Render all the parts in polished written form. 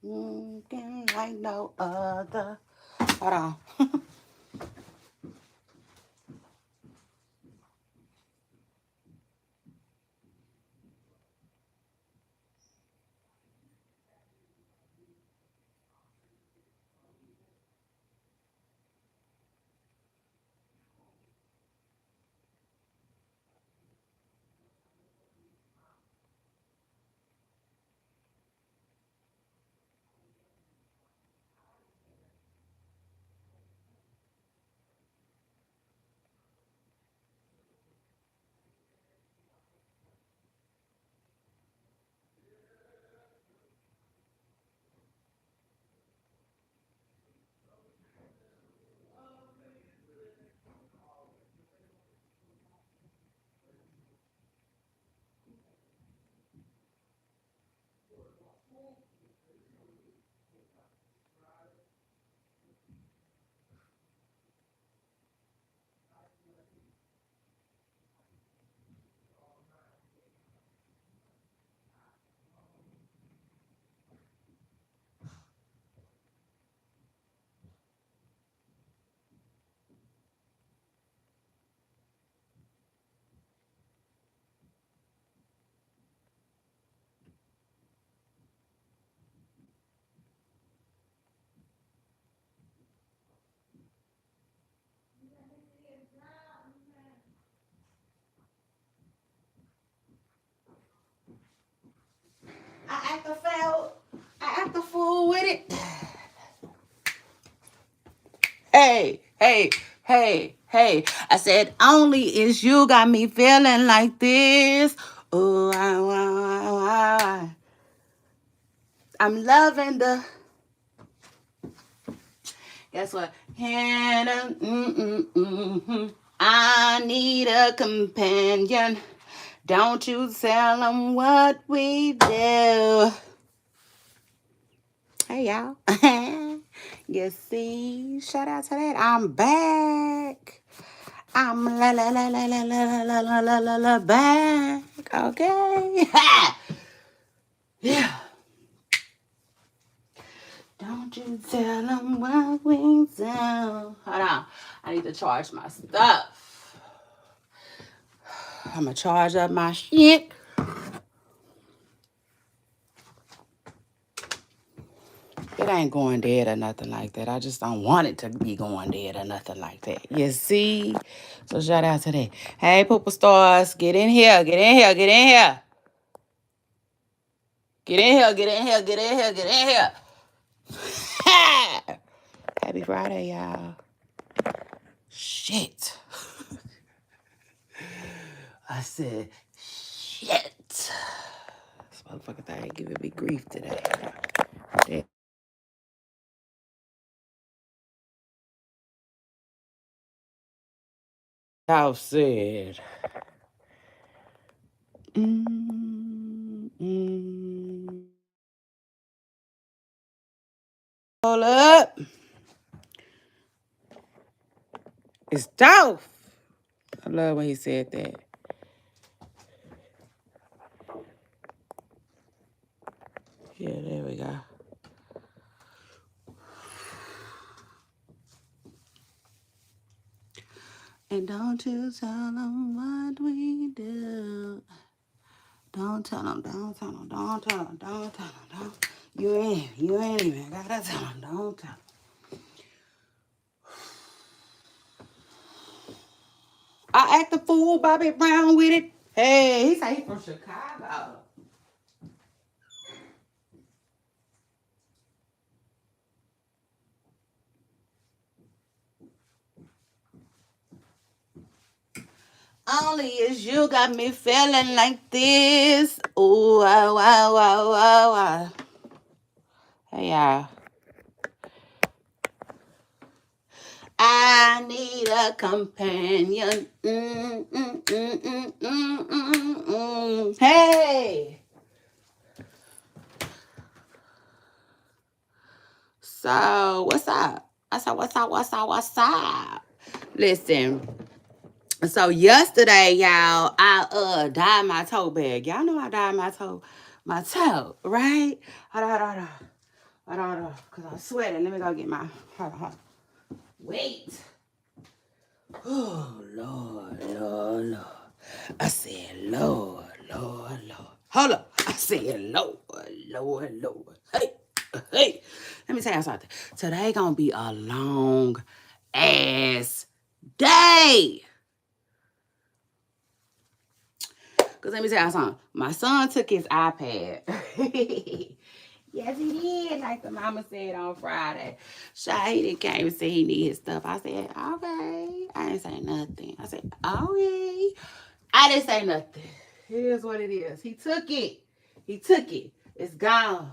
Like no other. Hold on. I act the fool. I act the fool with it. Hey. I said, only is you got me feeling like this. Oh, I'm loving the. Guess what? Hannah, I need a companion. Don't you tell them what we do. Hey, y'all. You see, shout out to that. I'm back. I'm la back. Okay. Yeah. Don't you tell them what we do. Hold on. I need to charge my stuff. I'm going to charge up my shit. It ain't going dead or nothing like that. I just don't want it to be going dead or nothing like that. You see? So shout out to that. Hey, Pooper Stars, get in here. Get in here. Get in here. Get in here. Get in here. Get in here. Get in here. Happy Friday, y'all. Shit. I said, shit. This motherfucker thing giving me grief today. Y'all said. Hold up. It's Dolph. I love when he said that. Yeah, there we go. And don't you tell them what we do. Don't tell them, don't tell them, don't tell them, don't tell them, don't. You ain't even gotta tell them, don't tell them. I act a fool, Bobby Brown with it. Hey, he said he from Chicago. Only is you got me feeling like this. Ooh, wow. Hey, y'all. I need a companion. Hey. So, what's up? What's up? Listen. So yesterday, y'all, I dyed my toe bag. Y'all know I dyed my toe, right? Hold on. Hold on, because I'm sweating. Let me go get my, hold on. Wait. Oh, Lord, Lord, Lord. I said, Lord, Lord, Lord. Hold up. I said, Lord, Lord, Lord. Hey, hey. Let me tell you something. Today gonna be a long ass day. Because let me tell you something. My son took his iPad. Yes, he did, like the mama said on Friday. He didn't came and said he need his stuff. I said, okay. I didn't say nothing. I said, okay. I didn't say nothing. Here's what it is. He took it. He took it. It's gone.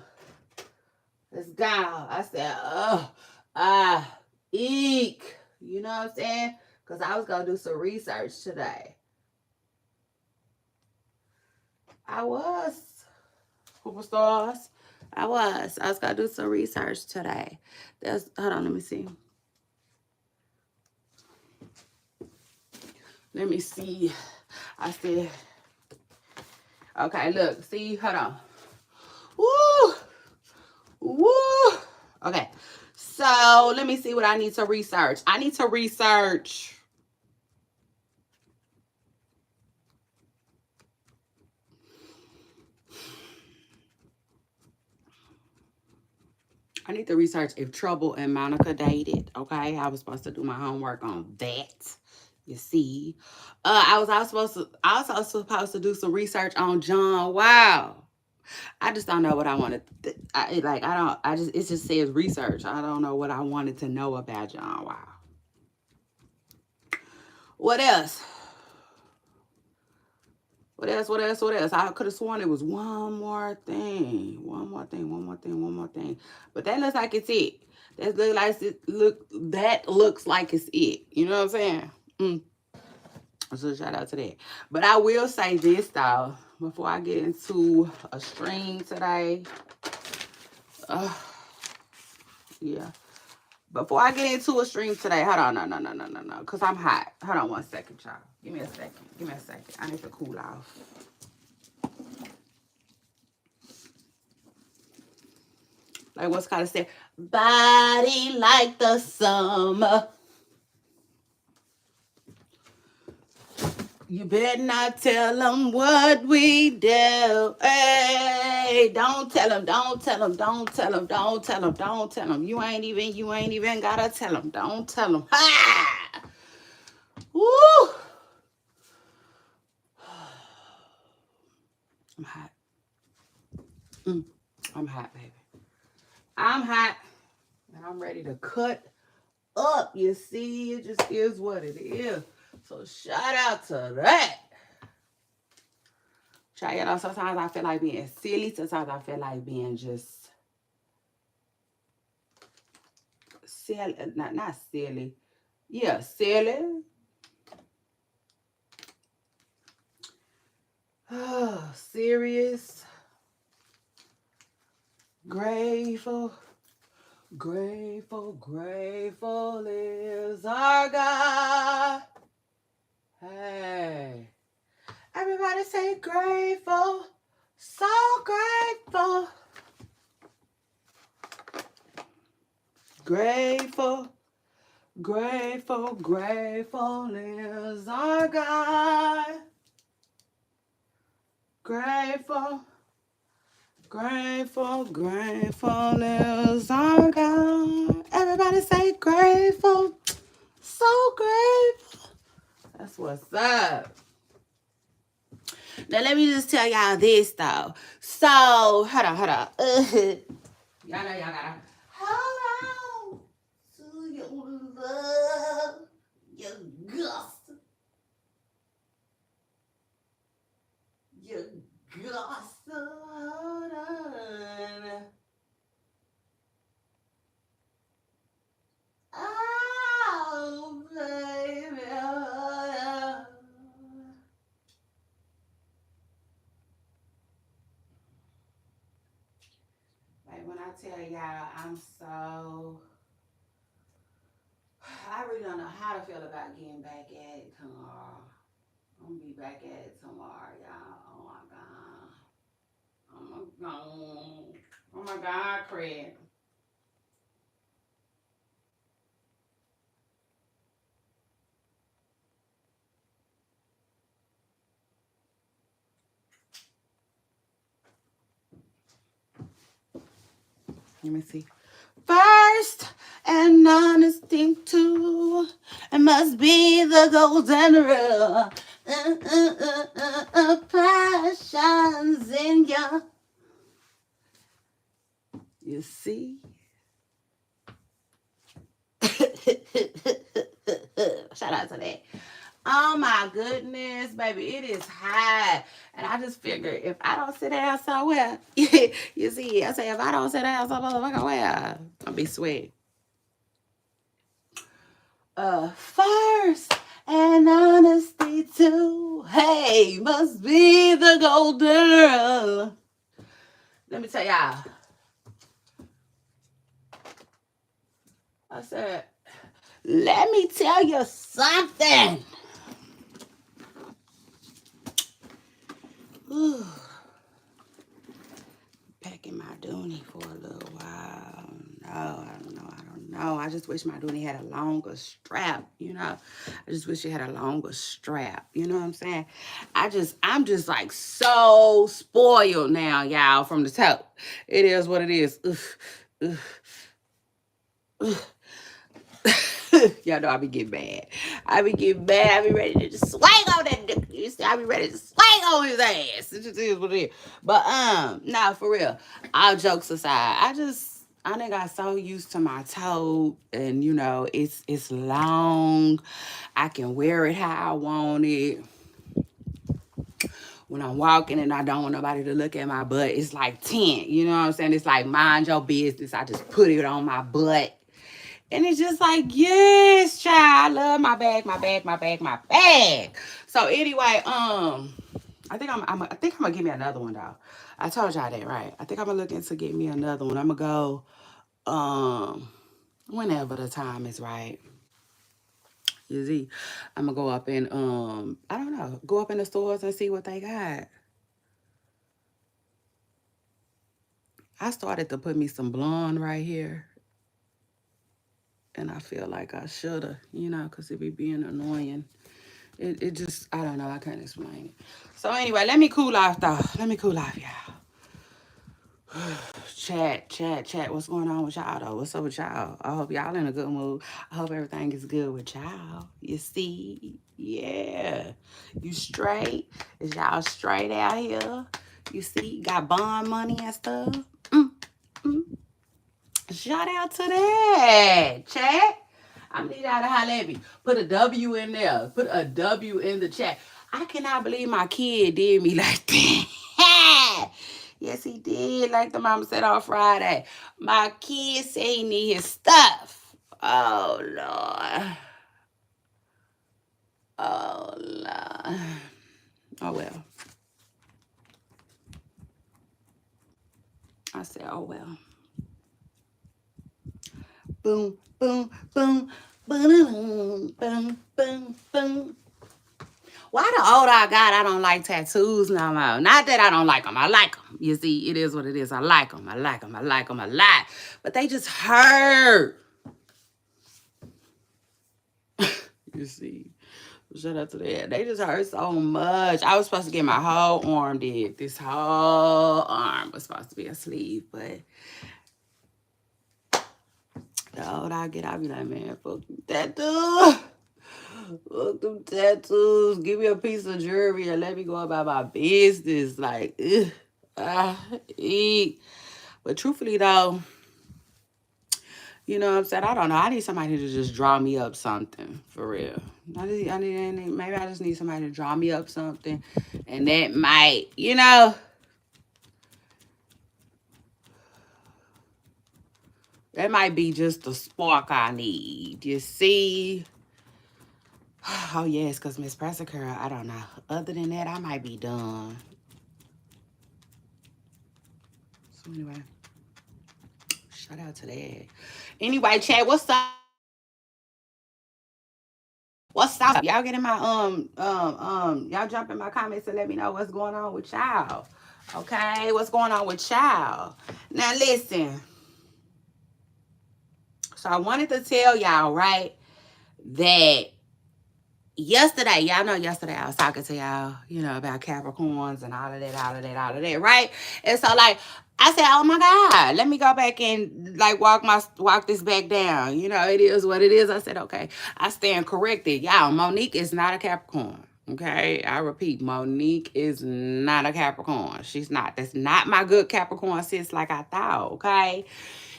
It's gone. I said, eek. You know what I'm saying? Because I was going to do some research today. I was. Superstars. I was going to do some research today. Hold on, let me see. Let me see. I said, okay, look, see, hold on. Woo! Woo! Okay, so let me see what I need to research. I need to research. I need to research if Trouble and Monica dated. Okay, I was supposed to do my homework on that. You see, I was also supposed to do some research on John. Wow. I just don't know what I wanted. It just says research. I don't know what I wanted to know about John. Wow. What else? What else? What else? What else? I could have sworn it was one more thing. One more thing. One more thing. One more thing. But that looks like it's it. That looks like it's it. You know what I'm saying? So shout out to that. But I will say this though, before I get into a stream today. Yeah. Before I get into a stream today, hold on, no, because I'm hot. Hold on 1 second, y'all. Give me a second. Give me a second. I need to cool off. Like what's kind of said, body like the summer. You better not tell them what we do. Hey, don't tell them, don't tell them, don't tell them, don't tell them, don't tell them. You ain't even gotta tell them. Don't tell them. Ha! Woo! I'm hot. I'm hot, baby. I'm hot. And I'm ready to cut up. You see, it just is what it is. So shout out to that. You know, sometimes I feel like being silly. Sometimes I feel like being just silly. Not silly. Yeah, silly. Serious. Grateful. Grateful, grateful is our God. Hey. Everybody say grateful. So grateful. Grateful, grateful, grateful is our God. Grateful, grateful, grateful is our God. Everybody say grateful. So grateful. That's what's up. Now, let me just tell y'all this, though. So, hold on. Y'all know y'all gotta hold on to your love, your gust. Your gust. Hold on. Oh, baby, hold on. Like when I tell y'all I really don't know how to feel about getting back at it tomorrow. I'm gonna be back at it tomorrow, y'all. Oh my God. Oh my God. Oh my God, Craig. Let me see. First and honesty too. It must be the golden rule. Passions in you. You see? Shout out to that. Oh my goodness, baby, it is hot. And I just figured if I don't sit down somewhere, you see, I say if I don't sit down some motherfucker where, I'll be sweating. First and honesty too. Hey, must be the golden rule. Let me tell y'all. I said, let me tell you something. Ooh. Packing my dooney for a little while. No, I don't know. I just wish my dooney had a longer strap, you know. I just wish it had a longer strap. You know what I'm saying? I'm just like so spoiled now, y'all, from the top. It is what it is. Ugh. Y'all know I be getting mad. I be ready to just swing on that dick. You see, I be ready to swing on his ass. It just is what it is. But nah, for real. All jokes aside, I done got so used to my toe, and you know, it's long. I can wear it how I want it. When I'm walking and I don't want nobody to look at my butt, it's like 10. You know what I'm saying? It's like mind your business. I just put it on my butt. And it's just like, yes, child, I love my bag. So anyway, I think I'm gonna give me another one though. I told y'all that, right? I think I'm gonna look into get me another one. I'm gonna go whenever the time is right. You see, I'm gonna go up and I don't know, go up in the stores and see what they got. I started to put me some blonde right here. And I feel like I shoulda, you know, because it be being annoying. It just, I don't know, I can't explain it. So anyway, let me cool off though. Let me cool off, y'all. Chat. What's going on with y'all though? What's up with y'all? I hope y'all in a good mood. I hope everything is good with y'all. You see? Yeah. You straight? Is y'all straight out here? You see? Got bond money and stuff? Mm. Shout out to that, chat. I need y'all to holler at me. Put a W in there. Put a W in the chat. I cannot believe my kid did me like that. Yes, he did. Like the mama said on Friday. My kid said he need his stuff. Oh, Lord. Oh, Lord. Oh, well. I said, oh, well. Boom, boom, boom. Boom, boom, boom, boom. Why the older I got, I don't like tattoos no more. Not that I don't like them. I like them. You see, it is what it is. I like them. I like them a lot. But they just hurt. You see. Shout out to that. They just hurt so much. I was supposed to get my whole arm did. This whole arm was supposed to be a sleeve. But the older I get, I be like, man, fuck tattoo. Fuck them tattoos. Give me a piece of jewelry and let me go about my business. Like, eat. But truthfully, though, you know what I'm saying? I don't know. I need somebody to just draw me up something for real. Maybe I just need somebody to draw me up something, and that might, you know. That might be just the spark I need. You see? Oh, yes, because Miss Pressicur, I don't know. Other than that, I might be done. So, anyway. Shout out to that. Anyway, chat, what's up? What's up? Y'all get in my, y'all jump in my comments and let me know what's going on with y'all. Okay? What's going on with y'all? Now, listen. So, I wanted to tell y'all, right, that yesterday, y'all know yesterday I was talking to y'all, you know, about Capricorns and all of that, right? And so, like, I said, oh my God, let me go back and like walk this back down. You know, it is what it is. I said, okay, I stand corrected. Y'all, Monique is not a Capricorn. Okay, I repeat, Monique is not a Capricorn. She's not. That's not my good Capricorn sis like I thought. Okay,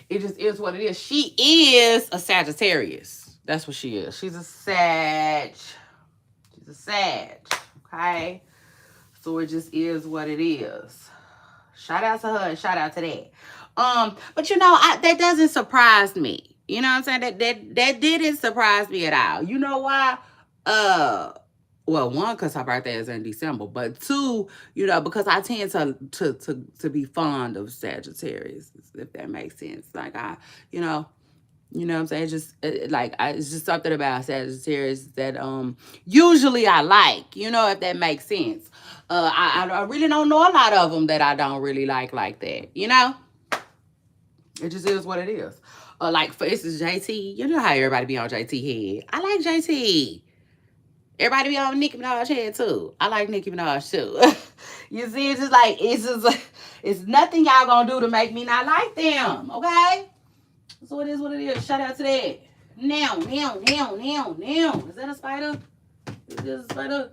it just is what it is. She is a Sagittarius. That's what she is. She's a Sag. She's a Sag. Okay, so it just is what it is. Shout out to her and shout out to that. But you know, that doesn't surprise me. You know what I'm saying? That didn't surprise me at all. You know why? Well, one, because her birthday is in December, but two, you know, because I tend to be fond of Sagittarius, if that makes sense. Like you know what I'm saying? It's just it's just something about Sagittarius that usually I like, you know, if that makes sense. I really don't know a lot of them that I don't really like that, you know? It just is what it is. Like, for instance, JT, you know how everybody be on JT head. I like JT. Everybody be on Nicki Minaj head, too. I like Nicki Minaj, too. You see, it's just like, it's nothing y'all gonna do to make me not like them, okay? So it is what it is. Shout out to that. Now. Is that a spider? Is this a spider?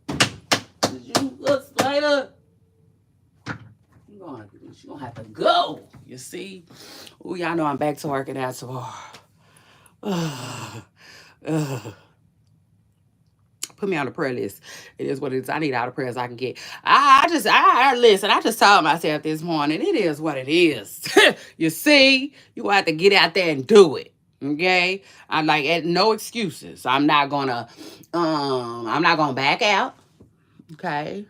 Is you a spider? You're gonna have to go. You see? Oh, y'all know I'm back to working out tomorrow. Put me on the prayer list. It is what it is. I need all the prayers I can get. Listen, I just told myself this morning, it is what it is. You see, you gonna have to get out there and do it. Okay? I'm like, no excuses. I'm not gonna back out. Okay.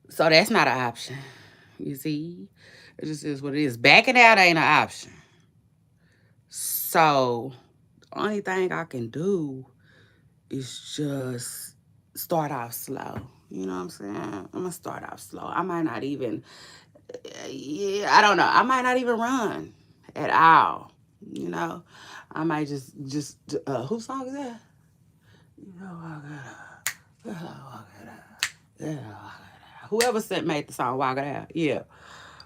So that's not an option. You see? It just is what it is. Backing out ain't an option. So the only thing I can do is just start off slow. You know what I'm saying? I'm gonna start off slow. I might not even, I don't know. I might not even run at all. You know, I might just, whose song is that? You know, walk it out. Yeah, whoever made the song "Walk It Out." Yeah.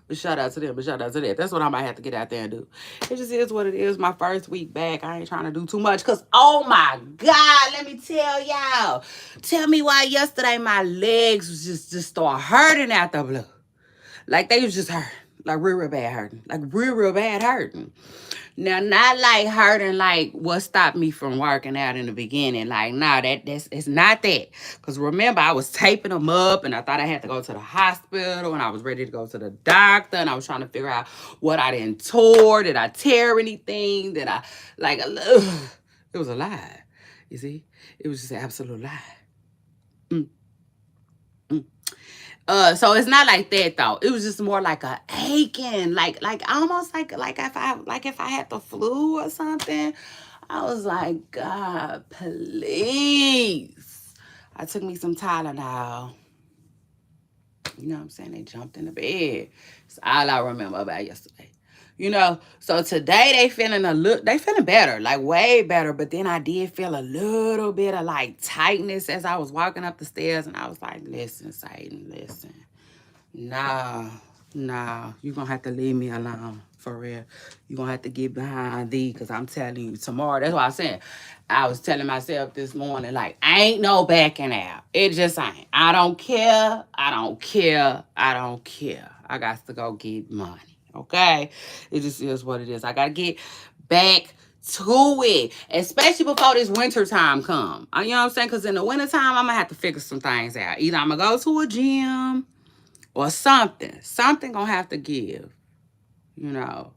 But shout out to them, but shout out to that. That's what I might have to get out there and do. It just is what it is. My first week back, I ain't trying to do too much. Because, oh my God, let me tell y'all. Tell me why yesterday my legs was just start hurting out the blue. Like, they was just hurting. Like, real bad hurting. Like, real bad hurting. Now, not like hurting like what stopped me from working out in the beginning. Like, nah, it's not that. Because remember, I was taping them up and I thought I had to go to the hospital and I was ready to go to the doctor and I was trying to figure out what I didn't tore. Did I tear anything? Did I, like, it was a lie. You see? It was just an absolute lie. So it's not like that though. It was just more like a aching, like almost like if I had the flu or something. I was like, God, please. I took me some Tylenol. You know what I'm saying? They jumped in the bed. That's all I remember about yesterday. You know, so today they feeling better, like way better. But then I did feel a little bit of like tightness as I was walking up the stairs, and I was like, listen, Satan, listen. Nah, you're gonna have to leave me alone, for real. You're gonna have to get behind thee, because I'm telling you, tomorrow, that's what I said. I was telling myself this morning, like, ain't no backing out. It just ain't. I don't care. I got to go get money, okay? It just is what it is. I gotta get back to it, especially before this winter time come. You know what I'm saying? Because in the winter time, I'm gonna have to figure some things out. Either I'm gonna go to a gym or something gonna have to give, you know.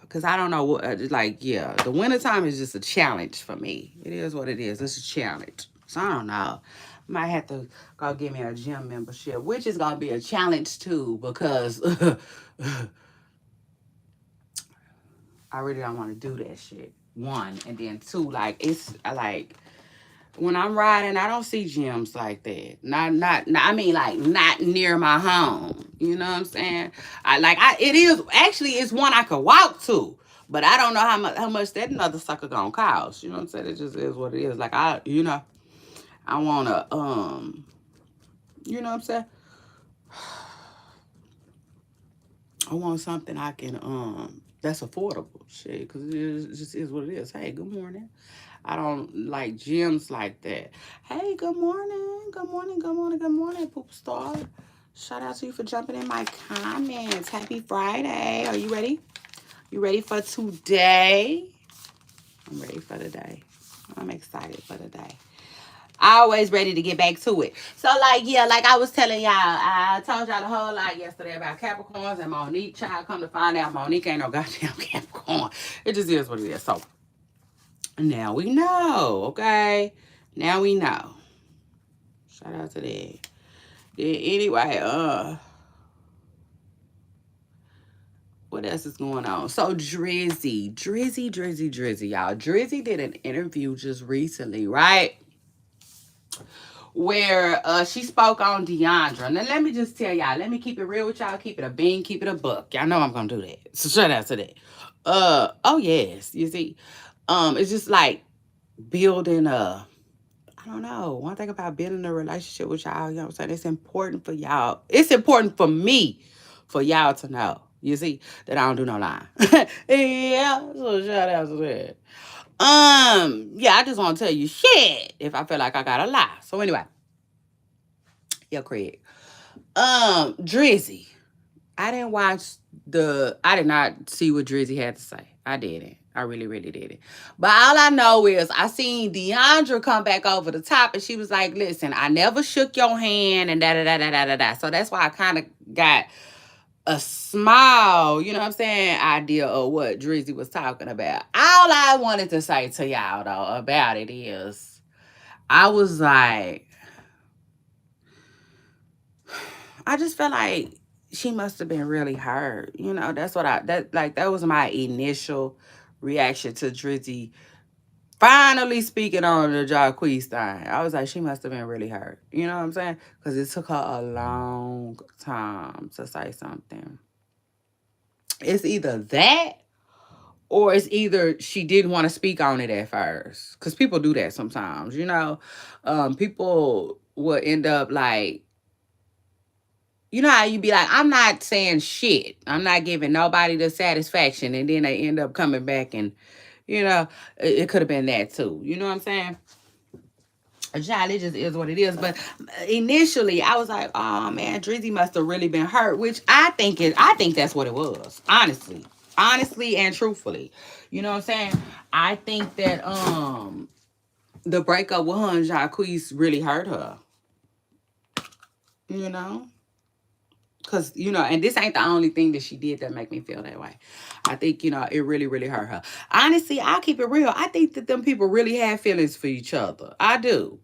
Because I don't know what, the wintertime is just a challenge for me. It is what it is. It's a challenge. So I don't know. Might have to go get me a gym membership, which is gonna be a challenge too, because I really don't want to do that shit. One, and then two, like, it's like, when I'm riding, I don't see gyms like that. I mean, like, not near my home. You know what I'm saying? It's one I could walk to, but I don't know how much that another sucker gonna cost. You know what I'm saying? It just is what it is. Like, I wanna, You know what I'm saying? I want something I can that's affordable. Shit, because it just is what it is. Hey, good morning. I don't like gyms like that. Hey, good morning. Good morning. Good morning. Good morning, poop star. Shout out to you for jumping in my comments. Happy Friday. Are you ready? You ready for today? I'm ready for the day. I'm excited for the day. Always ready to get back to it. So, like, yeah, like I was telling y'all, I told y'all the whole lot yesterday about Capricorns and Monique. Child, come to find out, Monique ain't no goddamn Capricorn. It just is what it is. So, now we know, okay? Now we know. Shout out to that. Then anyway, what else is going on? So Drizzy, y'all. Drizzy did an interview just recently, right? Where she spoke on Deandra. Now let me just tell y'all, let me keep it real with y'all, keep it a bean, keep it a buck. Y'all know I'm gonna do that. So shout out to that. Oh yes, you see. It's just like building a I don't know. One thing about building a relationship with y'all, you know what I'm saying? It's important for y'all. It's important for me for y'all to know. You see, that I don't do no lying. Yeah, so shout out to that. Yeah, I just want to tell you shit if I feel like I gotta lie. So anyway, yeah, Craig. Drizzy. I did not see what Drizzy had to say. I didn't. I really, really didn't. But all I know is I seen Deandra come back over the top and she was like, listen, I never shook your hand and da da da da da da da. So that's why I kind of got a small, you know what I'm saying, idea of what Drizzy was talking about. All I wanted to say to y'all though about it is I was like, I just felt like she must have been really hurt. You know, that was my initial reaction to Drizzy finally speaking on the Jacquees thing. I was like, she must have been really hurt. You know what I'm saying? Because it took her a long time to say something. It's either that or it's either she didn't want to speak on it at first. Because people do that sometimes, you know. People will end up like, you know how you be like, I'm not saying shit. I'm not giving nobody the satisfaction. And then they end up coming back and, you know, it could have been that too. You know what I'm saying? Child, it just is what it is. But initially, I was like, "Oh man, Drizzy must have really been hurt," which I think that's what it was. Honestly, and truthfully, you know what I'm saying. I think that the breakup with her and Jacquees really hurt her. You know, because you know, and this ain't the only thing that she did that make me feel that way. I think you know it really, really hurt her. Honestly, I'll keep it real. I think that them people really have feelings for each other. I do.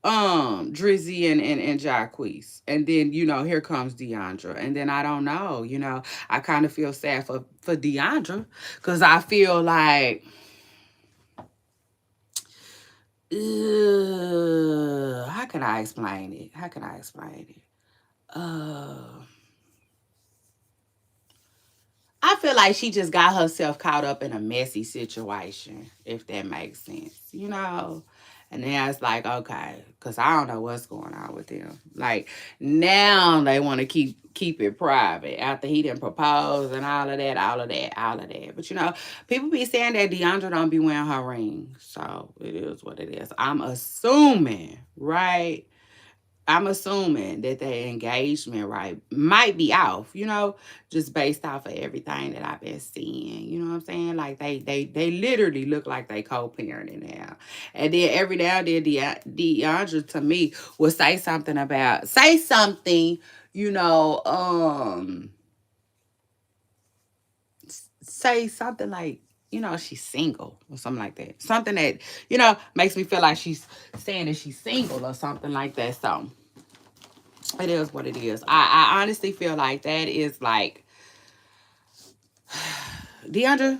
Drizzy and Jacquees. And then, you know, here comes Deandra. And then I don't know, you know, I kind of feel sad for Deandra because I feel like how can I explain it? How can I explain it? I feel like she just got herself caught up in a messy situation, if that makes sense, you know? And then it's like, okay, because I don't know what's going on with them. Like, now they want to keep it private after he didn't propose and all of that, all of that, all of that. But, you know, people be saying that Deandra don't be wearing her ring. So, it is what it is. I'm assuming, right? I'm assuming that their engagement, right, might be off, you know, just based off of everything that I've been seeing. You know what I'm saying? Like they literally look like they co-parenting now. And then every now and then Deandra to me will say something, you know, say something like, you know, she's single or something like that. Something that, you know, makes me feel like she's saying that she's single or something like that. So it is what it is. I honestly feel like that is like Deandra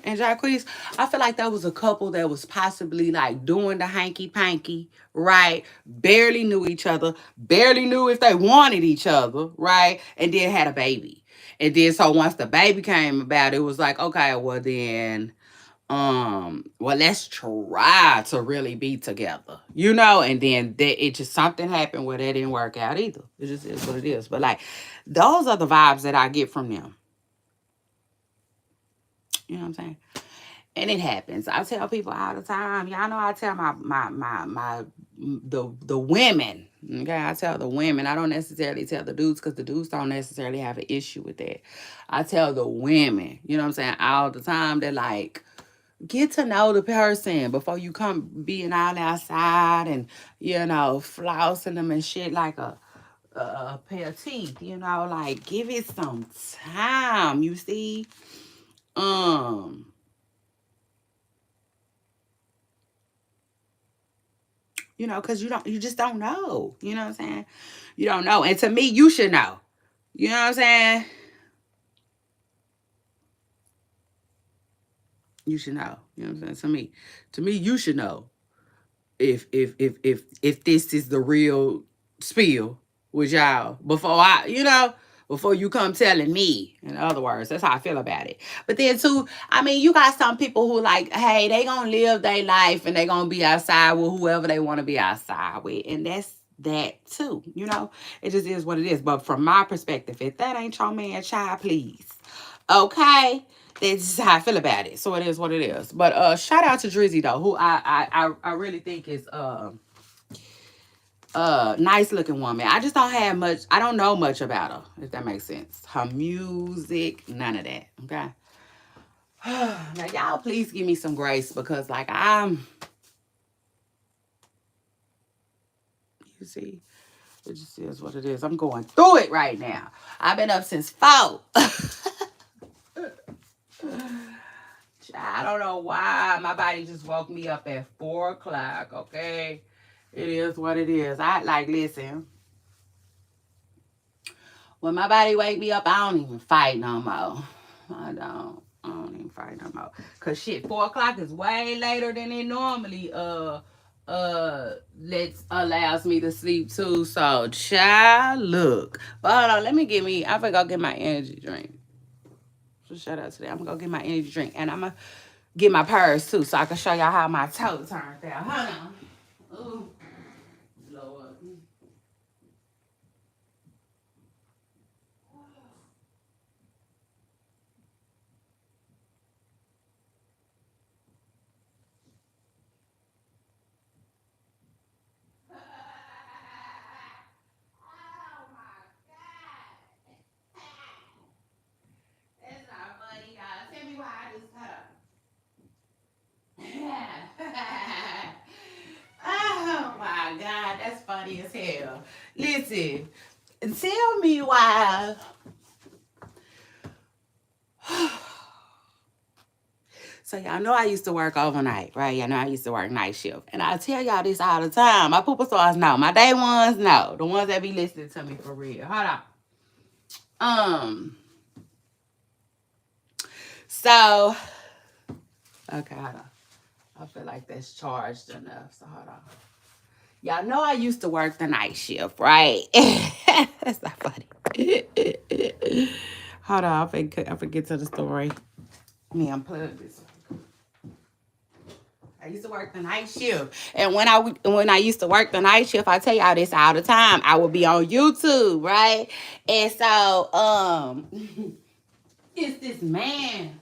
and Jacquees. I feel like that was a couple that was possibly like doing the hanky panky, right? Barely knew each other, barely knew if they wanted each other, right? And then had a baby. And then so once the baby came about, it was like, okay, well then well, let's try to really be together, and then it just something happened where that didn't work out either. It just is what it is. But like, those are the vibes that I get from them. You know what I'm saying? And it happens. I tell people all the time. Y'all know I tell the women. Okay, I tell the women. I don't necessarily tell the dudes because the dudes don't necessarily have an issue with that. I tell the women. You know what I'm saying? All the time. They're like, get to know the person before you come being out outside and flossing them and shit like a pair of teeth. Like give it some time. You see, um. Because you just don't know. You know what I'm saying? You don't know. And to me, you should know. You know what I'm saying? You should know. You know what I'm saying? To me, you should know if this is the real spill with y'all before you come telling me. In other words, that's how I feel about it. But then too, I mean, you got some people who like, hey, they gonna live their life and they gonna be outside with whoever they want to be outside with, and that's that too. It just is what it is. But from my perspective, if that ain't your man, child, please, okay. That's how I feel about it. So it is what it is. But shout out to Drizzy though, who I really think is nice looking woman. I just don't have much. I don't know much about her, if that makes sense. Her music, none of that. Okay. Now y'all please give me some grace because like you see, it just is what it is. I'm going through it right now. I've been up since 4. I don't know why my body just woke me up at 4 o'clock. Okay, it is what it is. I like listen. When my body wake me up, I don't even fight no more. I don't even fight no more. Cause shit, 4 o'clock is way later than it normally allows me to sleep too. So child, look. But hold on, let me get me. I'm gonna go get my energy drink. So shout out to that. I'm gonna go get my energy drink, and I'm gonna get my purse too, so I can show y'all how my toe turned out. Hold on. Ooh, Lord. Oh my God. That's not funny, y'all. Tell me why I just oh my God, that's funny as hell. Listen, tell me why. So y'all know I used to work overnight, right? Y'all know I used to work night shift. And I tell y'all this all the time. My pooper stars know. My day ones know. The ones that be listening to me for real. Hold on. So, okay, hold on. I feel like that's charged enough. So hold on. Y'all know I used to work the night shift, right? That's not funny. Hold on, I forget to the story. Me unplug this. I used to work the night shift, and when I used to work the night shift, I tell y'all this all the time. I would be on YouTube, right? And so, it's this man.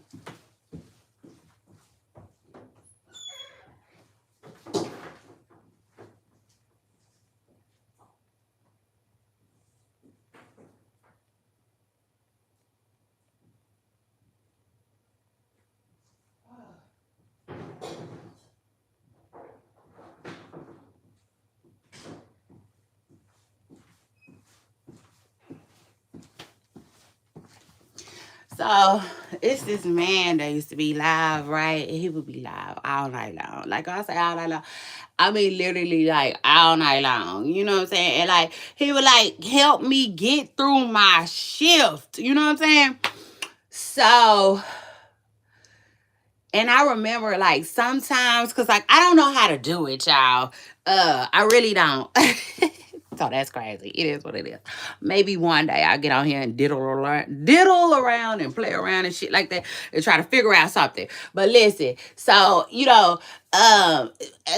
So it's this man that used to be live, right? And he would be live all night long. Like I say, all night long. I mean, literally, like all night long. You know what I'm saying? And like he would like help me get through my shift. You know what I'm saying? So, and I remember like sometimes, cause like I don't know how to do it, y'all. I really don't. So that's crazy. It is what it is. Maybe one day I'll get on here and diddle around and play around and shit like that and try to figure out something. But listen, so um,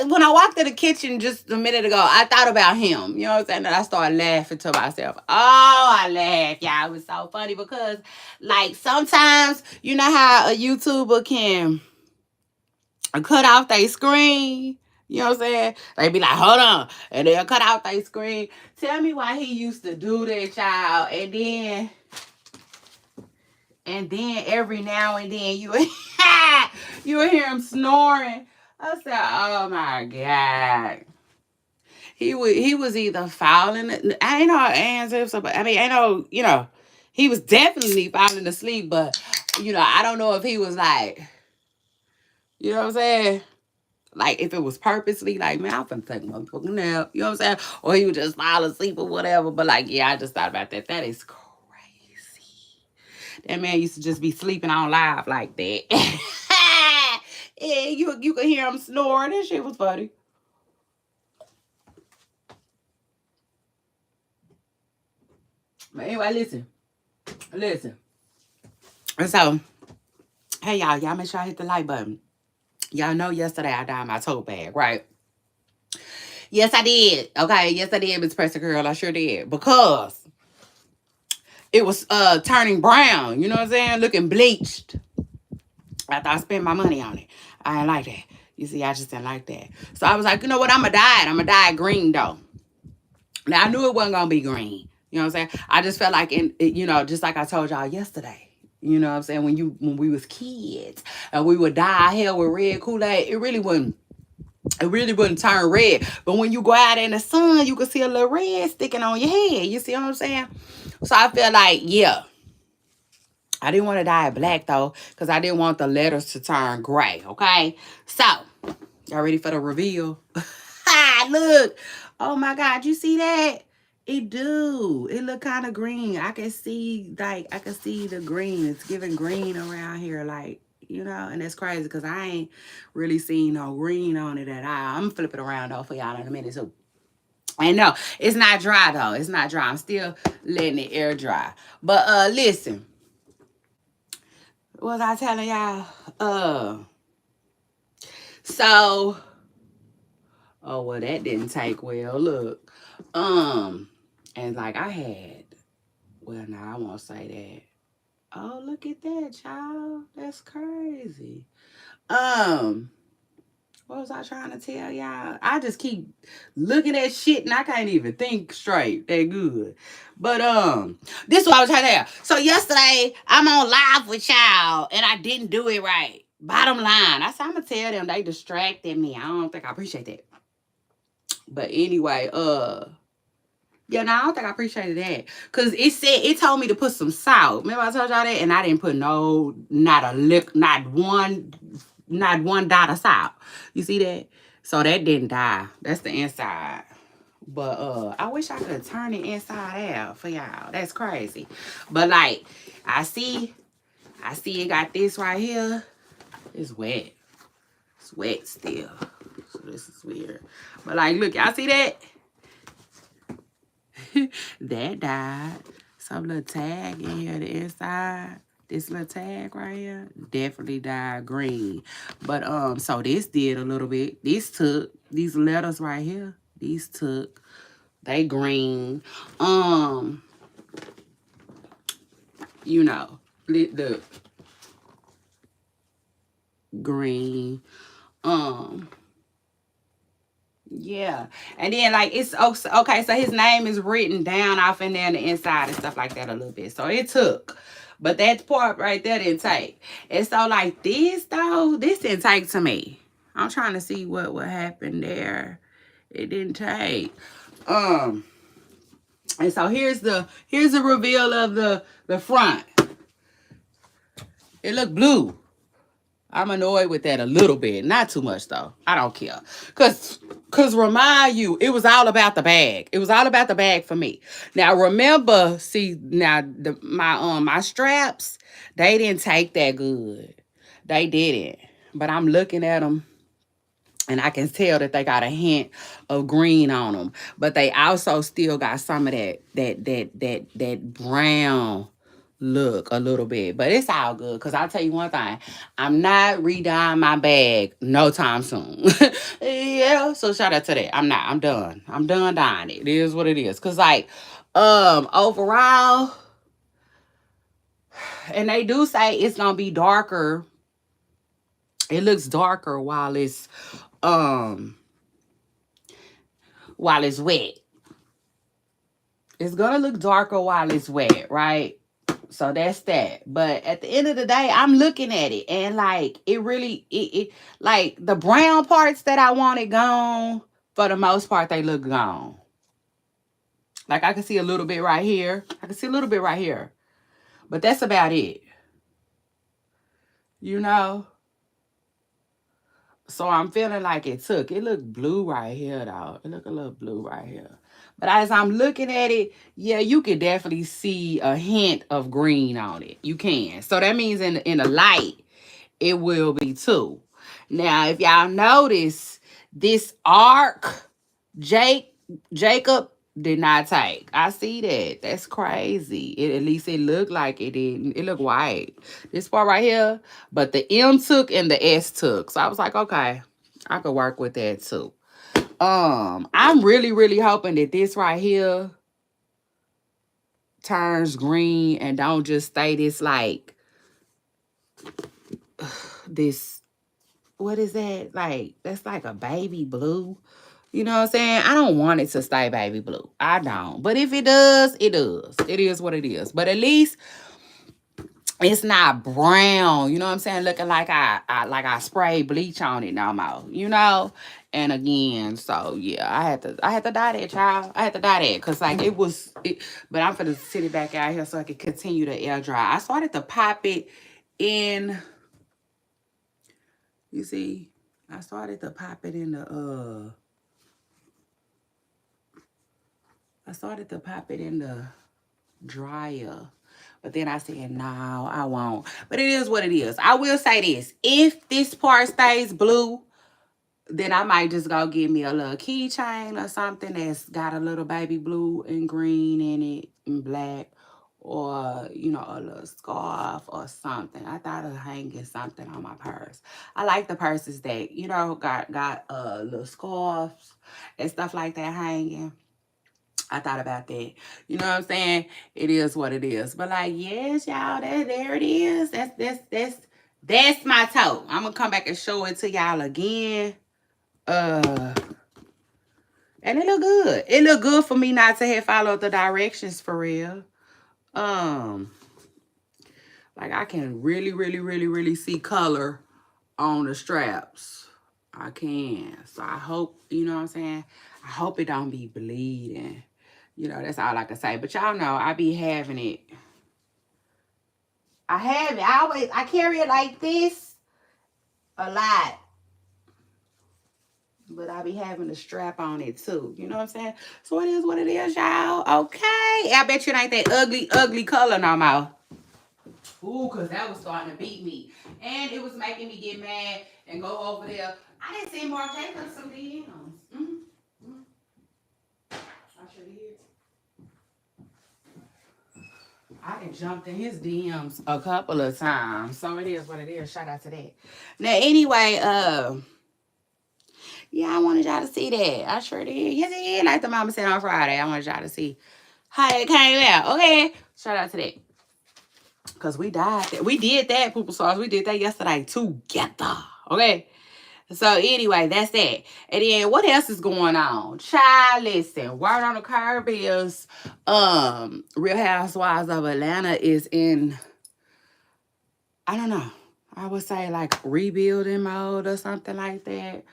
when I walked in the kitchen just a minute ago, I thought about him. You know what I'm saying? And I started laughing to myself. Oh, I laughed, y'all. It was so funny because, like, sometimes you know how a YouTuber can cut off their screen. You know what I'm saying? They be like, hold on. And they'll cut out their screen. Tell me why he used to do that, child. And then every now and then you you will hear him snoring. I said, oh my God. He was either falling. I ain't no answer, but I mean, ain't no, he was definitely falling asleep, but I don't know if he was like, you know what I'm saying? Like, if it was purposely, like, man, I'm finna take a motherfucking nap. You know what I'm saying? Or he would just fall asleep or whatever. But, like, yeah, I just thought about that. That is crazy. That man used to just be sleeping on live like that. Yeah, you could hear him snoring. That shit was funny. But anyway, listen. And so, hey, y'all make sure I hit the like button. Y'all know yesterday I dyed my tote bag, right? Yes, I did. Okay, yes, I did, Miss Pressure Girl. I sure did. Because it was turning brown. You know what I'm saying? Looking bleached. After I spent my money on it. I didn't like that. You see, I just didn't like that. So I was like, you know what? I'm going to dye it. I'm going to dye it green, though. Now, I knew it wasn't going to be green. You know what I'm saying? I just felt like, just like I told y'all yesterday. You know what I'm saying? When we was kids and we would dye our hair with red Kool-Aid, it really wouldn't turn red. But when you go out in the sun, you can see a little red sticking on your head. You see what I'm saying? So I feel like, yeah. I didn't want to dye it black, though, because I didn't want the letters to turn gray, okay? So, y'all ready for the reveal? Look. Oh, my God. You see that? It do. It look kind of green. I can see the green. It's giving green around here, like, and that's crazy because I ain't really seen no green on it at all. I'm flipping around, though, for y'all in a minute, so. And no, it's not dry, though. It's not dry. I'm still letting it air dry. But, listen. What was I telling y'all? So, oh, well, that didn't take well. Look, and like I had, well, no, I won't say that. Oh, look at that, child. That's crazy. What was I trying to tell y'all? I just keep looking at shit and I can't even think straight. That good. But this is what I was trying to tell. So yesterday I'm on live with y'all and I didn't do it right. Bottom line. I said I'm gonna tell them they distracted me. I don't think I appreciate that. But anyway, yeah, no, I don't think I appreciated that. Cause it told me to put some salt. Remember I told y'all that? And I didn't put not one dot of salt. You see that? So that didn't die. That's the inside. But I wish I could turn it inside out for y'all. That's crazy. But like, I see it got this right here. It's wet. It's wet still. So this is weird. But like, look, y'all see that? That died. Some little tag in here, the inside. This little tag right here definitely died green. But so this did a little bit. This took these letters right here. These took. They green. The green. Yeah. And then like it's okay, so his name is written down off in there on the inside and stuff like that a little bit. So it took. But that part right there didn't take. And so like this though, this didn't take to me. I'm trying to see what happened there. It didn't take. And so here's the reveal of the front. It looked blue. I'm annoyed with that a little bit. Not too much, though. I don't care. Because remind you, it was all about the bag. It was all about the bag for me. Now, remember, see, now, my straps, they didn't take that good. They didn't. But I'm looking at them. And I can tell that they got a hint of green on them. But they also still got some of that brown look a little bit. But it's all good. Because I'll tell you one thing. I'm not redying my bag no time soon. Yeah. So shout out to that. I'm not. I'm done. I'm done dyeing it. It is what it is. Because like overall, and they do say it's gonna be darker. It looks darker while it's wet. It's gonna look darker while it's wet, right? So that's that. But at the end of the day, I'm looking at it and like it really it like the brown parts that I wanted gone, for the most part, they look gone. Like I can see a little bit right here. I can see a little bit right here. But that's about it. You know? So I'm feeling like it took. It looked blue right here, though. It looked a little blue right here. But as I'm looking at it, yeah, you can definitely see a hint of green on it. You can. So that means in the light, it will be too. Now, if y'all notice, this arc, Jacob did not take. I see that. That's crazy. At least it looked like it didn't. It looked white. This part right here, but the M took and the S took. So I was like, okay, I could work with that too. I'm really hoping that this right here turns green and don't just stay this like this. What is that? Like, that's like a baby blue. You know what I'm saying? I don't want it to stay baby blue. I don't. But if it does, it does. It is what it is. But at least it's not brown. You know what I'm saying? Looking like I sprayed bleach on it no more. You know? And again, so yeah, I had to dye that, child. I had to dye that because like but I'm gonna sit it back out here so I can continue to air dry. I started to pop it in. You see, I started to pop it in the dryer. But then I said, no, I won't. But it is what it is. I will say this. If this part stays blue, then I might just go get me a little keychain or something that's got a little baby blue and green in it and black. Or, you know, a little scarf or something. I thought of hanging something on my purse. I like the purses that, you know, got little scarves and stuff like that hanging. I thought about that. You know what I'm saying? It is what it is. But like, yes, y'all, there it is. That's my toe. I'm gonna come back and show it to y'all again. And it look good. It look good for me not to have followed the directions for real. Like I can really see color on the straps. I can. So I hope, you know what I'm saying? I hope it don't be bleeding. You know, that's all I can say. But y'all know I be having it. I have it. I carry it like this a lot. But I be having a strap on it too. You know what I'm saying? So it is what it is, y'all. Okay. I bet you it ain't that ugly color no more. Ooh, because that was starting to beat me. And it was making me get mad and go over there. I didn't see Mark take up some DMs. I sure did. I done jumped in his DMs a couple of times. So it is what it is. Shout out to that. Now, anyway, yeah, I wanted y'all to see that. I sure did. Yes, it did. Like the mama said on Friday, I wanted y'all to see how it came out. Okay? Shout out to that. Because we did that, Poople Sauce. We did that yesterday together. Okay? So anyway, that's that. And then what else is going on? Child, listen. Word on the curb is Real Housewives of Atlanta is in, I don't know, I would say like rebuilding mode or something like that.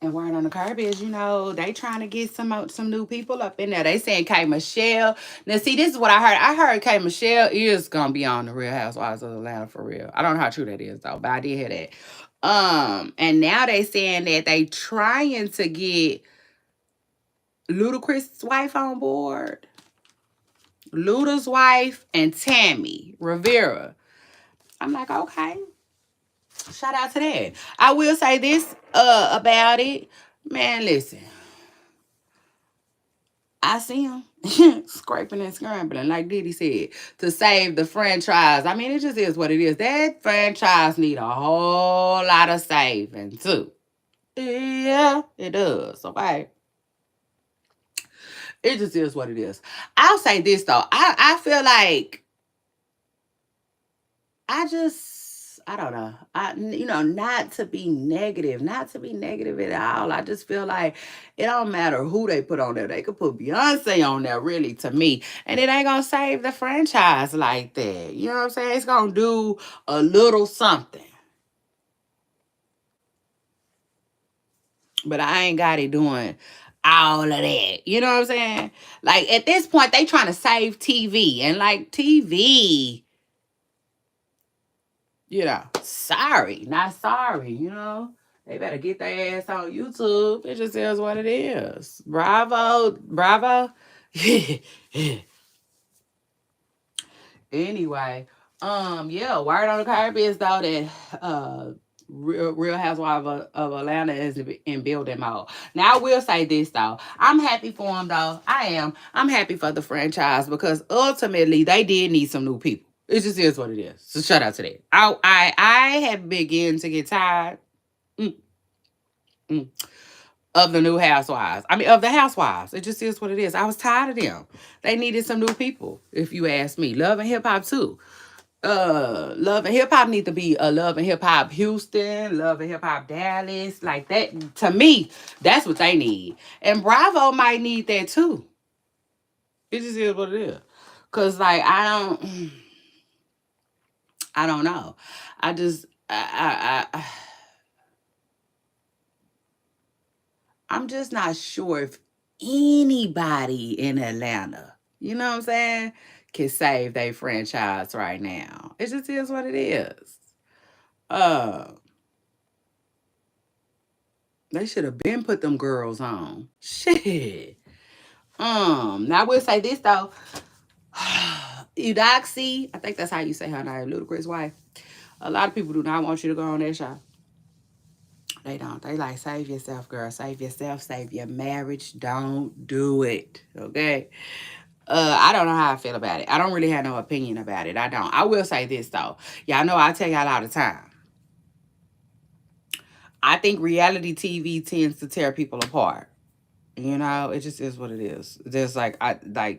And word on the curb is, you know, they trying to get some new people up in there. They saying K Michelle. Now, see, this is what I heard. I heard K Michelle is going to be on the Real Housewives of Atlanta for real. I don't know how true that is, though, but I did hear that. And now they saying that they trying to get Ludacris' wife on board. Luda's wife and Tammy Rivera. I'm like, okay. Shout out to that. I will say this about it. Man, listen. I see him scraping and scrambling, like Diddy said, to save the franchise. I mean, it just is what it is. That franchise need a whole lot of saving, too. Yeah, it does. Okay. It just is what it is. I'll say this, though. I feel like I don't know. Not to be negative at all. I just feel like it don't matter who they put on there. They could put Beyonce on there, really, to me, and it ain't gonna save the franchise like that. You know what I'm saying? It's gonna do a little something, but I ain't got it doing all of that. You know what I'm saying? Like at this point, they trying to save TV, and like TV. Sorry, not sorry, They better get their ass on YouTube. It just is what it is. Bravo, bravo. Anyway, yeah, word on the curb is though that Real Housewives of Atlanta is in building mode. Now I will say this though, I'm happy for them though. I am. I'm happy for the franchise because ultimately they did need some new people. It just is what it is. So shout out to that. I have begun to get tired. Mm, mm, of the new housewives. I mean, of the housewives. It just is what it is. I was tired of them. They needed some new people, if you ask me. Love and hip hop too. Love and hip hop need to be a Love and Hip Hop Houston, Love and Hip Hop Dallas, like that. To me, that's what they need. And Bravo might need that too. It just is what it is. Cause like I don't know. I just I'm just not sure if anybody in Atlanta, you know what I'm saying, can save their franchise right now. It just is what it is. Uh, they should have been put them girls on. Shit. Now I will say this though. Eudoxie, I think that's how you say her name, Ludacris' wife. A lot of people do not want you to go on that show. They don't. They like, save yourself, girl. Save yourself. Save your marriage. Don't do it. Okay? I don't know how I feel about it. I don't really have no opinion about it. I don't. I will say this, though. Y'all know I tell y'all all the time. I think reality TV tends to tear people apart. It just is what it is. There's like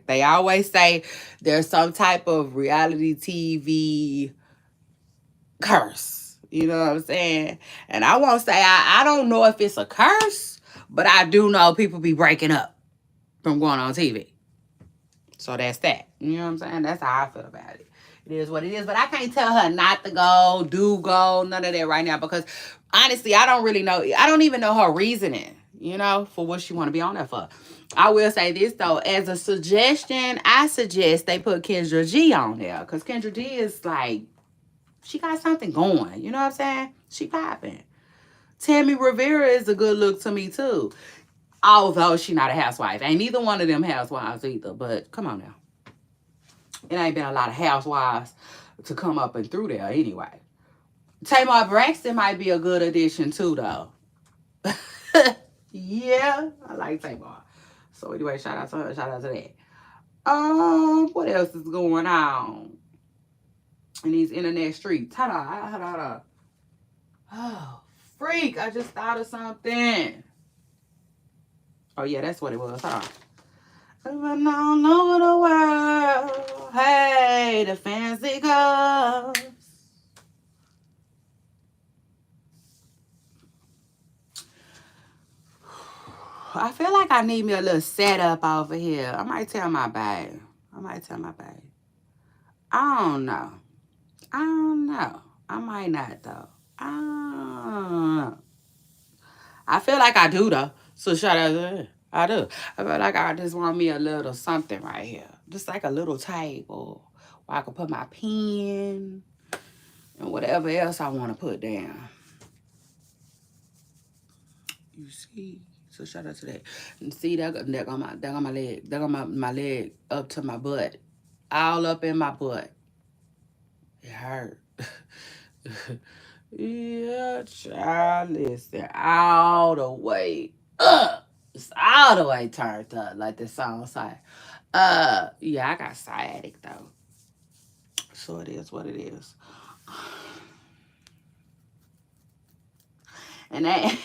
they always say there's some type of reality TV curse. You know what I'm saying? And I won't say I don't know if it's a curse, but I do know people be breaking up from going on TV. So that's that. You know what I'm saying? That's how I feel about it. It is what it is. But I can't tell her not to go, none of that right now. Because honestly, I don't really know. I don't even know her reasoning, for what she want to be on there for. I will say this, though. As a suggestion, I suggest they put Kendra G on there. Because Kendra G is like, she got something going. You know what I'm saying? She popping. Tammy Rivera is a good look to me, too. Although she not a housewife. Ain't neither one of them housewives either. But come on now. It ain't been a lot of housewives to come up and through there anyway. Tamar Braxton might be a good addition too, though. Yeah, I like Tamar. So anyway, shout out to her. Shout out to that. What else is going on in these internet streets? Hold on. Oh, freak! I just thought of something. Oh yeah, that's what it was. Hold on. Living all over the world. Hey, the fancy cars. I feel like I need me a little setup over here. I might tell my babe. I don't know. I might not, though. I feel like I do, though. So shout out to her. I do. I feel like I just want me a little something right here. Just like a little table where I can put my pen and whatever else I want to put down. You see? So shout out to that. And see, that on my leg. That on my leg up to my butt. All up in my butt. It hurt. Yeah, child, listen, all the way up. It's all the way turned up, like the song say. Yeah, I got sciatic though. So it is what it is. And that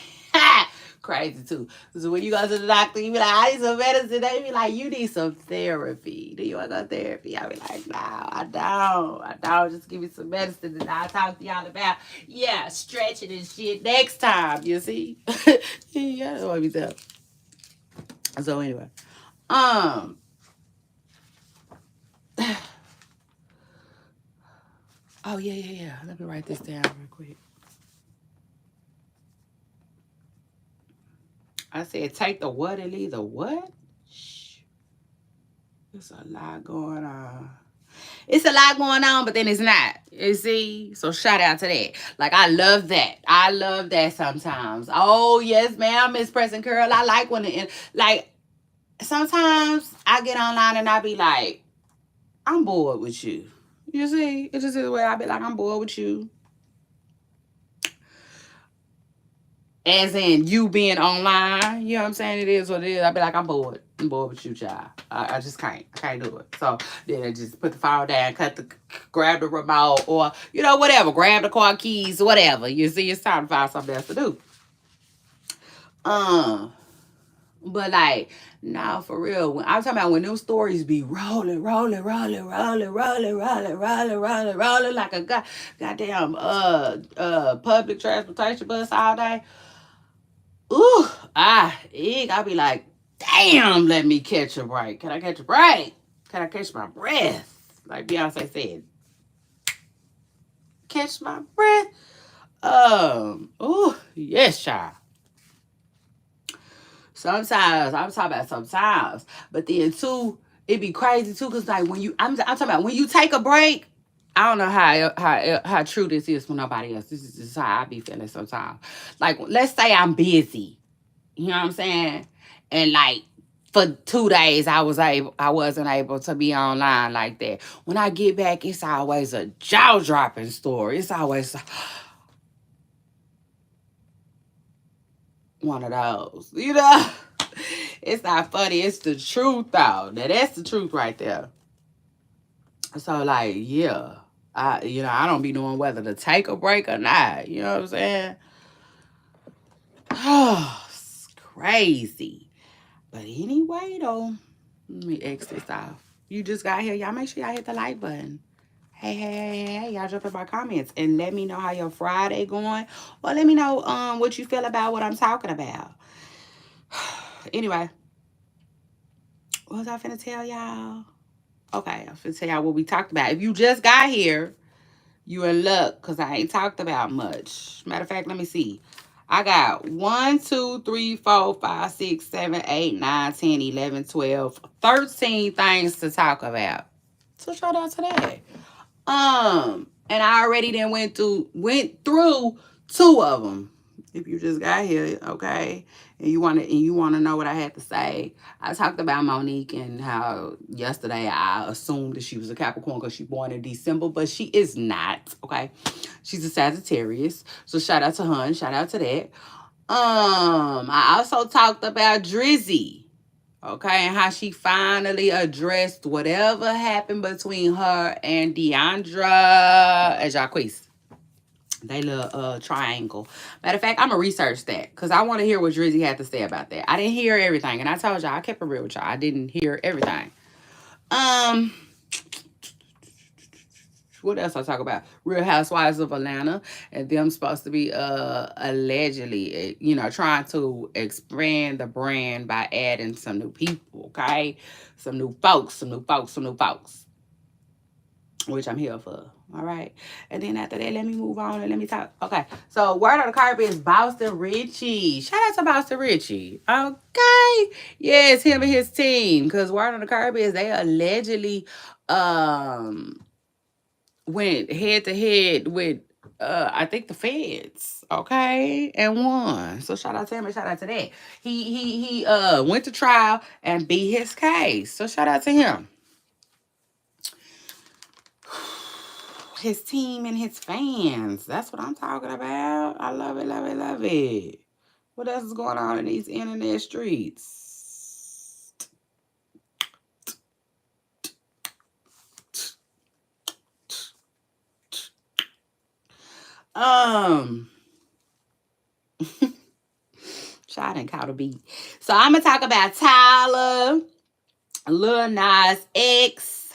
crazy too. So when you go to the doctor, you be like, I need some medicine. They be like, you need some therapy. Do you want to go therapy? I be like, no, I don't. I don't. Just give me some medicine and I'll talk to y'all about, yeah, stretching and shit next time. You see? Yeah, that's what we tell. So anyway, um, oh yeah. Let me write this down real quick. I said, take the what and leave the what? Shh. There's a lot going on. It's a lot going on, but then it's not. You see? So shout out to that. Like, I love that. I love that sometimes. Oh, yes, ma'am, Miss Preston Curl. I like when it, like, sometimes I get online and I be like, I'm bored with you. You see? It just is the way I be like, I'm bored with you. As in you being online, you know what I'm saying? It is what it is. I be like, I'm bored. I'm bored with you, child. I just can't. I can't do it. So then I just put the phone down, grab the remote, or whatever. Grab the car keys, whatever. You see, it's time to find something else to do. But like, nah, for real. When I'm talking about when those stories be rolling like a goddamn public transportation bus all day. Ooh, I be like, damn, let me catch a break. Can I catch a break? Can I catch my breath? Like Beyonce said, catch my breath. Oh, yes, child. Sometimes, I'm talking about sometimes, but then too, it be crazy too, cause like when I'm talking about when you take a break. I don't know how true this is for nobody else. This is just how I be feeling sometimes. Like, let's say I'm busy. You know what I'm saying? And like for 2 days I wasn't able to be online like that. When I get back, it's always a jaw dropping story. It's always one of those. It's not funny. It's the truth though. Now that's the truth right there. So like, yeah. I don't be knowing whether to take a break or not. You know what I'm saying? Oh, it's crazy. But anyway, though, let me X this off. You just got here. Y'all make sure y'all hit the like button. Hey. Y'all drop in my comments and let me know how your Friday going. Or let me know what you feel about what I'm talking about. Anyway, what was I finna tell y'all? Okay, I'm finna tell y'all what we talked about. If you just got here, you in luck because I ain't talked about much. Matter of fact, let me see. I got 1, 2, 3, 4, 5, 6, 7, 8, 9, 10, 11, 12, 13 things to talk about. So shout out to that. And I already then went through 2 of them. If you just got here, okay, and you wanna know what I had to say, I talked about Monique and how yesterday I assumed that she was a Capricorn because she born in December, but she is not. Okay, she's a Sagittarius. So shout out to her and shout out to that. I also talked about Drizzy. Okay, and how she finally addressed whatever happened between her and Deandra and Jacquees. They little triangle. Matter of fact, I'm gonna research that because I want to hear what Drizzy had to say about that. I didn't hear everything, and I told y'all I kept it real with y'all. I didn't hear everything. What else I talk about? Real Housewives of Atlanta and them supposed to be allegedly trying to expand the brand by adding some new people, okay? Some new folks, which I'm here for. All right. And then after that, let me move on and let me talk. Okay. So word on the carpet is Boston Richie. Shout out to Boston Richie. Okay. Yes, him and his team. Because word on the carpet is they allegedly went head to head with I think the feds, okay, and won. So shout out to him and shout out to that. He went to trial and beat his case. So shout out to him. his team and his fans. That's what I'm talking about. I love it, love it, love it. What else is going on in these internet streets? I didn't call the beat. So I'm gonna talk about Tyler, Lil Nas X,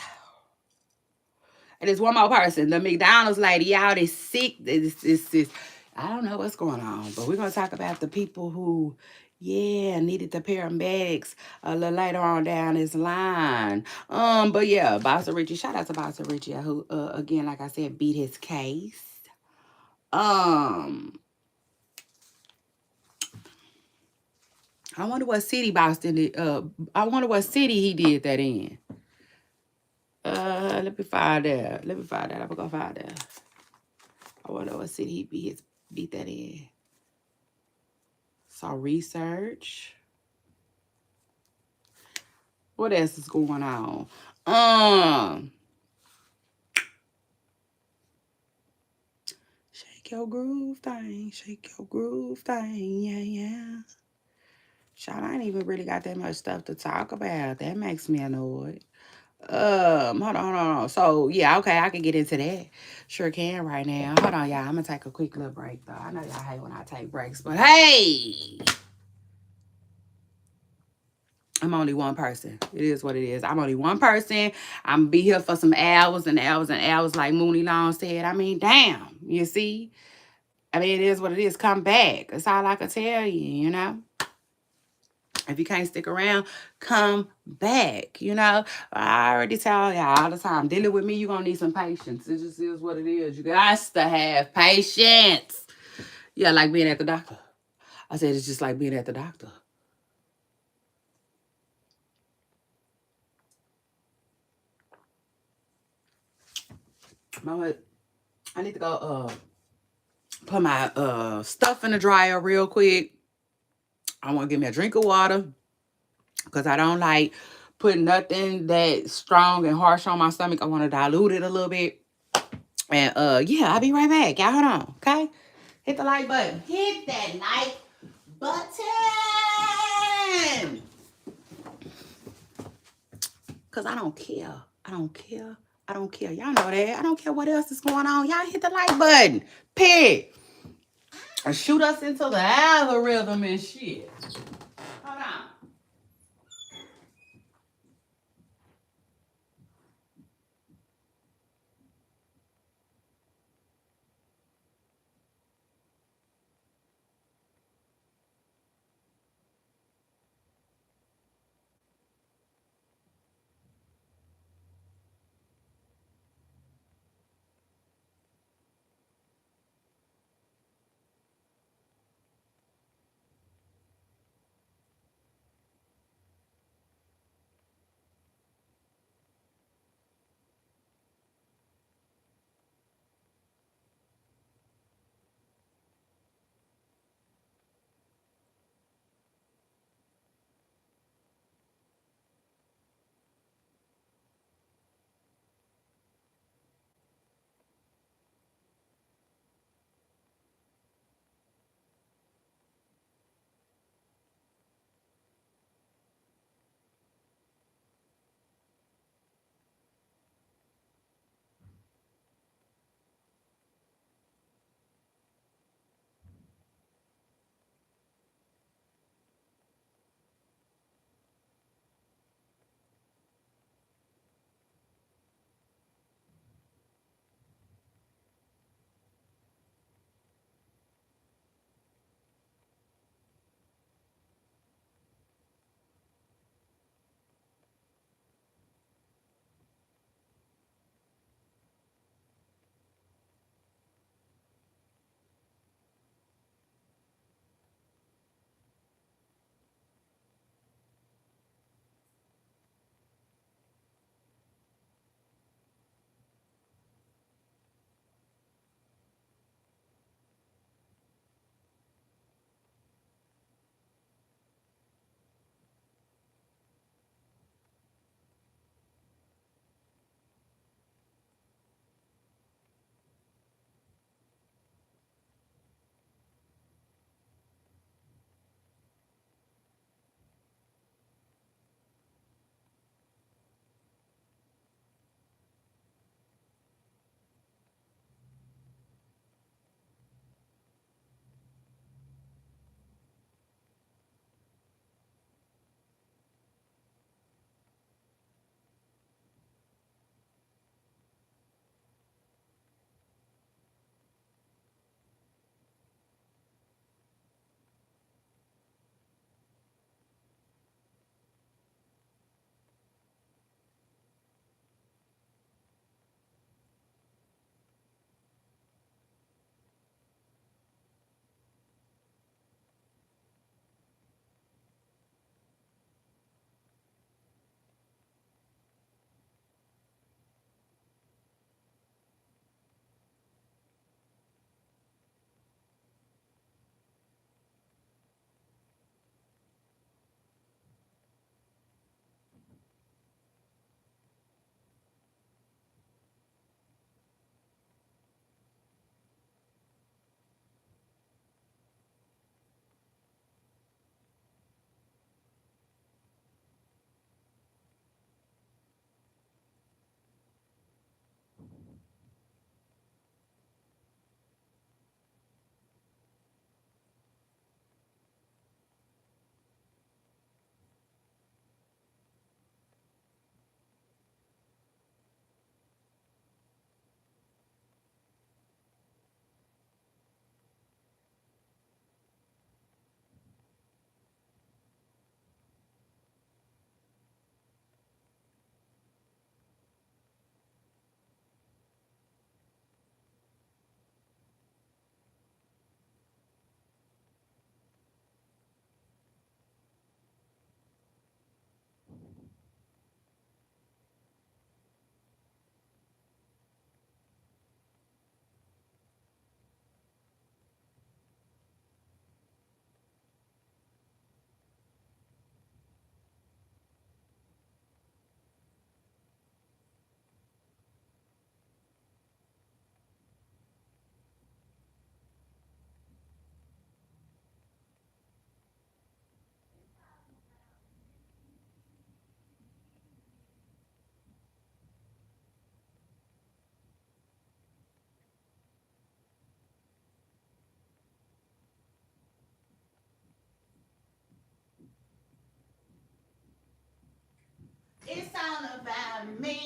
and there's one more person, the McDonald's lady. Y'all is sick. This. I don't know what's going on, but we're gonna talk about the people who, needed the paramedics a little later on down this line. But yeah, Bossa Richie. Shout out to Bossa Richie, who, again, like I said, beat his case. I wonder what city Boston did. I wonder what city he did that in. Let me find that. I'm gonna go find that. I wonder what city he beat that in. So research. What else is going on? Shake your groove thing. Shake your groove thing. Yeah. Child, I ain't even really got that much stuff to talk about. That makes me annoyed. Hold on. So yeah, okay, I can get into that. Sure can right now. Hold on, y'all. I'm gonna take a quick little break though. I know y'all hate when I take breaks, but hey, I'm only one person. It is what it is. I'm only one person. I'm gonna be here for some hours and hours and hours, like Mooney Long said. I mean, damn, you see? I mean, it is what it is. Come back. That's all I can tell you, you know? If you can't stick around, come back. You know, I already tell y'all all the time, dealing with me, you're going to need some patience. It just is what it is. You got to have patience. Yeah, like being at the doctor. I said it's just like being at the doctor. Mama, I need to go put my stuff in the dryer real quick. I want to get me a drink of water because I don't like putting nothing that strong and harsh on my stomach. I want to dilute it a little bit. And I'll be right back. Y'all hold on, okay? Hit the like button. Hit that like button. Because I don't care. I don't care. Y'all know that. I don't care what else is going on. Y'all hit the like button. Period. And shoot us into the algorithm and shit. Hold on. about me.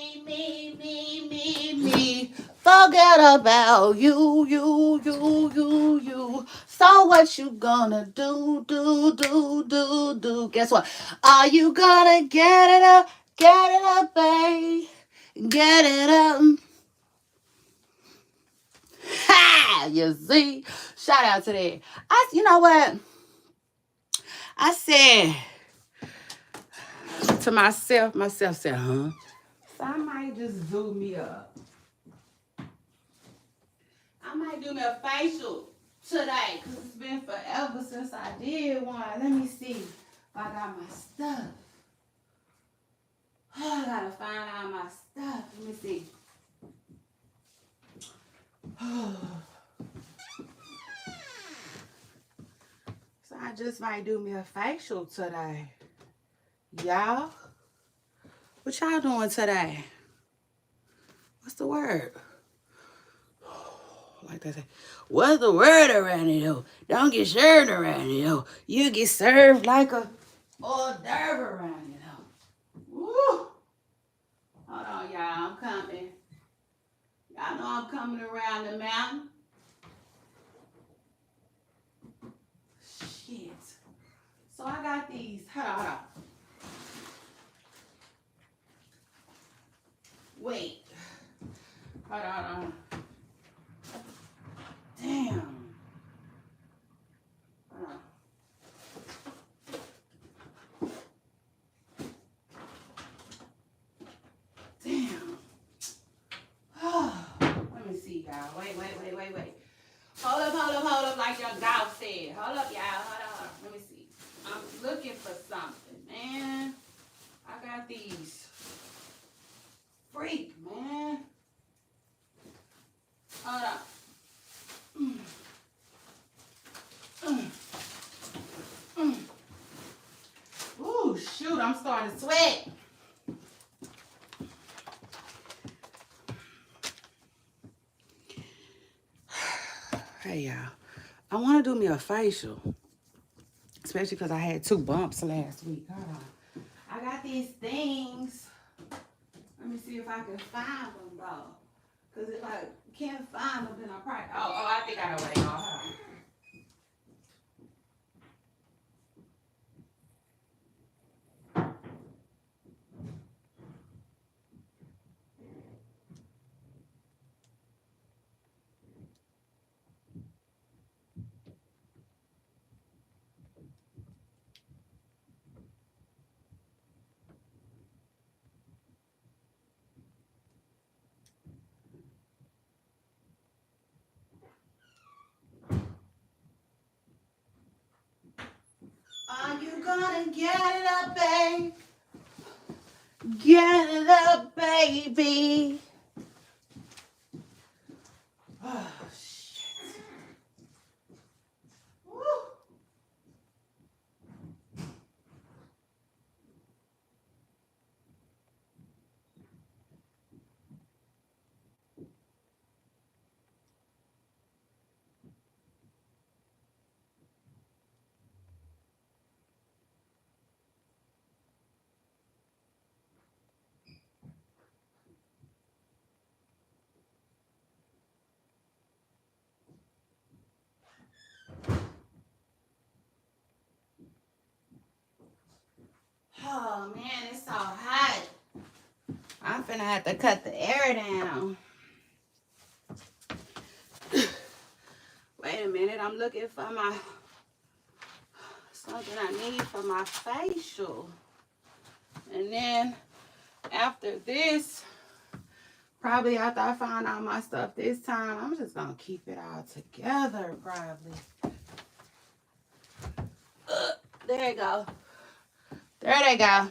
Forget about you. So what you gonna do? Guess what? Are you gonna get it up? Get it up, babe. Get it up. Ha! You see? Shout out to that. You know what? I said to myself said, huh? So I might just do me up. I might do me a facial today because it's been forever since I did one. Let me see if I got my stuff. I gotta find out my stuff. Let me see. So I just might do me a facial today. Y'all, what y'all doing today? What's the word? Like they say, what's the word around it though? Don't get served around it though. You get served like a hors d'oeuvre around it though. Woo! Hold on, y'all. I'm coming. Y'all know I'm coming around the mountain. Shit. So I got these. Hold on. Wait. Hold on. Damn. Hold on. Damn. Let me see, y'all. Wait. Hold up, like your golf said. Hold up, y'all. Hold on. Let me see. I'm looking for something, man. I got these. Freak, man. Hold up. Ooh, shoot, I'm starting to sweat. Hey, y'all. I want to do me a facial. Especially because I had 2 bumps last week. Hold on. I got these things. Let me see if I can find them, though. Because if I can't find them, then I'll probably... Oh, I think I know where they are. Hold on. Are you gonna get it up, babe? Get it up, baby. Oh, shit. Woo. Oh, man, it's so hot. I'm finna have to cut the air down. Wait a minute, I'm looking for something I need for my facial. And then after this, probably after I find out my stuff this time, I'm just gonna keep it all together, probably. There you go. There they go.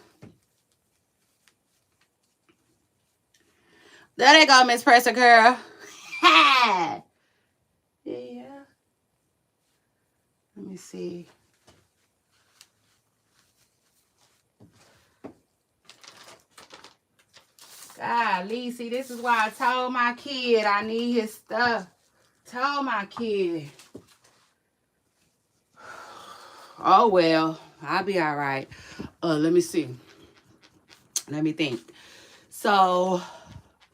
There they go, Miss Presser Girl. Ha! Yeah. Let me see. Golly, see, this is why I told my kid I need his stuff. Told my kid. Oh, well, I'll be all right. Let me see. Let me think. So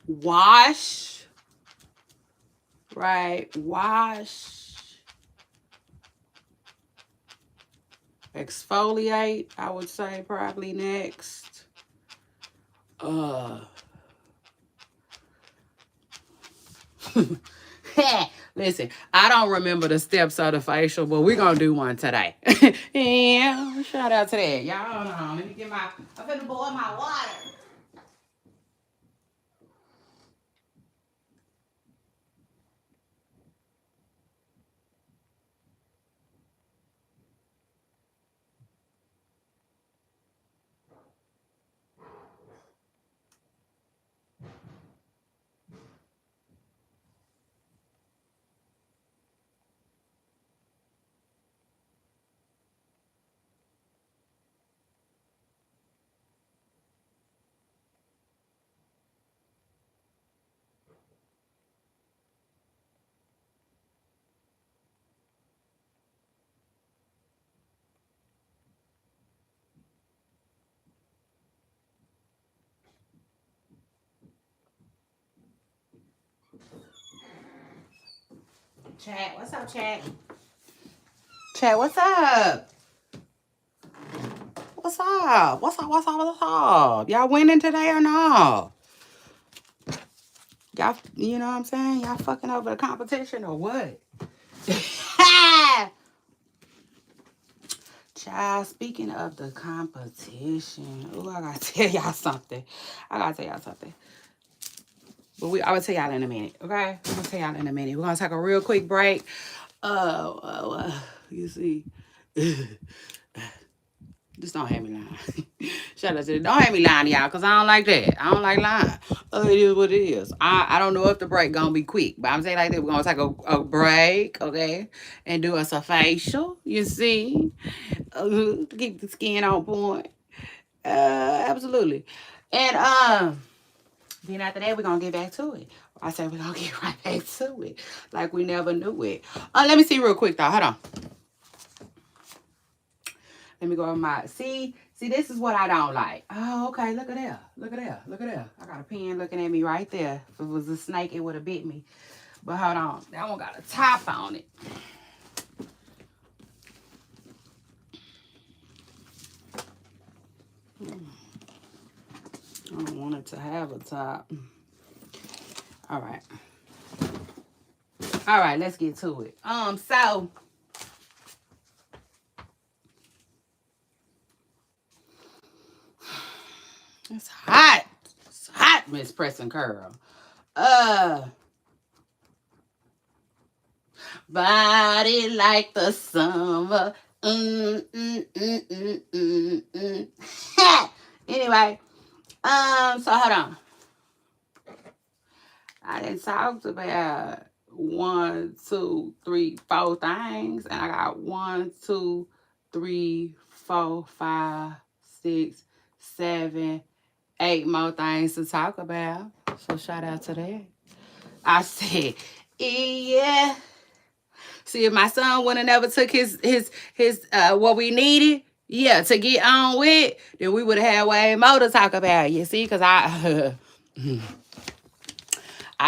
wash, right? Wash, exfoliate, I would say probably next. Listen, I don't remember the steps of the facial, but we're gonna do one today. Yeah, shout out to that. Y'all hold on. Let me get my, I'm finna boil my water. Chat, what's up, chat? Chat, what's up? What's up? What's up? What's up? What's up? Y'all winning today or no? Y'all, you know what I'm saying? Y'all fucking over the competition or what? Child, speaking of the competition, oh, I gotta tell y'all something. But I will tell y'all in a minute, okay? I'm gonna tell y'all in a minute. We're gonna take a real quick break. You see. Just don't have me lying. Shut up. Don't have me lying to y'all, because I don't like that. I don't like lying. It is what it is. I don't know if the break going to be quick, but I'm saying like that. We're going to take a break, okay? And do us a facial, you see? To keep the skin on point. Absolutely. And then after that, we're going to get back to it. I said we're going to get right back to it. Like we never knew it. Let me see real quick, though. Hold on. Let me go over my, see, this is what I don't like. Oh, okay, look at there. Look at there. Look at there. I got a pen looking at me right there. If it was a snake, it would have bit me. But hold on. That one got a top on it. I don't want it to have a top. All right. All right, let's get to it. So it's hot. It's hot, Miss Pressing Curl. Body like the summer. Anyway, so hold on. I done talked about 1, 2, 3, 4 things, and I got 1, 2, 3, 4, 5, 6, 7, 8 more things to talk about. So shout out to that. I said, yeah. See, if my son would have never took his what we needed, yeah, to get on with, then we would have had way more to talk about. You see, because I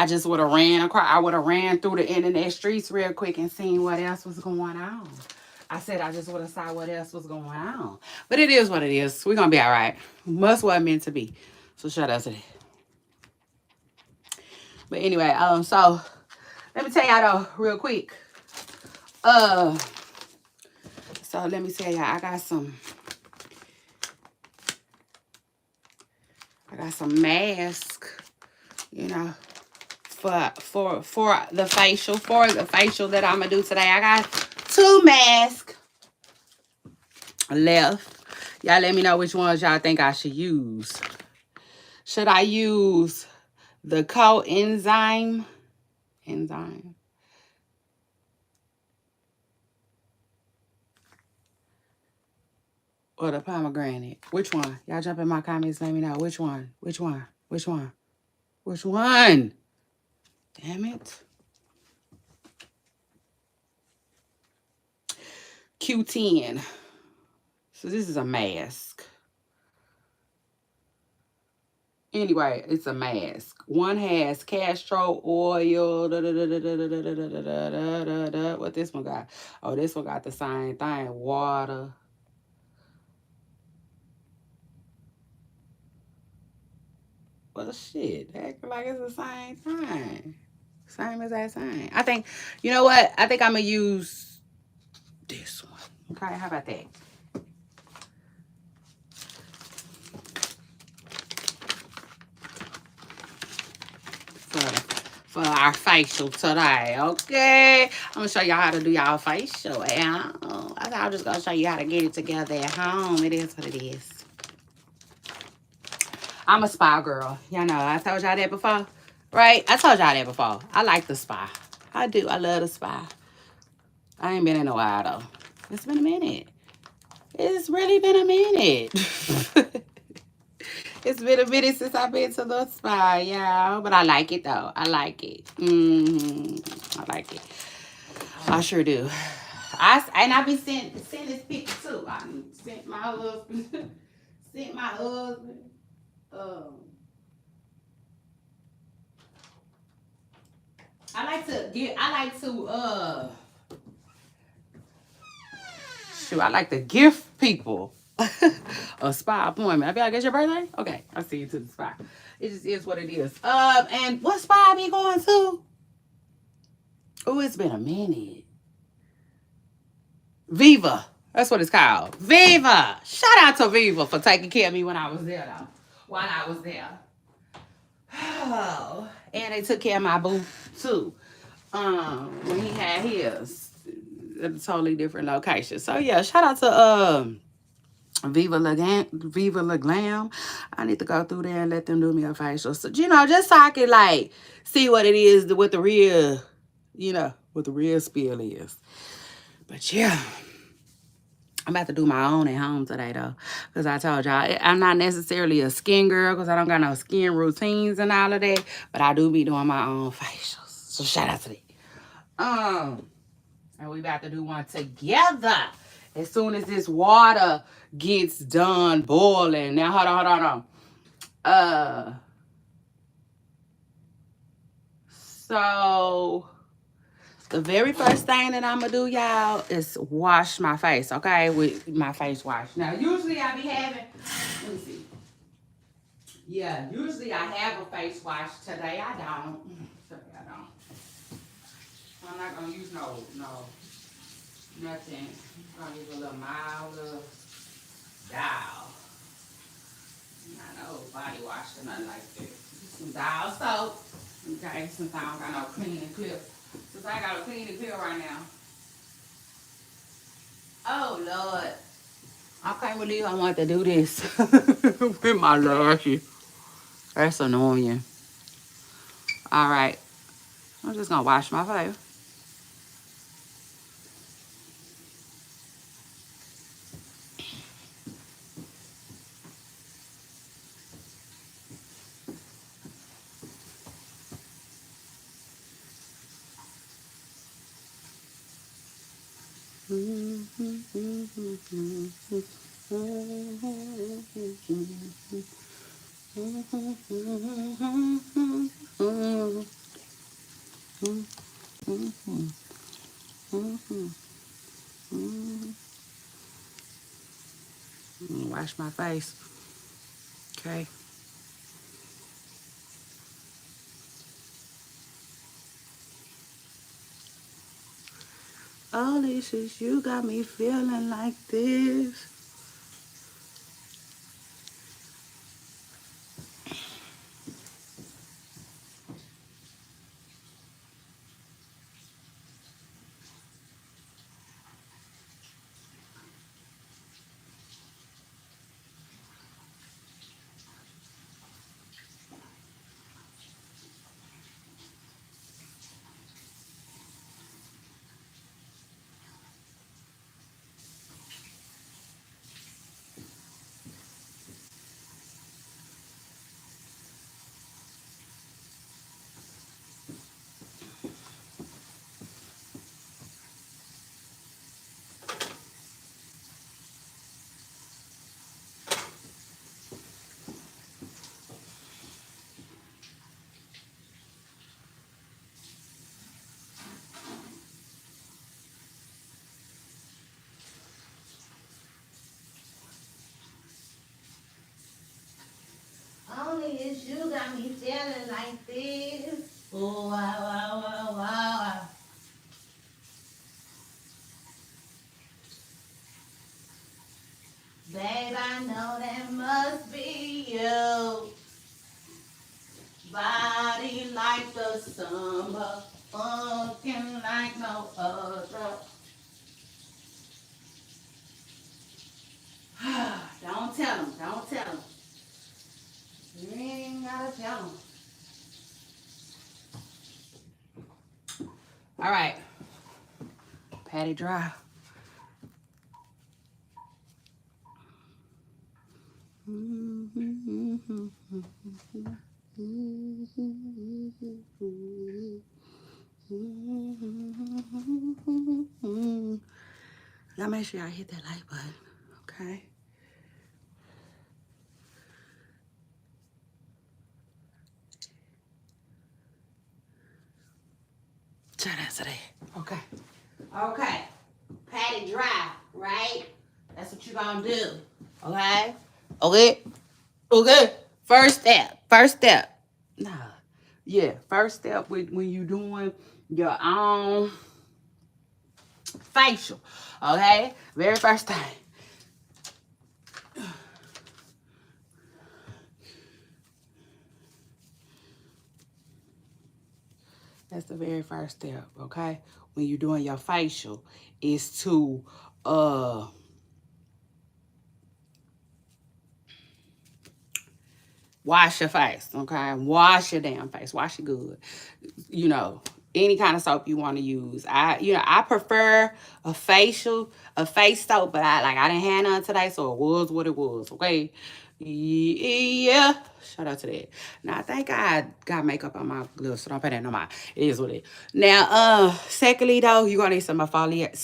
just would have ran across. I would have ran through the internet streets real quick and seen what else was going on. I said I just would have saw what else was going on. But it is what it is. We're gonna be all right. Must what meant to be. So shout out to that. But anyway, so let me tell y'all though, real quick. So let me tell y'all, I got some mask, you know, for the facial that I'm gonna do today. I got 2 masks left. Y'all let me know which ones y'all think I should use. Should I use the coenzyme or the pomegranate? Which one? Y'all jump in my comments, let me know which one. Damn it. Q10. So this is a mask. Anyway, it's a mask. One has castor oil. What this one got? Oh, this one got the same thing. Water. Well, shit. Acting like it's the same thing. Same as that same. I think, you know what? I think I'm going to use this one. Okay, how about that? For our facial today, okay? I'm gonna show y'all how to do y'all facial. I'm just gonna show you how to get it together at home. It is what it is. I'm a spa girl. Y'all know I told y'all that before, right? I told y'all that before. I like the spa. I do. I love the spa. I ain't been in a while though. It's been a minute. It's really been a minute. It's been a minute since I've been to the spa, y'all. But I like it, though. I like it. I like it. I sure do. I be sending this picture, too. I sent my husband. Sent my husband. Um, I like to gift people a spa appointment. I be like, it's your birthday? Okay, I'll see you to the spa. It just is what it is. And what spa I be going to? Oh, it's been a minute. Viva. That's what it's called. Viva. Shout out to Viva for taking care of me when I was there, though. While I was there. Oh. And they took care of my boo, too. When he had his at a totally different location. So, yeah, shout out to Viva La Glam. I need to go through there and let them do me a facial. So, just so I can, like, see what it is, what the real, what the real spill is. But, yeah. I'm about to do my own at home today, though. Because I told y'all, I'm not necessarily a skin girl because I don't got no skin routines and all of that. But I do be doing my own facials. So, shout out to that. And we about to do one together. As soon as this water gets done boiling. Now, hold on. So, the very first thing that I'm going to do, y'all, is wash my face, okay? With my face wash. Now, usually I be having, let me see. Yeah, usually I have a face wash. Today I don't. Today I don't. I'm not going to use nothing. I'm going to use a little mild dial. Not no body wash or nothing like that. Some dial soap. Okay, since I don't got no clean and clear. Since I got a clean and clear right now. Oh, Lord. I can't believe I want to do this with my lashes. That's annoying. All right. I'm just going to wash my face. Wash my face. Okay. Alicious, you got me feeling like this. feeling like this. Oh, wow, wow, wow, wow. Babe, I know that must be you. Body like the summer, fucking like no other. Don't tell him, don't tell him. You ain't gotta tell him. All right, patty dry. Y'all make sure y'all hit that like button, okay? Shout out to that. Okay. Okay. Patty dry, right? That's what you gonna do. Okay? Okay? Okay. First step. First step. Nah. Yeah. First step when you doing your own facial. Okay? Very first thing. That's the very first step, okay? When you're doing your facial is to wash your face, okay? Wash your damn face. Wash it good. You know, any kind of soap you want to use. I prefer a face soap, but I didn't have none today, so it was what it was, okay? Yeah. Shout out to that. Now I think I got makeup on my gloves, so don't pay that no mind. It is what it is. Now, secondly though, you're gonna need some exfoliating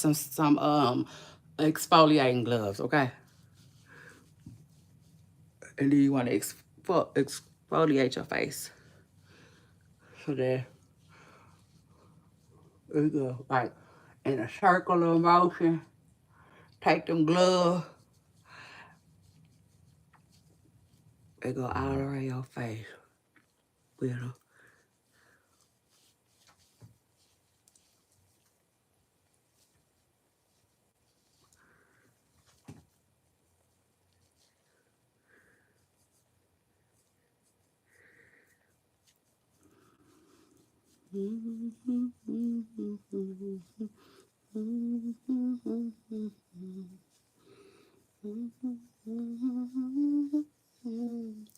gloves, okay? And then you want to exfoliate your face. So there you go. Like in a circle of motion. Take them gloves. They go all around your face. With them.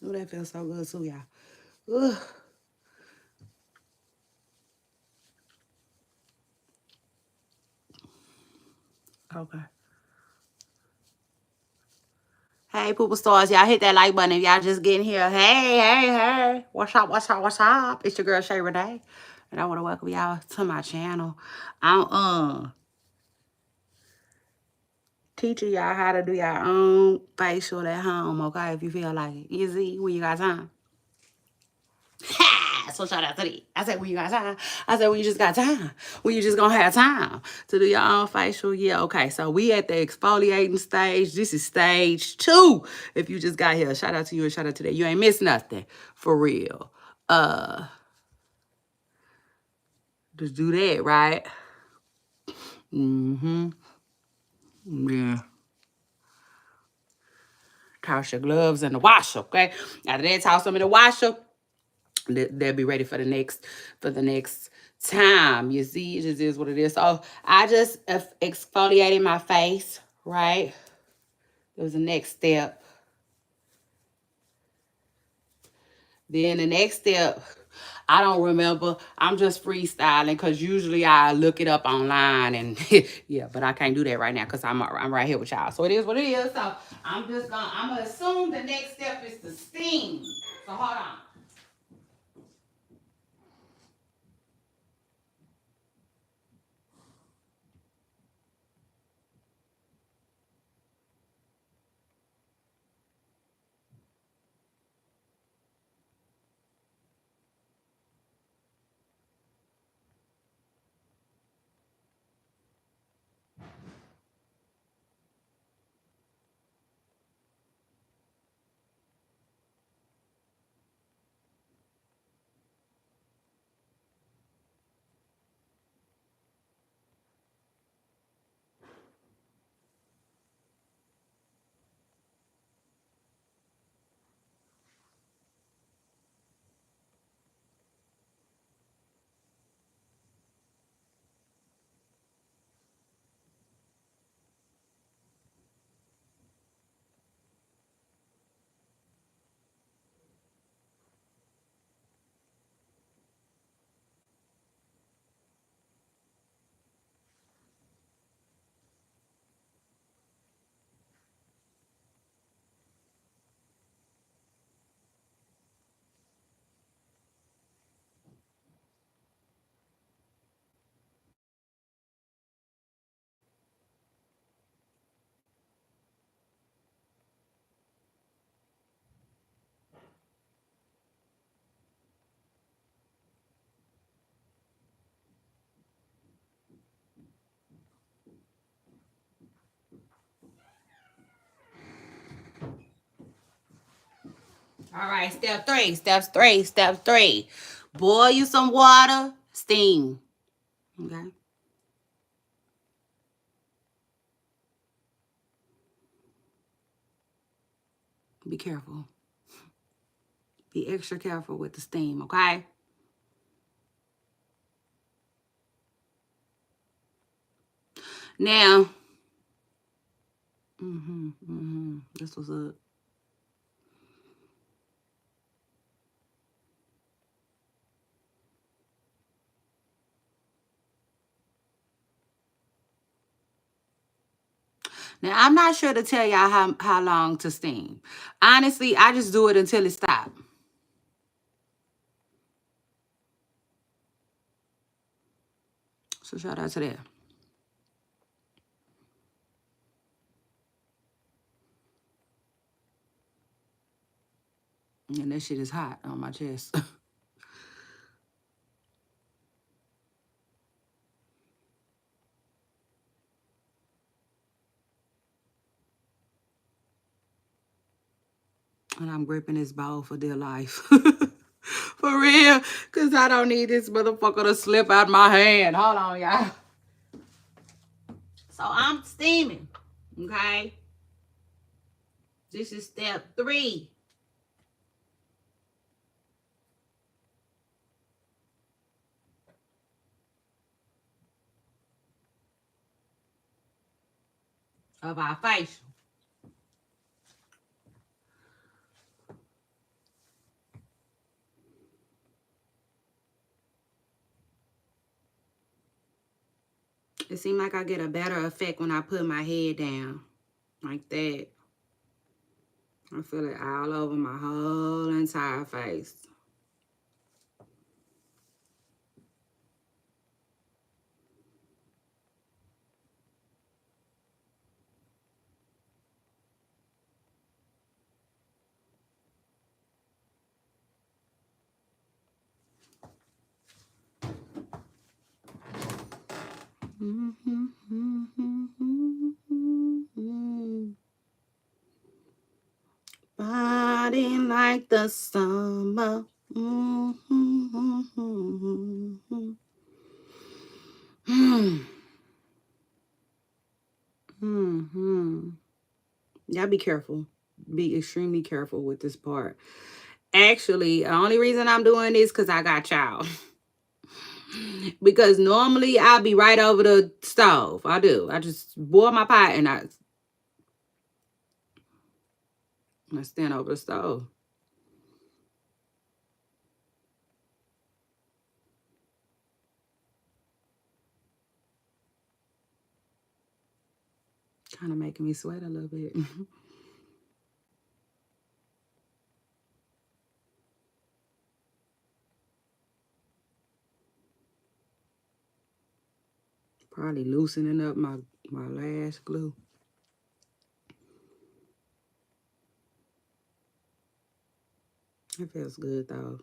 Oh, that feels so good too, y'all. Okay. Hey, Poopa Stars, y'all hit that like button if y'all just getting here. Hey. What's up, what's up, what's up? It's your girl, Shay Renee. And I want to welcome y'all to my channel. I'm teaching y'all how to do your own facial at home, okay? If you feel like it. Easy when you got time. So shout out to that. I said when you got time. I said when you just got time. When you just gonna have time to do your own facial. Yeah, okay. So we at the exfoliating stage. This is stage 2. If you just got here, shout out to you and shout out to that. You ain't missed nothing. For real. Just do that, right? Mm-hmm. Yeah. Toss your gloves in the washer, okay? After that, toss them in the washer. They'll be ready for the next time. You see, it just is what it is. So I just exfoliated my face, right? It was the next step. Then the next step, I don't remember. I'm just freestyling because usually I look it up online and yeah, but I can't do that right now because I'm right here with y'all. So it is what it is. So I'm gonna assume the next step is to steam. So hold on. All right, step three. Boil you some water, steam. Okay. Be careful. Be extra careful with the steam, okay? Now, this was up. Now, I'm not sure to tell y'all how long to steam. Honestly, I just do it until it stops. So shout out to that. And that shit is hot on my chest. And I'm gripping this bowl for dear life. For real. Because I don't need this motherfucker to slip out my hand. Hold on, y'all. So I'm steaming. Okay. This is step 3. Of our facial. It seems like I get a better effect when I put my head down. Like that. I feel it all over my whole entire face. Body like the summer. Y'all be careful. Be extremely careful with this part. Actually, the only reason I'm doing this because I got y'all. Because normally I'll be right over the stove. I do. I just boil my pot and I stand over the stove. Kind of making me sweat a little bit. Probably loosening up my lash glue. It feels good though.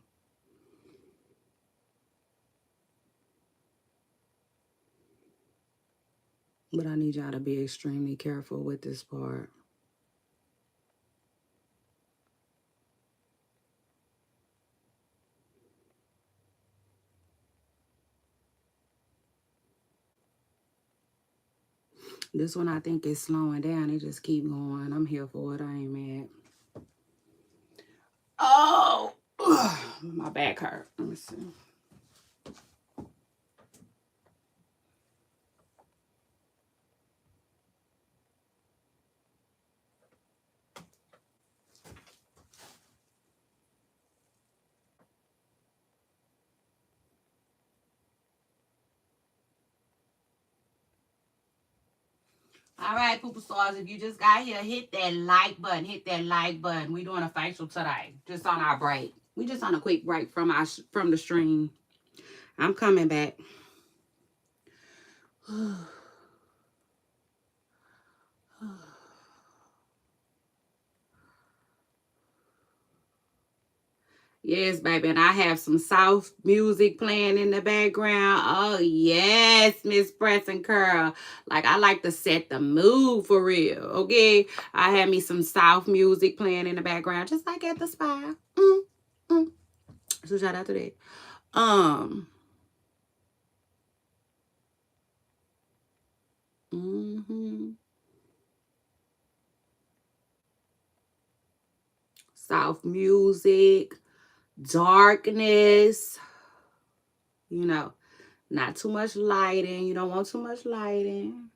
But I need y'all to be extremely careful with this part. This one I think is slowing down. It just keep going. I'm here for it. I ain't mad. Oh, my back hurt. Let me see. All right, Pooper Stars, if you just got here, hit that like button. Hit that like button. We doing a facial today, just on our break. We just on a quick break from the stream. I'm coming back. Yes, baby. And I have some soft music playing in the background. Oh, yes, Miss Press and Curl. Like, I like to set the mood for real, okay? I have me some soft music playing in the background, just like at the spa. So shout out to that. Mm-hmm. Soft music, darkness, you know, not too much lighting. You don't want too much lighting.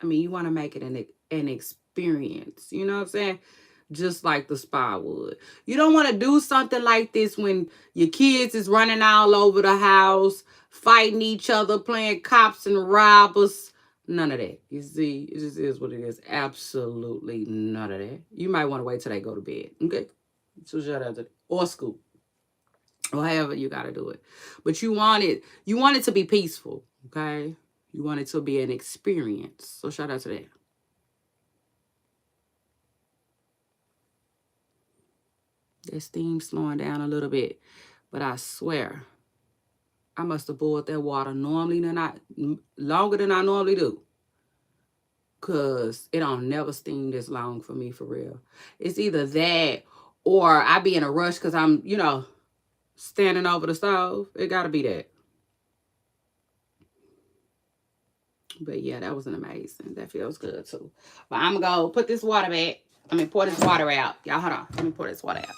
I mean, you want to make it an experience. You know what I'm saying? Just like the spa would. You don't want to do something like this when your kids is running all over the house, fighting each other, playing cops and robbers. None of that. You see, it just is what it is. Absolutely none of that. You might want to wait till they go to bed. Okay? So shout out to that. Or school. Or however you gotta do it. But you want it to be peaceful. Okay? You want it to be an experience. So shout out to that. That steam slowing down a little bit. But I swear, I must have boiled that water longer than I normally do. Cause it don't never steam this long for me for real. It's either that or I be in a rush because I'm, standing over the stove. It gotta be that. But yeah, that was an amazing. That feels good too. But I'm gonna go put this water back. Pour this water out. Y'all, hold on. Let me pour this water out.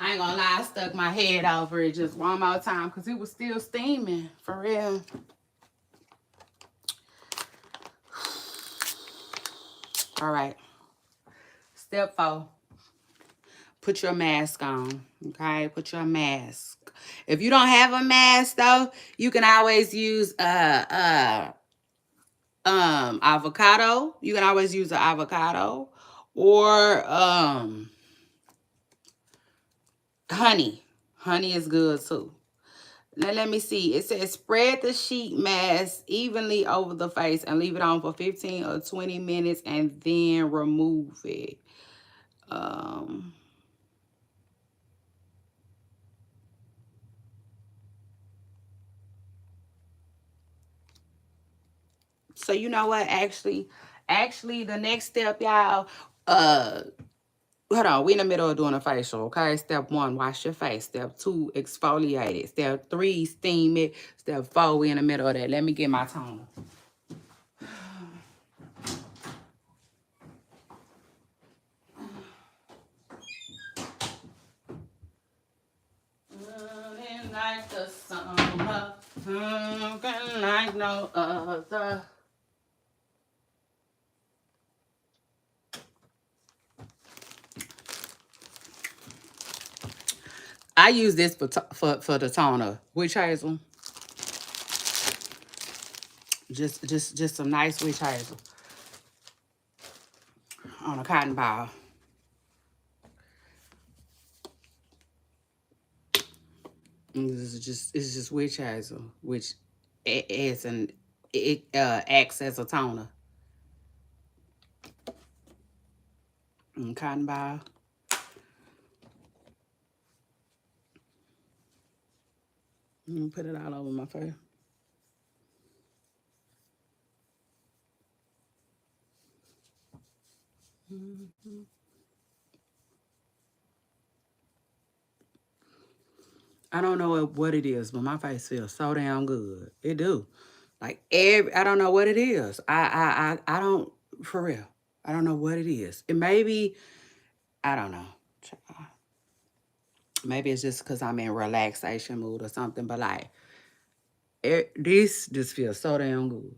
I ain't gonna lie, I stuck my head over it just one more time because it was still steaming, for real. All right. Step 4. Put your mask on, okay? Put your mask. If you don't have a mask, though, you can always use avocado. You can always use an avocado or honey. Honey is good, too. Now, let me see. It says spread the sheet mask evenly over the face and leave it on for 15 or 20 minutes and then remove it. So you know what? Actually, the next step, y'all, hold on, we in the middle of doing a facial, okay? Step 1, wash your face. Step 2, exfoliate it. Step 3, steam it. Step 4, we in the middle of that. Let me get my toner. Like the summer, like no other. I use this for the toner. Witch hazel. Just some nice witch hazel on a cotton ball. It's just witch hazel, which it acts as a toner. And cotton ball. Put it all over my face. I don't know what it is, but my face feels so damn good. It do. Like I don't know what it is. I don't, for real. I don't know what it is. It may be, I don't know. Maybe it's just because I'm in relaxation mood or something. But like, this just feels so damn good.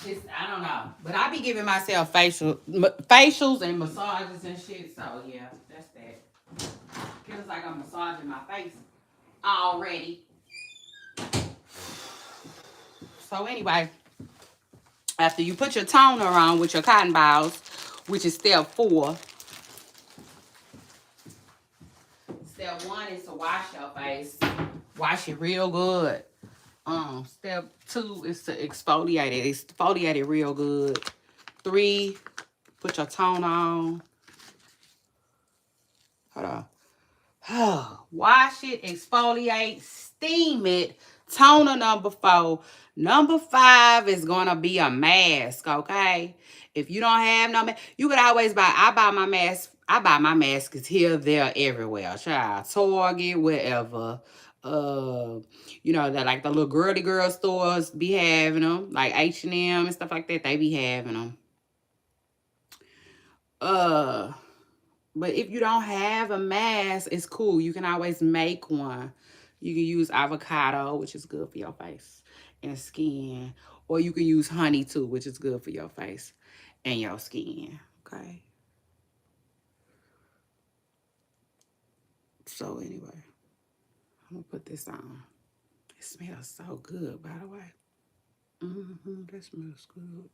I don't know. But I be giving myself facials and massages and shit. So, yeah, that's that. Feels like I'm massaging my face already. So, anyway, after you put your toner on with your cotton balls, which is step 4, step 1 is to wash your face. Wash it real good. Step 2 is to exfoliate it. Exfoliate it real good. 3, put your toner on. Hold on. Wash it, exfoliate, steam it. Toner number 4. Number 5 is gonna be a mask, okay? If you don't have no mask, you could always buy. I buy my mask. I buy my masks here, there, everywhere. Child, Target, wherever. That like the little girly girl stores be having them, like H&M and stuff like that. They be having them. But if you don't have a mask, it's cool. You can always make one. You can use avocado, which is good for your face and skin. Or you can use honey too, which is good for your face and your skin. Okay. So anyway, I'm gonna put this on. It smells so good, by the way. That smells good.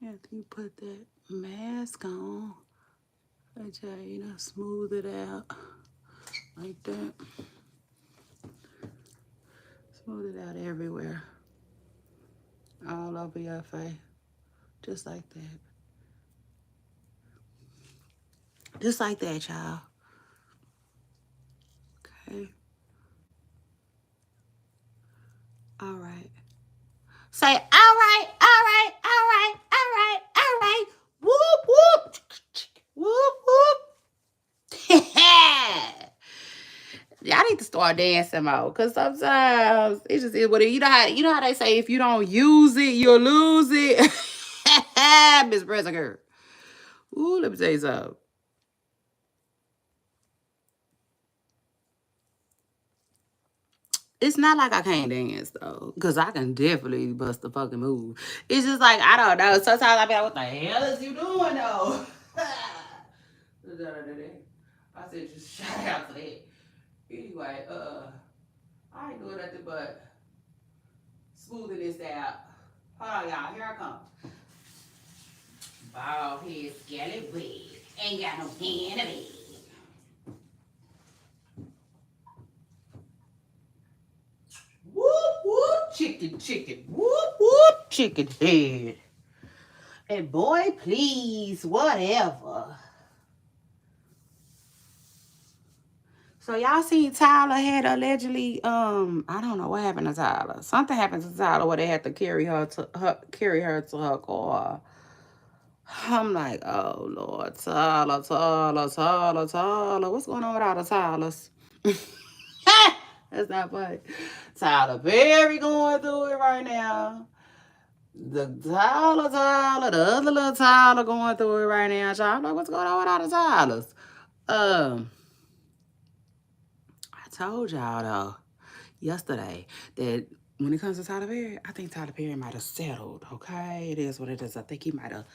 After you put that mask on, smooth it out like that. Smooth it out everywhere. All over your face. Just like that. Just like that, y'all. Okay. All right. Say, all right, all right, all right, all right, all right. Whoop, whoop. Whoop, whoop. Y'all need to start dancing more. Cause sometimes it just is what it, you know how they say if you don't use it, you'll lose it. Miss Bresinger. Ooh, let me tell you something. It's not like I can't dance though, cause I can definitely bust the fucking move. It's just like I don't know. Sometimes I be like, "What the hell is you doing though?" I said, just shout out to that. Anyway, I ain't doing nothing but smoothing this out. Hold on, y'all. Here I come. Bald head, scallop wig. Ain't got no hand in it. Whoop whoop, chicken, chicken. Whoop whoop, chicken head. And boy, please, whatever. So y'all seen Tyler had allegedly, I don't know what happened to Tyler. Something happened to Tyler where they had to carry her to her car. I'm like, oh Lord, Tyler, Tyler, Tyler, Tyler. What's going on with all the Tylers? That's not funny. Tyler Perry going through it right now. The Tyler, the other little Tyler going through it right now. So I'm like, what's going on with all the Tylers? I told y'all though yesterday that when it comes to Tyler Perry, I think Tyler Perry might have settled. Okay, it is what it is. I think he might have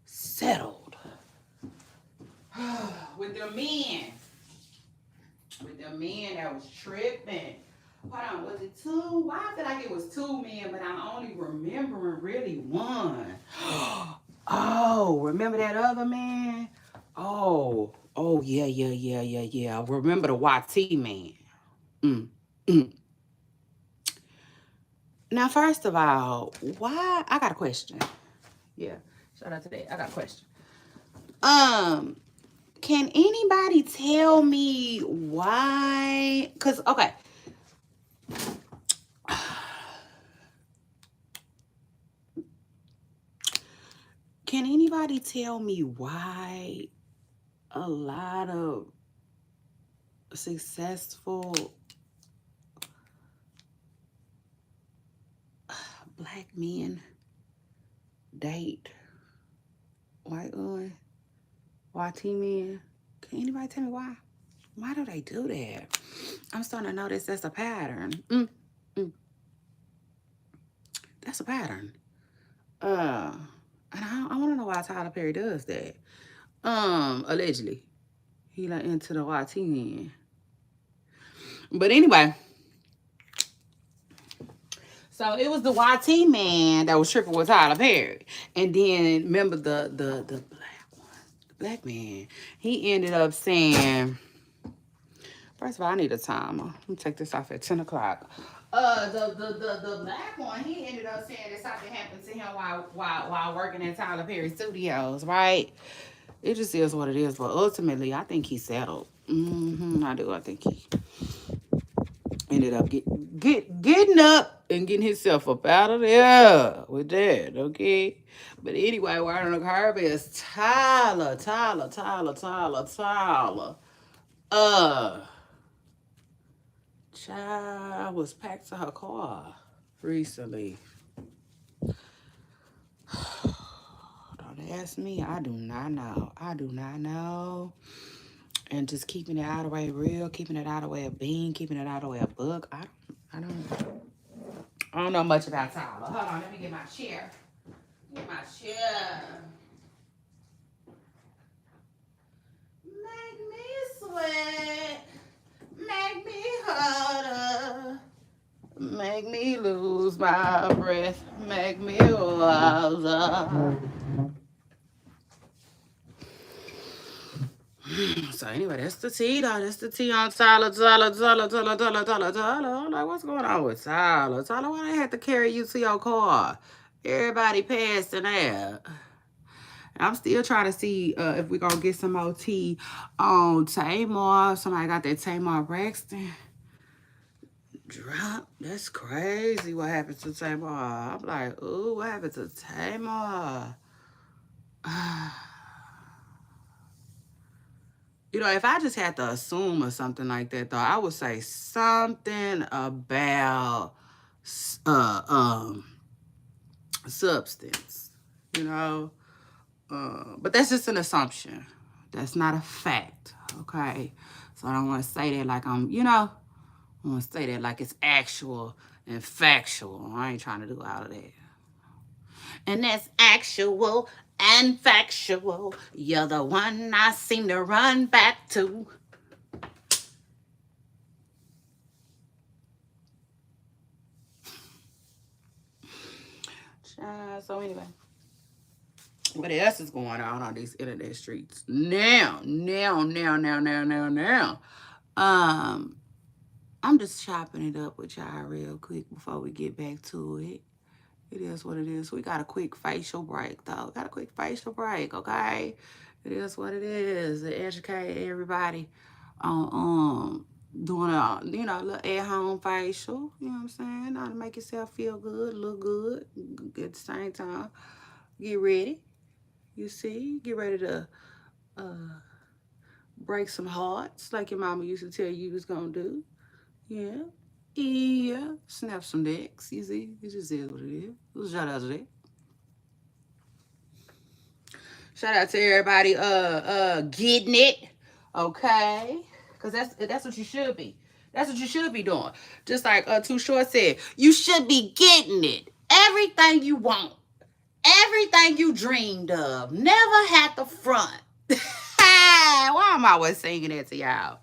settled with the men. With the men that was tripping. Hold on, was it 2? Why I feel like it was 2 men, but I'm only remembering really 1. Oh, remember that other man? Oh, yeah. Remember the YT man. Mm, mm. Now, first of all, why? I got a question. Yeah, shout out to that. I got a question. Can anybody tell me why? Cause okay. Can anybody tell me why a lot of successful black men date white women, YT men. Can anybody tell me why? Why do they do that? I'm starting to notice that's a pattern. That's a pattern. And I want to know why Tyler Perry does that. Allegedly, he like into the YT men. But anyway, so it was the YT man that was tripping with Tyler Perry, and then remember the black one, the black man. He ended up saying, first of all, I need a timer. Let me take this off at 10 o'clock. The black one, he ended up saying that something happened to him while working in Tyler Perry Studios, right? It just is what it is. But ultimately, I think he settled. I do. I think he ended up getting up and getting himself up out of there with that, okay? But anyway, why don't the curb is Tyler. Child was packed to her car recently. Don't ask me. I do not know. And just keeping it out of the way of real, keeping it out of the way of being, keeping it out of the way of book. I don't know much about Tyler. Hold on, let me get my chair. Make me sweat. Make me harder. Make me lose my breath. Make me wiser. So anyway, that's the tea, though. That's the tea on Tyler. I'm like, what's going on with Tyler? Tyler, why they have to carry you to your car? Everybody passing out. I'm still trying to see if we're going to get some more tea on Tamar. Somebody got that Tamar Braxton drop. That's crazy what happened to Tamar. I'm like, ooh, what happened to Tamar? You know, if I just had to assume or something like that, though, I would say something about substance, you know. But that's just an assumption. That's not a fact, okay? So I don't want to say that like I'm, you know, I want to say that like it's actual and factual. I ain't trying to do all of that. And that's actual and factual. You're the one I seem to run back to. So anyway, what else is going on these internet streets now? I'm just chopping it up with y'all real quick before we get back to it. It is what it is. We got a quick facial break, though. Okay? It is what it is. To educate everybody on doing a, little at-home facial. You know what I'm saying? How to make yourself feel good, look good at the same time. Get ready. You see? Get ready to break some hearts like your mama used to tell you was going to do. Yeah. Yeah. Snap some necks. You see? It just is what it is. Shout out to that. Shout out to everybody getting it. Okay? Because that's what you should be. That's what you should be doing. Just like Too Short said, you should be getting it. Everything you want. Everything you dreamed of. Never had the front. Why am I always singing that to y'all?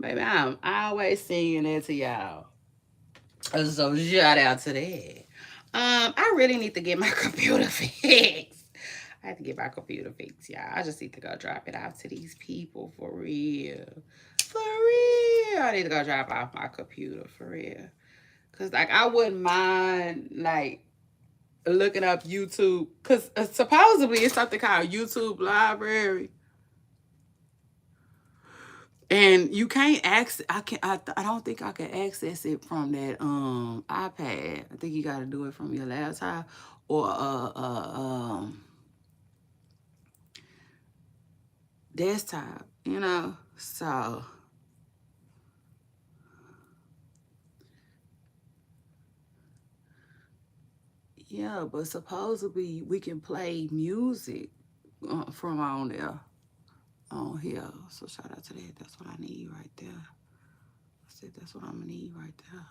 Baby, I'm always singing that to y'all. So shout out to that. I really need to get my computer fixed. I have to get my computer fixed, y'all. I just need to go drop it off to these people for real. For real. I need to go drop off my computer for real. Cause like I wouldn't mind like looking up YouTube. Cause supposedly it's something called YouTube Library. And you can't access. I don't think I can access it from that iPad. I think you got to do it from your laptop or desktop, you know. So yeah, but supposedly we can play music from on there, on here. So shout out to that. That's what I need right there. I said that's what I'm gonna need right there.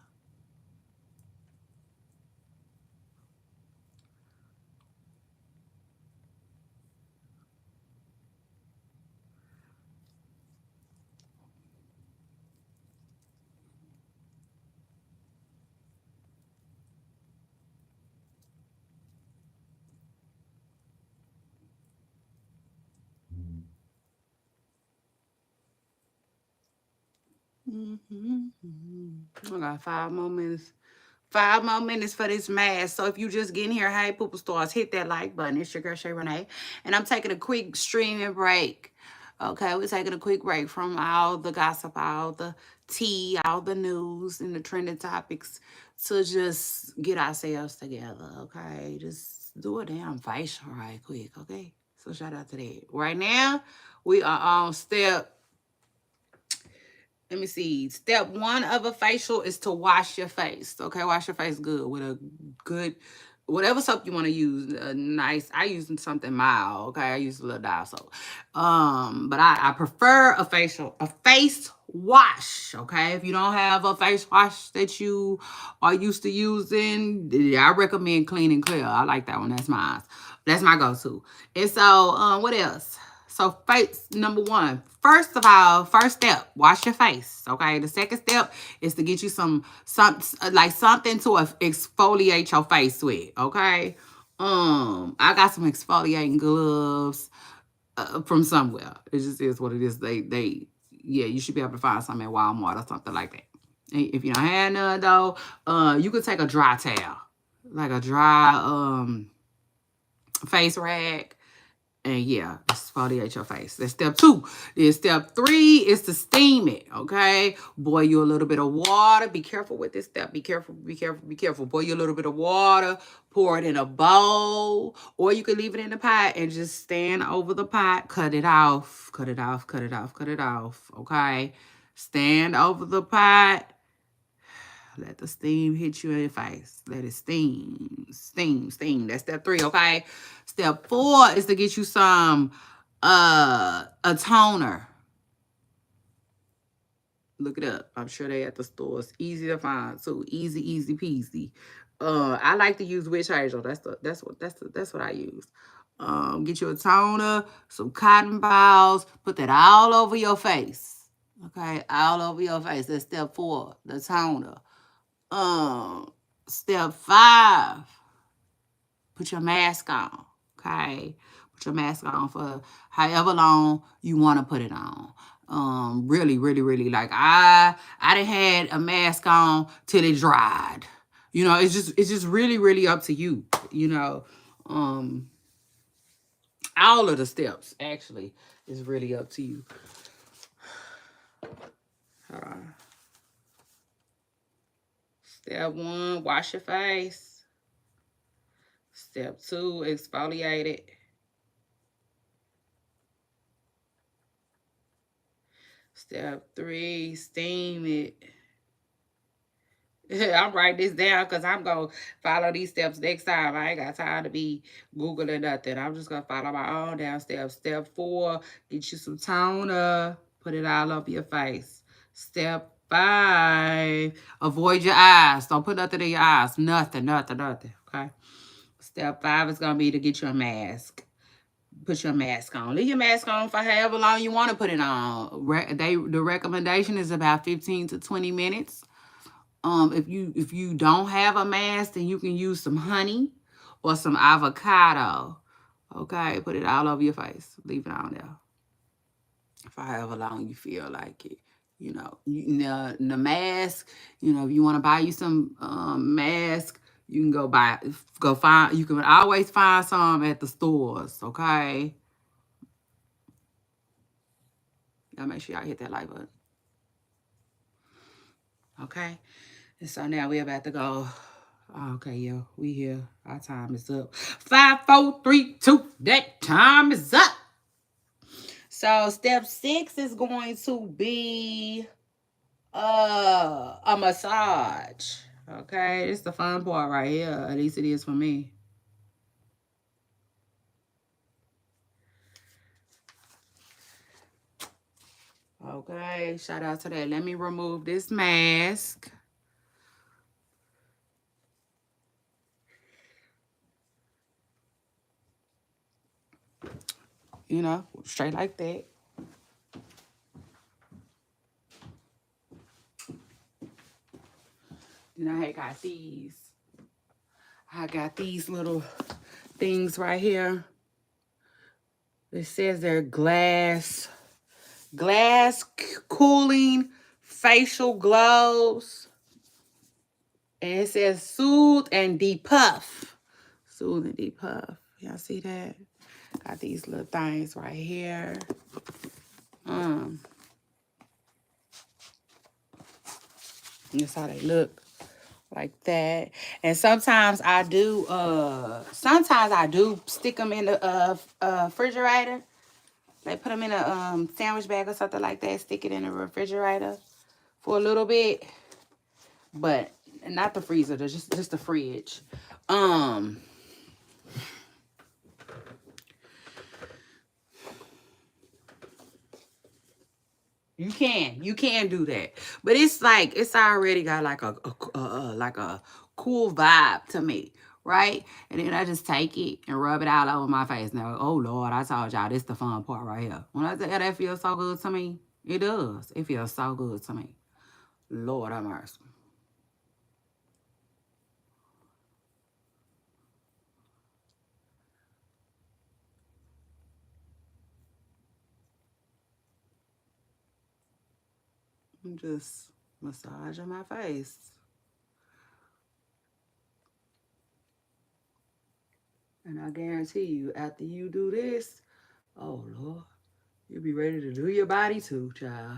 I got 5 more minutes. 5 more minutes for this mask. So if you just getting here, hey, Poopa Stars, hit that like button. It's your girl, Shay Renee. And I'm taking a quick streaming break. Okay, we're taking a quick break from all the gossip, all the tea, all the news, and the trending topics to just get ourselves together. Okay, just do a damn facial right quick. Okay, so shout out to that. Right now, we are on step, let me see. Step one of a facial is to wash your face. Okay, wash your face good with a good, whatever soap you want to use. Nice. I use something mild. Okay, I use a little dial soap. But I prefer a face wash. Okay, if you don't have a face wash that you are used to using, I recommend Clean and Clear. I like that one. That's mine. That's my go-to. And so, what else? So face number one. First of all, first step, wash your face. Okay. The second step is to get you some like something to exfoliate your face with. Okay. I got some exfoliating gloves from somewhere. It just is what it is. Yeah, you should be able to find something at Walmart or something like that. And if you don't have none though, you could take a dry towel, like a dry face rag, and yeah, exfoliate your face. That's step two. Then step three is to steam it. Okay. Boil you a little bit of water. Be careful with this step. Be careful, be careful, be careful. Boil you a little bit of water. Pour it in a bowl. Or you can leave it in the pot and just stand over the pot. Cut it off. Cut it off. Cut it off. Cut it off. Okay. Stand over the pot. Let the steam hit you in your face. Let it steam, steam, steam. That's step three, okay? Step four is to get you some a toner. Look it up. I'm sure they at the stores. Easy to find too. Easy, easy peasy. I like to use witch hazel. That's what I use. Get you a toner, some cotton balls, put that all over your face. Okay, all over your face. That's step four, the toner. Um, Step five, put your mask on. Okay, put your mask on for however long you want to put it on. Really, really, really, like I done had a mask on till it dried. You know, it's just really, really up to you. You know, um, all of the steps actually is really up to you. Step one, wash your face. Step two, exfoliate it. Step three, steam it. I'm writing this down because I'm going to follow these steps next time. I ain't got time to be Googling nothing. I'm just going to follow my own down steps. Step four, get you some toner. Put it all over your face. Step five, avoid your eyes. Don't put nothing in your eyes. Nothing, nothing, nothing. Okay? Step five is going to be to get you a mask. Put your mask on. Leave your mask on for however long you want to put it on. The recommendation is about 15 to 20 minutes. If you don't have a mask, then you can use some honey or some avocado. Okay, put it all over your face. Leave it on there for however long you feel like it. You know, the mask. You know, if you want to buy you some mask, you can go find. You can always find some at the stores. Okay. Y'all make sure y'all hit that like button. Okay. And so now we're about to go. Okay, yo, we here. Our time is up. 5, 4, 3, 2. That time is up. So step 6 is going to be a massage. Okay, it's the fun part right here. At least it is for me. Okay, shout out to that. Let me remove this mask. You know, straight like that. Then I got these little things right here. It says they're glass cooling facial glows. And it says soothe and depuff. Soothe and depuff. Y'all see that? Got these little things right here. That's how they look. Like that. And sometimes I do stick them in the refrigerator. They put them in a sandwich bag or something like that. Stick it in the refrigerator for a little bit. But not the freezer, just the fridge. You can do that, but it's like it's already got like a cool vibe to me, right? And then I just take it and rub it all over my face. Now, oh Lord, I told y'all this the fun part right here. When I tell you that feels so good to me, it does. It feels so good to me. Lord have mercy. I'm just massaging my face. And I guarantee you, after you do this, oh Lord, you'll be ready to do your body too, child.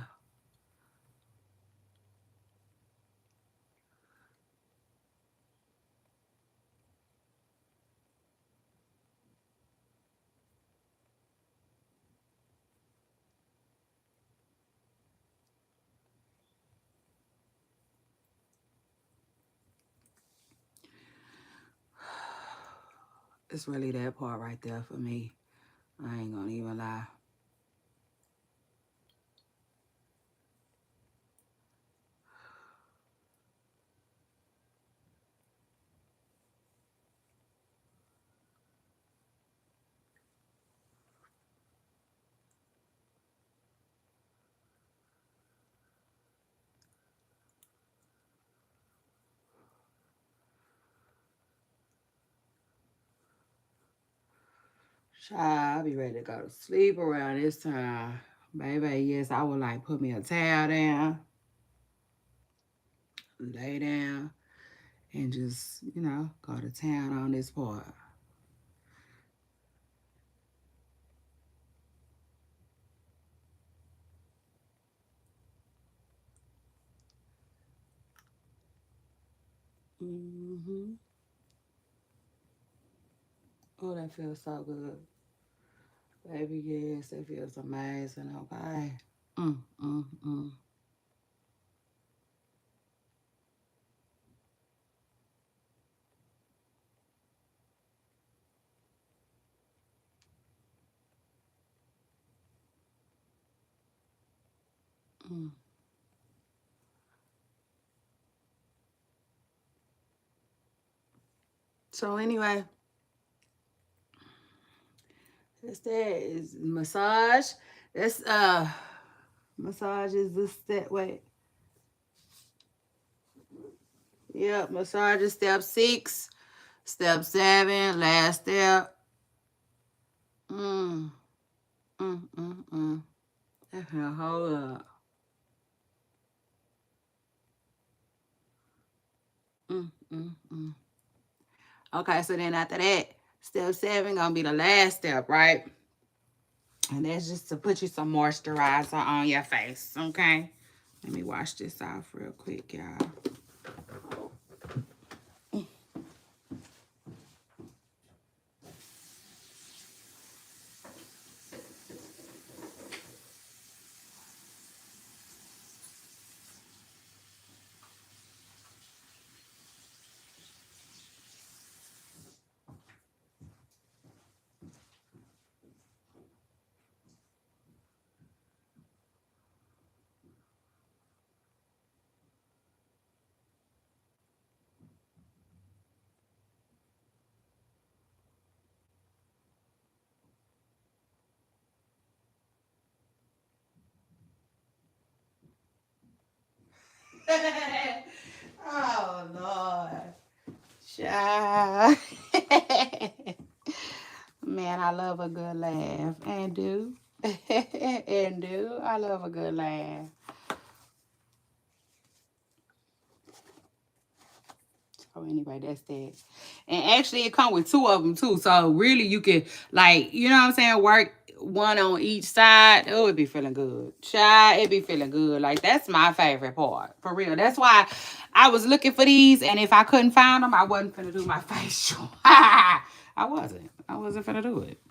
It's really that part right there for me. I ain't gonna even lie. Child, I'll be ready to go to sleep around this time. Baby, yes, I would like put me a towel down, lay down, and just, go to town on this part. Mm-hmm. Oh, that feels so good. Baby, yes, it feels amazing, okay? Mm, mm, mm. Mm. So anyway, that's that. Is massage. That's massage is this that way. Yep, massage is step 6. Step 7, last step. Mm. Mm, mm, mm. Hold up. Mm, mm, mm. Okay, so then after that, step 7 gonna be the last step, right? And that's just to put you some moisturizer on your face, okay? Let me wash this off real quick, y'all. Oh, Lord. Child. Man, I love a good laugh. And do. And do. I love a good laugh. So anyway, that's that. And actually it come with two of them too. So really you can like, you know what I'm saying, work one on each side. Oh, it be feeling good. Child, it be feeling good. Like that's my favorite part. For real. That's why I was looking for these, and if I couldn't find them, I wasn't finna do my facial. I wasn't. I wasn't finna do it.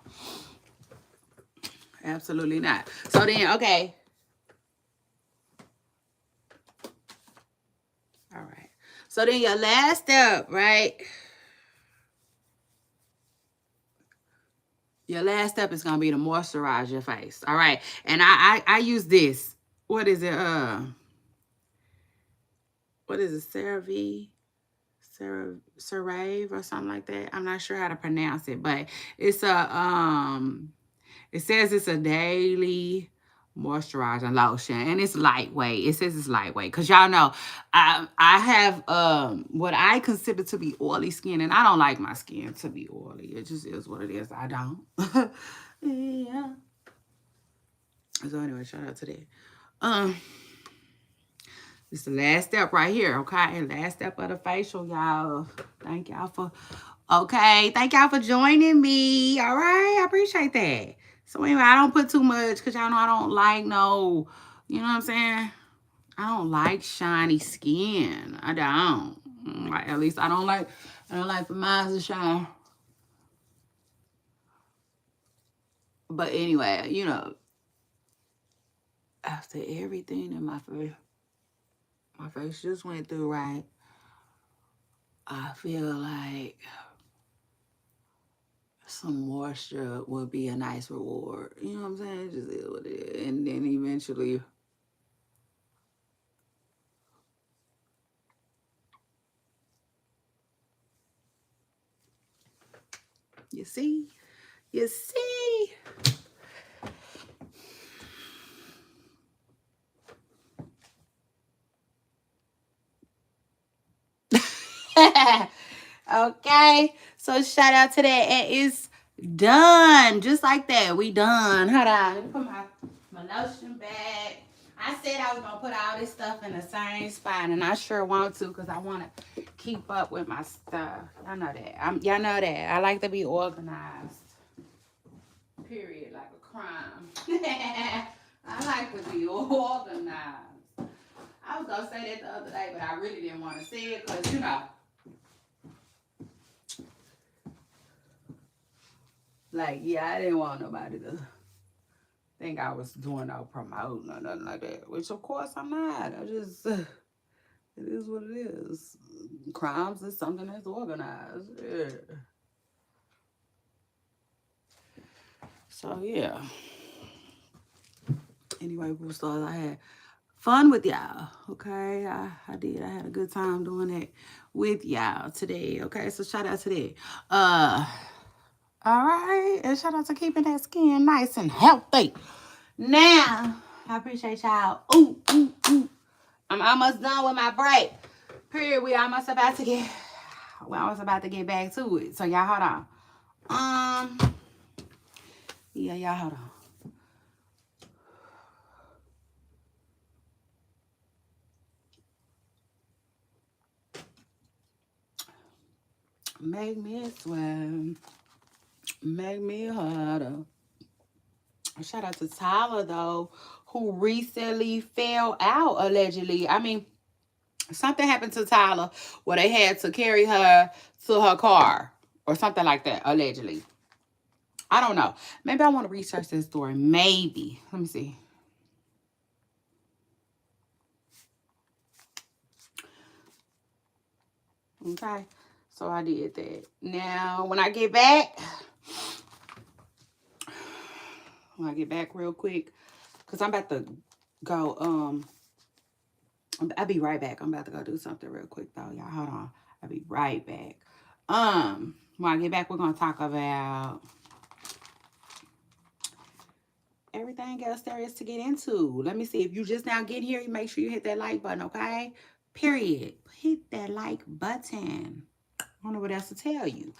Absolutely not. So then, okay. All right. So then your last step, right? Your last step is gonna be to moisturize your face. All right. And I use this. What is it? What is it? CeraVe? CeraVe or something like that. I'm not sure how to pronounce it, but it's it says it's a daily moisturizing lotion, and it's lightweight. It says it's lightweight because y'all know I have what I consider to be oily skin, and I don't like my skin to be oily. It just is what it is. I don't. Yeah. So anyway, shout out to that. It's the last step right here, okay? Last step of the facial, y'all. Thank y'all for, okay. Thank y'all for joining me. All right, I appreciate that. So anyway, I don't put too much because y'all know I don't like no, you know what I'm saying? I don't like shiny skin. I don't. Like, at least I don't like for mine to shine. But anyway, you know, after everything that my face just went through, right? I feel like some moisture would be a nice reward. You know what I'm saying? It just is what it is. And then eventually, you see? You see? Okay. So shout out to that. And it's done. Just like that. We done. Hold on. Let me put my lotion back. I said I was gonna put all this stuff in the same spot, and I sure want to because I want to keep up with my stuff. Y'all know that. Y'all know that. I like to be organized. Period, like a crime. I like to be organized. I was gonna say that the other day, but I really didn't want to say it because like I didn't want nobody to think I was doing no promoting or nothing like that. Which of course I'm not. I just it is what it is. Crimes is something that's organized. Yeah. So yeah. Anyway, boosters, I had fun with y'all. Okay, I did. I had a good time doing it with y'all today. Okay, so shout out to that. All right, and shout out to keeping that skin nice and healthy. Now, I appreciate y'all. Ooh, ooh, ooh. I'm almost done with my break. Period. We're almost about to get back to it. So y'all hold on. Yeah, y'all hold on. Make me swim. Make me harder. Shout out to Tyler though, who recently fell out allegedly. I mean, something happened to Tyler where they had to carry her to her car or something like that, allegedly. I don't know. Maybe I want to research this story. Maybe. Let me see. Okay. So I did that. Now, when I get back real quick, because I'm about to go, I'll be right back. I'm about to go do something real quick though. Y'all hold on. I'll be right back. When I get back, we're gonna talk about everything else there is to get into. Let me see. If you just now getting here, you make sure you hit that like button, okay? Period. Hit that like button. I don't know what else to tell you.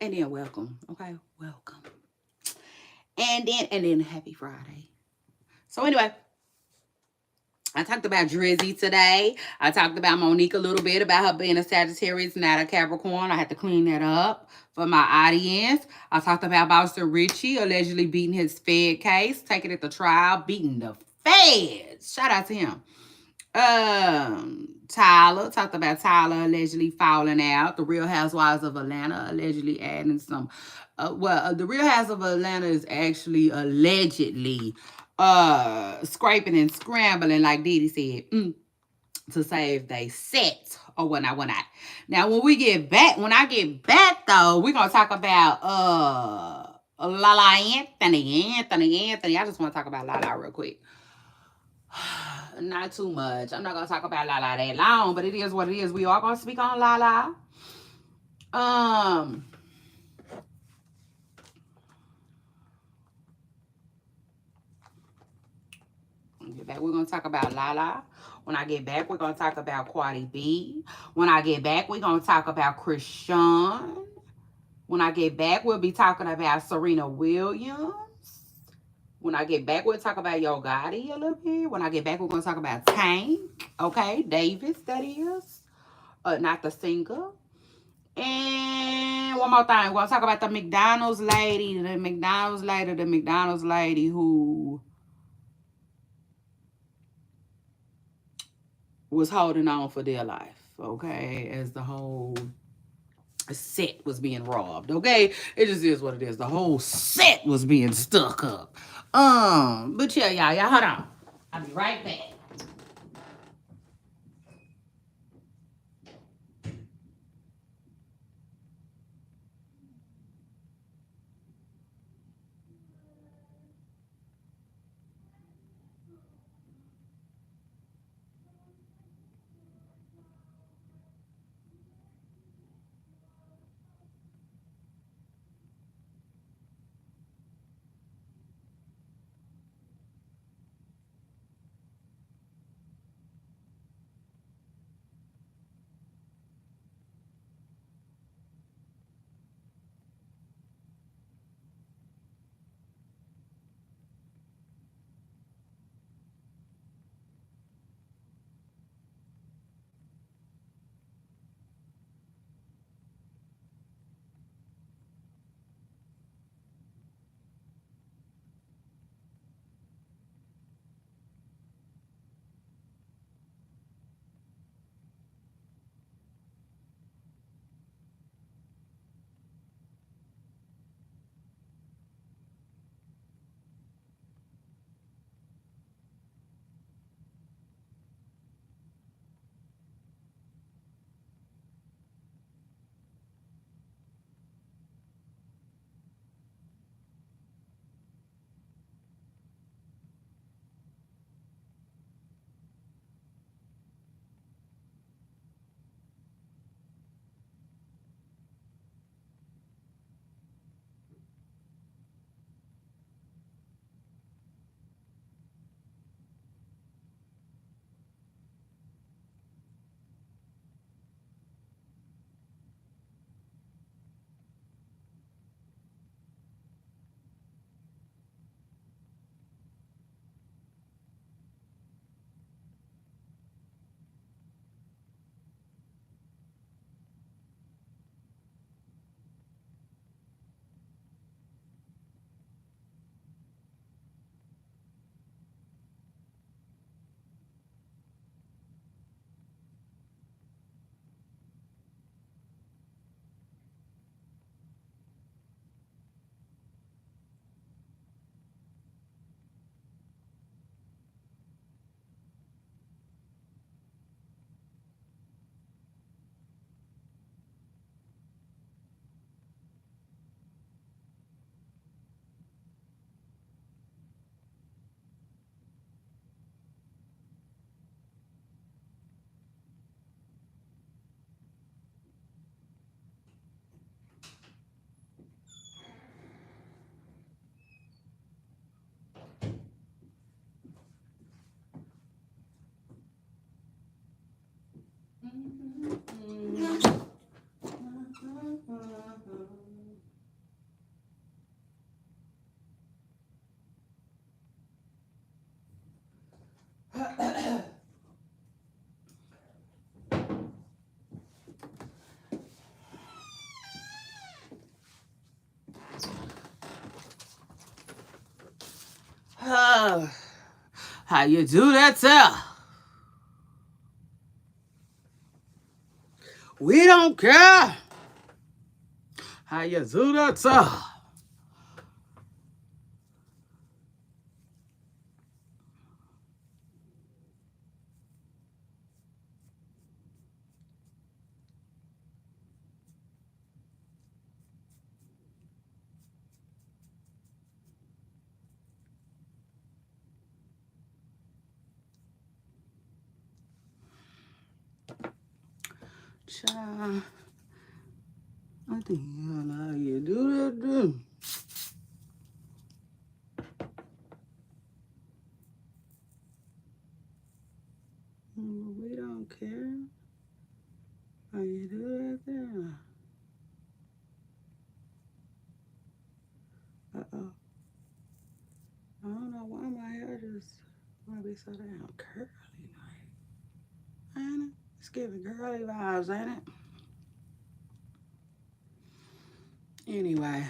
And then welcome, okay? Welcome. And then happy Friday. So anyway, I talked about Drizzy today. I talked about Monique a little bit about her being a Sagittarius, not a Capricorn. I had to clean that up for my audience. I talked about Boston Richie allegedly beating his Fed case, taking it to trial, beating the feds. Shout out to him. Tyler talked about Tyler allegedly falling out. The Real Housewives of Atlanta allegedly adding some. The Real House of Atlanta is actually allegedly scraping and scrambling, like Diddy said, to save they set or whatnot. Now when I get back though, we're gonna talk about Lala Anthony. I just want to talk about Lala real quick. Not too much. I'm not gonna talk about Lala that long, but it is what it is. We are gonna speak on Lala. Get back. We're gonna talk about Lala. When I get back, we're gonna talk about Cardi B. When I get back, we're gonna talk about Chrisean. When I get back, we'll be talking about Serena Williams. When I get back, we'll talk about Yo Gotti a little bit. When I get back, we're gonna talk about Tank. Okay, Davis, that is. Not the singer. And one more thing, we're gonna talk about the McDonald's lady who was holding on for dear life, okay, as the whole set was being robbed, okay? It just is what it is. The whole set was being stuck up. But yeah, y'all hold on. I'll be right back. How you do that, sir? We don't care. How you do that, sir? Child, what the hell how you do that, dude? We don't care. How you do that there? Uh-oh. I don't know why my hair just wanna be so damn curly. Like, ain't it? It's giving girly vibes, ain't it? Anyway.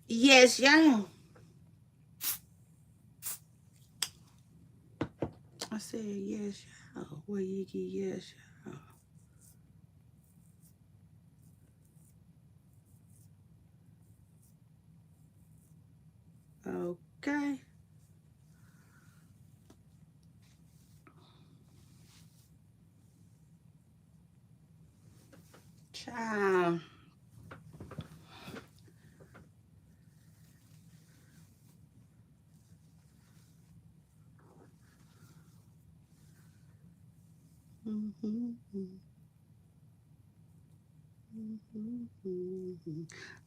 Yes, y'all. I said yes, y'all. Well, you get yes, y'all. Okay. Child.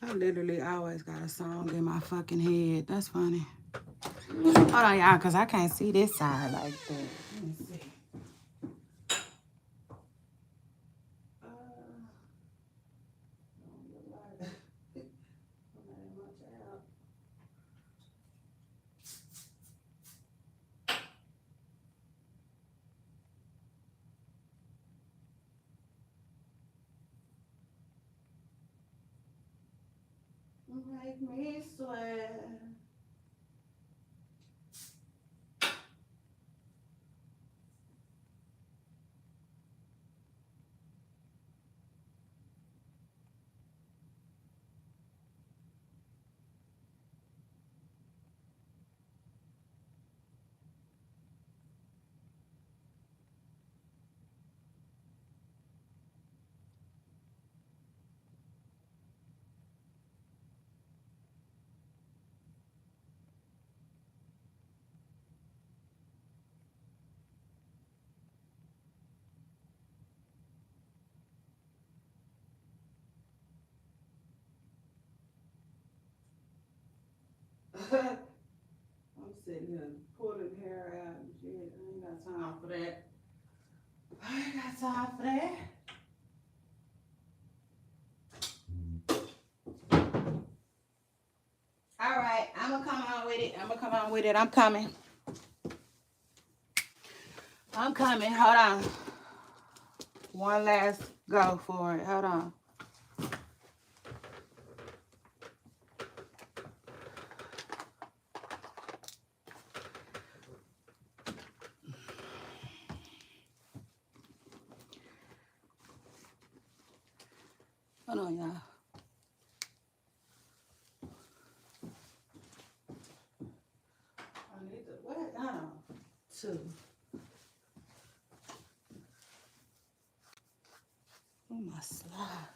I literally always got a song in my fucking head. That's funny. Hold on, y'all, because I can't see this side like that. Let me see. Make me sweat. I'm sitting here pulling hair out and shit. I ain't got time for that. I ain't got time for that. All right, I'm gonna come on with it. I'm coming. Hold on. One last go for it. Hold on. Hold on, y'all. I need to what? Hold on. Two. Oh my slide.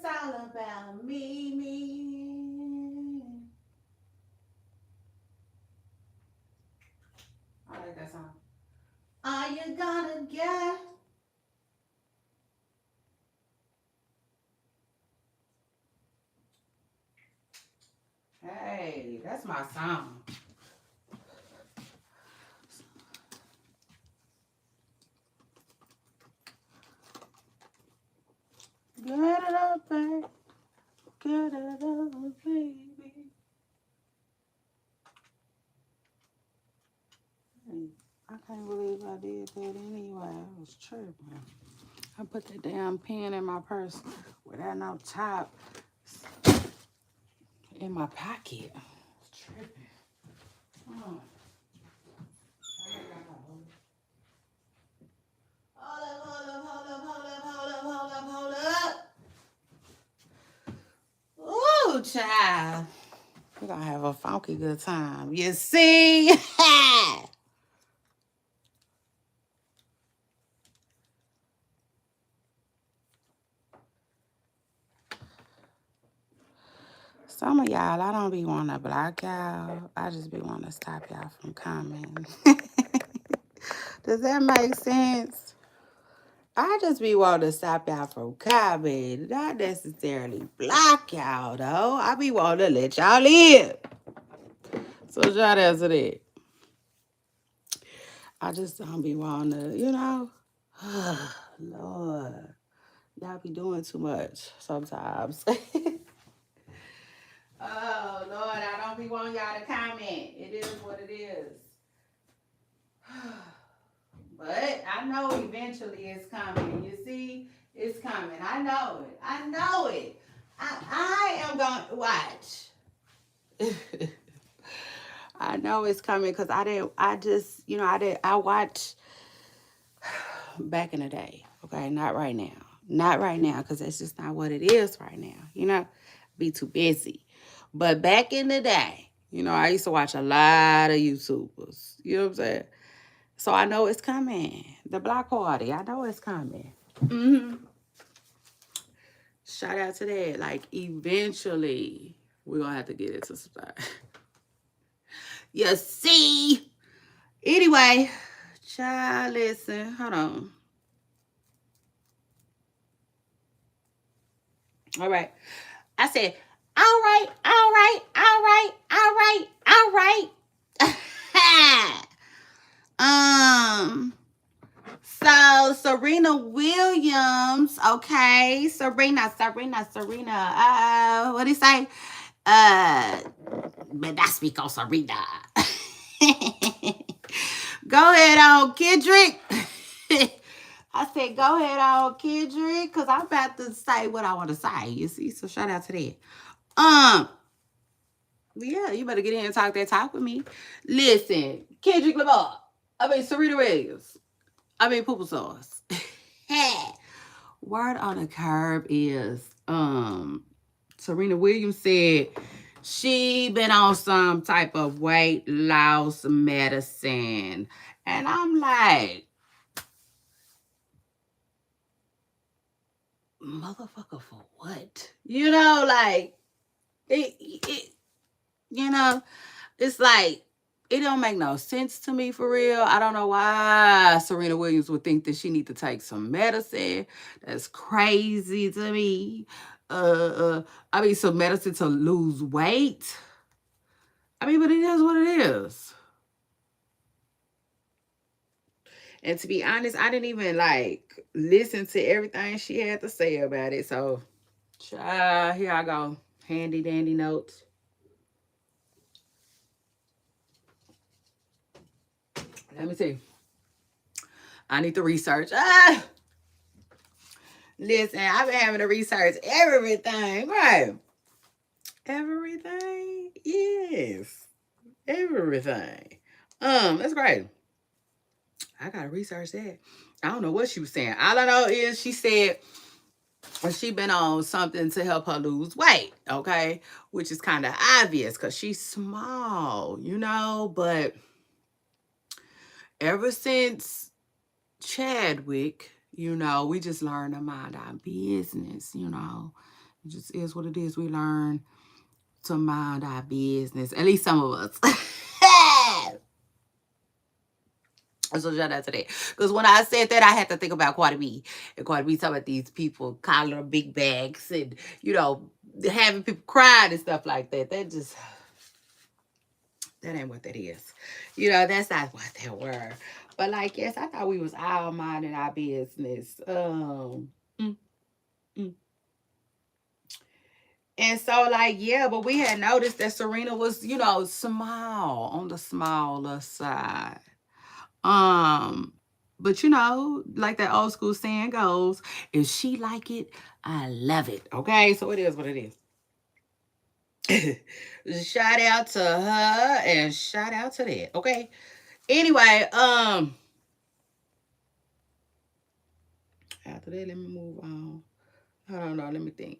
all about me. I like that song. Are you gonna get? Hey, that's my song. Get it up, baby. Get it up, baby. Hey, I can't believe I did that anyway. I was tripping. I put that damn pen in my purse without no top in my pocket. I was tripping. Oh. Hold up. Ooh, child. We're gonna have a funky good time. You see? Some of y'all, I don't be wanting to block y'all. I just be wanting to stop y'all from coming. Does that make sense? I just be wanting to stop y'all from coming. Not necessarily block y'all, though. I be wanting to let y'all live. So shout out to that. I just don't be wanting to, Lord. Y'all be doing too much sometimes. Oh, Lord, I don't be wanting y'all to comment. It is what it is. But I know eventually it's coming. You see, it's coming. I know it. I know it. I am going to watch. I know it's coming because I watched back in the day. Okay, not right now. Not right now because that's just not what it is right now. Be too busy. But back in the day, I used to watch a lot of YouTubers. You know what I'm saying? So I know it's coming. The block party, I know it's coming. Shout out to that. Like, eventually, we're going to have to get it to start. You see? Anyway, child, listen. Hold on. All right. I said, all right. So Serena Williams, okay. Serena. What do you say? But that's because Serena. Go ahead on, Kendrick. I said, go ahead on, Kendrick, because I'm about to say what I want to say, you see? So shout out to that. Yeah, you better get in and talk that talk with me. Listen, Kendrick Lamar. Serena Williams. Poo sauce. Word on the curb is, Serena Williams said she been on some type of weight loss medicine. And I'm like, motherfucker, for what? It's like, it don't make no sense to me for real. I don't know why Serena Williams would think that she need to take some medicine. That's crazy to me. Some medicine to lose weight. But it is what it is. And to be honest, I didn't even listen to everything she had to say about it. So, here I go. Handy dandy notes. Let me see. I need to research. Listen, I've been having to research everything, right? Everything? Yes. Everything. That's great. I gotta research that. I don't know what she was saying. All I know is she said she been on something to help her lose weight, okay? Which is kind of obvious because she's small, but ever since Chadwick, we just learned to mind our business, It just is what it is. We learn to mind our business. At least some of us. So shout out to that. Because when I said that, I had to think about Cardi B. And Cardi B talking about these people calling her big bags and, you know, having people crying and stuff like that. That ain't what that is. You know, that's not what that were. But like, yes, I thought we was all minding our business. Mm, mm. And so, like, yeah, but we had noticed that Serena was, you know, small, on the smaller side. Um, but you know, like that old school saying goes, if she like it, I love it. Okay, so it is what it is. Shout out to her and shout out to that. Okay. Anyway, after that, let me move on. Hold on, no, let me think.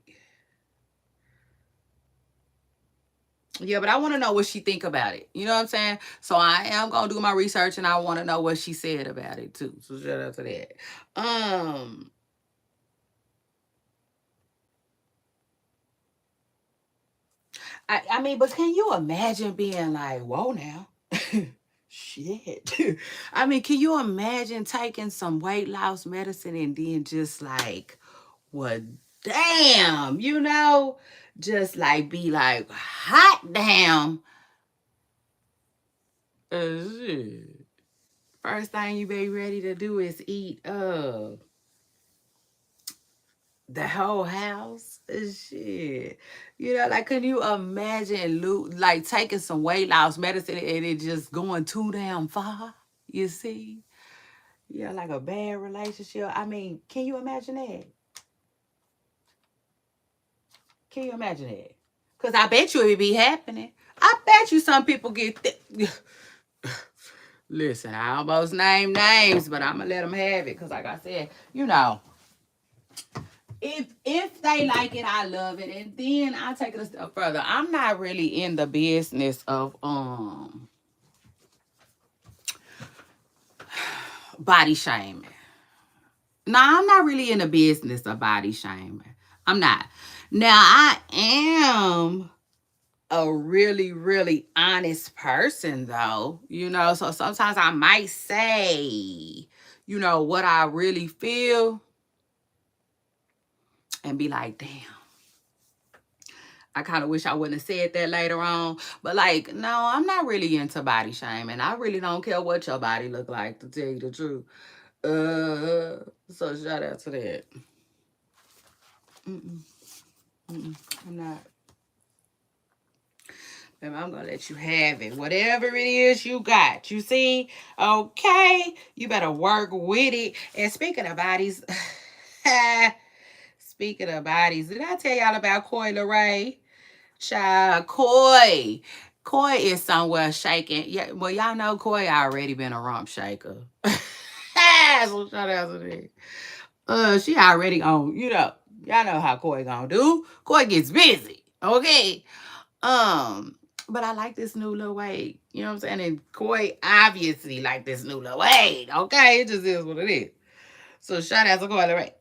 Yeah, but I want to know what she think about it. You know what I'm saying? So I am gonna do my research, and I want to know what she said about it too. So shout out to that. Um, I mean, but can you imagine being like, whoa now? Shit. I mean, can you imagine taking some weight loss medicine and then just like, well, damn, you know, just like be like, hot damn. Shit. First thing you be ready to do is eat the whole house. Shit. You know, like, can you imagine like taking some weight loss medicine and it just going too damn far? You see? Yeah, like a bad relationship. I mean, can you imagine that? Can you imagine that? Because I bet you it be happening. I bet you some people get Listen, I almost named names, but I'm gonna let them have it because, like I said, you know, if they like it, I love it, and then I take it a step further. I'm not really in the business of body shaming. No, I'm not really in the business of body shaming. I'm not. Now I am a really, really honest person, though. You know, so sometimes I might say, you know, what I really feel and be like, damn, I kind of wish I wouldn't have said that later on. But like, no, I'm not really into body shaming. I really don't care what your body look like, to tell you the truth. So shout out to that. Mm-mm, mm-mm, I'm not. Baby, I'm gonna let you have it. Whatever it is you got, you see? Okay, you better work with it. And speaking of bodies, speaking of bodies, did I tell y'all about Coi Leray? Child, Coi. Coi is somewhere shaking. Yeah, well, y'all know Coi already been a rump shaker. So shout out to that. She already on, you know, y'all know how Coi gonna do. Coi gets busy, okay? Um, but I like this new little weight. You know what I'm saying? And Coi obviously like this new little weight, okay? It just is what it is. So shout out to Coi Leray.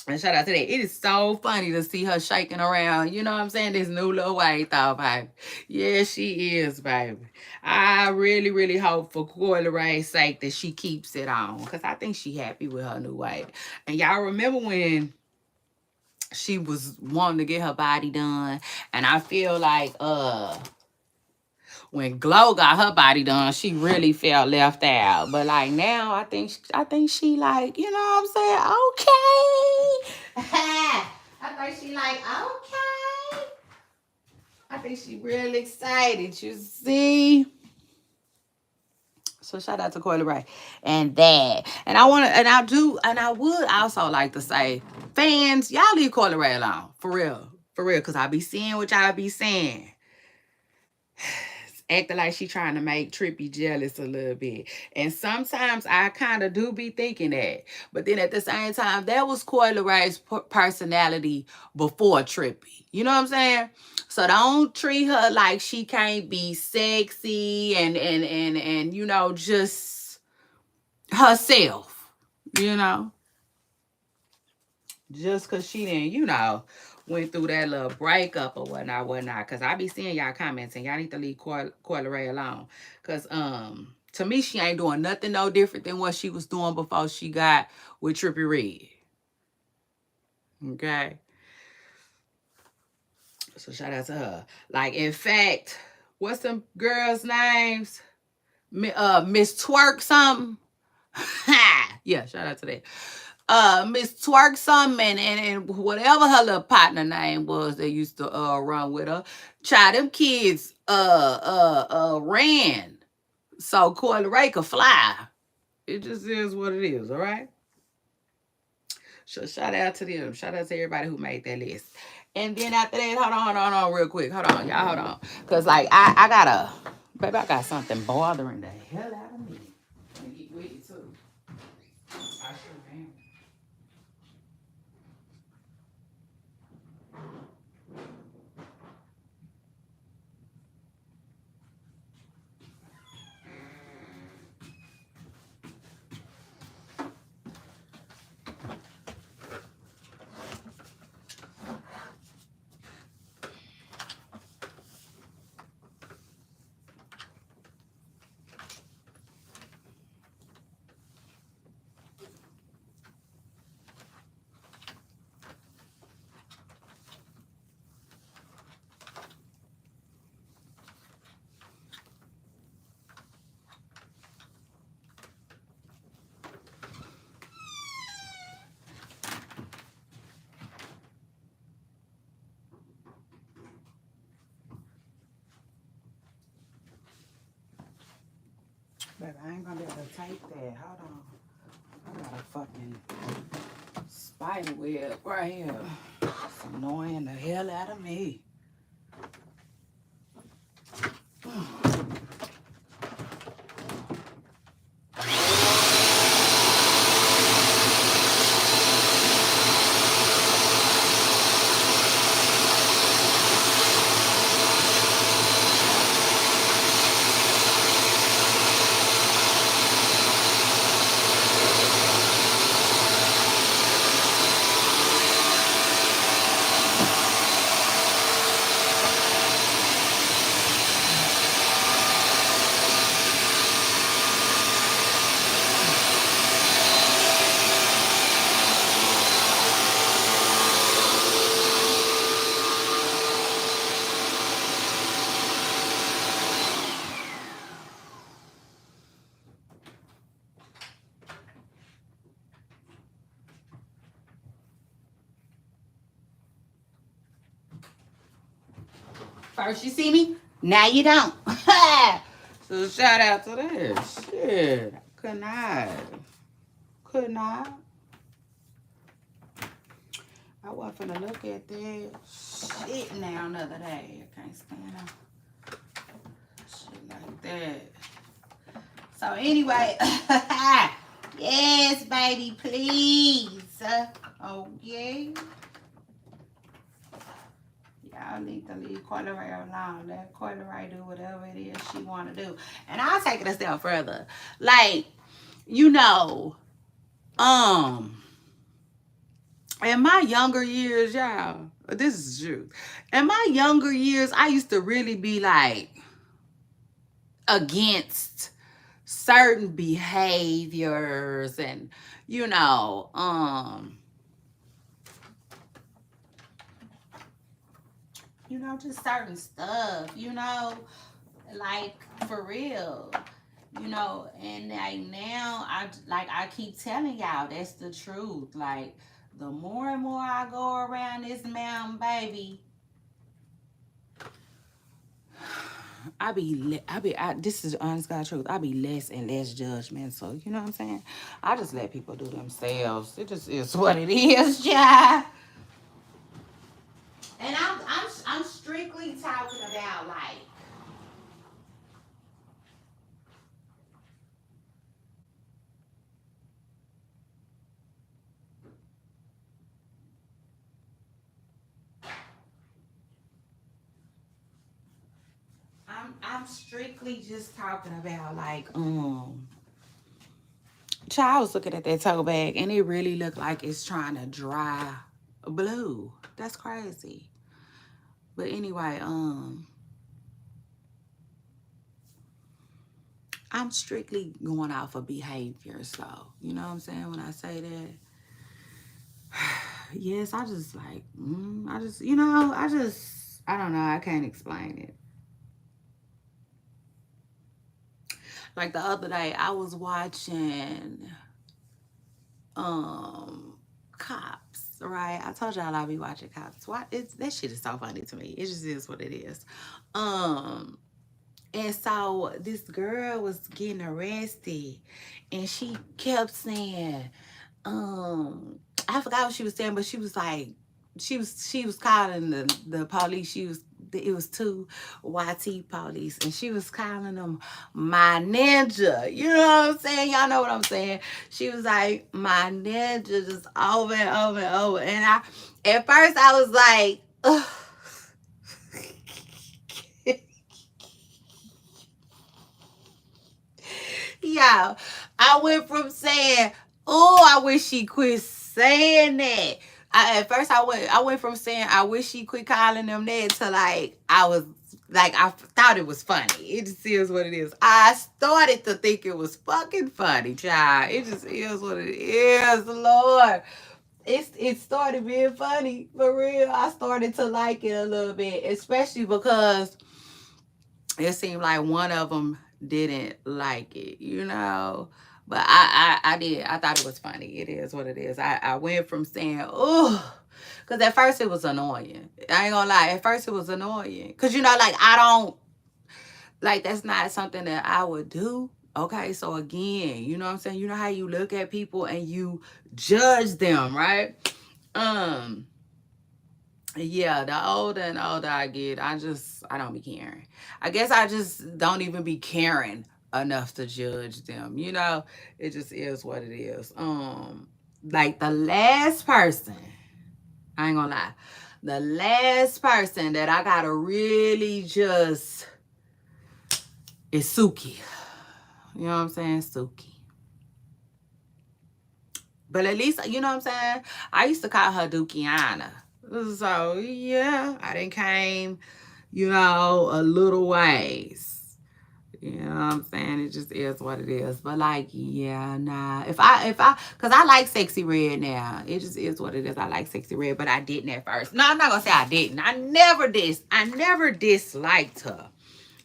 And shout out to that. It is so funny to see her shaking around. You know what I'm saying? This new little weight, though, baby. Yeah, she is, baby. I really, really hope for Coi Leray's sake that she keeps it on. Because I think she happy with her new weight. And y'all remember when she was wanting to get her body done? And I feel like when Glow got her body done, she really felt left out. But like now, I think she like, you know what I'm saying? Okay. I think she like, okay. I think she really excited. You see? So shout out to Coi Leray and that. And I would also like to say, fans, y'all leave Coi Leray alone. For real. For real. Cause I be seeing what y'all be saying. Acting like she trying to make Trippy jealous a little bit. And sometimes I kind of do be thinking that. But then at the same time, that was Coi Leray's personality before Trippy. You know what I'm saying? So don't treat her like she can't be sexy and you know, just herself. You know? Just because she didn't, went through that little breakup or whatnot. Because I be seeing y'all comments and y'all need to leave Coyle Ray alone. Because to me, she ain't doing nothing no different than what she was doing before she got with Trippie Redd. Okay? So shout out to her. Like, in fact, what's them girls' names? Miss Twerk something. Yeah, shout out to that. Miss Twerk something and whatever her little partner name was that used to run with her. Child, them kids ran so Coyle Ray could fly. It just is what it is, all right? So shout out to them. Shout out to everybody who made that list. And then after that, hold on, real quick. Hold on, y'all, hold on. Because, like, I got something bothering the hell out of me. Let me get with it, too. I sure am. Baby, I ain't gonna be able to take that. Hold on. I got a fucking spider web right here. It's annoying the hell out of me. First you see me, now you don't. So shout out to that. Shit. Could not. Could not. I wasn't finna look at that shit now another day. I can't stand up. Shit like that. So anyway, yes, baby, please. Okay. Y'all need to leave Coyle Ray alone. Let Coyle Ray do whatever it is she want to do. And I'll take it a step further. Like, in my younger years, y'all, this is true. In my younger years, I used to really be like against certain behaviors and, just certain stuff, like for real, and like now I keep telling y'all that's the truth. Like the more and more I go around this mountain, baby, this is honest God truth. I be less and less judgmental. You know what I'm saying? I just let people do themselves. It just is what it is, yeah. And I'm strictly talking about like I'm strictly just talking about like Child, I was looking at that tote bag and it really looked like it's trying to dry blue. That's crazy. But anyway, I'm strictly going off of behavior. So, you know what I'm saying when I say that? Yes, I just like, I don't know. I can't explain it. Like the other day, I was watching um Cops, right? I told y'all I be watching Cops. Why? That shit is so funny to me. It just is what it is. Um, and so this girl was getting arrested, and she kept saying, I forgot what she was saying, but she was like, she was calling the police. It was two YT police, and she was calling them my ninja. You know what I'm saying? Y'all know what I'm saying. She was like my ninja, just over and over and over. And at first I was like, ugh. Yeah, I went from saying, "Oh, I wish she quit saying that." At first, I went from saying, "I wish she quit calling them that," to like I thought it was funny. It just is what it is. I started to think it was fucking funny, child. It just is what it is, Lord. It started being funny for real. I started to like it a little bit, especially because it seemed like one of them didn't like it, you know. But I did. I thought it was funny. It is what it is. I went from saying, oh, because at first it was annoying. I ain't gonna lie. At first it was annoying. Because, like, I don't, like, that's not something that I would do. Okay, so again, you know what I'm saying? You know how you look at people and you judge them, right? Um, yeah, the older and older I get, I don't be caring. I guess I just don't even be caring enough to judge them. It just is what it is. Like the last person, I ain't gonna lie, the last person that I gotta really just is Suki. You know what I'm saying? Suki. But at least, you know what I'm saying? I used to call her Dukiana. So, yeah, I didn't came, a little ways. You know what I'm saying? It just is what it is. But like, yeah, nah. Cause I like Sexy Red now. It just is what it is. I like Sexy Red, but I didn't at first. No, I'm not gonna say I didn't. I never disliked her.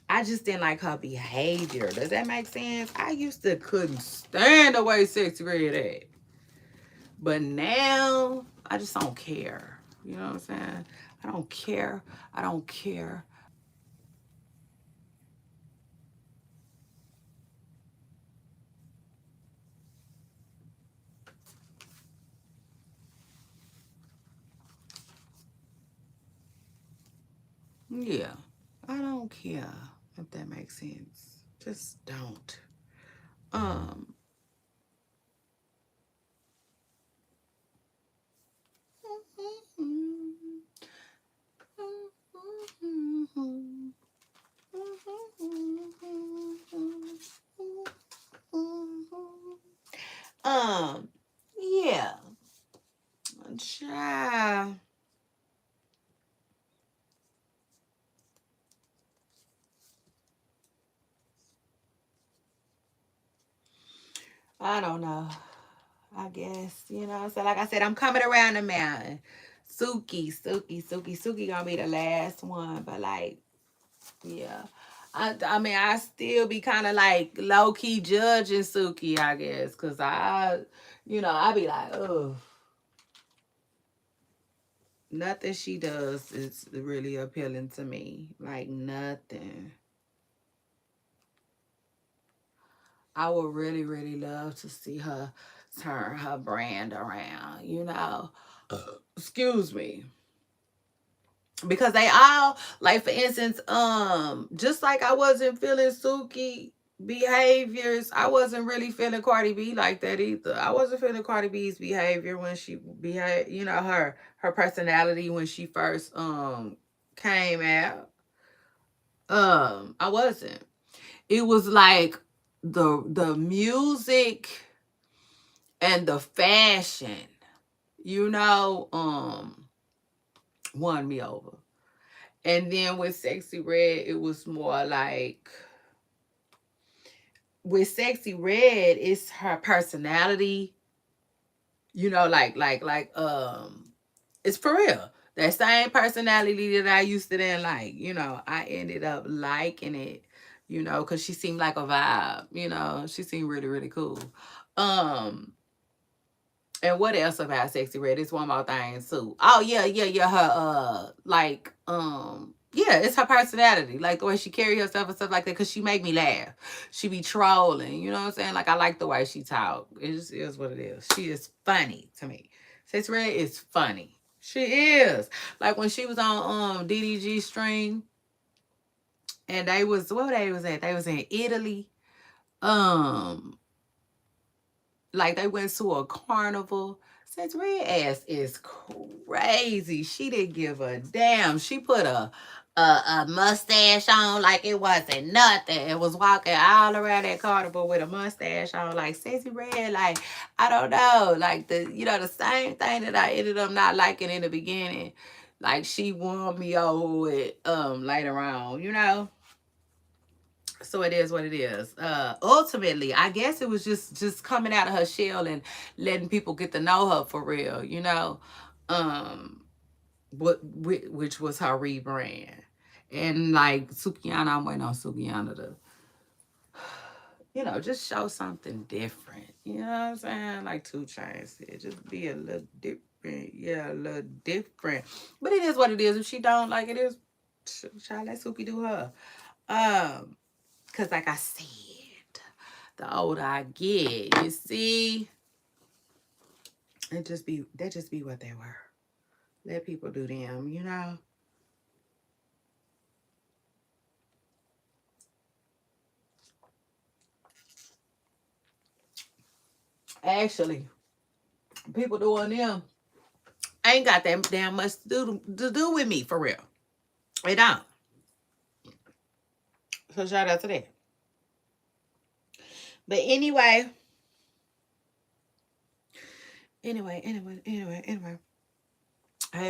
I just didn't like her behavior. Does that make sense? I used to couldn't stand the way Sexy Red at. But now I just don't care. You know what I'm saying? I don't care. I don't care. Yeah. I don't care if that makes sense. Just don't. Um yeah. Child. I don't know. I guess, So like I said, I'm coming around the mountain. Suki gonna be the last one. But like, yeah. I mean, I still be kind of like low key judging Suki, I guess, cause I be like, oh, nothing she does is really appealing to me. Like nothing. I would really, really love to see her turn her brand around. Excuse me. Because they all, like, for instance, just like I wasn't feeling Suki behaviors, I wasn't really feeling Cardi B like that either. I wasn't feeling Cardi B's behavior when she behaved, her personality when she first came out. I wasn't. It was like the music And the fashion, you know, won me over. And then with Sexy Red, it was more like, with Sexy Red, it's her personality, you know, it's for real. That same personality that I used to then like, you know, I ended up liking it, you know, because she seemed like a vibe, you know, she seemed really, really cool. And what else about Sexy Red? It's one more thing too. Oh yeah. Her yeah, it's her personality, like the way she carry herself and stuff like that. Cause she make me laugh. She be trolling, you know what I'm saying? Like I like the way she talk. It just is what it is. She is funny to me. Sexy Red is funny. She is. Like when she was on DDG stream, and they was what they was at? They was in Italy. Um, like they went to a carnival. Since Red ass is crazy. She didn't give a damn. She put a mustache on like it wasn't nothing. It was walking all around that carnival with a mustache on, like Sexy Red. Like I don't know, like the same thing that I ended up not liking in the beginning. Like she won me over with later on, you know. So it is what it is. Ultimately, I guess it was just coming out of her shell and letting people get to know her for real, you know. Um, which was her rebrand. And like Sukiyana, I'm waiting on Sukiyana to, you know, just show something different. You know what I'm saying? Like 2 Chainz said, just be a little different. Yeah, a little different. But it is what it is. If she don't like it, is child, let Suki do her. Because like I said, the older I get, you see, they just be what they were. Let people do them, you know. Actually, people doing them ain't got that damn much to do with me for real. They don't. So shout out to that. But anyway. Hey,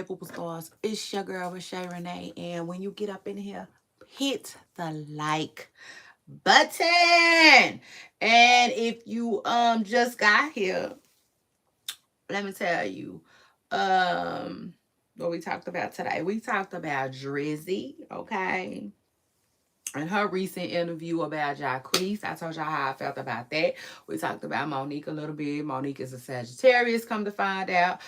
Poople Stars. It's your girl, Rashay Renee. And when you get up in here, hit the like button. And if you just got here, let me tell you what we talked about today. We talked about Drizzy, okay? And her recent interview about Jacquees. I told y'all how I felt about that. We talked about Monique a little bit. Monique is a Sagittarius, come to find out.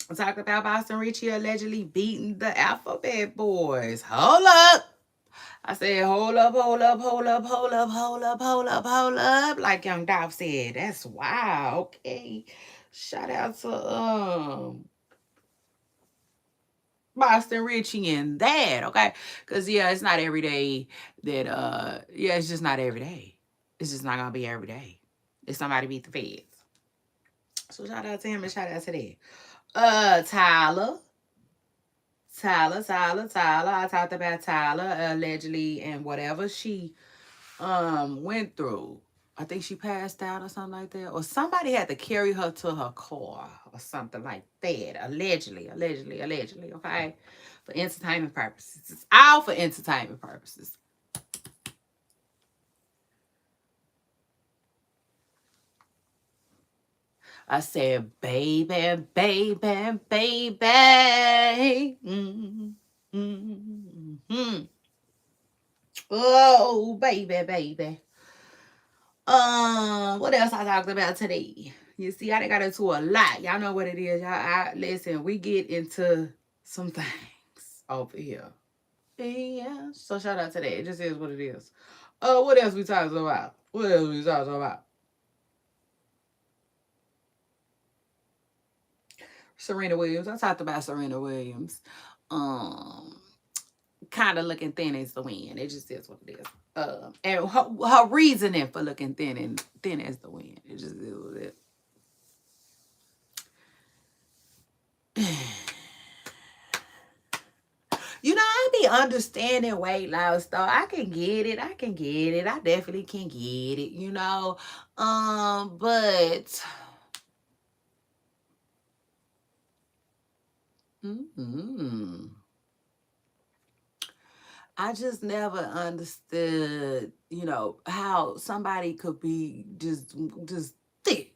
I talked about Boston Richie allegedly beating the Alphabet Boys. Hold up. I said, hold up. Like Young Dolph said. That's wow. Okay. Shout out to Boston Richie and that, okay? Because yeah, it's not every day that it's just not every day. It's just not gonna be every day. If somebody beat the feds. So shout out to him and shout out to that. Tyler. I talked about Tyler allegedly and whatever she went through. I think she passed out or something like that. Or somebody had to carry her to her car or something like that. Allegedly, okay? For entertainment purposes. It's all for entertainment purposes. I said, baby. Mm-hmm. Oh, baby. What else I talked about today? You see, I done got into a lot. Y'all know what it is. Y'all, listen, we get into some things over here. Yeah. So shout out to that. It just is what it is. What else we talking about? Serena Williams. I talked about Serena Williams. Um, kind of looking thin as the wind. It just is what it is. And her reasoning for looking thin as the wind. It just is what it is. You know, I be understanding weight loss though. I can get it. I can get it. I definitely can get it, you know. But I just never understood, you know, how somebody could be just thick,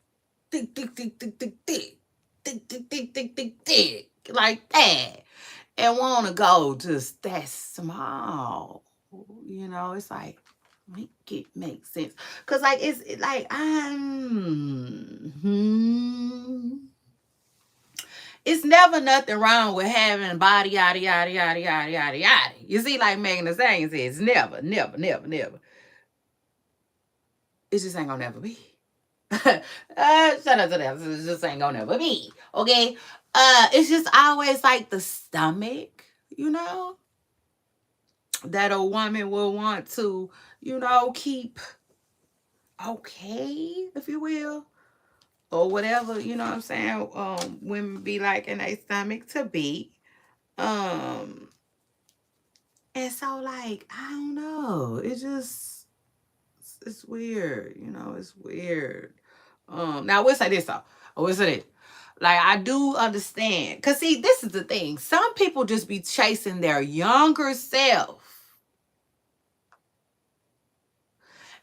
thick, thick, thick, thick, thick, thick, thick, thick, thick, thick, thick, thick, like that, and want to go just that small. You know, it's like make it make sense, cause like it's like it's never nothing wrong with having a body, yada, yada, yada, yada, yada, yada. You see, like Megan Thee Stallion says, never, never, never, never. It just ain't gonna never be. Shut up to that. It just ain't gonna never be. Okay? It's just always like the stomach, you know, that a woman will want to, you know, keep okay, if you will. Or whatever, you know what I'm saying? Women be like in a stomach to be. Um, And so, like, I don't know. It's weird. You know, it's weird. Now I will say this though. I will say this. Like, I do understand. Cause see, this is the thing. Some people just be chasing their younger self.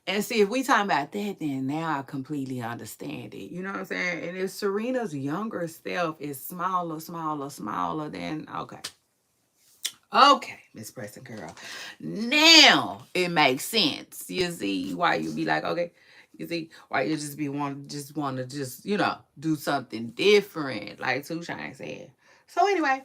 And see, if we talking about that, then now I completely understand it. You know what I'm saying? And if Serena's younger self is smaller, smaller, smaller, then okay. Okay, Miss Preston Girl. Now it makes sense. You see why you be like, okay, you see why you just be want to just, you know, do something different, like Two Shine said. So anyway,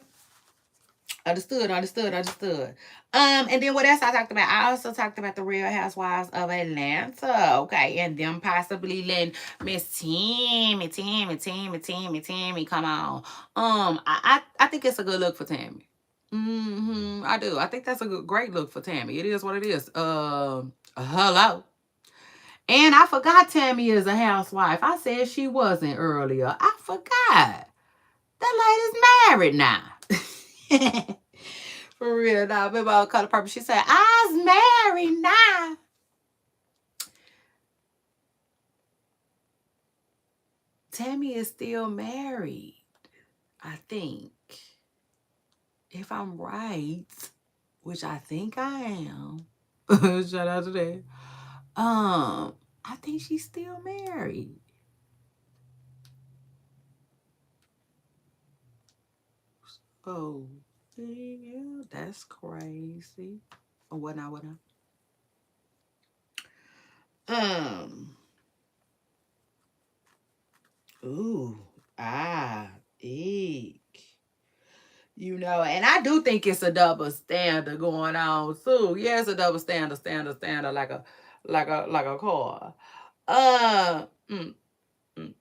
understood, understood, understood. And then what else I talked about? I also talked about the Real Housewives of Atlanta. Okay, and them possibly letting Miss Tammy come on. I think it's a good look for Tammy. I do. I think that's a great look for Tammy. It is what it is. Hello. And I forgot Tammy is a housewife. I said she wasn't earlier. I forgot. That lady's married now. For real, now. Remember on Color Purple, she said, I's married now. Tammy is still married, I think. If I'm right, which I think I am. Shout out to that. I think she's still married. Oh, yeah, that's crazy. Oh, what now? What now? Um. Ooh. Eek. You know, and I do think it's a double standard going on too. Yeah, it's a double standard, like a car. Uh. Mm, mm.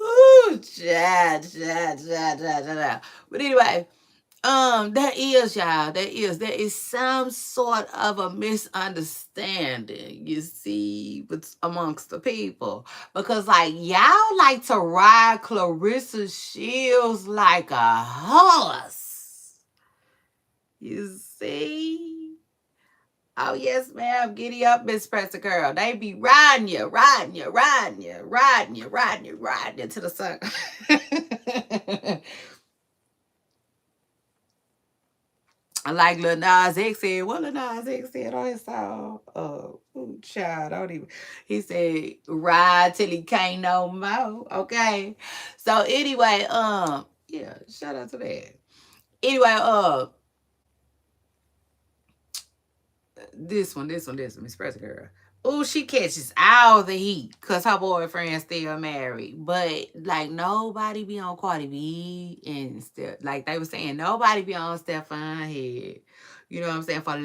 Ooh, But anyway, there is some sort of a misunderstanding, you see, but amongst the people. Because like y'all like to ride Clarissa Shields like a horse. You see? Oh yes, ma'am. Giddy up, Miss Presser Girl. They be riding you, riding you to the sun. Like Lil Nas X said, what Lil Nas X said on his song? Ooh, child, I don't even. He said, ride till he can't no more. Okay. So anyway, yeah, shout out to that. Anyway, this one, Miss President Girl. Oh, she catches all the heat because her boyfriend still married. But like nobody be on Cardi B and still like they were saying, nobody be on Stefan head. You know what I'm saying? For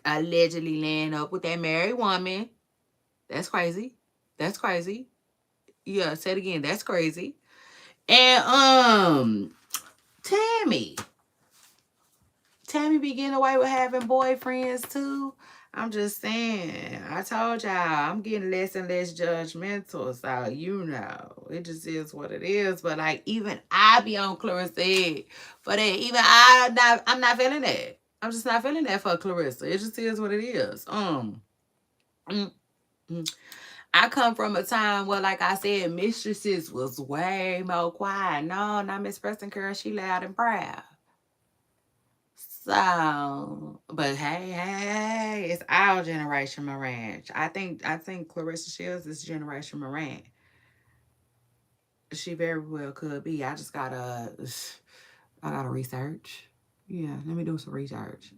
allegedly laying up with that married woman. That's crazy. That's crazy. Yeah, say it again. That's crazy. And Tammy. Tammy be getting away with having boyfriends too. I'm just saying. I told y'all I'm getting less and less judgmental, so you know it just is what it is. But like even I be on Clarissa head for that. Even I'm not feeling that. I'm just not feeling that for Clarissa. It just is what it is. Mm, mm. I come from a time where, like I said, mistresses was way more quiet. No, not Miss Preston Curl. She loud and proud. So, but hey, it's our generation Moran. I think Clarissa Shields is generation Moran. She very well could be. I gotta research. Yeah, let me do some research.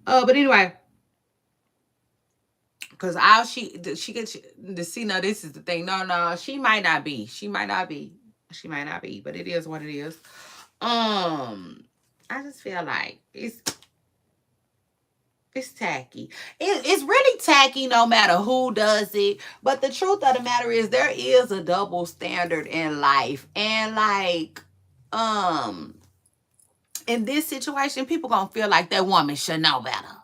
But anyway, because all she gets to see. No, this is the thing. No, she might not be. But it is what it is. I just feel like it's tacky. It's really tacky no matter who does it. But the truth of the matter is there is a double standard in life. And like, in this situation, people gonna feel like that woman should know better.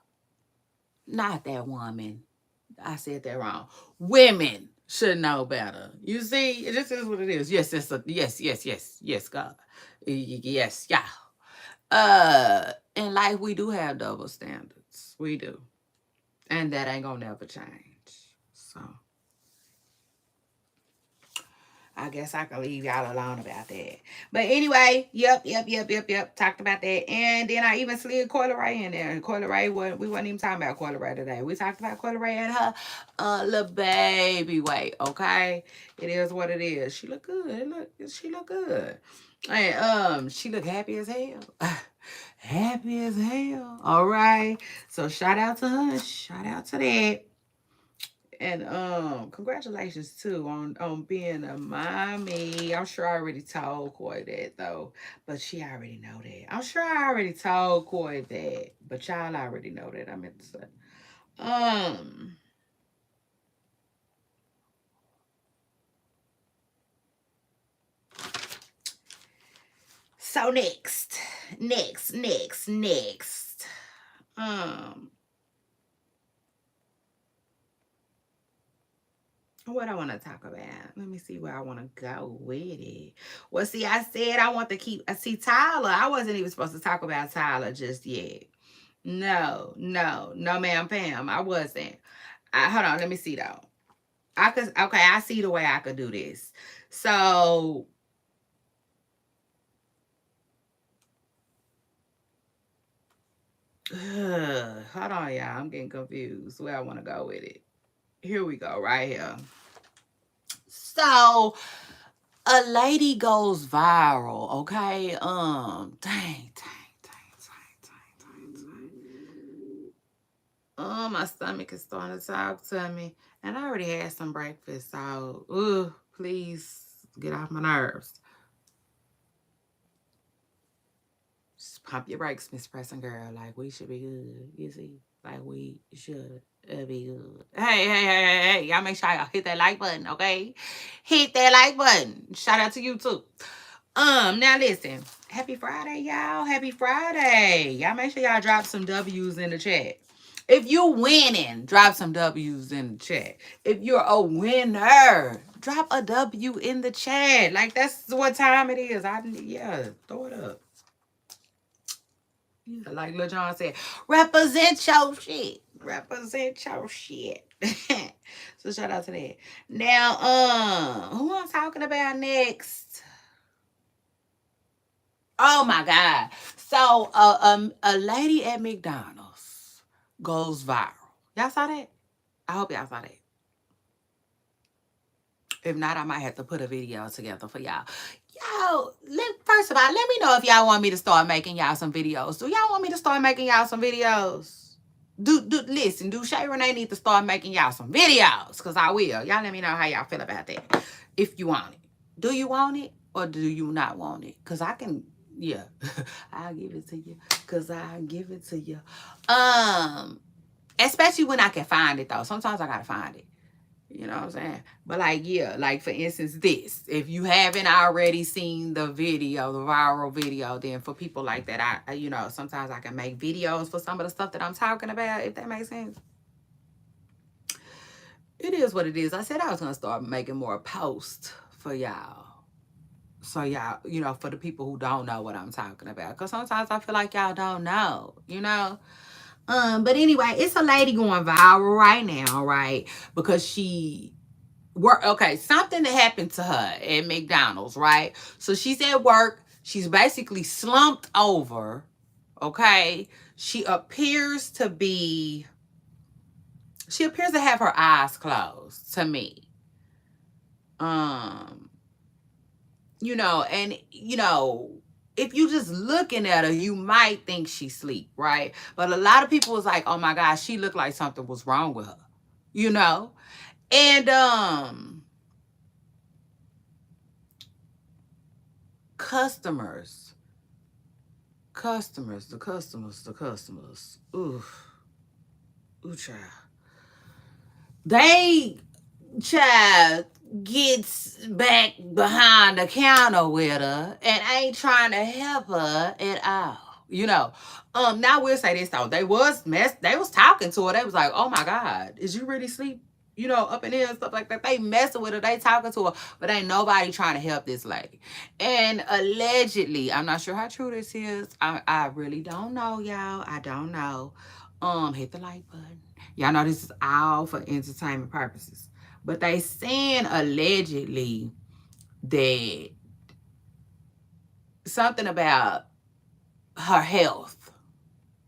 Not that woman. I said that wrong. Women should know better. You see, this is what it is. Yes, yes, God. Yes, yeah. In life we do have double standards. We do. And that ain't gonna never change. So I guess I can leave y'all alone about that. But anyway, yep. Talked about that. And then I even slid Coyle Ray in there. And Coyle Ray, we wasn't even talking about Coyle Ray today. We talked about Coyle Ray and her little baby weight, okay? It is what it is. She look good. She look good. And she look happy as hell. Happy as hell. All right. So shout out to her. Shout out to that. And congratulations too on being a mommy. I'm sure I already told Coy that though, but she already know that. I'm sure I already told Coy that, but y'all already know that. I meant to say. Um. So next. Um. What I want to talk about. Let me see where I want to go with it. Well, see, I said I want to keep. See, Tyler. I wasn't even supposed to talk about Tyler just yet. No, ma'am, Pam. I wasn't. Hold on. Let me see though. I could. Okay, I see the way I could do this. So, hold on, y'all. I'm getting confused where I want to go with it. Here we go. Right here. So, a lady goes viral. Okay. Dang. My stomach is starting to talk to me, and I already had some breakfast. So, please get off my nerves. Just pump your brakes, Miss Pressing Girl. Like, we should be good. You see? Like, we should be good. Hey. Y'all make sure y'all hit that like button, okay? Hit that like button. Shout out to you, too. Now listen. Happy Friday, y'all. Happy Friday. Y'all make sure y'all drop some W's in the chat. If you winning, drop some W's in the chat. If you're a winner, drop a W in the chat. Like, that's what time it is. Throw it up. Yeah, like Lil Jon said, represent your shit. Represent your shit. So shout out to that. Now, who I'm talking about next? Oh my God. So a lady at McDonald's goes viral. Y'all saw that? I hope y'all saw that. If not, I might have to put a video together for y'all. First of all, let me know if y'all want me to start making y'all some videos. Do y'all want me to start making y'all some videos? Listen, do Shay Renee need to start making y'all some videos? Because I will. Y'all let me know how y'all feel about that. If you want it. Do you want it or do you not want it? Because I can, yeah. I'll give it to you. Because I'll give it to you. Especially when I can find it, though. Sometimes I got to find it. You know what I'm saying? But like, yeah, like for instance, this. If you haven't already seen the video, the viral video, then for people like that, I sometimes I can make videos for some of the stuff that I'm talking about, if that makes sense. it is what it is. I said I was gonna start making more posts for y'all. So y'all, you know, for the people who don't know what I'm talking about. Cause sometimes I feel like y'all don't know, you know. But anyway, it's a lady going viral right now, right? Because she work okay, something that happened to her at McDonald's, right? So she's at work, she's basically slumped over, okay? She appears to have her eyes closed to me. Um, you know, and you know, if you just looking at her, you might think she's asleep, right? But a lot of people was like, "Oh my gosh, she looked like something was wrong with her," you know. And customers, the customers. Ooh, child. They child gets back behind the counter with her and ain't trying to help her at all. You know, now we'll say this though. They was talking to her. They was like, "Oh my God, is you really asleep?" You know, up in here and stuff like that. They messing with her, they talking to her, but ain't nobody trying to help this lady. And allegedly, I'm not sure how true this is. I really don't know, y'all. I don't know. Hit the like button. Y'all know this is all for entertainment purposes. But they saying allegedly that something about her health.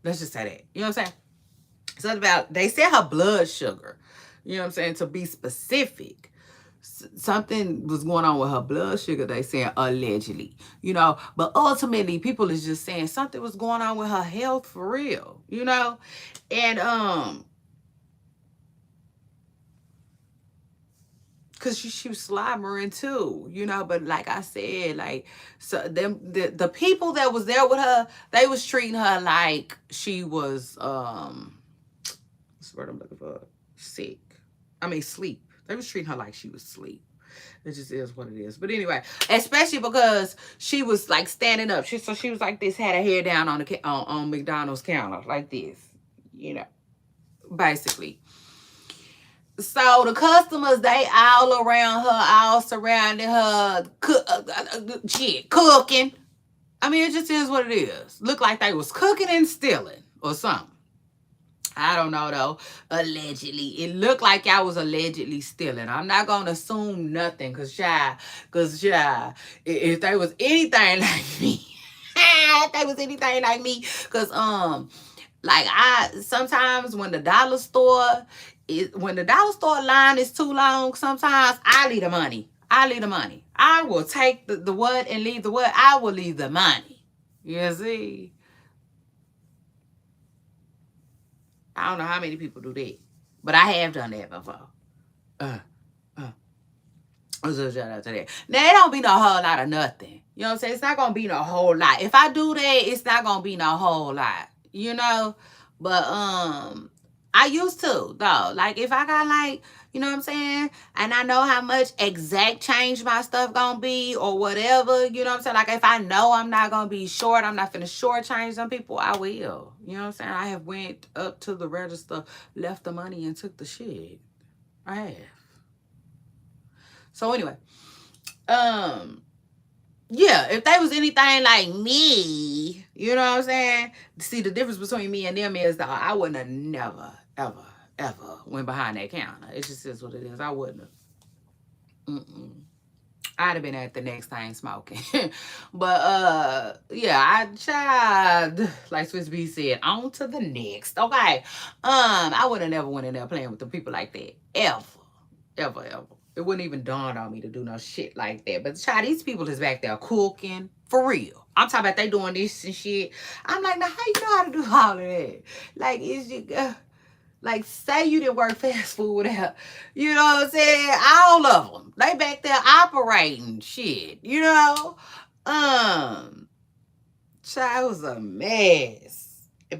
Let's just say that. You know what I'm saying? Something about, they said her blood sugar. You know what I'm saying? To be specific. Something was going on with her blood sugar, they saying allegedly. You know, but ultimately people is just saying something was going on with her health for real. You know? And because she was slobbering too, you know. But like I said, like, so them the people that was there with her, they was treating her like she was what's the word I'm looking for? Sick. I mean sleep. They was treating her like she was asleep. It just is what it is. But anyway, especially because she was like standing up. So she was like this, had her hair down on the on McDonald's counter like this, you know, basically. So the customers, they all around her, all surrounding her, shit, cooking. I mean, it just is what it is. Look like they was cooking and stealing or something. I don't know though. Allegedly, it looked like I was allegedly stealing. I'm not gonna assume nothing, cause if they was anything like me, if they was anything like me, cause like I sometimes when the dollar store line is too long, sometimes I leave the money. I will take the what and leave the what. I will leave the money. You see? I don't know how many people do that, but I have done that before. Uh, uh. So shout out to that. Now it don't be no whole lot of nothing. You know what I'm saying? It's not gonna be no whole lot. If I do that, it's not gonna be no whole lot. You know? But I used to though. Like if I got like, you know what I'm saying? And I know how much exact change my stuff gonna be or whatever, you know what I'm saying? Like if I know I'm not gonna be short, I'm not finna short change some people, I will. You know what I'm saying? I have went up to the register, left the money and took the shit. I have. So anyway, yeah, if they was anything like me, you know what I'm saying? See, the difference between me and them is that I wouldn't have never, ever, ever went behind that counter. It just is what it is. I wouldn't have. Mm-mm. I'd have been at the next thing smoking. But yeah, I tried, like Swiss B said, on to the next. Okay. I would have never went in there playing with the people like that. Ever. Ever, ever. It wouldn't even dawn on me to do no shit like that. But child, these people is back there cooking for real. I'm talking about they doing this and shit. I'm like, now how you know how to do all of that? Like, is you like say you didn't work fast food out, you know what I'm saying? All of them, they back there operating shit, you know. Child, was a mess.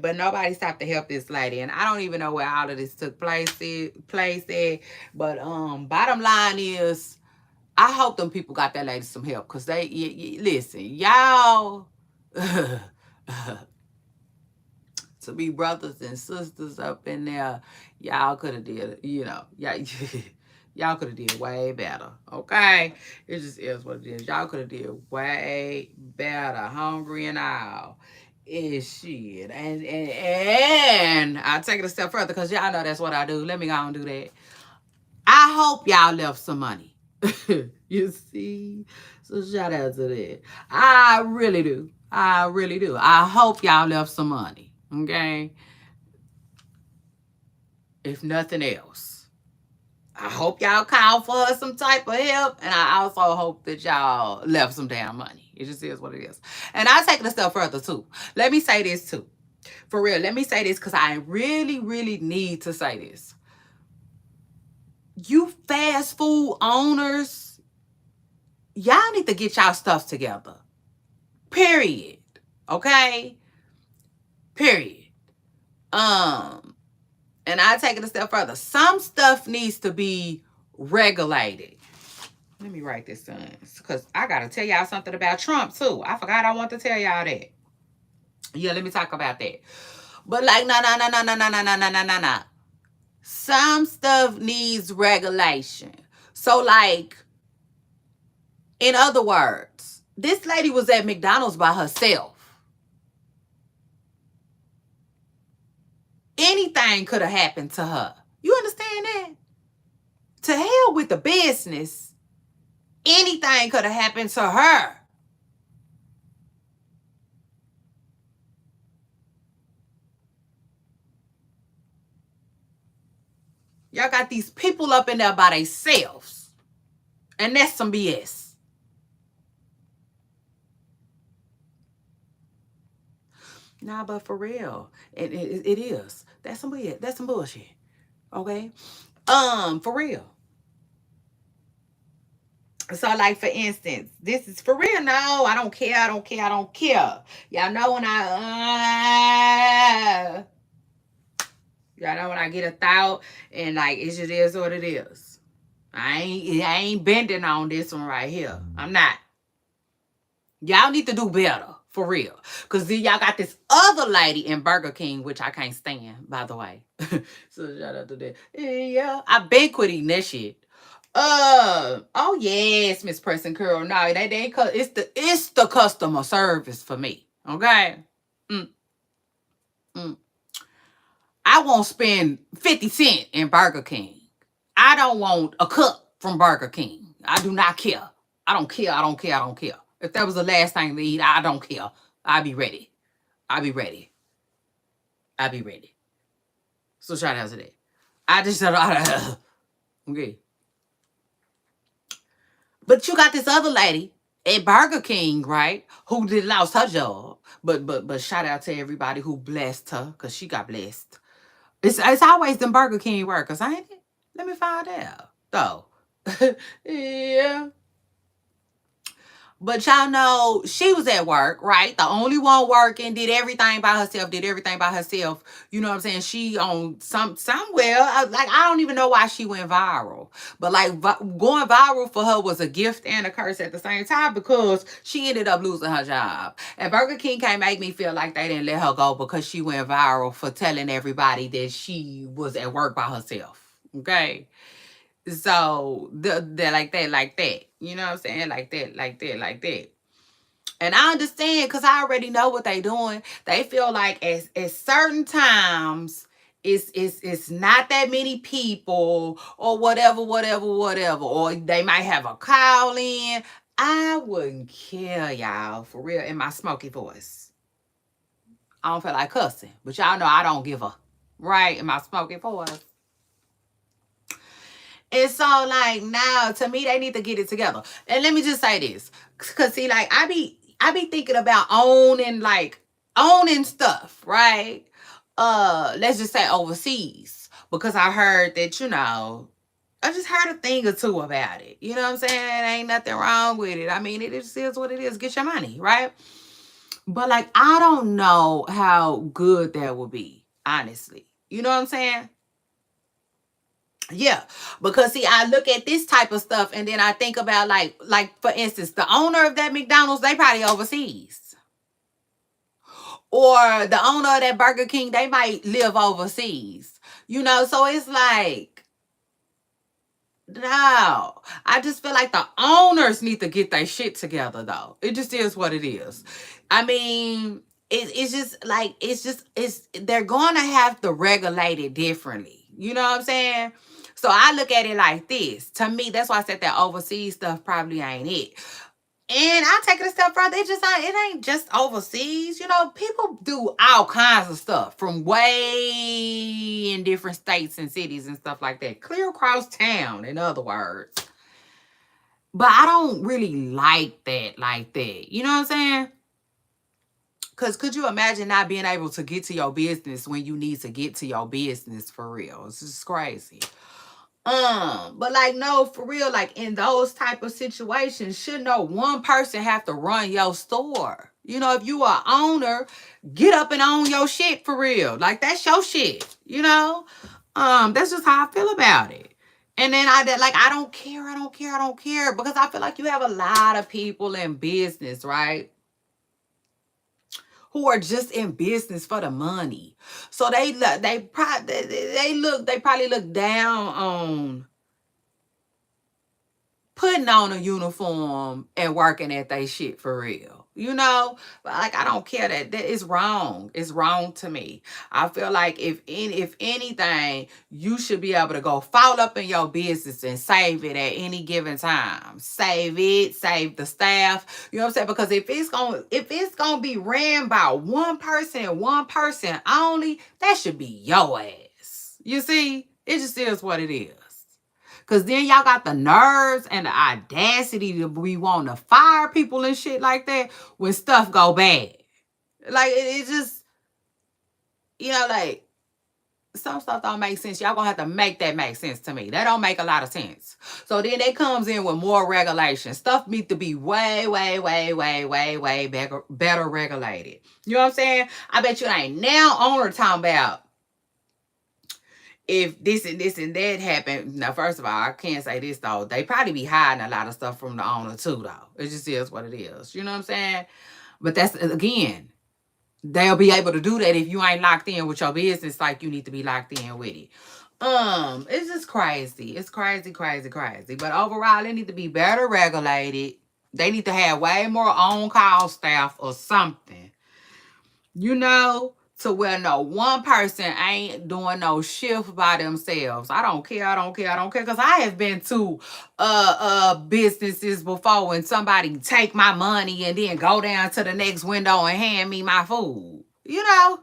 But nobody stopped to help this lady, and I don't even know where all of this took place at. But bottom line is, I hope them people got that lady some help, cause listen, y'all. To to be brothers and sisters up in there, y'all could have did, y'all could have did way better. Okay? It just is what it is. Y'all could have did way better. Hungry and all. Is shit. And I'll take it a step further because y'all know that's what I do. Let me go and do that. I hope y'all left some money. You see? So shout out to that. I really do. I really do. I hope y'all left some money. Okay? If nothing else. I hope y'all called for some type of help. And I also hope that y'all left some damn money. It just is what it is. And I'll take it a step further too. Let me say this too. For real, let me say this because I really, really need to say this. You fast food owners, y'all need to get y'all stuff together. Period. Okay? Period. And I take it a step further. Some stuff needs to be regulated. Let me write this down because I gotta tell y'all something about Trump too. I forgot I want to tell y'all that. Yeah, let me talk about that. But like, no. Some stuff needs regulation. So like, in other words, this lady was at McDonald's by herself. Anything could have happened to her. You understand that? To hell with the business. Anything could have happened to her. Y'all got these people up in there by themselves. And that's some BS. Nah, but for real. It is. That's some BS. That's some bullshit. Okay? For real. So, like, for instance, this is for real. No, I don't care. I don't care. I don't care. Y'all know when y'all know when I get a thought and like it just is what it is. I ain't bending on this one right here. I'm not. Y'all need to do better. For real. Because then y'all got this other lady in Burger King, which I can't stand, by the way. So shout out to that. Yeah. I've been quit eating that shit. Oh yes, Miss Preston Curl. No, that ain't it's the customer service for me. Okay. I won't spend 50 cents in Burger King. I don't want a cup from Burger King. I do not care. I don't care. I don't care. I don't care. If that was the last thing to eat, I don't care. I'll be ready. I'll be ready. I'll be ready. So shout out to that. I just said, okay. But you got this other lady at Burger King, right? Who did lost her job. But shout out to everybody who blessed her, because she got blessed. It's always them Burger King workers, ain't it? Let me find out. Though. Yeah. But y'all know she was at work, right? The only one working, did everything by herself. You know what I'm saying? She on somewhere. Like, I don't even know why she went viral. But like going viral for her was a gift and a curse at the same time because she ended up losing her job. And Burger King can't make me feel like they didn't let her go because she went viral for telling everybody that she was at work by herself. Okay? So they're like that. You know what I'm saying? Like that. And I understand because I already know what they doing. They feel like at certain times it's not that many people or whatever. Or they might have a call in. I wouldn't care, y'all, for real, in my smoky voice. I don't feel like cussing, but y'all know I don't give a right in my smoky voice. And so, like, now, to me, they need to get it together. And let me just say this. Because, see, like, I be thinking about owning stuff, right? Let's just say overseas. Because I heard that, I just heard a thing or two about it. You know what I'm saying? Ain't nothing wrong with it. I mean, it just is what it is. Get your money, right? But, like, I don't know how good that will be, honestly. You know what I'm saying? Yeah, because see, I look at this type of stuff and then I think about like for instance, the owner of that McDonald's, they probably overseas. Or the owner of that Burger King, they might live overseas. You know, so it's like, no. I just feel like the owners need to get their shit together, though. It just is what it is. I mean, it's just like, they're going to have to regulate it differently. You know what I'm saying? So I look at it like this. To me, that's why I said that overseas stuff probably ain't it. And I'll take it a step further. It ain't just overseas. You know, people do all kinds of stuff from way in different states and cities and stuff like that. Clear across town, in other words. But I don't really like that. You know what I'm saying? Because could you imagine not being able to get to your business when you need to get to your business for real? It's just crazy. But like, no, for real, like in those type of situations, should no one person have to run your store? You know, if you are owner, get up and own your shit for real. Like, that's your shit, you know? That's just how I feel about it. And then I don't care, because I feel like you have a lot of people in business, right? Who are just in business for the money. So they probably look down on putting on a uniform and working at they shit for real. You know? But like, I don't care, that is wrong. It's wrong to me. I feel like if anything, you should be able to go fall up in your business and save it at any given time. Save it, save the staff. You know what I'm saying? Because if it's gonna be ran by one person only, that should be your ass. You see? It just is what it is. Because then y'all got the nerves and the audacity to be wanting to fire people and shit like that when stuff go bad. Like, it just, like, some stuff don't make sense. Y'all gonna have to make that make sense to me. That don't make a lot of sense. So then it comes in with more regulation. Stuff needs to be way, way, way, way, way, way better regulated. You know what I'm saying? I bet you ain't now owner talking about, if this and this and that happen. Now, first of all, I can't say this though. They probably be hiding a lot of stuff from the owner too, though. It just is what it is. You know what I'm saying? But that's, again, they'll be able to do that if you ain't locked in with your business like you need to be locked in with it. It's just crazy. It's crazy, crazy, crazy. But overall, it need to be better regulated. They need to have way more on-call staff or something. You know, to where no one person ain't doing no shift by themselves. I don't care. Because I have been to businesses before when somebody take my money and then go down to the next window and hand me my food. You know?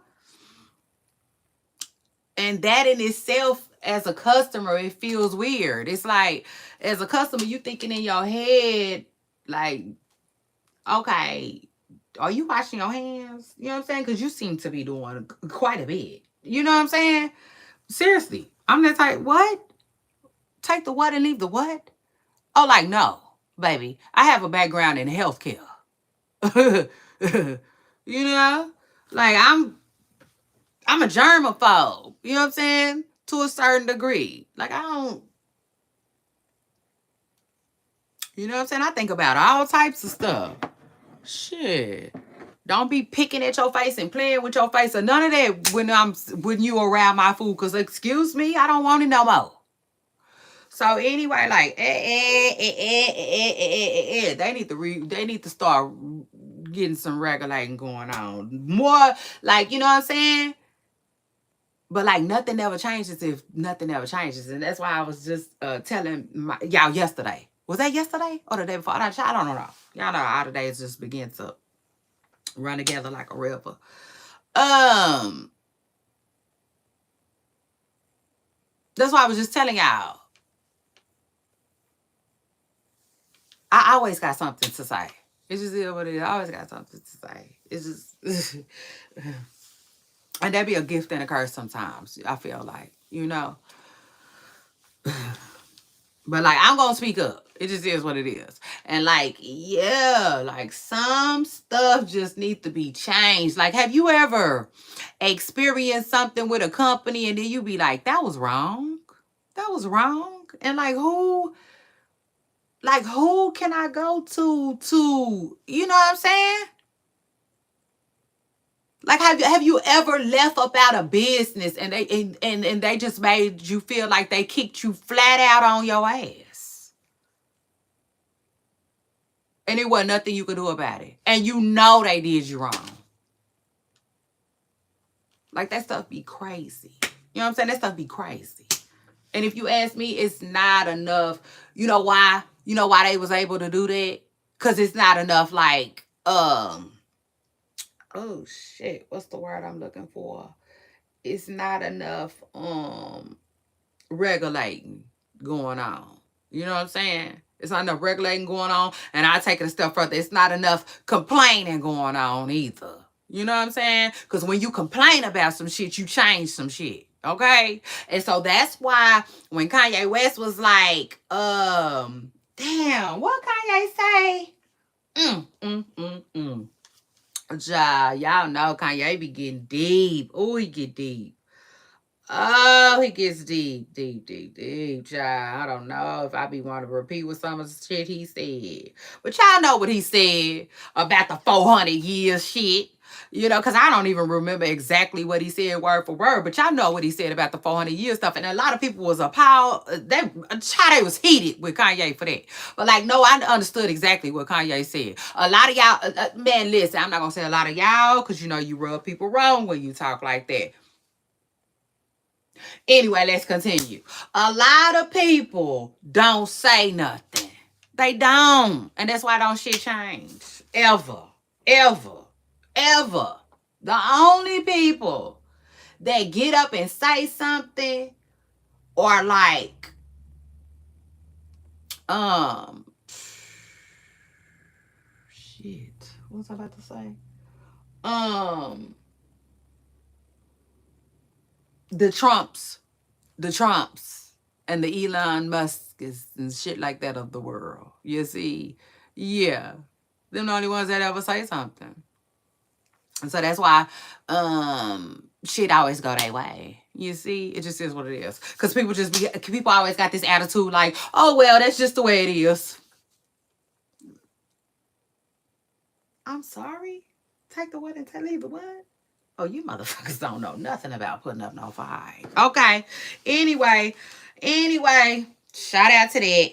And that in itself, as a customer, it feels weird. It's like, as a customer, you thinking in your head, like, okay, are you washing your hands? You know what I'm saying? Because you seem to be doing quite a bit. You know what I'm saying? Seriously. I'm that type, what? Take the what and leave the what? Oh, like, no, baby. I have a background in healthcare. You know? Like, I'm a germaphobe. You know what I'm saying? To a certain degree. Like, I don't, you know what I'm saying? I think about all types of stuff. Shit. Don't be picking at your face and playing with your face or none of that when you around my food. Cause excuse me, I don't want it no more. So anyway, like they need to start getting some regulating going on. More, like, you know what I'm saying? But like, nothing ever changes if nothing ever changes. And that's why I was just telling y'all yesterday. Was that yesterday or the day before? I don't know. Y'all know how the days just begin to run together like a river. That's why I was just telling y'all. I always got something to say. It's just what it is. I always got something to say. It's just, and that'd be a gift and a curse sometimes. I feel like, you know. But like, I'm gonna speak up. It just is what it is. And like, yeah, like some stuff just needs to be changed. Like, have you ever experienced something with a company and then you be like, that was wrong? That was wrong? And like, who can I go to, you know what I'm saying? Like, have you ever left up out of business and they just made you feel like they kicked you flat out on your ass? And it wasn't nothing you could do about it. And you know they did you wrong. Like, that stuff be crazy. You know what I'm saying? That stuff be crazy. And if you ask me, it's not enough. You know why? You know why they was able to do that? Because it's not enough, like, oh shit, what's the word I'm looking for? It's not enough regulating going on. You know what I'm saying? It's not enough regulating going on. And I take it a step further. It's not enough complaining going on either. You know what I'm saying? Because when you complain about some shit, you change some shit. Okay? And so that's why when Kanye West was like, damn, what Kanye say? Y'all know Kanye be getting deep. Oh, he get deep. Oh, he gets deep, child. I don't know if I be wanting to repeat what some of the shit he said. But y'all know what he said about the 400 years shit. You know, because I don't even remember exactly what he said word for word. But y'all know what he said about the 400 years stuff. And a lot of people was appalled. They was heated with Kanye for that. But like, no, I understood exactly what Kanye said. A lot of y'all, man, listen, I'm not going to say a lot of y'all because, you know, you rub people wrong when you talk like that. Anyway, let's continue. A lot of people don't say nothing. They don't. And that's why don't shit change. Ever. Ever. Ever. The only people that get up and say something or like, shit. What was I about to say? The Trumps and the Elon Musk's and shit like that of the world. You see? Yeah. Them the only ones that ever say something. And so that's why shit always go their way. You see? It just is what it is. Because people always got this attitude like, oh well, that's just the way it is. I'm sorry? Take the what and leave the what? Oh, you motherfuckers don't know nothing about putting up no fight. Okay. Anyway, shout out to that.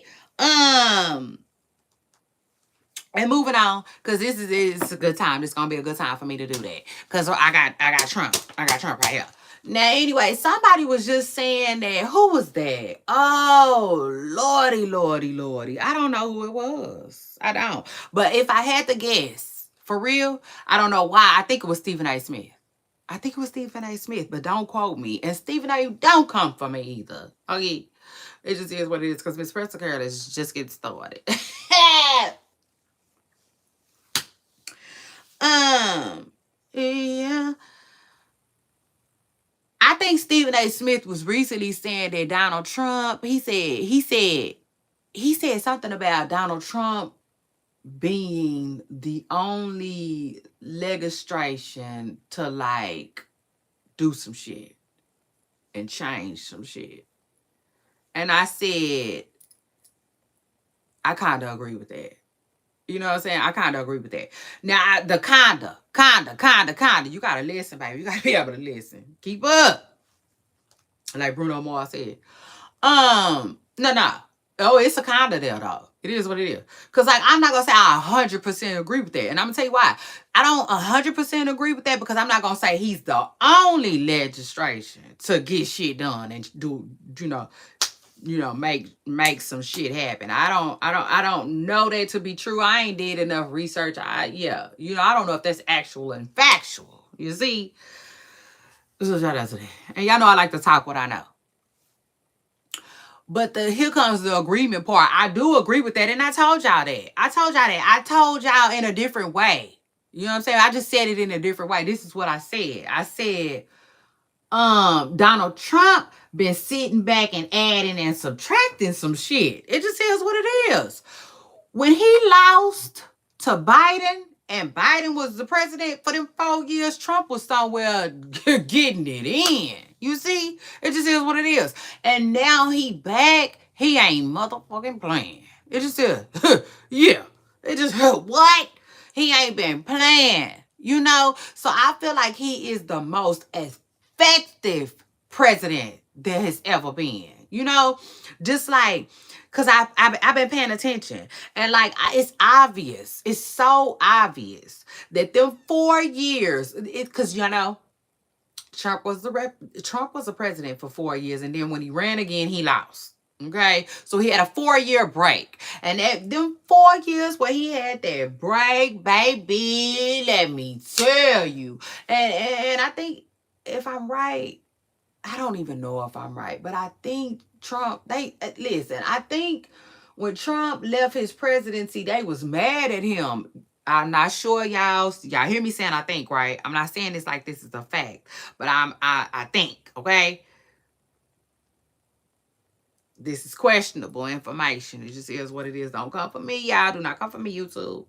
And moving on, because this is a good time. It's gonna be a good time for me to do that. Because I got Trump. I got Trump right here. Now, anyway, somebody was just saying that. Who was that? Oh, Lordy. I don't know who it was. I don't. But if I had to guess, for real, I don't know why. I think it was Stephen A. Smith. But don't quote me. And Stephen A. don't come for me either. Okay? It just is what it is, because Miss Pressa Carol is just getting started. Yeah. I think Stephen A. Smith was recently saying that Donald Trump, he said something about Donald Trump being the only legislation to like do some shit and change some shit. And I said, I kind of agree with that. You know what I'm saying? I kind of agree with that. Now, the kinda. You got to listen, baby. You got to be able to listen. Keep up. Like Bruno Mars said. No. Oh, it's a kinda there, though. It is what it is. Because, like, I'm not going to say I 100% agree with that. And I'm going to tell you why. I don't 100% agree with that because I'm not going to say he's the only legislation to get shit done and do, make some shit happen. I don't know that to be true. I ain't did enough research. I don't know if that's actual and factual. You see? So shout out to that. And y'all know I like to talk what I know. But here comes the agreement part. I do agree with that. And I told y'all that. I told y'all in a different way. You know what I'm saying? I just said it in a different way. This is what I said. I said, Donald Trump been sitting back and adding and subtracting some shit. It just is what it is. When he lost to Biden and Biden was the president for them 4 years, Trump was somewhere getting it in. You see? It just is what it is. And now he back. He ain't motherfucking playing. It just is. Yeah. It just, what? He ain't been playing. You know? So I feel like he is the most effective president there has ever been. You know? Just like, because I've been paying attention. And like, it's obvious. It's so obvious that them 4 years, because, you know, Trump was a president for 4 years, and then when he ran again, he lost. Okay, so he had a 4 year break, and that them 4 years where he had that break, baby, let me tell you. And I think, if I'm right, I don't even know if I'm right, but I think Trump, they listen, I think when Trump left his presidency, they was mad at him. I'm not sure y'all hear me saying I think, right? I'm not saying this like this is a fact, but I think, okay? This is questionable information. It just is what it is. Don't come for me, y'all. Do not come for me, YouTube.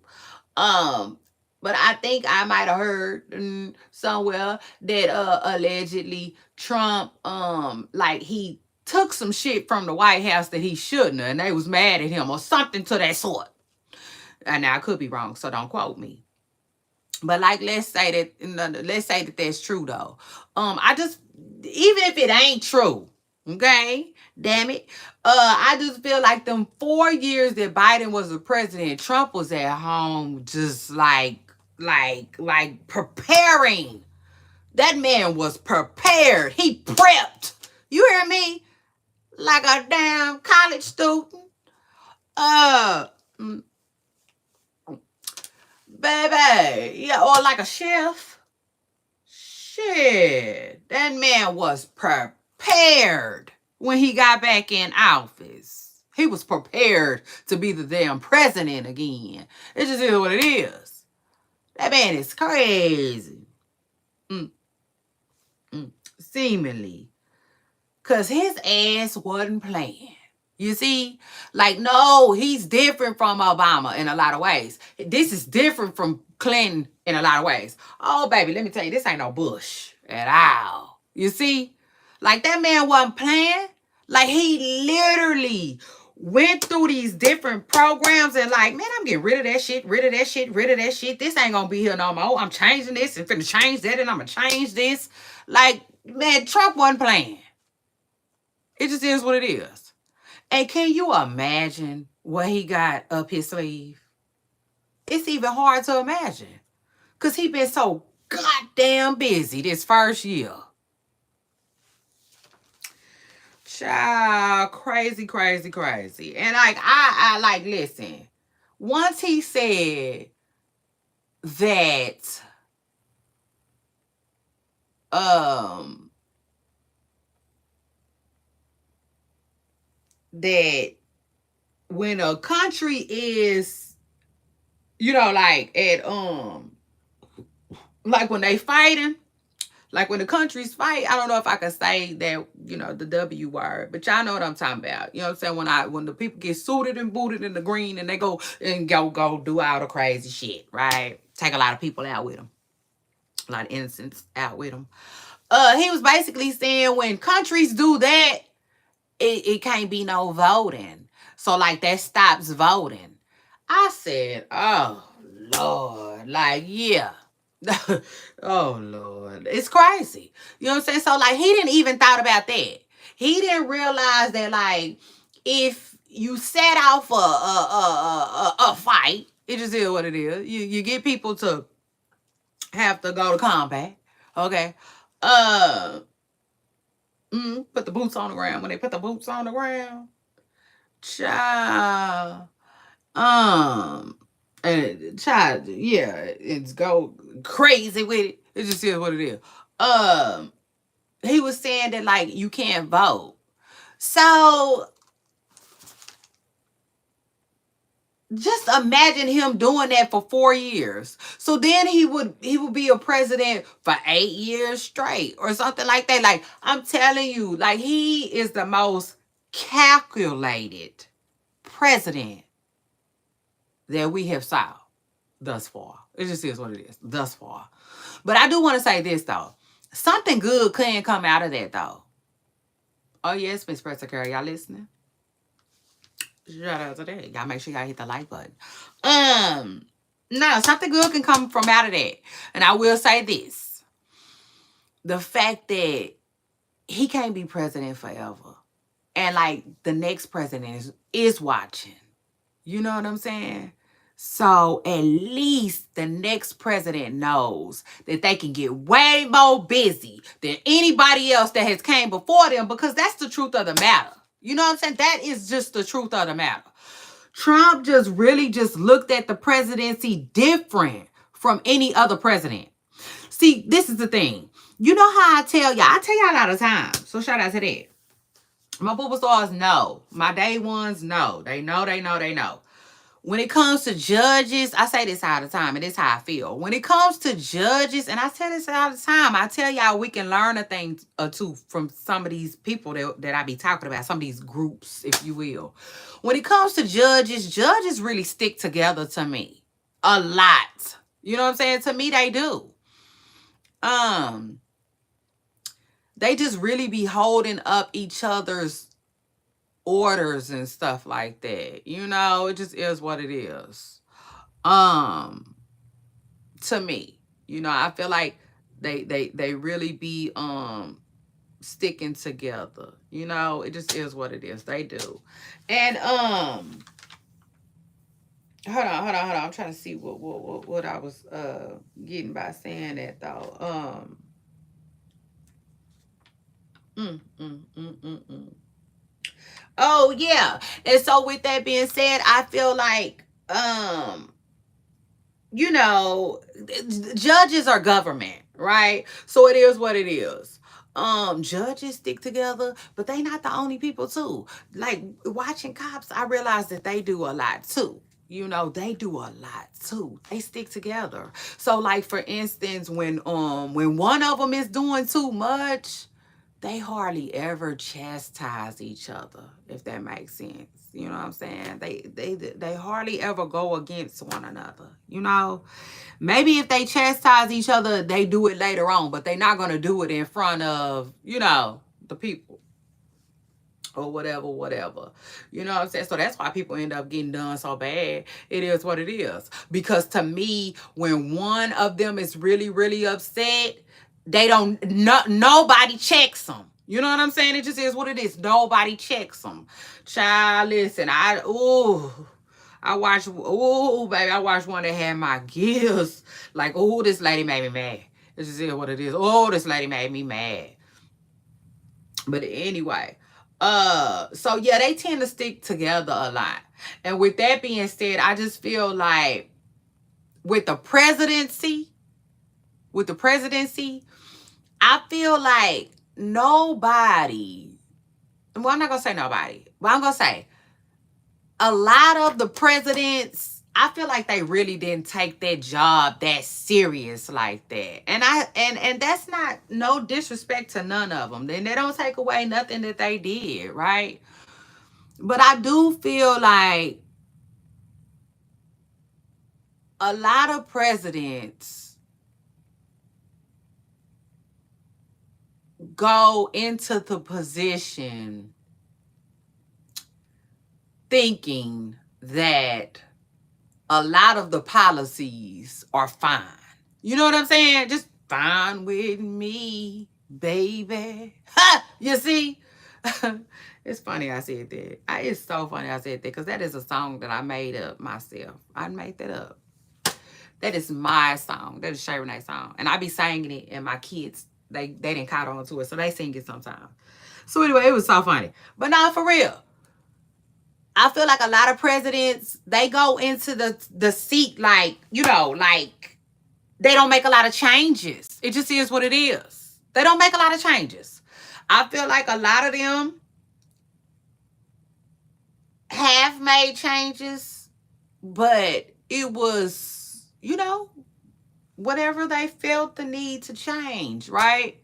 Um, but I think I might have heard somewhere that allegedly Trump like he took some shit from the White House that he shouldn't have, and they was mad at him or something to that sort. And now I could be wrong, so don't quote me. But like, let's say that that's true though. I just, even if it ain't true, okay, damn it, I just feel like them 4 years that Biden was the president, Trump was at home just like preparing. That man was prepared. He prepped. You hear me? Like a damn college student. Uh, mm, baby, yeah, or like a chef. Shit, that man was prepared when he got back in office. He was prepared to be the damn president again. It just is what it is. That man is crazy. Mm, Seemingly. Because his ass wasn't playing. You see? Like, no, he's different from Obama in a lot of ways. This is different from Clinton in a lot of ways. Oh, baby, let me tell you, this ain't no Bush at all. You see? Like, that man wasn't playing. Like, he literally went through these different programs and like, man, I'm getting rid of that shit, rid of that shit, rid of that shit. This ain't gonna be here no more. I'm changing this and finna change that and I'm gonna change this. Like, man, Trump wasn't playing. It just is what it is. And can you imagine what he got up his sleeve? It's even hard to imagine. Because he been so goddamn busy this first year. Child, crazy, crazy, crazy. And like, I like, listen. Once he said that, that when a country is, you know, like at like when they fighting, like when the countries fight, I don't know if I can say that, you know, the W word, but y'all know what I'm talking about. You know what I'm saying? When the people get suited and booted in the green and they go do all the crazy shit, right? Take a lot of people out with them. A lot of innocents out with them. He was basically saying when countries do that, it can't be no voting. So like that stops voting. I said, oh Lord, like, yeah. Oh Lord. It's crazy. You know what I'm saying? So like he didn't even thought about that. He didn't realize that like if you set out for a fight, it just is what it is. You get people to have to go to combat. Okay. Uh Put the boots on the ground. When they put the boots on the ground, child, and child, yeah, it's go crazy with it. It just is what it is. He was saying that like you can't vote. So just imagine him doing that for 4 years. So then he would be a president for 8 years straight or something like that. Like I'm telling you, like he is the most calculated president that we have saw thus far. It just is what it is thus far. But I do want to say this though. Something good can come out of that though. Oh yes, Miss Presser, y'all listening? Shout out to that. Y'all make sure y'all hit the like button. No, something good can come from out of that. And I will say this. The fact that he can't be president forever. And like the next president is watching. You know what I'm saying? So at least the next president knows that they can get way more busy than anybody else that has came before them, because that's the truth of the matter. You know what I'm saying? That is just the truth of the matter. Trump just really just looked at the presidency different from any other president. See, this is the thing. You know how I tell y'all all the time. So shout out to that. My booba stars know. My day ones know. They know. When it comes to judges, I say this all the time, and this is how I feel. When it comes to judges, and I tell this all the time, I tell y'all we can learn a thing or two from some of these people that I be talking about, some of these groups, if you will. When it comes to judges really stick together to me a lot. You know what I'm saying? To me, they do. They just really be holding up each other's orders and stuff like that. You know, it just is what it is. To me, you know, I feel like they really be sticking together. You know, it just is what it is. They do. And hold on. I'm trying to see what I was getting by saying that though. Oh yeah. And so with that being said, I feel like you know, judges are government, right? So it is what it is. Judges stick together, but they not the only people too. Like watching cops, I realize that they do a lot too. You know, they do a lot too. They stick together. So like for instance, when one of them is doing too much, they hardly ever chastise each other, if that makes sense. You know what I'm saying? They hardly ever go against one another. You know, maybe if they chastise each other, they do it later on, but they're not gonna do it in front of, you know, the people or whatever. You know what I'm saying? So that's why people end up getting done so bad. It is what it is. Because to me, when one of them is really, really upset, they don't, nobody checks them. You know what I'm saying? It just is what it is. Nobody checks them. Child, listen, I watched one that had my gills. Like, this lady made me mad. This just is what it is. This lady made me mad. But anyway, so yeah, they tend to stick together a lot. And with that being said, I just feel like with the presidency, I feel like nobody, well, I'm not going to say nobody, but I'm going to say a lot of the presidents, I feel like they really didn't take that job that serious like that. And that's not no disrespect to none of them. Then they don't take away nothing that they did, right? But I do feel like a lot of presidents go into the position thinking that a lot of the policies are fine. You know what I'm saying? Just fine with me, baby. Ha! You see? It's funny I said that. It's so funny I said that because that is a song that I made up myself. I made that up. That is my song. That is Shay Renee's song. And I be singing it, and my kids, they didn't caught on to it, so they sing it sometimes. So anyway, it was so funny. But now for real, I feel like a lot of presidents, they go into the seat like, you know, like they don't make a lot of changes. It just is what it is. They don't make a lot of changes. I feel like a lot of them have made changes, but it was, you know, whatever they felt the need to change, right?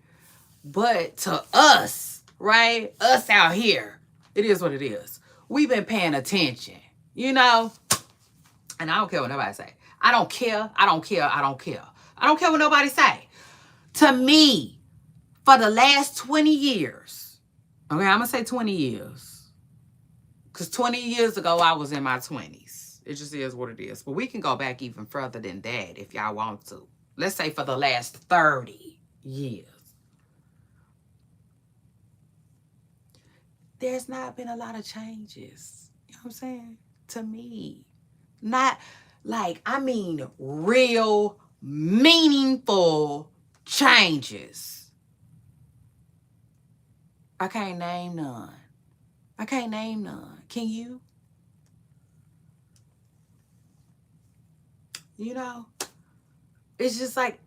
But to us, right? Us out here, it is what it is. We've been paying attention, you know? And I don't care what nobody say. I don't care. I don't care what nobody say. To me, for the last 20 years, okay, I'm going to say 20 years. Because 20 years ago, I was in my 20s. It just is what it is. But we can go back even further than that if y'all want to. Let's say for the last 30 years. There's not been a lot of changes. You know what I'm saying? To me. Not like, I mean, real, meaningful changes. I can't name none. I can't name none. Can you? You know? It's just like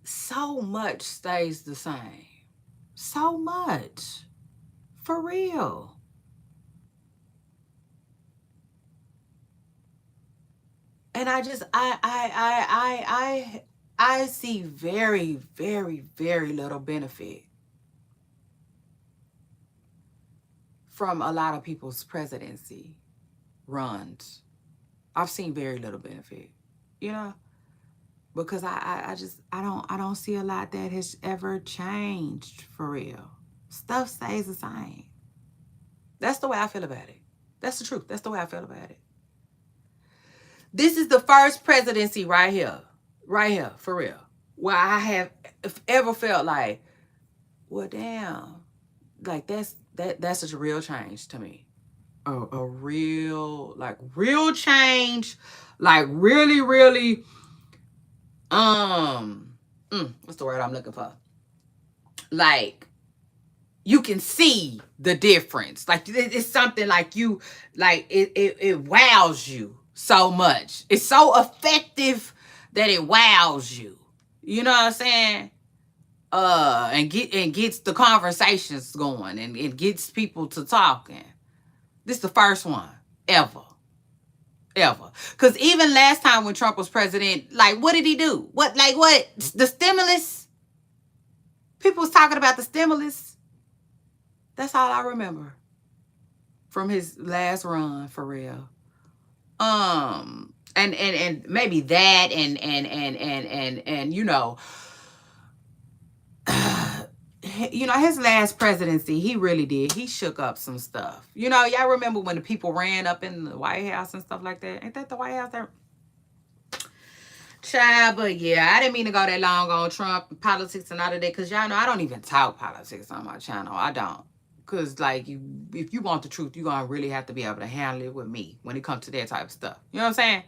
so much stays the same. So much. For real. And I just I see very, very, very little benefit from a lot of people's presidency runs. I've seen very little benefit, you know, because I just I don't see a lot that has ever changed for real. Stuff stays the same. That's the way I feel about it. That's the truth. That's the way I feel about it. This is the first presidency right here, for real, where I have ever felt like, well, damn, like that's such a real change to me. A real, like, real change, like really, really, what's the word I'm looking for? Like, you can see the difference. Like, it's something like you, like, it wows you so much. It's so effective that it wows you. You know what I'm saying? And gets the conversations going, and it gets people to talking. This is the first one ever. Because even last time when Trump was president, like, what did he do? What? The stimulus? People was talking about the stimulus. That's all I remember from his last run, for real. And maybe that, and you know, his last presidency, he really did. He shook up some stuff. You know, y'all remember when the people ran up in the White House and stuff like that? Ain't that the White House there? Child, but yeah, I didn't mean to go that long on Trump and politics and all of that, because y'all know I don't even talk politics on my channel. I don't. Because, like, if you want the truth, you're going to really have to be able to handle it with me when it comes to that type of stuff. You know what I'm saying?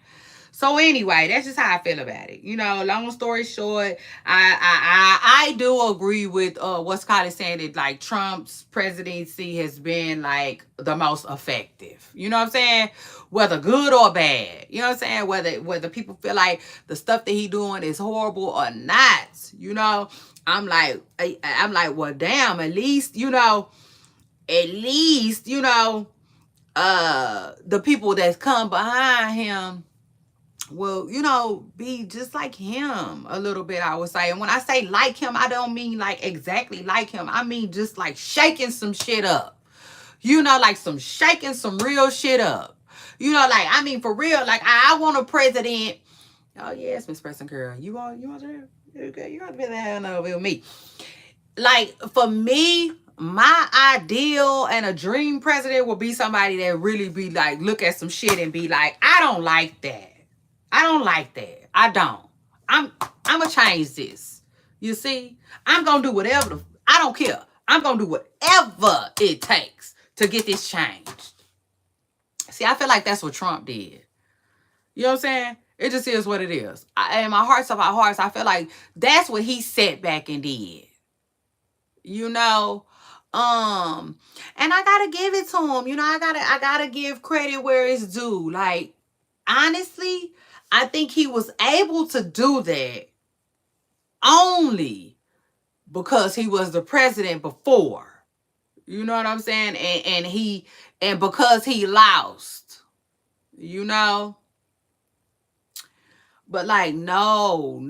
So anyway, that's just how I feel about it. You know, long story short, I do agree with what's Cardi saying, that like Trump's presidency has been like the most effective. You know what I'm saying? Whether good or bad. You know what I'm saying? Whether people feel like the stuff that he doing is horrible or not. You know, I'm like, well, damn. At least, you know, the people that's come behind him will, you know, be just like him a little bit, I would say. And when I say like him, I don't mean like exactly like him. I mean just like shaking some shit up. You know, like shaking some real shit up. You know, like, I mean, for real, like, I want a president. Oh, yes, Miss Preston Girl. You want to you got to be there with me. Like, for me, my ideal and a dream president would be somebody that really be like, look at some shit and be like, I don't like that. I don't like that. I don't. I'm gonna change this. You see? I'm gonna do whatever. I don't care. I'm gonna do whatever it takes to get this changed. See, I feel like that's what Trump did. You know what I'm saying? It just is what it is. In my hearts of our hearts, I feel like that's what he sat back and did. You know? And I gotta give it to him. You know, I gotta give credit where it's due. Like, honestly, I think he was able to do that only because he was the president before. You know what I'm saying? And because he lost. You know? But like, no.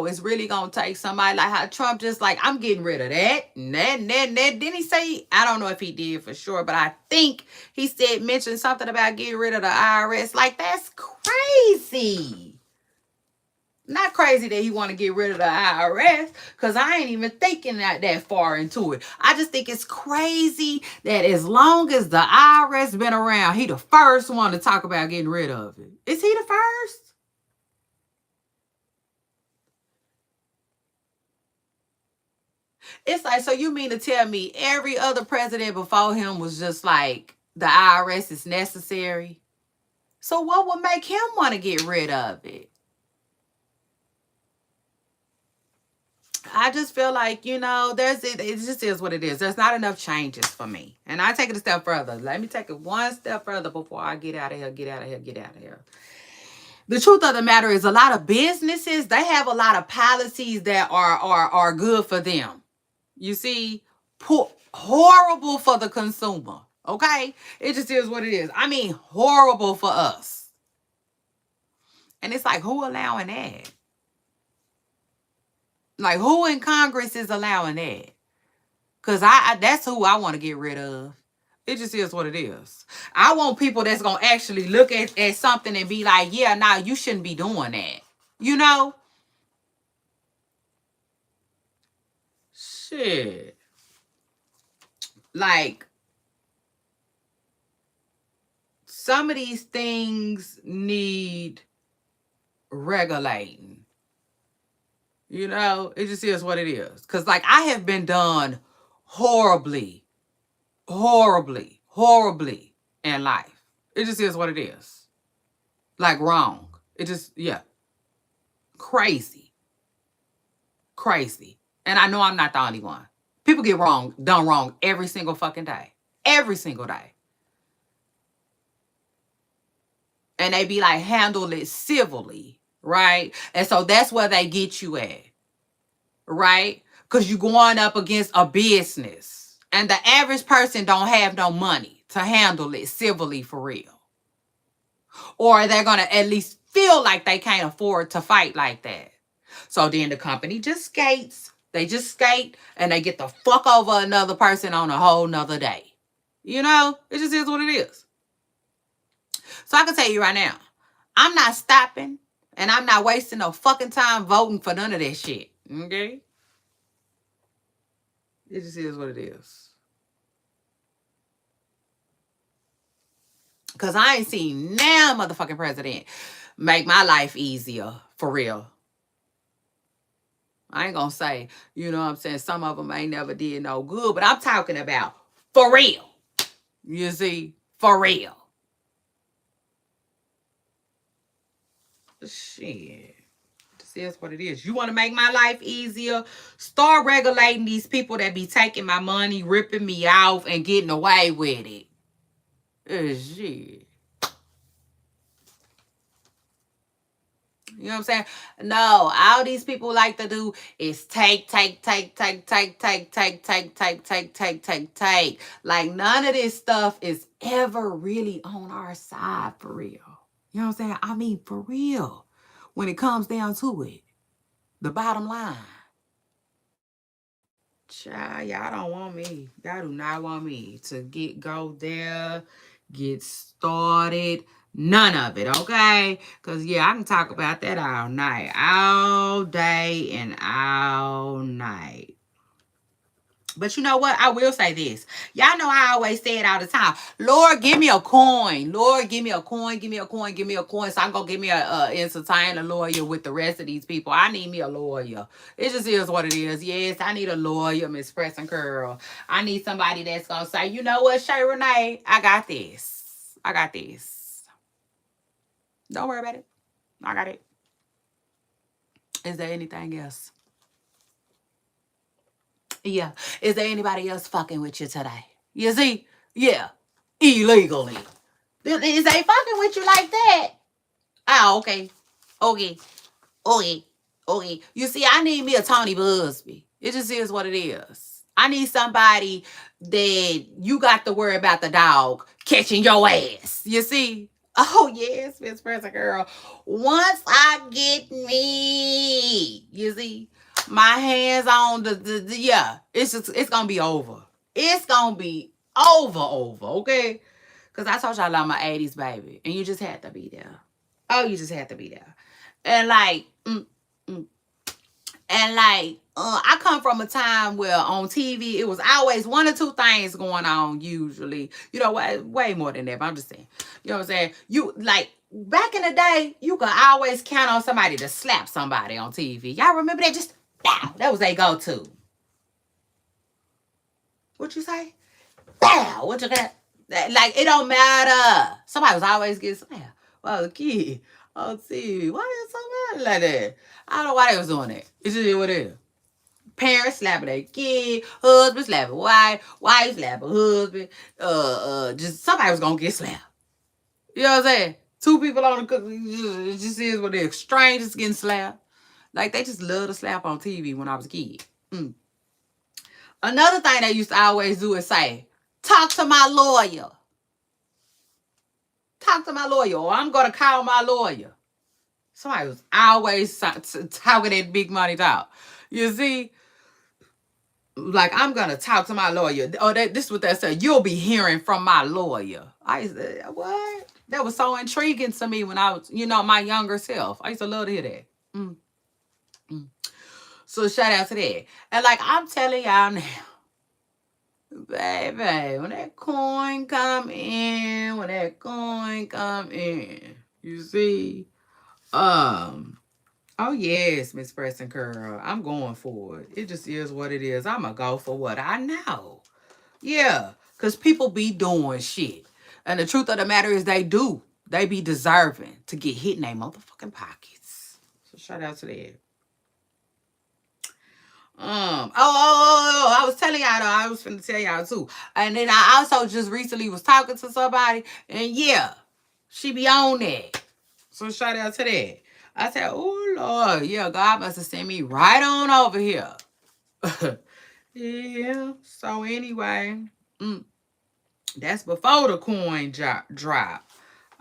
It's really gonna take somebody like how Trump just like, I'm getting rid of that. Didn't he say? I don't know if he did for sure, but I think he mentioned something about getting rid of the IRS. Like, that's crazy. Not crazy that he want to get rid of the IRS, because I ain't even thinking that far into it. I just think it's crazy that as long as the IRS been around, he the first one to talk about getting rid of it. Is he the first? It's like, so you mean to tell me every other president before him was just like, the IRS is necessary? So what would make him want to get rid of it? I just feel like, it just is what it is. There's not enough changes for me. And I take it a step further. Let me take it one step further before I get out of here, get out of here, get out of here. The truth of the matter is, a lot of businesses, they have a lot of policies that are good for them. You see, horrible for the consumer. Okay? It just is what it is. I mean, horrible for us. And it's like, who allowing that? Like, who in Congress is allowing that? Because that's who I want to get rid of. It just is what it is. I want people that's going to actually look at something and be like, yeah, nah, you shouldn't be doing that. You know? Shit. Like, some of these things need regulating. You know? It just is what it is. Because, like, I have been done horribly in life. It just is what it is. Like, wrong. It just, yeah. Crazy. And I know I'm not the only one. People get done wrong every single fucking day. Every single day. And they be like, handle it civilly, right? And so that's where they get you at, right? Because you're going up against a business. And the average person don't have no money to handle it civilly for real. Or they're going to at least feel like they can't afford to fight like that. So then the company just skates. They just skate and they get the fuck over another person on a whole nother day. You know, it just is what it is. So I can tell you right now, I'm not stopping and I'm not wasting no fucking time voting for none of that shit. Okay? It just is what it is. Because I ain't seen now motherfucking president make my life easier, for real. I ain't gonna say, you know what I'm saying, some of them ain't never did no good, but I'm talking about for real. You see? For real. Shit. This is what it is. You want to make my life easier? Start regulating these people that be taking my money, ripping me off, and getting away with it. Shit. You know what I'm saying? No, all these people like to do is take. Like, none of this stuff is ever really on our side for real. You know what I'm saying? I mean, for real. When it comes down to it. The bottom line. Child, y'all don't want me. Y'all do not want me to go there, get started. None of it, okay? Because, yeah, I can talk about that all night. All day and all night. But you know what? I will say this. Y'all know I always say it all the time. Lord, give me a coin. Lord, give me a coin. Give me a coin. Give me a coin. So I'm going to give me a entertainer lawyer with the rest of these people. I need me a lawyer. It just is what it is. Yes, I need a lawyer, Miss Press and Curl. I need somebody that's going to say, you know what, Shay Renee? I got this. I got this. Don't worry about it. I got it. Is there anything else? Yeah. Is there anybody else fucking with you today? You see? Yeah. Illegally. Is they fucking with you like that? Oh, okay. Okay. Okay. Okay. You see, I need me a Tony Busby. It just is what it is. I need somebody that you got to worry about the dog catching your ass. You see? Oh, yes, Miss Present Girl. Once I get me, you see, my hands on the yeah, it's gonna be over. It's gonna be over, okay? Because I told y'all I love my 80s baby. And you just had to be there. Oh, you just had to be there. And like, Mm. And like, I come from a time where on TV, it was always one or two things going on, usually. You know, way more than that, but I'm just saying. You know what I'm saying? You, like, back in the day, you could always count on somebody to slap somebody on TV. Y'all remember that? Just, bow. That was they go-to. What you say? Bow. What you got? Like, it don't matter. Somebody was always getting slapped. Well, the kid on TV. Why is somebody like that? I don't know why they was doing that. It's just what it is. Parents slapping their kid, husband slapping wife slapping husband. Just somebody was gonna get slapped. You know what I'm saying? Two people on the cook, it just is what it is. Strangers getting slapped. Like they just love to slap on TV when I was a kid. Mm. Another thing they used to always do is say, "Talk to my lawyer. Talk to my lawyer, or I'm gonna call my lawyer." Somebody was always talking that big money talk. You see, like I'm gonna talk to my lawyer. Oh, this is what they said. You'll be hearing from my lawyer. I said, what? That was so intriguing to me when I was, my younger self. I used to love to hear that. Mm, mm. So shout out to that. And like I'm telling y'all now, baby, when that coin come in, you see, oh yes, Miss Preston Curl, I'm going for it. It just is what it is. I'ma go for what I know. Yeah, because people be doing shit. And the truth of the matter is they do. They be deserving to get hit in their motherfucking pockets. So shout out to that. I was telling y'all though, I was finna tell y'all too. And then I also just recently was talking to somebody, and yeah, she be on that. So shout out to that. I said, oh Lord, yeah, God must have sent me right on over here. Yeah. So anyway, that's before the coin drop.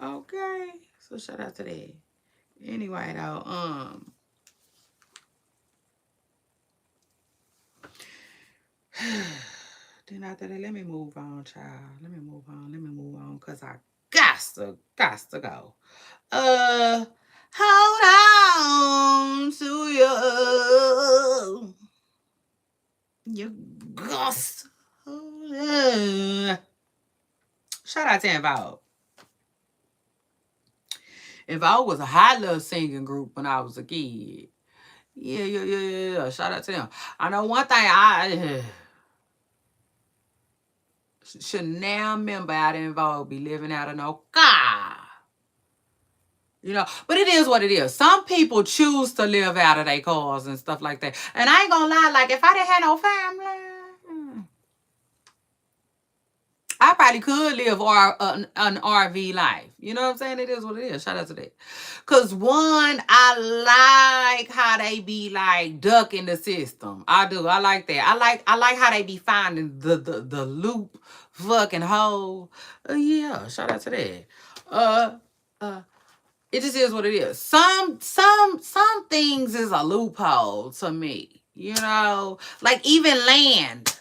Okay. So shout out to that. Anyway though, then after that, let me move on, child. Let me move on, cause I got to go. Hold on to your gust. Shout out to Involve. Involve was a high love singing group when I was a kid. Yeah. Shout out to them. I know one thing I should now remember out Involve be living out of no car. But it is what it is. Some people choose to live out of their cars and stuff like that. And I ain't gonna lie, like if I didn't have no family, I probably could live an RV life. You know what I'm saying? It is what it is. Shout out to that. Cause one, I like how they be like ducking the system. I do. I like that. I like how they be finding the loop fucking hole. Yeah. Shout out to that. It just is what it is. Some things is a loophole to me. Like even land.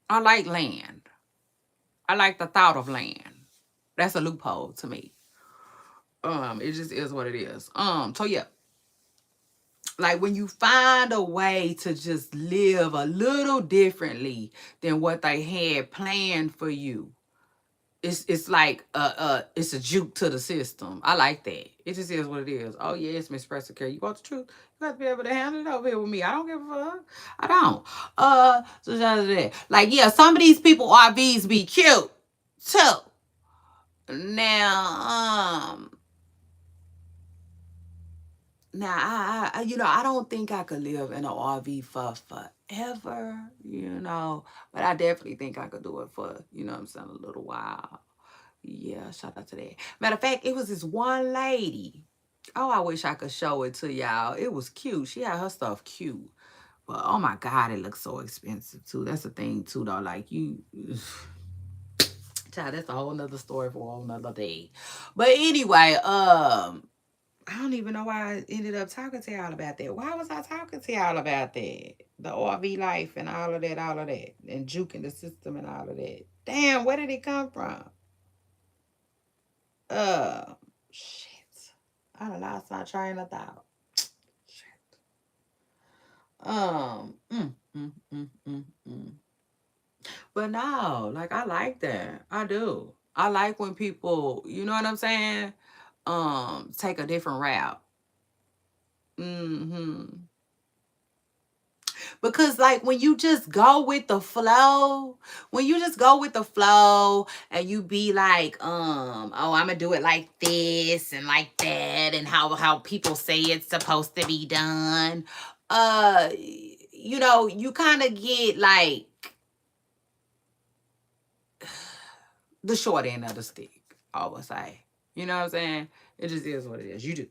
I like land. I like the thought of land. That's a loophole to me. It just is what it is. So yeah. Like when you find a way to just live a little differently than what they had planned for you, it's like it's a juke to the system. I like that. It just is what it is. Oh yes, Miss Pressica, you want the truth? You got to be able to handle it over here with me. I don't give a fuck. I don't. So shout out to that. Like yeah, some of these people RVs be cute too. Now, I don't think I could live in an RV for forever, but I definitely think I could do it for, what I'm saying, a little while. Yeah, shout out to that. Matter of fact, it was this one lady. Oh, I wish I could show it to y'all. It was cute. She had her stuff cute. But oh my God, it looks so expensive too. That's the thing too, though. Like child, that's a whole nother story for a whole nother day. But anyway, I don't even know why I ended up talking to y'all about that. Why was I talking to y'all about that? The RV life and all of that. And juking the system and all of that. Damn, where did it come from? Shit. I done lost my train of thought. Shit. Mm, mm, mm, mm, mm. But no, like I like that. I do. I like when people, you know what I'm saying? Take a different route. Mm-hmm. Because like when you just go with the flow, when you just go with the flow and you be like, oh, I'm gonna do it like this and like that, and how people say it's supposed to be done, you know, you kind of get like the short end of the stick, I would say. You know what I'm saying? It just is what it is. You do.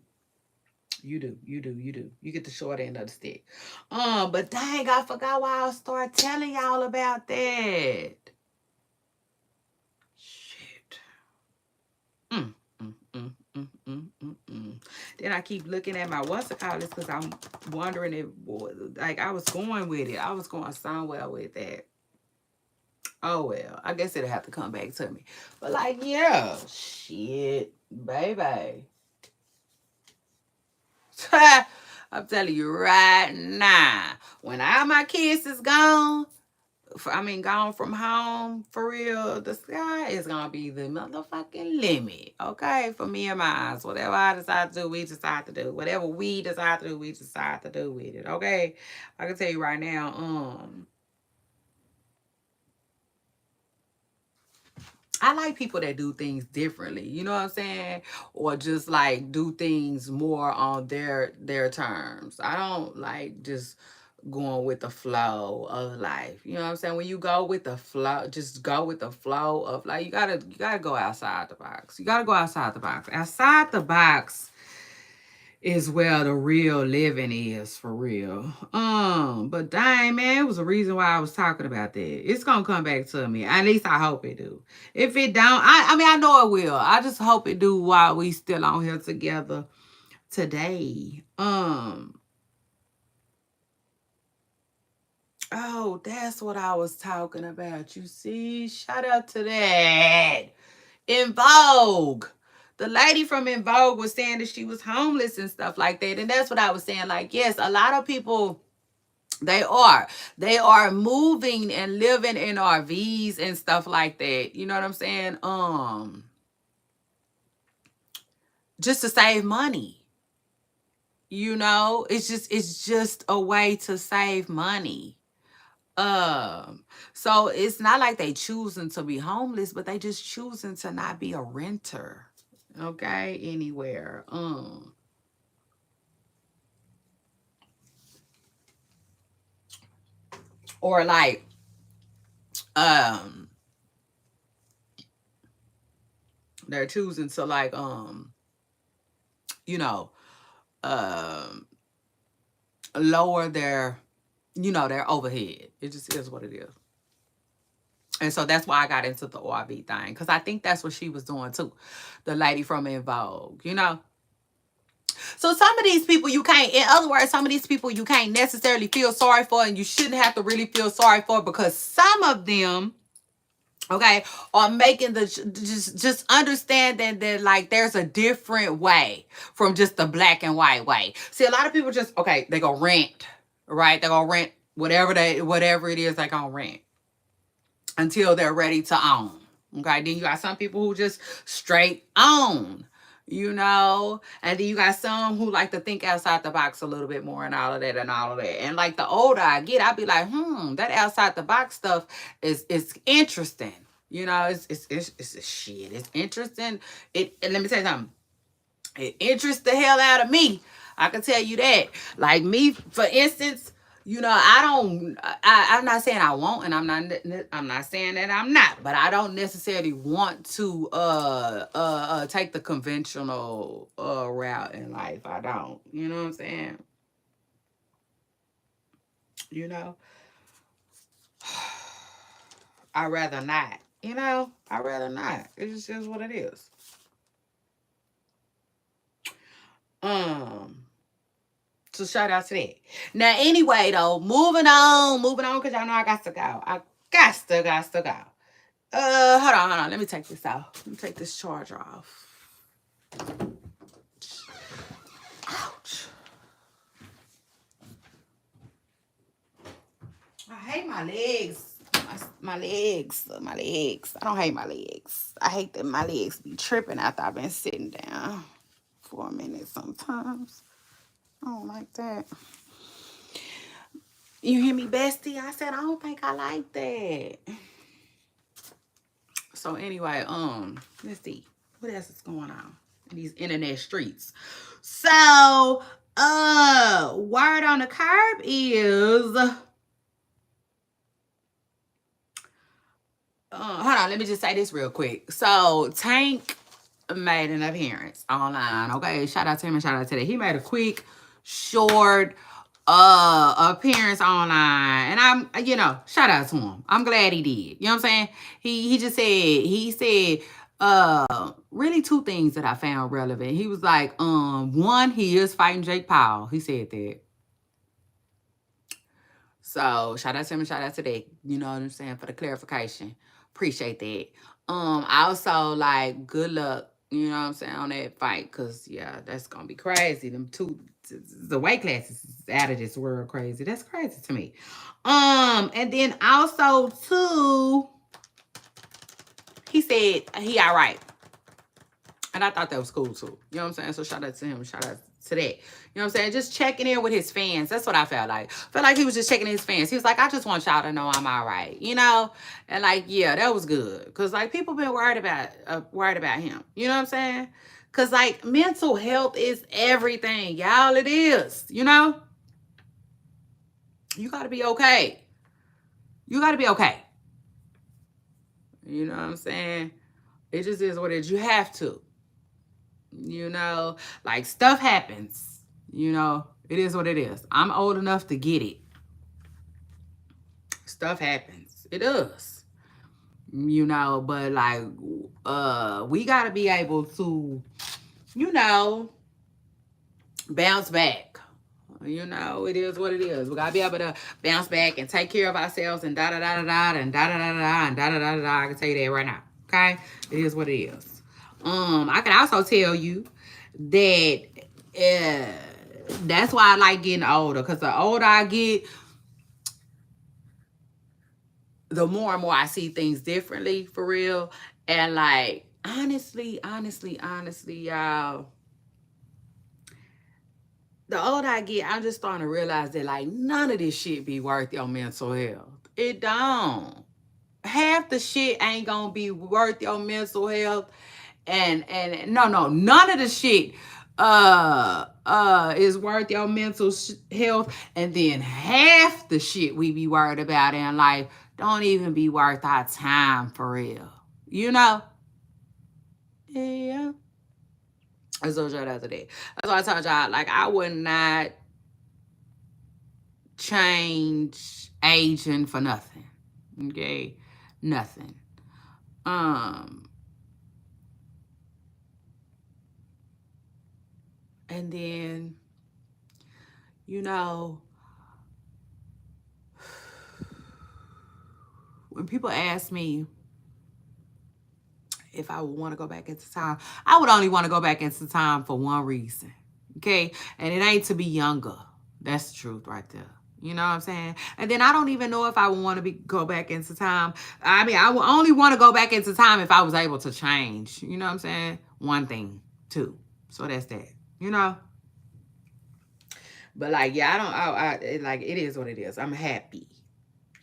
You do, you do, you do. You get the short end of the stick. But dang, I forgot why I started telling y'all about that. Shit. Mm, mm, mm, mm, mm, mm, mm. Then I keep looking at my what's it called this because I'm wondering if like I was going with it. I was going somewhere with that. Oh well, I guess it'll have to come back to me. But like, yeah, shit, baby. I'm telling you right now, when all my kids is gone, gone from home for real, the sky is gonna be the motherfucking limit, okay? For me and mine. Whatever I decide to do, we decide to do. Whatever we decide to do, we decide to do with it, okay? I can tell you right now, I like people that do things differently, you know what I'm saying? Or just like do things more on their terms. I don't like just going with the flow of life. You know what I'm saying? When you go with the flow, just go with the flow of like you gotta go outside the box. You gotta go outside the box. Outside the box is where the real living is for real. But dang man, it was a reason why I was talking about that. It's gonna come back to me. At least I hope it do. If it don't, I know it will. I just hope it do while we still on here together today. Oh, that's what I was talking about. You see, shout out to that. In Vogue. The lady from In Vogue was saying that she was homeless and stuff like that. And that's what I was saying. Like, yes, a lot of people, they are. They are moving and living in RVs and stuff like that. You know what I'm saying? Just to save money. You know, it's just a way to save money. So it's not like they choosing to be homeless, but they just choosing to not be a renter. Okay, anywhere. Or like, um, they're choosing to like, you know, um, lower their, their overhead. It just is what it is. And so that's why I got into the RV thing. Because I think that's what she was doing too. The lady from In Vogue, you know. So some of these people you can't, in other words, some of these people you can't necessarily feel sorry for, and you shouldn't have to really feel sorry for, because some of them, okay, are making the just understanding that like there's a different way from just the black and white way. See, a lot of people just, okay, they go rent, right? They go rent whatever it is they gonna rent until they're ready to own. Okay, then you got some people who just straight own, and then you got some who like to think outside the box a little bit more and all of that and all of that. And like the older I get, I be like, that outside the box stuff is interesting. It's a shit. It's interesting. And let me tell you something. It interests the hell out of me. I can tell you that. Like me, for instance, I'm not saying I won't, and I'm not saying that I'm not, but I don't necessarily want to take the conventional route in life. I don't. You know what I'm saying? You know, I rather not. I rather not. It just is what it is. Um. So shout out to that. Now, anyway, though, moving on, because y'all know I got to go. I got to go. Hold on. Let me take this off. Let me take this charger off. I hate my legs. My legs. My legs. I don't hate my legs. I hate that my legs be tripping after I've been sitting down for a minute sometimes. I don't like that. You hear me, bestie? I said I don't think I like that. So anyway, let's see. What else is going on in these internet streets? So, word on the curb is hold on, let me just say this real quick. So Tank made an appearance online. Okay, shout out to him and shout out to that. He made a quick, short appearance online, and I'm, you know, shout out to him. I'm glad he did. You know what I'm saying? He just said, he said really two things that I found relevant. He was like, one, he is fighting Jake Paul. He said that. So shout out to him and shout out to that. You know what I'm saying, for the clarification. Appreciate that. Also, like, good luck, you know what I'm saying, on that fight. Cause yeah, that's gonna be crazy. Them two, the weight classes is out of this world crazy. That's crazy to me. And then also too, he said he all right. And I thought that was cool too. You know what I'm saying? So shout out to him. Shout out to that. You know what I'm saying? Just checking in with his fans. That's what I felt like. Felt like he was just checking in his fans. He was like, I just want y'all to know I'm all right. You know? And like, yeah, that was good. Because like people been worried about him. You know what I'm saying? Because like mental health is everything. Y'all, it is. You know? You got to be okay. You got to be okay. You know what I'm saying? It just is what it is. You have to. You know, like stuff happens, you know, it is what it is. I'm old enough to get it. Stuff happens. It does. You know, but like, we got to be able to, you know, bounce back. You know, it is what it is. We got to be able to bounce back and take care of ourselves and da-da-da-da-da and da-da-da-da-da and da-da-da-da-da. I can tell you that right now. Okay? It is what it is. I can also tell you that that's why I like getting older. Because the older I get, the more and more I see things differently, for real. And like, honestly, y'all, the older I get, I'm just starting to realize that like none of this shit be worth your mental health. It don't. Half the shit ain't gonna be worth your mental health. And no, none of the shit is worth your mental health. And then half the shit we be worried about in life don't even be worth our time, for real. You know? Yeah. So shout out to that. That's why I told y'all, like, I would not change aging for nothing. Okay? Nothing. And then, you know, when people ask me if I would want to go back into time, I would only want to go back into time for one reason. Okay? And it ain't to be younger. That's the truth right there. You know what I'm saying? And then I don't even know if I would want to go back into time. I mean, I would only want to go back into time if I was able to change. You know what I'm saying? One thing, too. So that's that. You know? But like, yeah, like, it is what it is. I'm happy.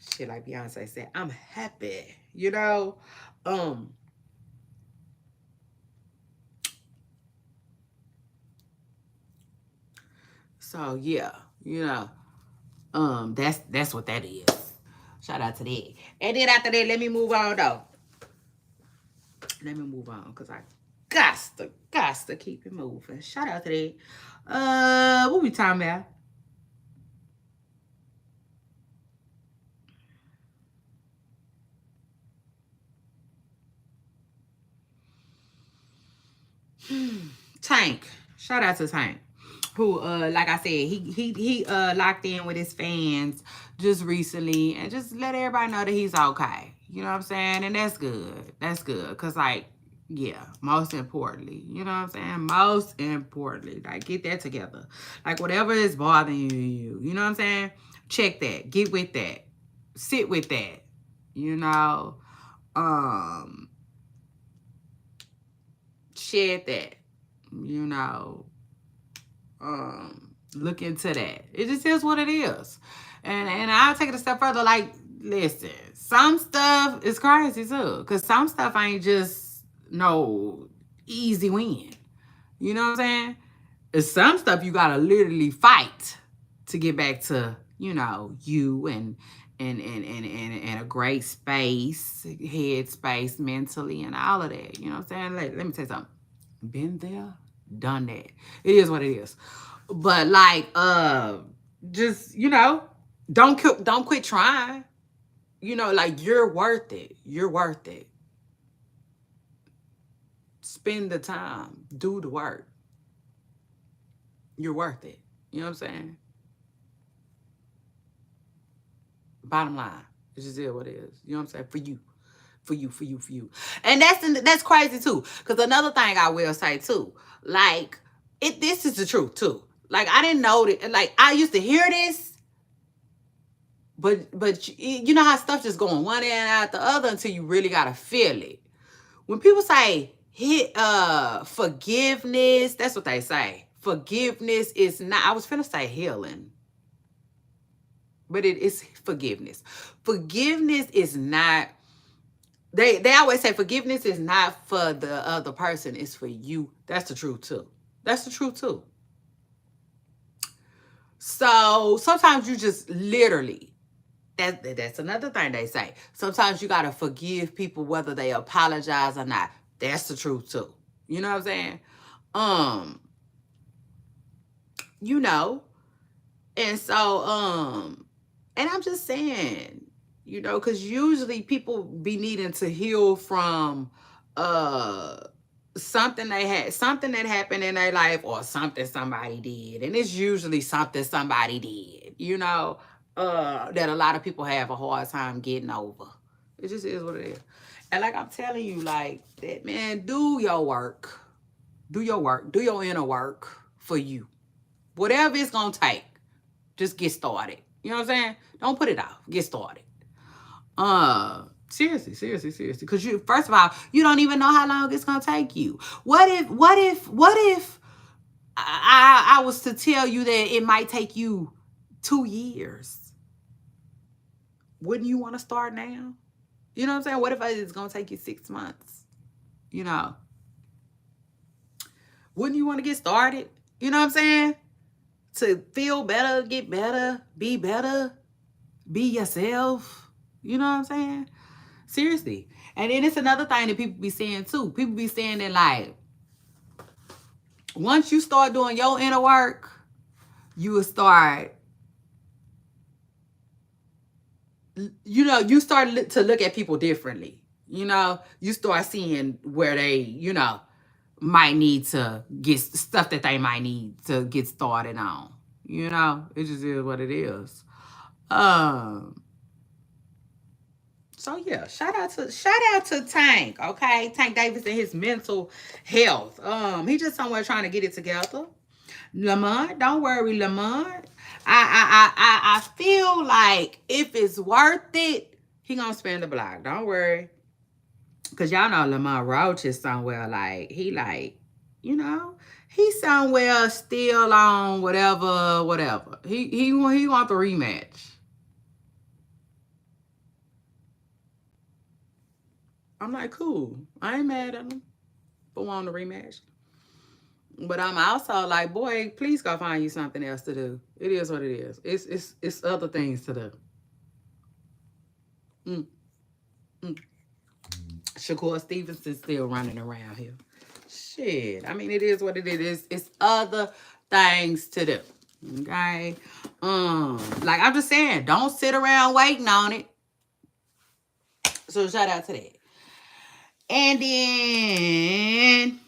Shit, like Beyonce said, I'm happy. You know? So yeah, you know, that's what that is. Shout out to that. And then after that, let me move on though. Let me move on because I got to keep it moving. Shout out to that. What we talking about? Tank. Shout out to Tank. Who, like I said, he locked in with his fans just recently and just let everybody know that he's okay. You know what I'm saying? And that's good. That's good. Cause like, yeah, most importantly, you know what I'm saying? Most importantly, like, get that together. Like, whatever is bothering you, you know what I'm saying? Check that. Get with that. sit with that, you know, shed that, you know, look into that. It just is what it is. And I'll take it a step further. Like, listen, some stuff is crazy too, because some stuff ain't just no easy win. You know what I'm saying? It's some stuff you gotta literally fight to get back to, you know, you and a great space, head space, mentally, and all of that. You know what I'm saying? Let me tell you something. Been there, done that. It is what it is. But like, just, you know, don't quit trying. You know, like, you're worth it. You're worth it. Spend the time. Do the work. You're worth it. You know what I'm saying? Bottom line. It just is what it is. You know what I'm saying? For you. For you, for you, for you. And that's crazy too. Because another thing I will say too, like, this is the truth too. Like, I didn't know that, like, I used to hear this, but you know how stuff just going one end out the other until you really gotta feel it. When people say forgiveness, that's what they say. Forgiveness is not, I was finna say healing, but it is forgiveness. Forgiveness is not, they always say forgiveness is not for the other person, it's for you. That's the truth too. That's the truth too. So sometimes you just literally, that's another thing they say. Sometimes you gotta forgive people whether they apologize or not. That's the truth too. You know what I'm saying? You know, and so and I'm just saying, you know, because usually people be needing to heal from something that happened in their life, or something somebody did, and it's usually something somebody did, you know, that a lot of people have a hard time getting over. It just is what it is. And like I'm telling you, like, that, man, do your work. Do your work. Do your inner work for you. Whatever it's gonna take, just get started. You know what I'm saying? Don't put it off. Get started. Seriously. Because you, first of all, you don't even know how long it's gonna take you. What if I was to tell you that it might take you 2 years? Wouldn't you want to start now? You know what I'm saying? What if it's gonna take you 6 months? You know, wouldn't you want to get started? You know what I'm saying? To feel better, get better, be yourself. You know what I'm saying? Seriously. And then it's another thing that people be saying too. People be saying that, like, once you start doing your inner work, you will start, you know, you start to look at people differently. You know, you start seeing where they, you know, might need to get stuff that they might need to get started on. You know, it just is what it is. So yeah, shout out to Tank, okay? Tank Davis and his mental health. He just somewhere trying to get it together. Lamont, don't worry, Lamont. I feel like if it's worth it, he gonna spend the block. Don't worry. Cause y'all know Lamont Roach is somewhere, like, he, like, you know, he's somewhere still on whatever. He want the rematch. I'm like, cool. I ain't mad at him for wanting the rematch. But I'm also like, boy, please go find you something else to do. It is what it is. It's other things to do. Mm, mm. Shakur Stevenson's still running around here. Shit. I mean, it is what it is. It's other things to do. Okay. Like I'm just saying, don't sit around waiting on it. So shout out to that. And then,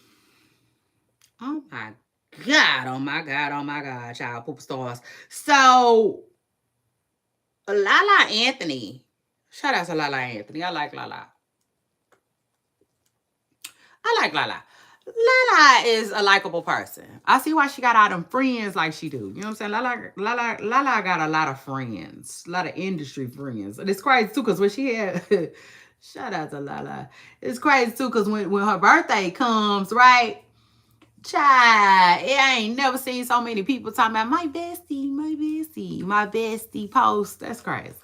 oh my God, child, poop stars. So, Lala Anthony. Shout out to Lala Anthony. I like Lala. Lala is a likable person. I see why she got all them friends like she do. You know what I'm saying? Lala got a lot of friends, a lot of industry friends. And it's crazy too, cause when she had, shout out to Lala. It's crazy too, cause when her birthday comes, right? Child, I ain't never seen so many people talking about my bestie, my bestie, my bestie post. That's crazy.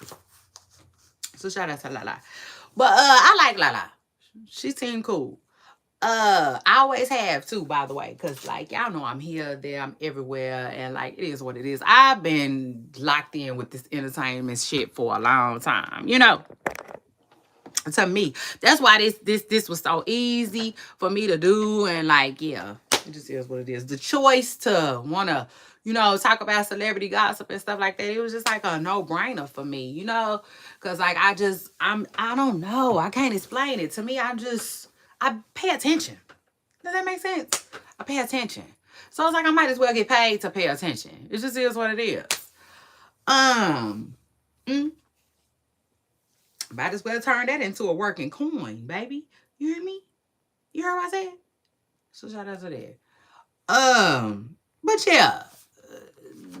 So shout out to Lala. But I like Lala. She seemed cool. I always have too, by the way, because like y'all know I'm here, there, I'm everywhere, and like it is what it is. I've been locked in with this entertainment shit for a long time, you know. To me, that's why this was so easy for me to do, and like yeah, it just is what it is. The choice to wanna, you know, talk about celebrity gossip and stuff like that, it was just like a no brainer for me, you know, because like I don't know, I can't explain it. To me, I pay attention. Does that make sense? I pay attention. So it's like I might as well get paid to pay attention. It just is what it is. Um, mm, Might as well turn that into a working coin, baby. You hear me? You heard what I said? So shout out to that. But yeah,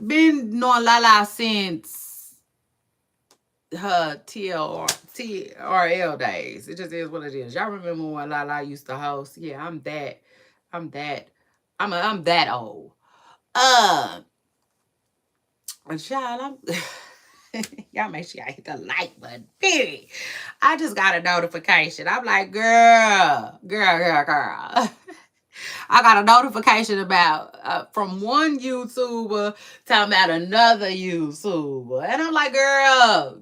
been knowing Lala since her TRL days. It just is what it is. Y'all remember when Lala used to host? Yeah, I'm that, I'm that old. Uh, and child, y'all make sure y'all hit the like button. Period. I just got a notification. I'm like, girl. I got a notification about from one YouTuber talking about another YouTuber, and I'm like, girl,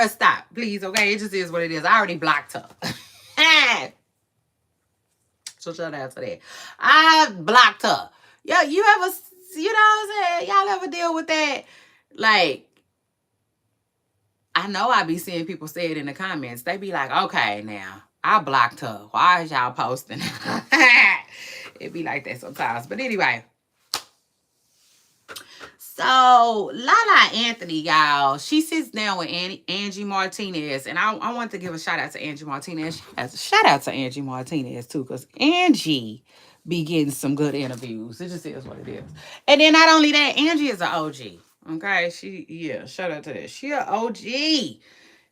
stop, please, okay? It just is what it is. I already blocked her. So shout out to that. I blocked her. Yo, you ever, you know what I'm saying? Y'all ever deal with that? Like, I know I be seeing people say it in the comments. They be like, okay, now, I blocked her. Why is y'all posting? It be like that sometimes. But anyway. So, Lala Anthony, y'all, she sits down with Angie Martinez. And I want to give a shout out to Angie Martinez. Shout out to Angie Martinez, too, because Angie be getting some good interviews. It just is what it is. And then not only that, Angie is an OG. Okay, shout out to that. She an OG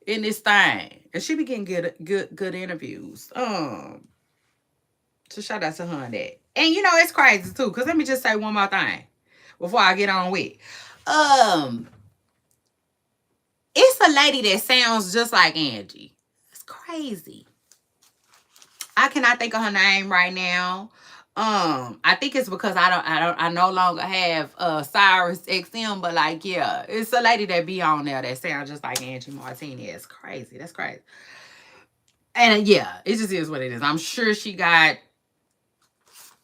in this thing, and she be getting good interviews. So shout out to her on that. And you know it's crazy too, cause let me just say one more thing before I get on with. It's a lady that sounds just like Angie. It's crazy. I cannot think of her name right now. I think it's because I no longer have Cyrus XM, but like yeah, it's a lady that be on there that sounds just like Angie Martinez. Crazy. That's crazy. And yeah, it just is what it is. I'm sure she got,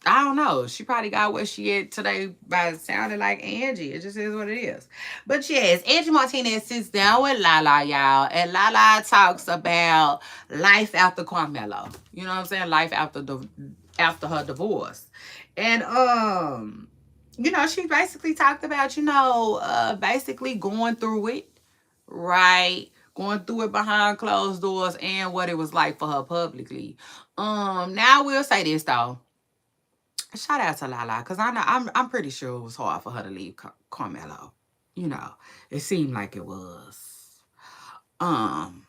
I don't know. She probably got where she at today by sounding like Angie. It just is what it is. But yes, Angie Martinez sits down with Lala, y'all. And Lala talks about life after Carmelo. You know what I'm saying? Life after her divorce. And you know, she basically talked about, you know, basically going through it, right? Going through it behind closed doors and what it was like for her publicly. Now I will say this though. Shout out to Lala, because I'm pretty sure it was hard for her to leave Carmelo. You know, it seemed like it was. Um,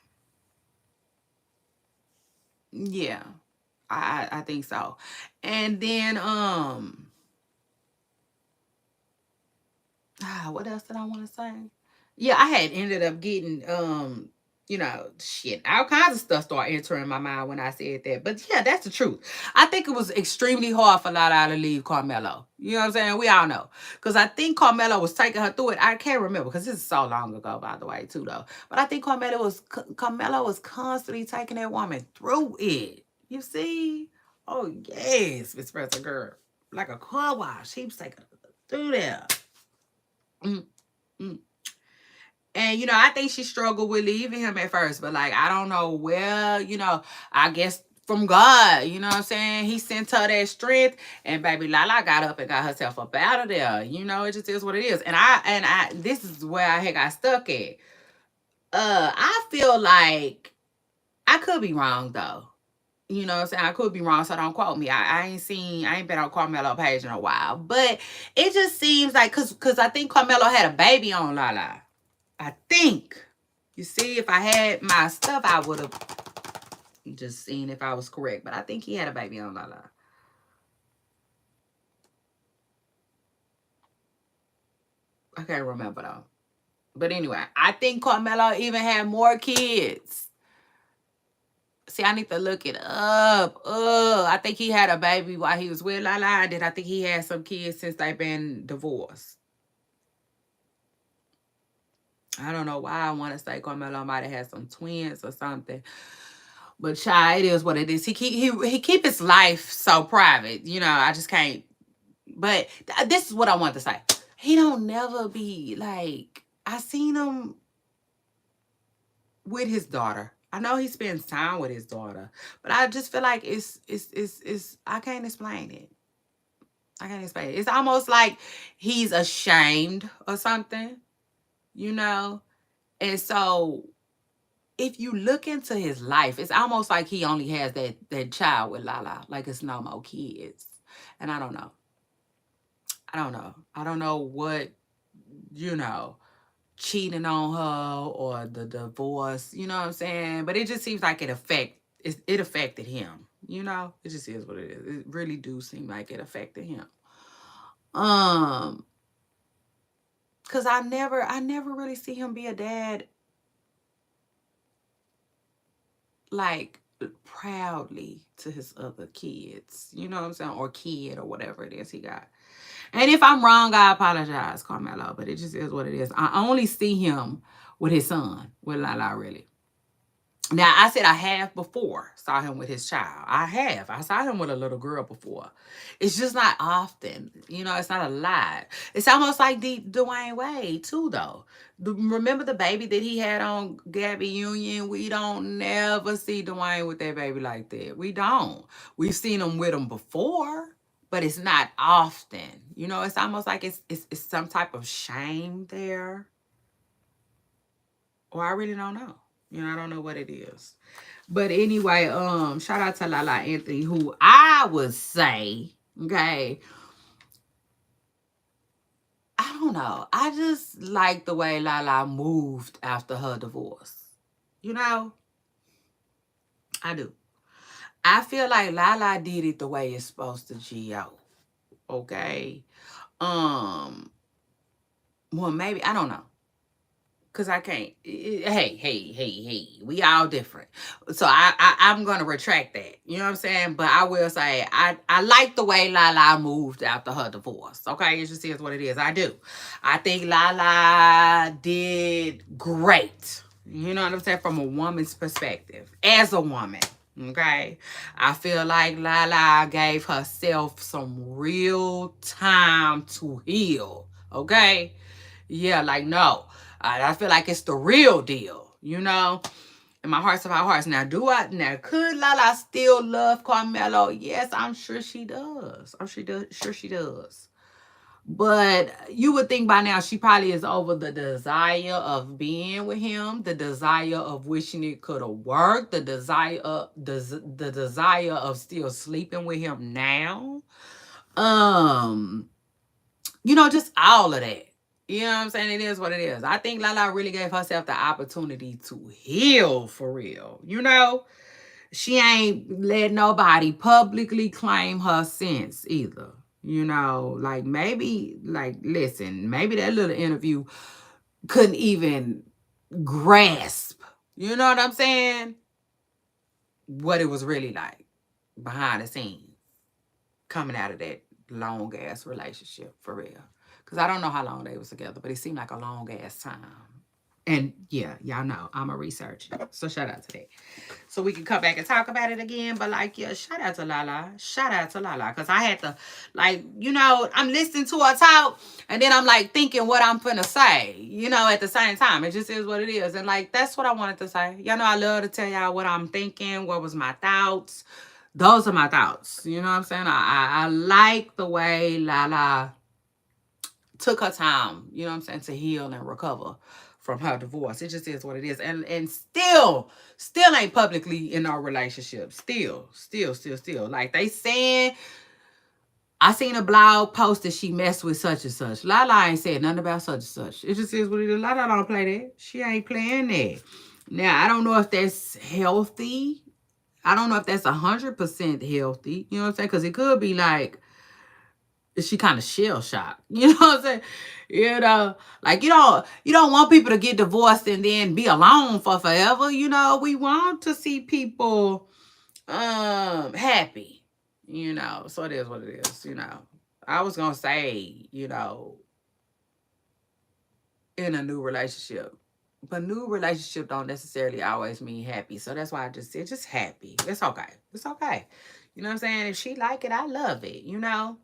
yeah, I think so. And then what else did I want to say? Yeah, I had ended up getting you know, shit, all kinds of stuff start entering my mind when I said that. But yeah, that's the truth. I think it was extremely hard for Lala to leave Carmelo. You know what I'm saying? We all know. Because I think Carmelo was taking her through it. I can't remember because this is so long ago, by the way, too, though. But I think Carmelo was constantly taking that woman through it. You see? Oh, yes, Miss Spencer girl. Like a car wash. He was taking her through there. Mm, mm. And, you know, I think she struggled with leaving him at first, but like, I don't know where, you know, I guess from God, you know what I'm saying? He sent her that strength, and baby Lala got up and got herself up out of there. You know, it just is what it is. And this is where I had got stuck at. I feel like I could be wrong though. You know what I'm saying? I could be wrong, so don't quote me. I ain't been on Carmelo page in a while. But it just seems like, cause I think Carmelo had a baby on Lala. I think. You see, if I had my stuff, I would have just seen if I was correct. But I think he had a baby on Lala. I can't remember though. But anyway, I think Carmelo even had more kids. See, I need to look it up. I think he had a baby while he was with Lala. And then I think he had some kids since they've been divorced. I don't know why I want to say Carmelo might have had some twins or something. But child, it is what it is. He keep his life so private. You know, I just can't. But this is what I want to say. He don't never be like, I seen him with his daughter. I know he spends time with his daughter, but I just feel like it's I can't explain it. I can't explain it. It's almost like he's ashamed or something, you know? And so if you look into his life, it's almost like he only has that child with Lala. Like it's no more kids. And I don't know. I don't know. I don't know what, you know, cheating on her or the divorce, you know what I'm saying? But it just seems like it affected him. You know? It just is what it is. It really do seem like it affected him. Um, because I never really see him be a dad like proudly to his other kids. You know what I'm saying? Or kid or whatever it is he got. And if I'm wrong, I apologize, Carmelo. But it just is what it is. I only see him with his son, with Lala, really. Now, I said I have before saw him with his child. I have. I saw him with a little girl before. It's just not often. You know, it's not a lot. It's almost like Dwayne Wade, too, though. Remember the baby that he had on Gabby Union? We don't never see Dwayne with that baby like that. We don't. We've seen him with him before, but it's not often. You know, it's almost like it's some type of shame there. Or I really don't know. You know, I don't know what it is. But anyway, shout out to Lala Anthony, who I would say, okay, I don't know. I just like the way Lala moved after her divorce. You know, I do. I feel like Lala did it the way it's supposed to, Gio. Okay. Um, well, maybe I don't know. Cause I can't. Hey. We all different. So I'm gonna retract that. You know what I'm saying? But I will say I like the way Lala moved after her divorce. Okay, it just is what it is. I do. I think Lala did great. You know what I'm saying? From a woman's perspective, as a woman. Okay, I feel like Lala gave herself some real time to heal. Okay, yeah, like no. I feel like it's the real deal, you know? In my hearts of our hearts. Now, could Lala still love Carmelo? Yes, I'm sure she does. Sure she does. But you would think by now she probably is over the desire of being with him, the desire of wishing it could have worked, the desire of still sleeping with him now. You know, just all of that. You know what I'm saying? It is what it is. I think Lala really gave herself the opportunity to heal for real. You know, she ain't let nobody publicly claim her sins either. You know, like maybe, like, listen, maybe that little interview couldn't even grasp, you know what I'm saying? What it was really like behind the scenes coming out of that long ass relationship for real. Because I don't know how long they was together, but it seemed like a long ass time. And yeah, y'all know I'm a researcher. So shout out to that. So we can come back and talk about it again. But like, yeah, shout out to Lala. Shout out to Lala. Because I had to, like, you know, I'm listening to her talk. And then I'm like thinking what I'm finna say. You know, at the same time. It just is what it is. And like, that's what I wanted to say. Y'all know I love to tell y'all what I'm thinking. What was my thoughts. Those are my thoughts. You know what I'm saying? I like the way Lala took her time, you know what I'm saying, to heal and recover from her divorce. It just is what it is. And still ain't publicly in our relationship. Still. Like they saying, I seen a blog post that she messed with such and such. Lala ain't said nothing about such and such. It just is what it is. Lala don't play that. She ain't playing that. Now, I don't know if that's healthy. I don't know if that's 100% healthy. You know what I'm saying? Because it could be like, she kind of shell shocked. You know what I'm saying? You know, like you don't want people to get divorced and then be alone for forever. You know, we want to see people happy. You know, so it is what it is. You know, I was gonna say, you know, in a new relationship, but new relationship don't necessarily always mean happy. So that's why I just said just happy. It's okay. It's okay. You know what I'm saying? If she like it, I love it. You know.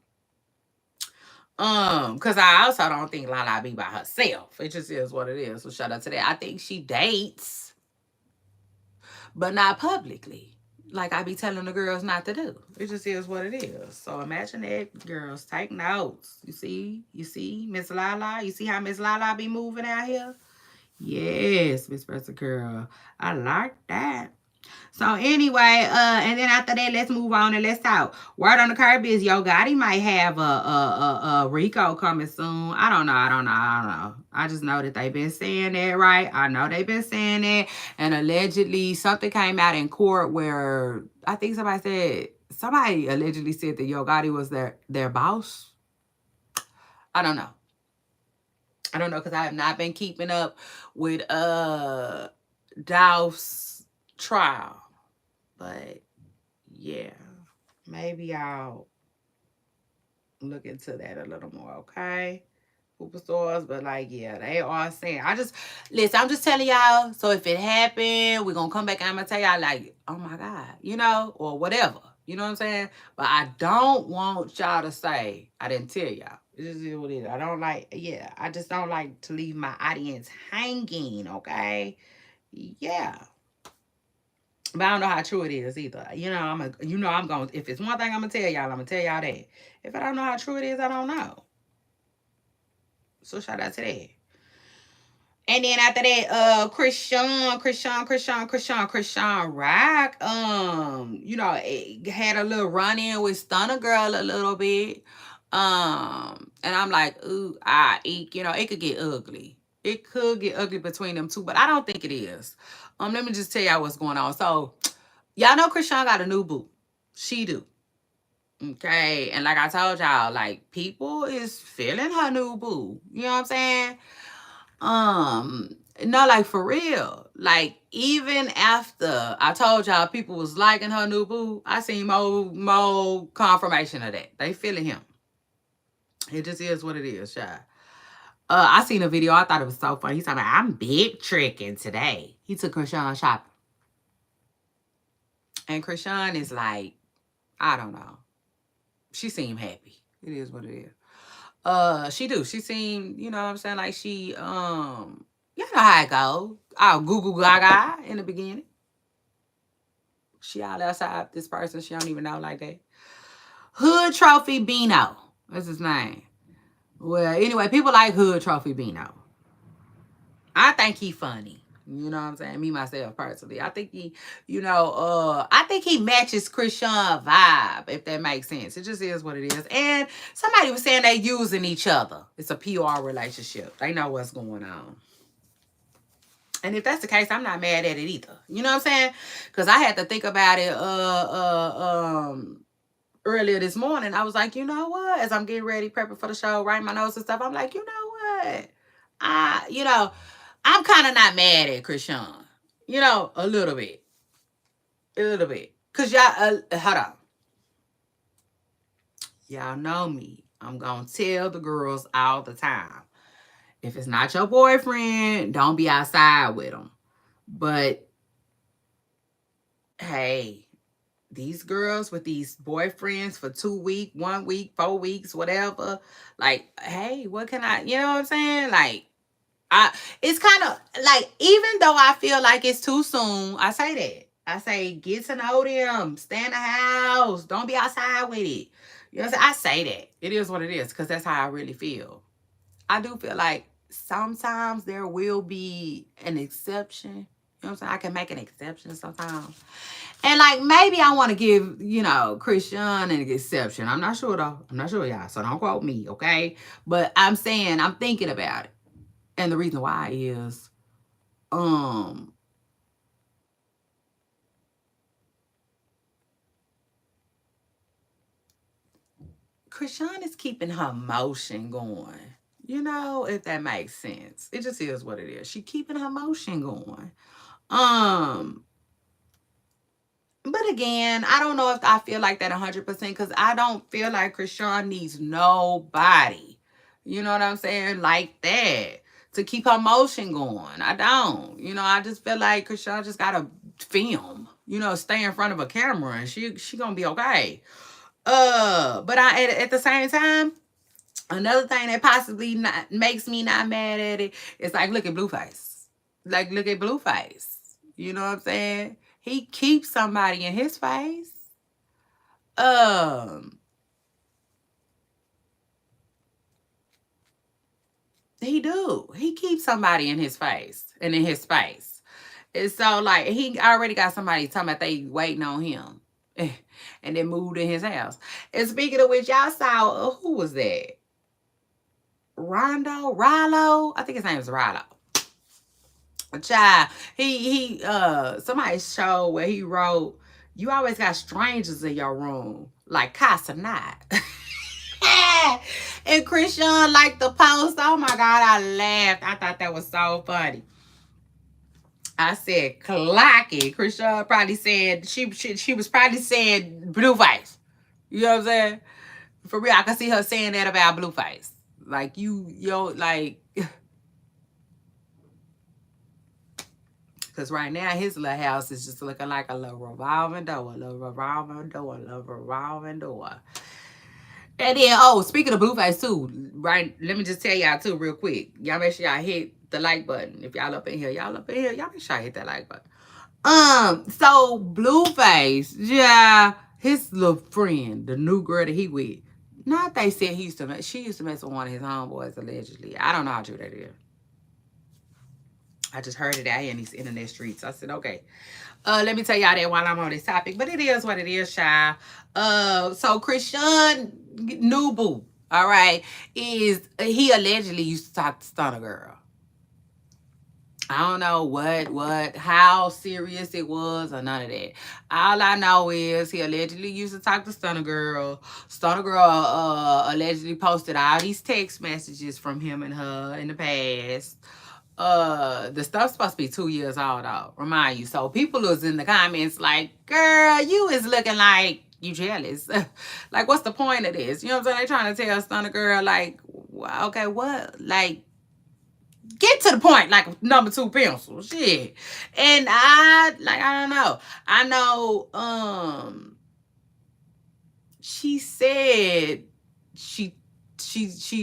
Because I also don't think Lala be by herself. It just is what it is. So shout out to that. I think she dates, but not publicly. Like I be telling the girls not to do. It just is what it is. So imagine that, girls. Take notes. You see, Miss Lala. You see how Miss Lala be moving out here? Yes, Miss Preston Girl. I like that. So anyway, and then after that, let's move on and let's talk. Word on the curb is Yo Gotti might have a Rico coming soon. I don't know. I just know that they've been saying that, right? I know they've been saying that, and allegedly something came out in court where I think somebody allegedly said that Yo Gotti was their boss. I don't know because I have not been keeping up with Dolph's trial. But yeah, maybe I'll look into that a little more, okay? Superstores, but like, yeah, they are saying. Listen, I'm just telling y'all. So if it happened, we're gonna come back and I'm gonna tell y'all, like, oh my God, you know, or whatever. You know what I'm saying? But I don't want y'all to say I didn't tell y'all. It just is what it is. I just don't like to leave my audience hanging, okay? Yeah. But I don't know how true it is either. I'm going. If it's one thing I'm gonna tell y'all, I'm gonna tell y'all that. If I don't know how true it is, I don't know. So shout out to that. And then after that, Chrisean Rock, it had a little run in with Stunna Girl a little bit. And I'm like, ooh, it could get ugly. It could get ugly between them two, but I don't think it is. Let me just tell y'all what's going on. So y'all know Chrisean got a new boo. She do. Okay. And like I told y'all, like, people is feeling her new boo. You know what I'm saying? No, like, for real. Like, even after I told y'all people was liking her new boo, I seen more confirmation of that. They feeling him. It just is what it is, child. I seen a video. I thought it was so funny. He's talking about, I'm big tricking today. He took Chrisean shopping. And Chrisean is like, I don't know. She seemed happy. It is what it is. She do. She seemed, you know what I'm saying? Like she, you know how it goes. I'll Google Gaga in the beginning. She all outside this person she don't even know like that. Hood Trophy Bino. That's his name. Well, anyway, people like Hood Trophy Bino. I think he funny. You know what I'm saying? Me, myself, personally. I think he, I think he matches Chrisean vibe, if that makes sense. It just is what it is. And somebody was saying they using each other. It's a PR relationship. They know what's going on. And if that's the case, I'm not mad at it either. You know what I'm saying? Because I had to think about it earlier this morning. I was like, you know what? As I'm getting ready, prepping for the show, writing my notes and stuff, I'm like, you know what? I'm kind of not mad at Chrisean. A little bit. A little bit. Because y'all, hold on. Y'all know me. I'm going to tell the girls all the time. If it's not your boyfriend, don't be outside with him. But, hey, these girls with these boyfriends for 2 weeks, 1 week, 4 weeks, whatever. Like, hey, what can you know what I'm saying? Like, it's kind of like, even though I feel like it's too soon, I say that. I say, get to know them. Stay in the house. Don't be outside with it. You know what I'm saying? I say that. It is what it is because that's how I really feel. I do feel like sometimes there will be an exception. You know what I'm saying? I can make an exception sometimes. And like maybe I want to give, Chrisean an exception. I'm not sure though. I'm not sure, y'all. So don't quote me, okay? But I'm saying I'm thinking about it. And the reason why is um Chrisean is keeping her motion going. If that makes sense. It just is what it is. She keeping her motion going. Um, but again, I don't know if I feel like that 100% because I don't feel like Chrisean needs nobody. You know what I'm saying? Like that to keep her motion going. I don't. I just feel like Chrisean just gotta film. Stay in front of a camera and she gonna be okay. But at the same time, another thing that possibly not makes me not mad at it is like look at Blueface. Like look at Blueface. You know what I'm saying? He keeps somebody in his face. Um, he do. He keeps somebody in his face and in his space. And so like he already got somebody talking about they waiting on him. And then moved in his house. And speaking of which, y'all saw who was that? Rilo? I think his name is Rilo. Child, somebody showed where he wrote, "You always got strangers in your room, like Casa not." And Chrisean liked the post. Oh my God, I laughed. I thought that was so funny. I said, "Clock it." Chrisean probably said she was probably saying Blueface. You know what I'm saying? For real, I can see her saying that about Blueface. Like like. Because right now, his little house is just looking like a little revolving door, a little revolving door, a little revolving door. And then, speaking of Blueface, too, right? Let me just tell y'all, too, real quick. Y'all make sure y'all hit the like button. If y'all up in here, y'all make sure y'all hit that like button. So Blueface, yeah, his little friend, the new girl that he with, not they said she used to mess with one of his homeboys, allegedly. I don't know how true that is. I just heard it out here in these internet streets. I said, okay. Let me tell y'all that while I'm on this topic. But it is what it is, child. So Chrisean new boo, all right, is he allegedly used to talk to Stunna Girl. I don't know how serious it was or none of that. All I know is he allegedly used to talk to Stunna Girl. Stunna Girl allegedly posted all these text messages from him and her in the past. The stuff's supposed to be 2 years old, though. Remind you. So people was in the comments like, girl, you is looking like you jealous. Like, what's the point of this? You know what I'm saying? They trying to tell Stunna Girl, like, okay, what? Like, get to the point, like number 2 pencil. Shit. And I don't know. I know, she said she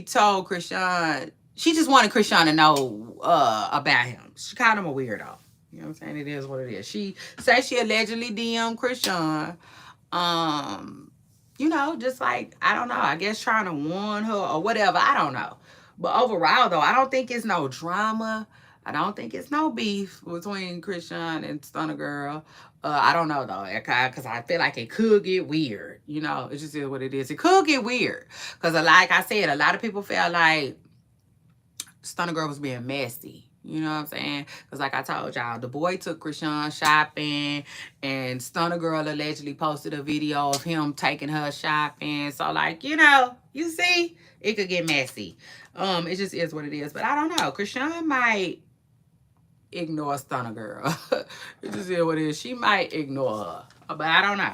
told Chrisean she just wanted Chrisean to know about him. She called him a weirdo. You know what I'm saying? It is what it is. She said she allegedly DM'd Chrisean. Just like, I don't know, I guess trying to warn her or whatever. I don't know. But overall, though, I don't think it's no drama. I don't think it's no beef between Chrisean and Stunna Girl. I don't know, though, because I feel like it could get weird. It just is what it is. It could get weird. Because, like I said, a lot of people felt like Stunna Girl was being messy. You know what I'm saying? Because like I told y'all, the boy took Chrisean shopping, and Stunna Girl allegedly posted a video of him taking her shopping. So like, you see, it could get messy. It just is what it is. But I don't know. Chrisean might ignore Stunna Girl. It just is what it is. She might ignore her. But I don't know.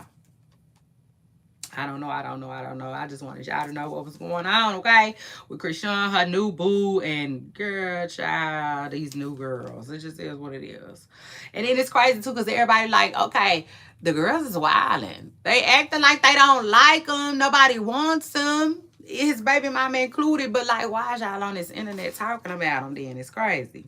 I don't know. I just wanted y'all to know what was going on, okay? With Chrisean, her new boo, and girl, child, these new girls. It just is what it is. And then it's crazy, too, because everybody like, okay, the girls is wilding. They acting like they don't like them. Nobody wants them. His baby mama included. But, like, why is y'all on this internet talking about them then? It's crazy.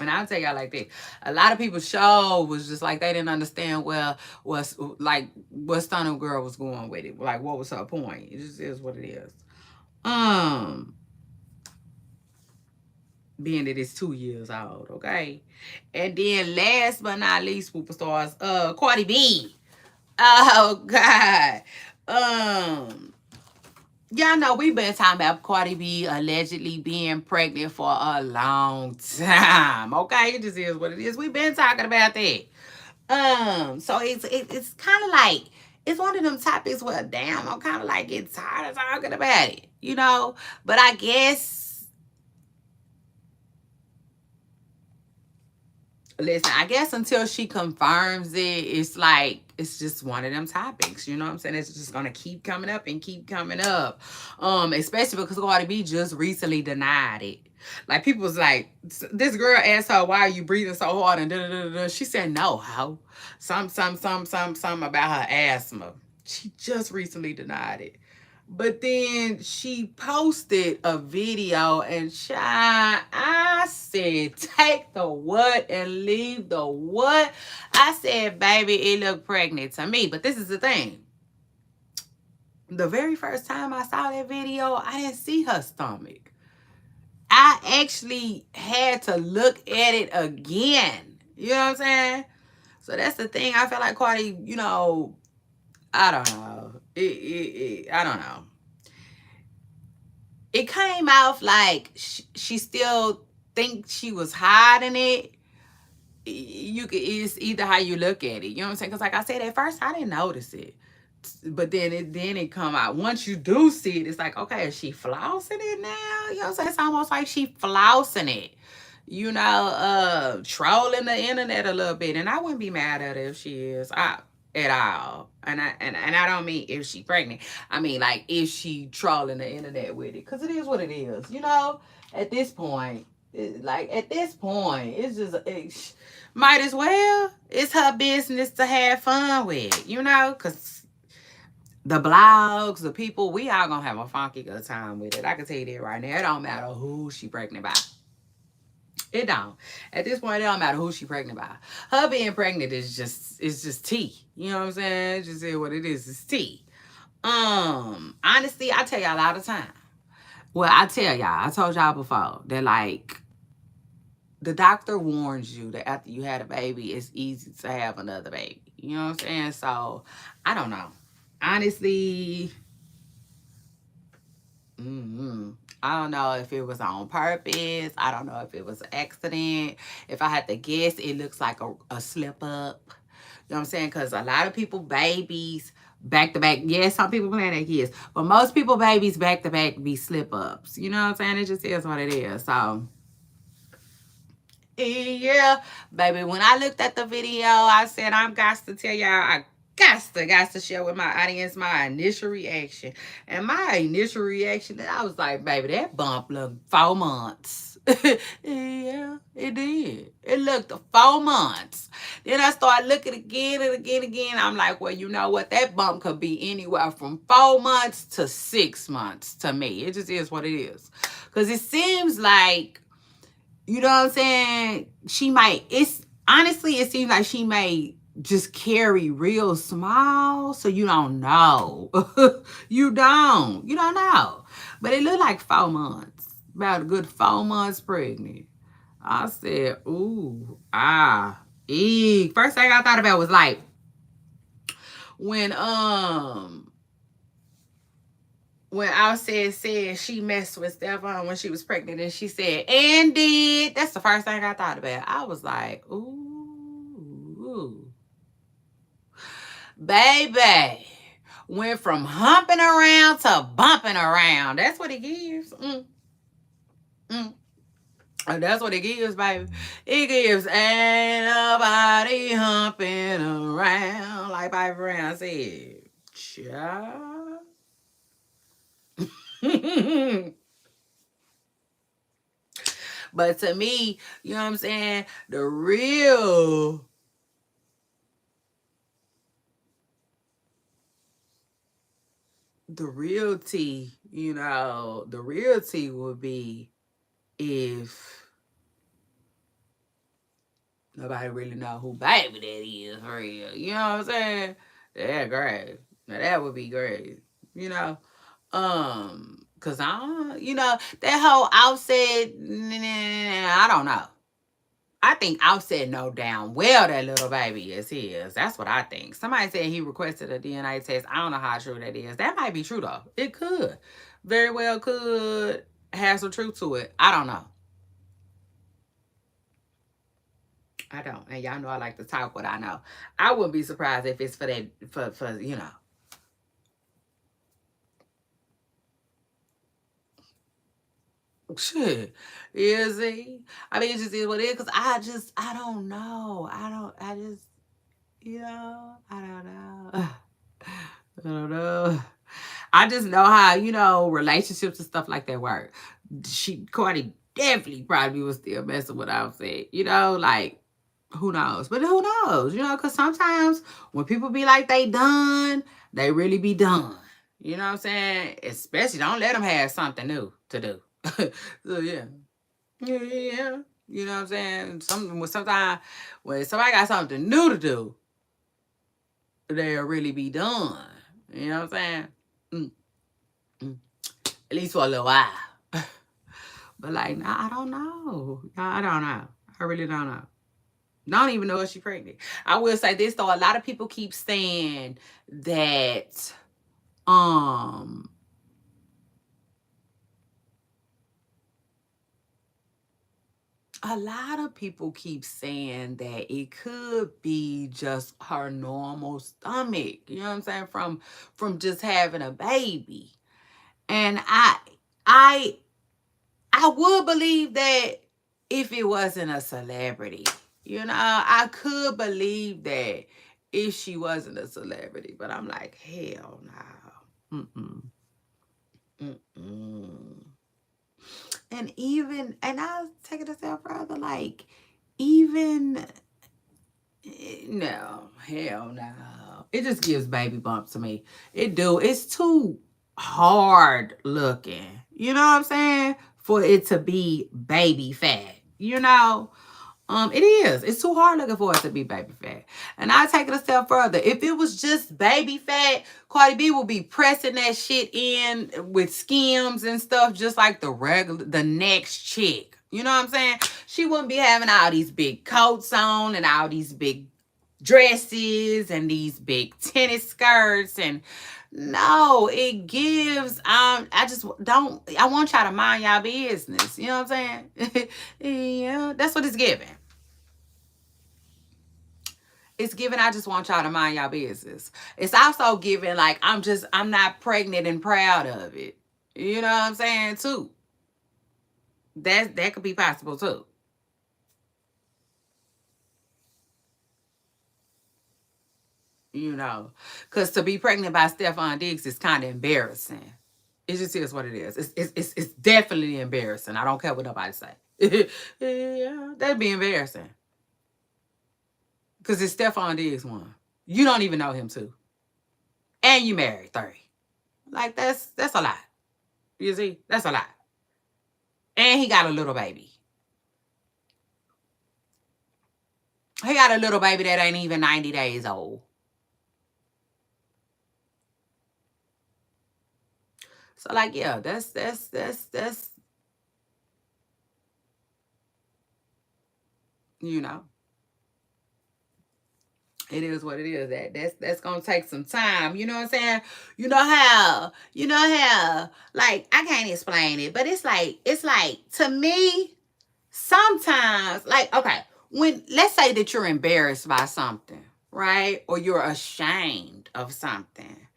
And I'll tell y'all like that. A lot of people's show was just like they didn't understand what Stunna Girl was going with it. Like, what was her point? It just is what it is. being that it's 2 years old, okay? And then last but not least, superstars, Cardi B. Oh God. Y'all know we've been talking about Cardi B allegedly being pregnant for a long time. Okay, it just is what it is. We've been talking about that. So it's kind of like it's one of them topics where damn, I'm kind of like getting tired of talking about it, you know. But I guess, listen, I guess until she confirms it, it's like it's just one of them topics. You know what I'm saying? It's just gonna keep coming up and keep coming up. Especially because Cardi B just recently denied it. Like people was like, this girl asked her, "Why are you breathing so hard?" And da da da da. She said, "No, how? Some about her asthma." She just recently denied it. But then she posted a video and I said, take the what and leave the what. I said, baby, it looked pregnant to me. But this is the thing. The very first time I saw that video, I didn't see her stomach. I actually had to look at it again. You know what I'm saying? So that's the thing. I feel like Cardi, you know, I don't know. I don't know. It came off like she still thinks she was hiding it. It's either how you look at it. You know what I'm saying? Because like I said, at first I didn't notice it. But then it come out. Once you do see it, it's like, okay, is she flossing it now? You know what I'm saying? It's almost like she flossing it. You know, trolling the internet a little bit. And I wouldn't be mad at her if she is. At all. And I don't mean if she pregnant. I mean like if she trolling the internet with it. Cause it is what it is. You know, at this point, it's just might as well. It's her business to have fun with, you know, cause the blogs, the people, we all gonna have a funky good time with it. I can tell you that right now. It don't matter who she pregnant by. It don't. At this point, it don't matter who she pregnant by. Her being pregnant is just tea. You know what I'm saying? Just say what it is. It's tea. Honestly, I tell y'all all the time. Well, I tell y'all, I told y'all before that like the doctor warns you that after you had a baby, it's easy to have another baby. You know what I'm saying? So I don't know. Honestly, I don't know if it was on purpose. I don't know if it was an accident. If I had to guess, it looks like a slip up. You know what I'm saying? Because a lot of people, babies, back to back. Yes, some people plan their kids. But most people, babies, back to back be slip ups. You know what I'm saying? It just is what it is. So, yeah, baby, when I looked at the video, I said, I'm got to tell y'all, I got to share with my audience my initial reaction. And my initial reaction, I was like, baby, that bump looked 4 months. Yeah, it did. It looked 4 months. Then I started looking again and again and again. I'm like, well, you know what? That bump could be anywhere from 4 months to 6 months to me. It just is what it is. Because it seems like, you know what I'm saying? It seems like she may just carry real small, so you don't know. You don't know. But it looked like 4 months, about a good 4 months pregnant. I said, ooh, eek. First thing I thought about was like when I said she messed with Stephon when she was pregnant, and she said, and did. That's the first thing I thought about. I was like, ooh. Baby. Went from humping around to bumping around. That's what it gives. That's what it gives, baby. It gives ain't nobody humping around, like Bobby Brown said. Child. But to me, you know what I'm saying? The real tea, you know, the real tea would be if nobody really know who baby that is for real. You know what I'm saying? That's great. Now that would be great. You know? Cause that whole Offset, I don't know. I think Offset know down well that little baby is his. That's what I think. Somebody said he requested a DNA test. I don't know how true that is. That might be true though. It could. Very well could have some truth to it. I don't know. I don't. And y'all know I like to talk what I know. I wouldn't be surprised if it's for that for Shit. Is he? I mean, it just is what it is. Because I don't know. I just, I don't know. I don't know. I just know how, relationships and stuff like that work. Cardi definitely probably was still messing with Offset. Like, who knows? But who knows? Because sometimes when people be like they done, they really be done. You know what I'm saying? Especially don't let them have something new to do. So yeah. Yeah. You know what I'm saying? Sometimes when somebody got something new to do, they'll really be done. You know what I'm saying? Mm, mm. At least for a little while. But like, nah, I don't know. I don't know. I really don't know. Don't even know if she's pregnant. I will say this though, a lot of people keep saying that a lot of people keep saying that it could be just her normal stomach. You know what I'm saying? From just having a baby. And I would believe that if it wasn't a celebrity. I could believe that if she wasn't a celebrity. But I'm like, hell no. Mm-mm. Mm-mm. And I'll take it a step further, like, even, no, hell no. It just gives baby bumps to me. It do. It's too hard looking. You know what I'm saying? For it to be baby fat. It is. It's too hard looking for it to be baby fat. And I take it a step further. If it was just baby fat, Cardi B would be pressing that shit in with Skims and stuff, just like the next chick. You know what I'm saying? She wouldn't be having all these big coats on and all these big dresses and these big tennis skirts. And no, it gives I just don't, I want y'all to mind y'all business. You know what I'm saying? Yeah, that's what it's giving. It's giving, I just want y'all to mind y'all business. It's also giving, like, I'm not pregnant and proud of it. You know what I'm saying? Too. That could be possible too. Because to be pregnant by Stephon Diggs is kind of embarrassing. It just is what it is. It's definitely embarrassing. I don't care what nobody say. Yeah, that'd be embarrassing. Because it's Stephon Diggs one. You don't even know him too. And you married 30. Like, that's a lot. You see? That's a lot. And he got a little baby. He got a little baby that ain't even 90 days old. So, like, yeah, that's you know, it is what it is. That's gonna take some time. You know what I'm saying? You know how, like, I can't explain it, but it's like to me, sometimes, like, okay, when, let's say that you're embarrassed by something, right? Or you're ashamed of something.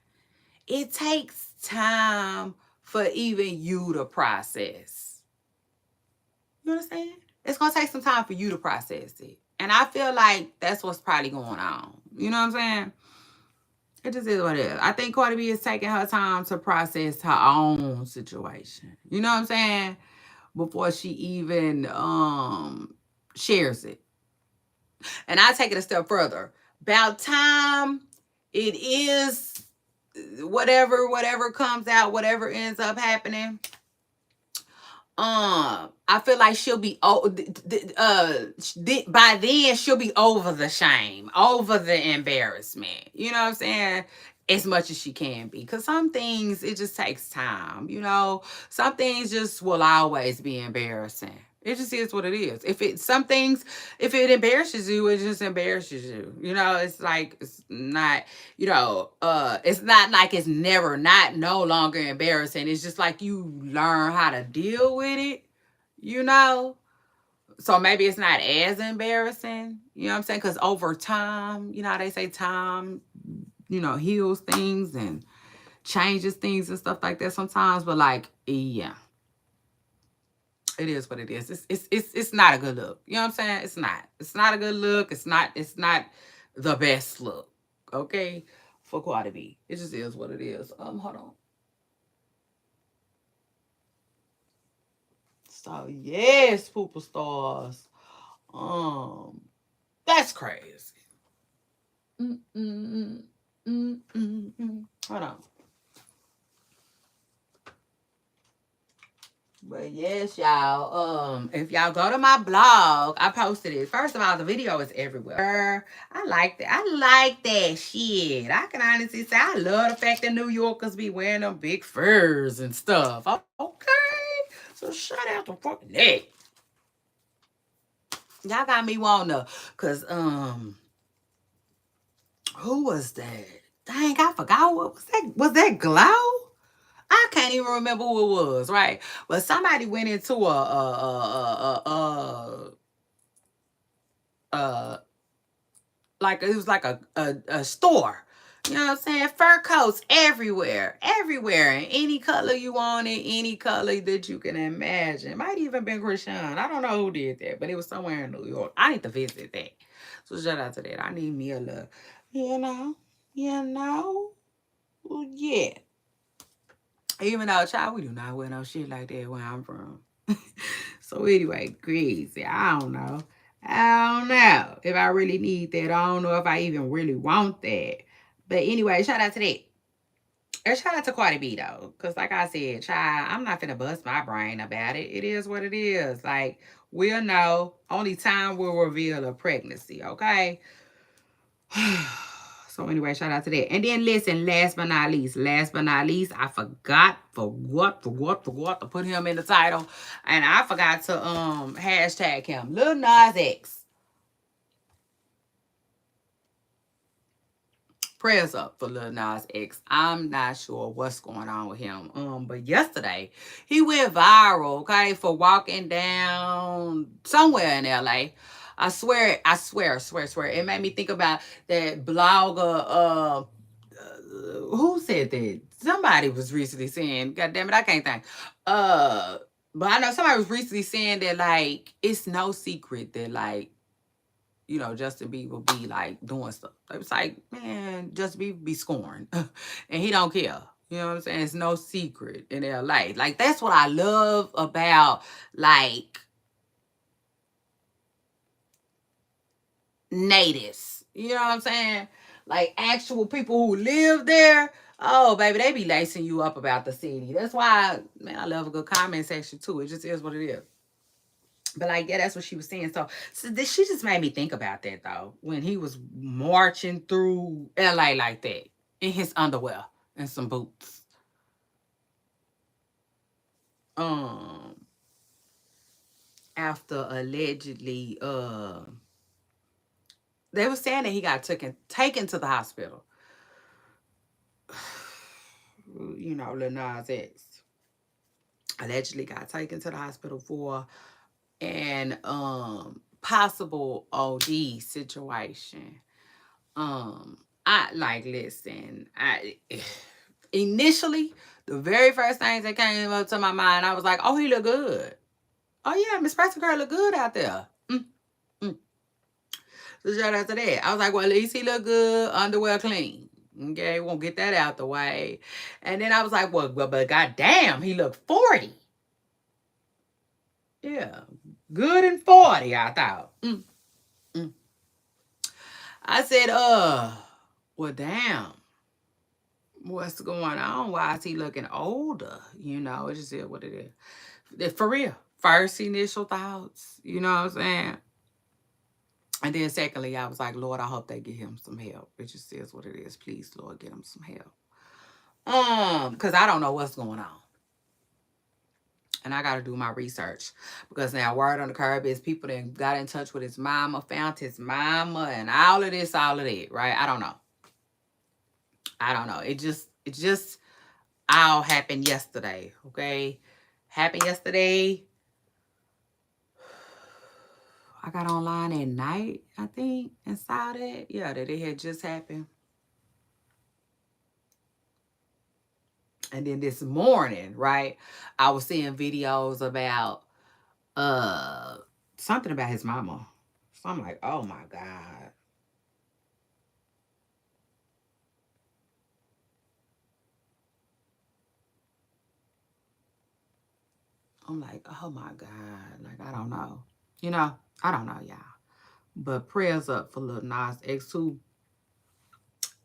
It takes time for even you to process. You understand? It's going to take some time for you to process it. And I feel like that's what's probably going on. You know what I'm saying? It just is what it is. I think Cardi B is taking her time to process her own situation. You know what I'm saying? Before she even shares it. And I take it a step further. About time it is, whatever comes out, whatever ends up happening. I feel like she'll be by then she'll be over the shame, over the embarrassment. You know what I'm saying? as much as she can be. Because some things, it just takes time, you know. Some things just will always be embarrassing. It just is what it is. Some things, if it embarrasses you, it just embarrasses you. You know, it's like, it's not, it's not like it's never not no longer embarrassing. It's just like you learn how to deal with it, you know. So maybe it's not as embarrassing, you know what I'm saying? Because over time, you know how they say time, heals things and changes things and stuff like that sometimes. But like, yeah, it is what it is. It's not a good look. You know what I'm saying? It's not. It's not a good look. It's not the best look. Okay, for Cardi B, it just is what it is. Hold on. So yes, pooper stars. That's crazy. Hold on. But yes, y'all. If y'all go to my blog, I posted it. First of all, the video is everywhere. I like that. I like that shit. I can honestly say I love the fact that New Yorkers be wearing them big furs and stuff. Okay. So shut out the fucking neck. Y'all got me wanting to, cause who was that? Dang, I forgot what was that. Was that Glow? I can't even remember who it was, right? But somebody went into like it was like a store. You know what I'm saying? Fur coats everywhere, in any color you want it, any color that you can imagine. Might even been Chrisean. I don't know who did that, but it was somewhere in New York. I need to visit that. So shout out to that. I need me a little, you know, you know, yeah. Even though, child, we do not wear no shit like that where I'm from. So anyway, crazy. I don't know. I don't know if I really need that. I don't know if I even really want that. But anyway, shout out to that. And shout out to Cardi B though. Cause like I said, child, I'm not finna bust my brain about it. It is what it is. Like, we'll know. Only time will reveal a pregnancy, okay? So anyway, shout out to that. And then listen, last but not least, I forgot to put him in the title. And I forgot to hashtag him. Lil Nas X. Prayers up for Lil Nas X. I'm not sure what's going on with him. But yesterday he went viral, okay, for walking down somewhere in LA. I swear. It made me think about that blogger. Who said that? Somebody was recently saying, God damn it, I can't think. But I know somebody was recently saying that like it's no secret that like Justin Bieber be like doing stuff. It was like, man, Justin Bieber be scorned and he don't care. You know what I'm saying? It's no secret in LA. Like, that's what I love about like natives. You know what I'm saying? Like actual people who live there. Oh, baby, they be lacing you up about the city. That's why, man, I love a good comment section too. It just is what it is. But like, yeah, that's what she was saying. So she just made me think about that though, when he was marching through LA like that in his underwear and some boots. Um, After allegedly, they were saying that he got taken to the hospital. Lil Nas X allegedly got taken to the hospital for an possible OD situation. I like listen. I initially the very first things that came up to my mind, I was like, "Oh, he look good. Oh yeah, Miss Preston Girl look good out there." Mm. So shout out to that. I was like, "Well, at least he look good, underwear clean." Okay, won't get that out the way. And then I was like, "Well, but goddamn, he looked 40. Yeah, good and 40. I thought." Mm. I said, well, damn. What's going on? Why is he looking older? It just is what it is. For real. First initial thoughts. You know what I'm saying? And then secondly, I was like, Lord, I hope they get him some help. It just is what it is. Please, Lord, get him some help. Because I don't know what's going on. And I got to do my research. Because now, word on the curb is people that got in touch with his mama, found his mama, and all of this, all of that, right? I don't know. I don't know. It just all happened yesterday, okay? Happened yesterday. I got online at night, I think, and saw that. Yeah, that it had just happened. And then this morning, right, I was seeing videos about something about his mama. So I'm like, oh my God. I'm like, oh my God. Like, I don't know. You know, I don't know, y'all. But prayers up for Lil Nas X, who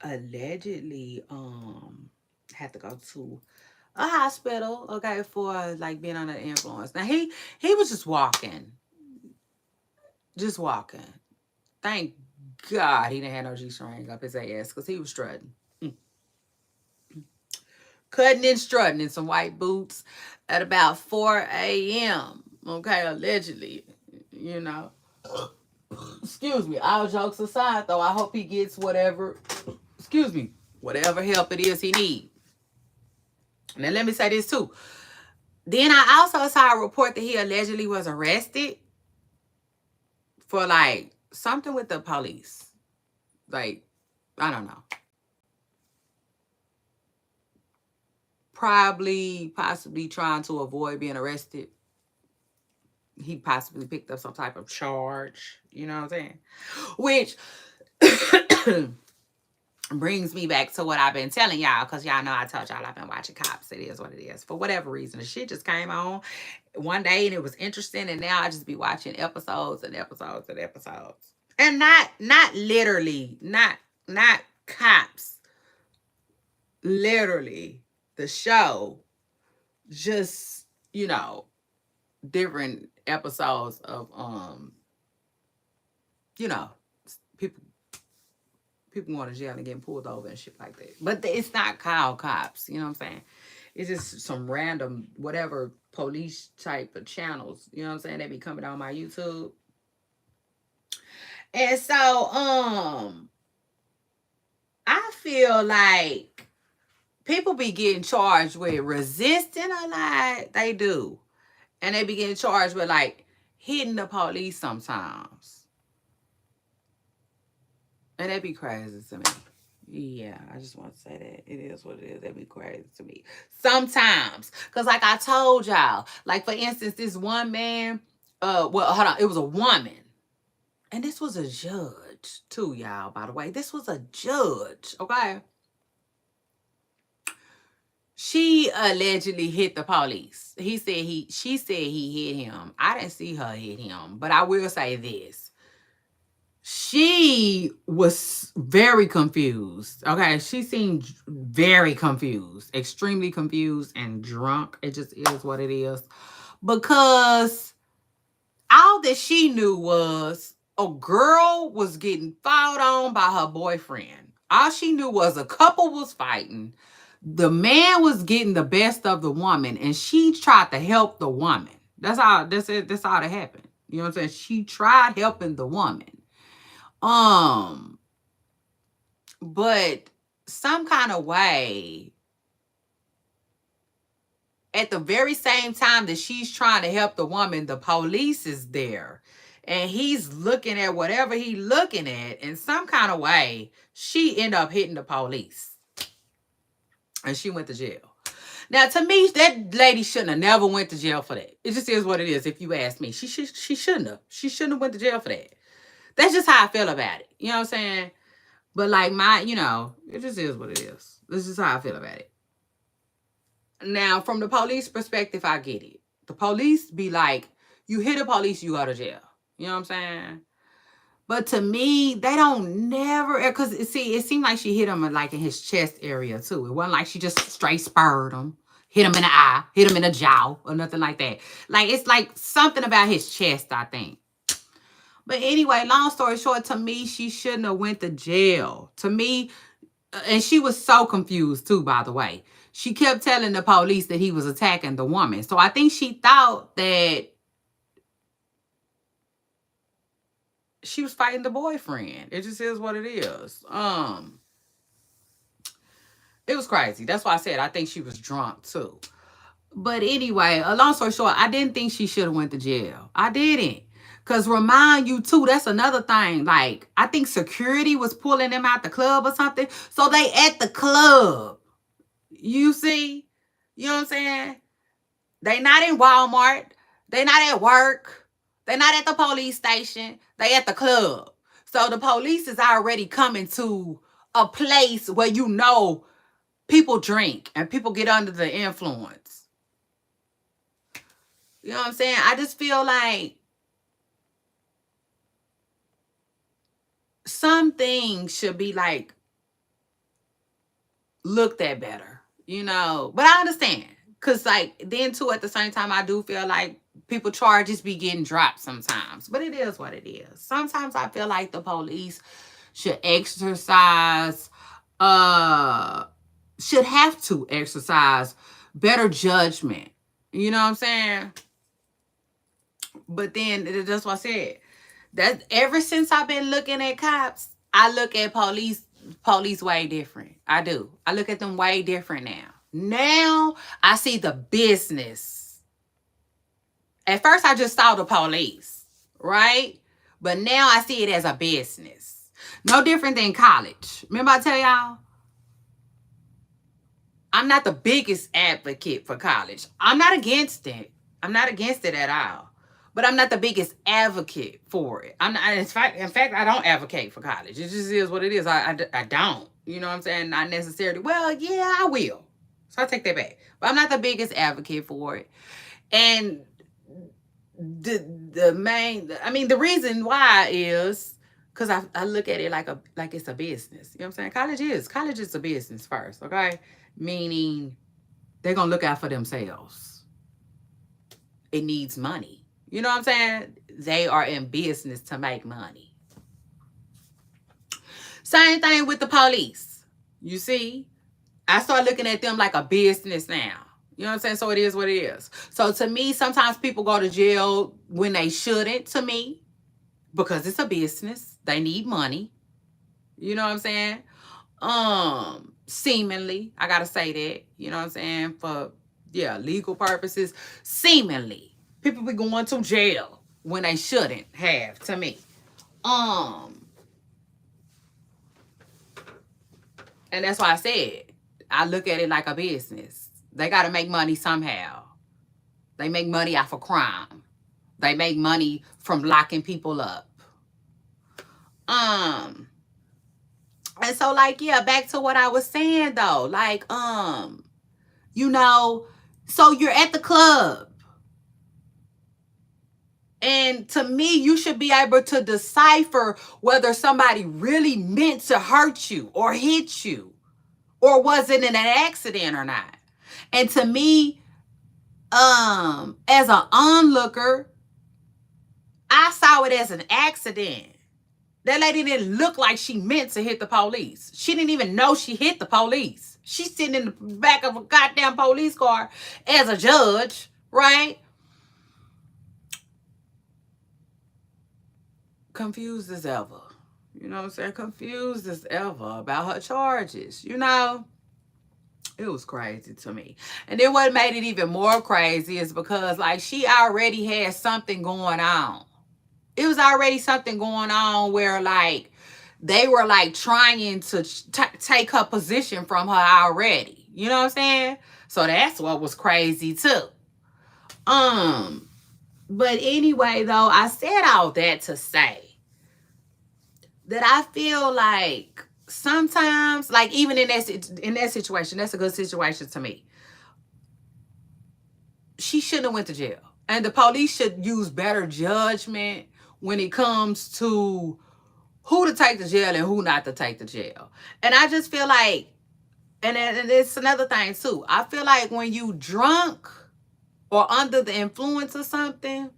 allegedly had to go to a hospital, okay, for like being under influence. Now he was just walking. Just walking. Thank God he didn't have no G-string up his ass because he was strutting. Cutting and strutting in some white boots at about 4 a.m. Okay, allegedly. You know. Excuse me. All jokes aside, though, I hope he gets whatever, excuse me, whatever help it is he needs. Now, let me say this, too. Then I also saw a report that he allegedly was arrested for, like, something with the police. Like, I don't know. Possibly trying to avoid being arrested. He possibly picked up some type of charge. You know what I'm saying? Which brings me back to what I've been telling y'all, because y'all know I told y'all I've been watching Cops. It is what it is. For whatever reason, the shit just came on one day and it was interesting, and now I just be watching episodes and episodes and episodes. And not literally, not Cops. Literally, the show, just, you know, different episodes of you know, people going to jail and getting pulled over and shit like that. But it's not called Cops, you know what I'm saying? It's just some random whatever police type of channels, you know what I'm saying? They be coming on my YouTube. And so I feel like people be getting charged with resisting a lot. They do. And they be getting charged with like hitting the police sometimes. And that'd be crazy to me. Yeah, I just want to say that. It is what it is. That'd be crazy to me. Sometimes. Because like I told y'all, like for instance, this one man, well, hold on, it was a woman. And this was a judge too, y'all, by the way. This was a judge, okay? She allegedly hit the police. She said he hit him. I didn't see her hit him, but I will say this. She was very confused. Okay, she seemed very confused, extremely confused and drunk. It just is what it is. Because all that she knew was a girl was getting fought on by her boyfriend. All she knew was a couple was fighting. The man was getting the best of the woman, and she tried to help the woman. That's all. That's it. That's all that happened. You know what I'm saying? She tried helping the woman. But some kind of way, at the very same time that she's trying to help the woman, the police is there. And he's looking at whatever he's looking at. In some kind of way, she ended up hitting the police. And she went to jail. Now, to me, that lady shouldn't have never went to jail for that. It just is what it is, if you ask me. She shouldn't have. She shouldn't have went to jail for that. That's just how I feel about it. You know what I'm saying? But like it just is what it is. This is how I feel about it. Now, from the police perspective, I get it. The police be like, you hit the police, you go to jail. You know what I'm saying? But to me, they don't never, because it seemed like she hit him like in his chest area too. It wasn't like she just straight spurred him, hit him in the eye, hit him in the jaw, or nothing like that. Like, it's like something about his chest, I think. But anyway, long story short, to me, she shouldn't have went to jail. To me, and she was so confused too, by the way. She kept telling the police that he was attacking the woman. So I think she thought that she was fighting the boyfriend. It just is what it is. It was crazy. That's why I said I think she was drunk too. But anyway, a long story short, I didn't think she should have went to jail. I didn't. Cause remind you too, that's another thing. Like, I think security was pulling them out the club or something. So they at the club. You see? You know what I'm saying? They not in Walmart. They not at work. They not at the police station. They at the club. So the police is already coming to a place where you know people drink and people get under the influence. You know what I'm saying? I just feel like some things should be like looked at better, you know. But I understand. Cause like then too at the same time I do feel like people charges be getting dropped sometimes. But it is what it is. Sometimes I feel like the police should exercise should have to exercise better judgment. You know what I'm saying? But then that's what I said. That ever since I've been looking at cops, I look at police way different. I do. I look at them way different now. Now I see the business. At first I just saw the police, right? But now I see it as a business. No different than college. Remember I tell y'all? I'm not the biggest advocate for college. I'm not against it. I'm not against it at all. But I'm not the biggest advocate for it. I'm not. In fact, I don't advocate for college. It just is what it is. I don't. You know what I'm saying? Not necessarily. Well, yeah, I will. So I take that back. But I'm not the biggest advocate for it. And the main, I mean, the reason why is because I look at it like it's a business. You know what I'm saying? College is a business first, okay? Meaning they're gonna look out for themselves. It needs money. You know what I'm saying? They are in business to make money. Same thing with the police. You see? I start looking at them like a business now. You know what I'm saying? So it is what it is. So to me, sometimes people go to jail when they shouldn't, to me, because it's a business. They need money. You know what I'm saying? Seemingly, I gotta say that. You know what I'm saying? For, yeah, legal purposes. Seemingly. People be going to jail when they shouldn't have, to me. And that's why I said, I look at it like a business. They got to make money somehow. They make money off of crime. They make money from locking people up. And so, like, yeah, back to what I was saying, though. Like, you know, so you're at the club. And to me, you should be able to decipher whether somebody really meant to hurt you or hit you, or was it an accident or not. And to me, as an onlooker, I saw it as an accident. That lady didn't look like she meant to hit the police. She didn't even know she hit the police. She's sitting in the back of a goddamn police car as a judge, right? Confused as ever. You know what I'm saying? Confused as ever about her charges. You know? It was crazy to me. And then what made it even more crazy is because, like, she already had something going on. It was already something going on where, like, they were, like, trying to take her position from her already. You know what I'm saying? So that's what was crazy, too. But anyway, though, I said all that to say that I feel like sometimes, like, even in that situation, that's a good situation to me. She shouldn't have went to jail. And the police should use better judgment when it comes to who to take to jail and who not to take to jail. And I just feel like, and it's another thing too, I feel like when you drunk or under the influence of something,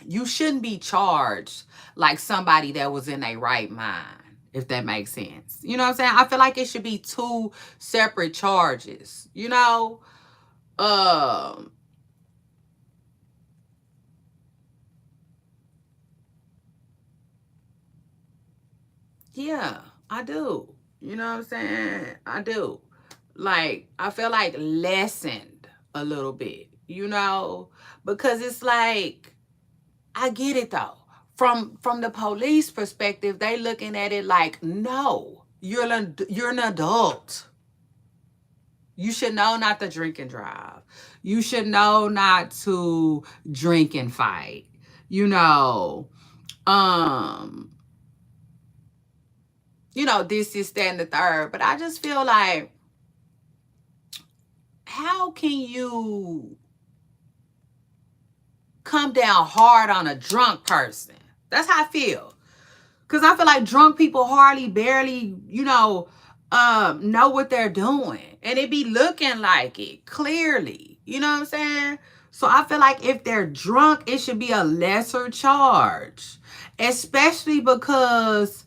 you shouldn't be charged like somebody that was in a right mind, if that makes sense. You know what I'm saying? I feel like it should be two separate charges, you know? Um, yeah, I do. You know what I'm saying? I do. Like, I feel like lessened a little bit, you know? Because it's like, I get it though. From the police perspective, they looking at it like, no, you're an adult. You should know not to drink and drive. You should know not to drink and fight. You know, um, this is that and the third. But I just feel like, how can you come down hard on a drunk person? That's how I feel. Because I feel like drunk people hardly, barely, know what they're doing. And it be looking like it, clearly. You know what I'm saying? So I feel like if they're drunk, it should be a lesser charge. Especially because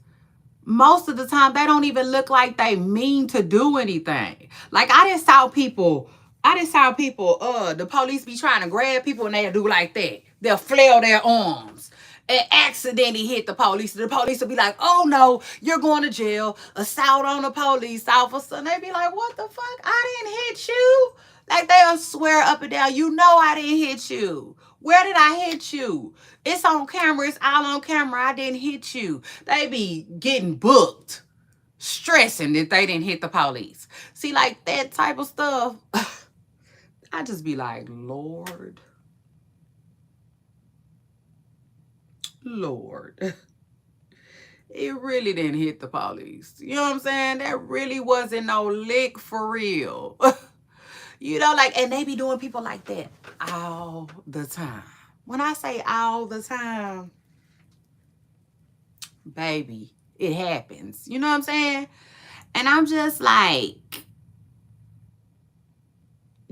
most of the time they don't even look like they mean to do anything. Like I didn't saw people, the police be trying to grab people and they'll do like that. They'll flail their arms and accidentally hit the police. The police will be like, oh no, you're going to jail. Assault on a police officer. And they be like, what the fuck? I didn't hit you. Like they'll swear up and down, you know I didn't hit you. Where did I hit you? It's on camera. It's all on camera. I didn't hit you. They be getting booked, stressing that they didn't hit the police. See, like that type of stuff, I just be like, Lord, Lord. It really didn't hit the police. You know what I'm saying? That really wasn't no lick for real. Like, and they be doing people like that all the time. When I say all the time, baby, it happens. You know what I'm saying? And I'm just like,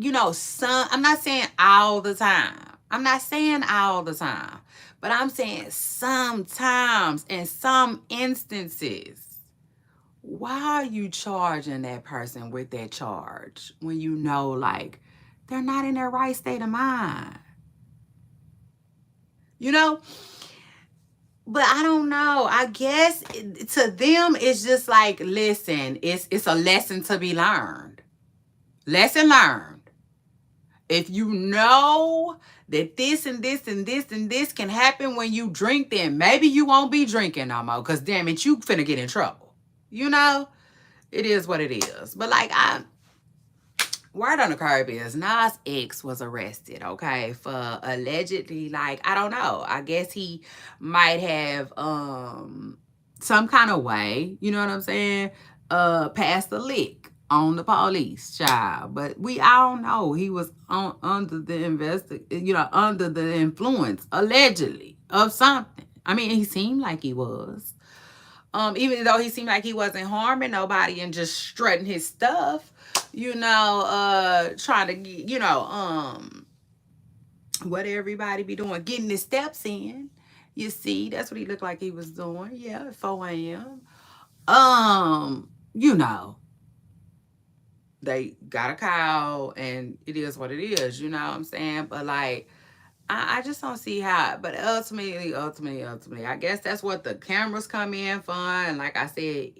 I'm not saying all the time. I'm not saying all the time. But I'm saying sometimes, in some instances, why are you charging that person with that charge when you know, like, they're not in their right state of mind? You know? But I don't know. I guess to them, it's just like, listen, it's a lesson to be learned. Lesson learned. If you know that this and this and this and this can happen when you drink, then maybe you won't be drinking no more. Because damn it, you finna get in trouble. You know? It is what it is. But like, word on the curb is Nas' ex was arrested, okay, for allegedly, like, I don't know. I guess he might have some kind of way, you know what I'm saying, passed the lick on the police, child. But we all know he was under the influence, allegedly, of something. I mean, he seemed like he was. Even though he seemed like he wasn't harming nobody and just strutting his stuff, trying to get, what everybody be doing, getting his steps in. You see, that's what he looked like he was doing. Yeah, at 4 a.m. Um, you know, they got a cow and it is what it is, you know what I'm saying? But like, I just don't see how. But ultimately, I guess that's what the cameras come in for. And like I said,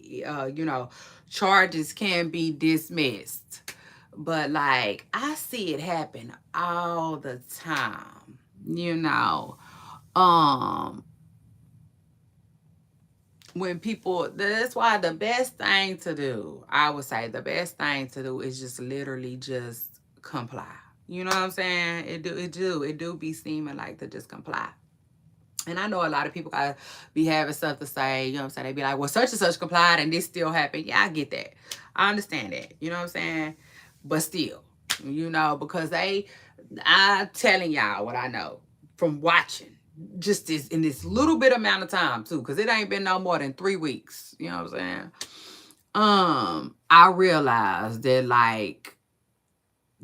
charges can be dismissed. But like, I see it happen all the time. You know, um, when people, that's why the best thing to do, I would say the best thing to do is just literally just comply. You know what I'm saying? It do be seeming like to just comply. And I know a lot of people gotta be having stuff to say, you know what I'm saying? They be like, well, such and such complied and this still happened. Yeah, I get that. I understand that. You know what I'm saying? But still, because I'm telling y'all what I know from watching just this in this little bit amount of time too, because it ain't been no more than 3 weeks. You know what I'm saying? I realized that like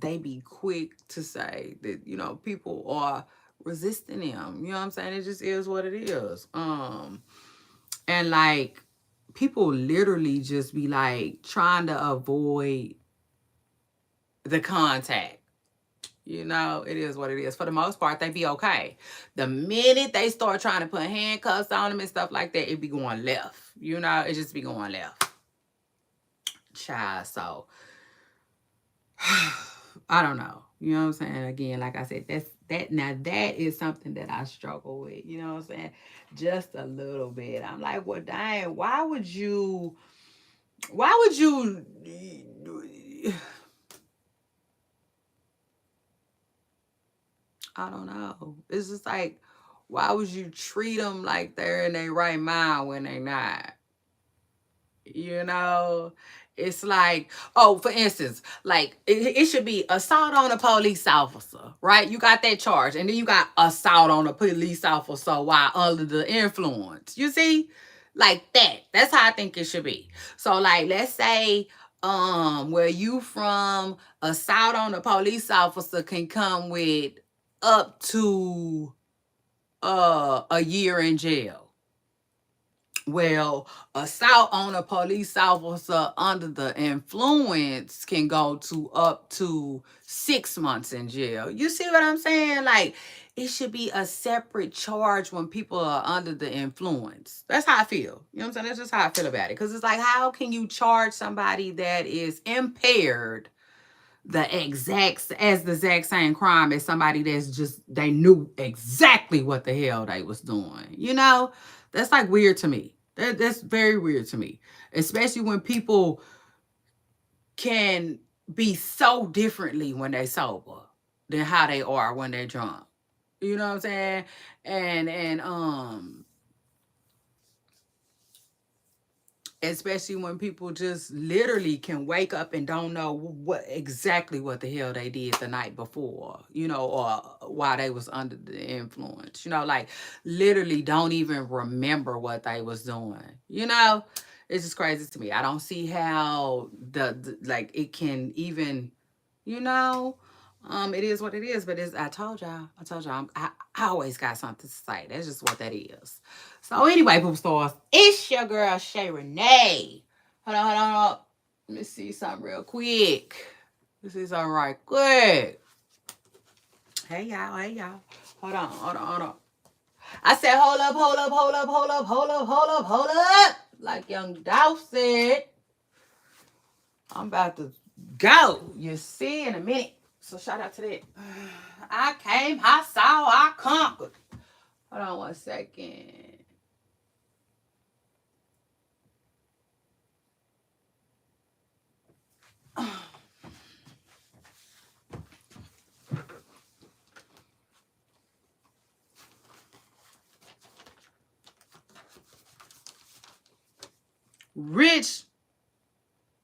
they be quick to say that, people are resisting them. You know what I'm saying? It just is what it is. And like people literally just be like trying to avoid the contact. You know, it is what it is. For the most part, they be okay. The minute they start trying to put handcuffs on them and stuff like that, it be going left. You know, it just be going left. Child, so I don't know. You know what I'm saying? Again, like I said, that is something that I struggle with. You know what I'm saying? Just a little bit. I'm like, well, dang, why would you I don't know. It's just like, why would you treat them like they're in their right mind when they not? You know, it's like, oh, for instance, like it should be assault on a police officer, right? You got that charge, and then you got assault on a police officer while under the influence. You see, like that. That's how I think it should be. So, like, let's say, where you from, assault on a police officer can come with up to a year in jail. Well, assault on a police officer under the influence can go to up to 6 months in jail. You see what I'm saying? Like, it should be a separate charge when people are under the influence. That's how I feel. You know what I'm saying? That's just how I feel about it. Because it's like, how can you charge somebody that is impaired the exact same crime as somebody that's just, they knew exactly what the hell they was doing? You know, that's like weird to me. That's very weird to me, especially when people can be so differently when they sober than how they are when they're drunk. You know what I'm saying? And especially when people just literally can wake up and don't know what the hell they did the night before, you know, or while they was under the influence, you know, like literally don't even remember what they was doing. You know, it's just crazy to me. I don't see how the like it can even, you know, it is what it is. But it's, I told y'all, I always got something to say. That's just what that is. So anyway, poop stars, it's your girl Shay Renee. Hold on. Let me see something real quick. Let me see something right quick. Hey y'all. Hold on. I said, hold up. Like Young Dolph said, I'm about to go. You see in a minute. So shout out to that. I came, I saw, I conquered. Hold on 1 second. Rich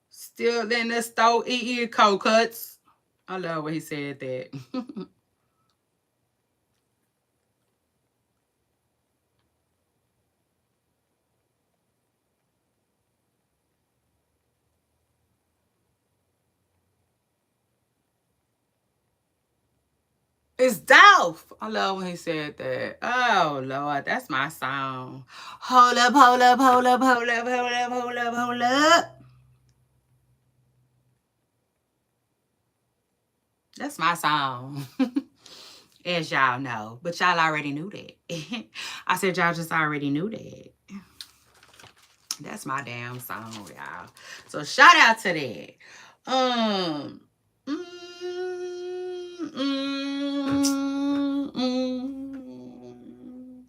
still in the store eating cold cuts. I love when he said that. It's Dolph. I love when he said that. Oh Lord, that's my song. Hold up. That's my song. As y'all know. But y'all already knew that. I said y'all just already knew that. That's my damn song, y'all. So shout out to that. Um. Mm, mm, mm.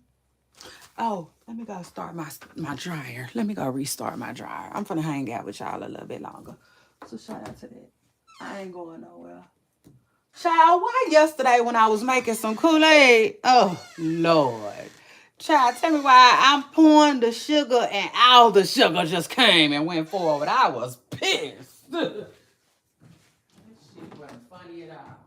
Oh, let me go start my dryer. Let me go restart my dryer. I'm finna hang out with y'all a little bit longer. So shout out to that. I ain't going nowhere. Child, why yesterday when I was making some Kool-Aid? Oh, Lord. Child, tell me why I'm pouring the sugar and all the sugar just came and went forward. I was pissed. This shit wasn't funny at all.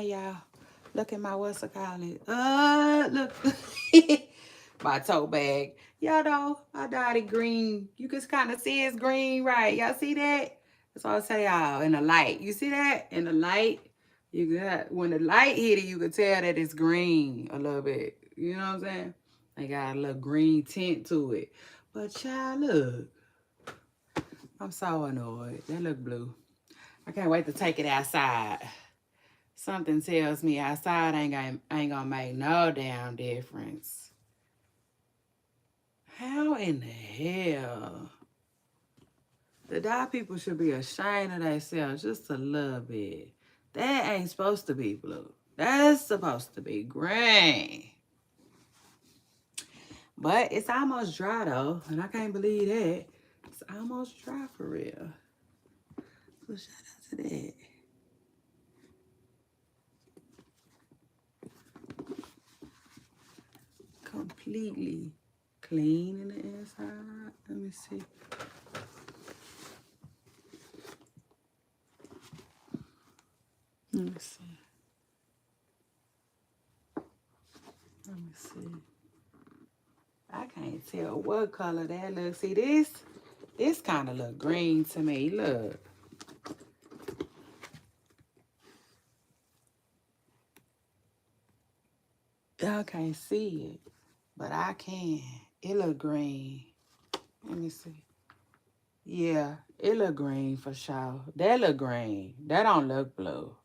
Hey, y'all. Look at my what's it called it. Look. My tote bag. Y'all know I dyed it green. You can kind of see it's green, right? Y'all see that? That's all I say, y'all. In the light. You see that? In the light. You got when the light hit it, you can tell that it's green a little bit. You know what I'm saying? They got a little green tint to it. But child, look. I'm so annoyed. That look blue. I can't wait to take it outside. Something tells me outside ain't gonna make no damn difference. How in the hell? The dye people should be ashamed of themselves just a little bit. That ain't supposed to be blue. That's supposed to be green. But it's almost dry though, and I can't believe that. It's almost dry for real. So shout out to that. Completely clean in the inside. Let me see. Let me see. Let me see. I can't tell what color that looks. See this kind of look green to me. Look. Y'all can't see it, but I can. It look green. Let me see. Yeah, it look green for sure. That look green. That don't look blue.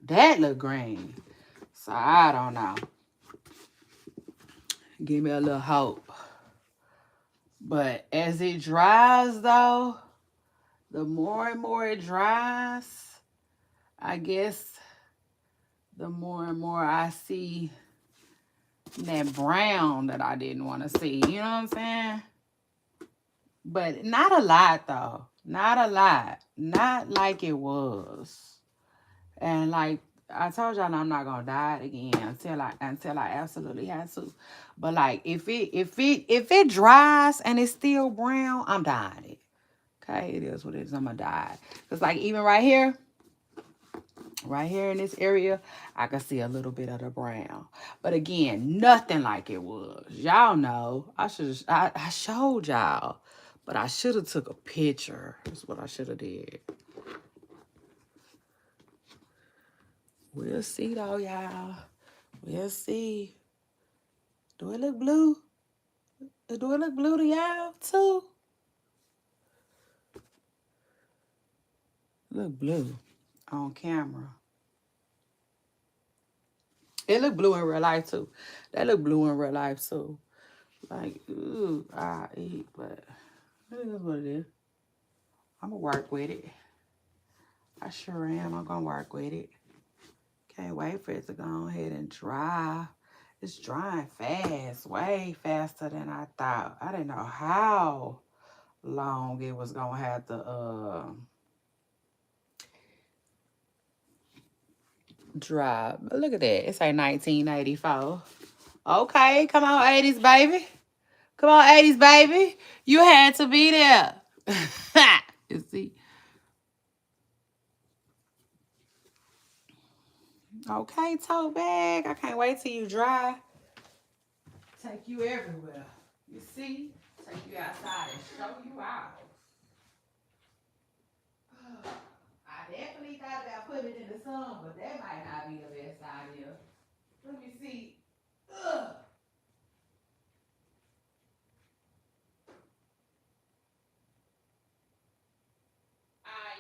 That look green. So I don't know. Give me a little hope. But as it dries though, the more and more it dries, I guess the more and more I see that brown that I didn't want to see. You know what I'm saying? But not a lot though. Not a lot. Not like it was. And like I told y'all, I'm not gonna dye it again until I absolutely have to. But like if it dries and it's still brown, I'm dyeing it. Okay, it is what it is. I'm gonna dye it. Cause like even right here in this area, I can see a little bit of the brown. But again, nothing like it was. Y'all know. I showed y'all. But I should have took a picture. That's what I should have did. We'll see though, y'all. We'll see. Do it look blue? Do it look blue to y'all too? Look blue on camera. It look blue in real life too. That look blue in real life too. Like, ooh, I eat, but it is what it is. I'm gonna work with it. I sure am. I'm gonna work with it. Can't wait for it to go ahead and dry. It's drying fast, way faster than I thought. I didn't know how long it was gonna have to dry. But look at that. It's like 1984. Okay, come on, 80s baby. Come on, 80s baby. You had to be there. You see. Okay, tote bag. I can't wait till you dry. Take you everywhere. You see? Take you outside and show you out. I definitely thought about putting it in the sun, but that might not be the best idea. Let me see. Ugh.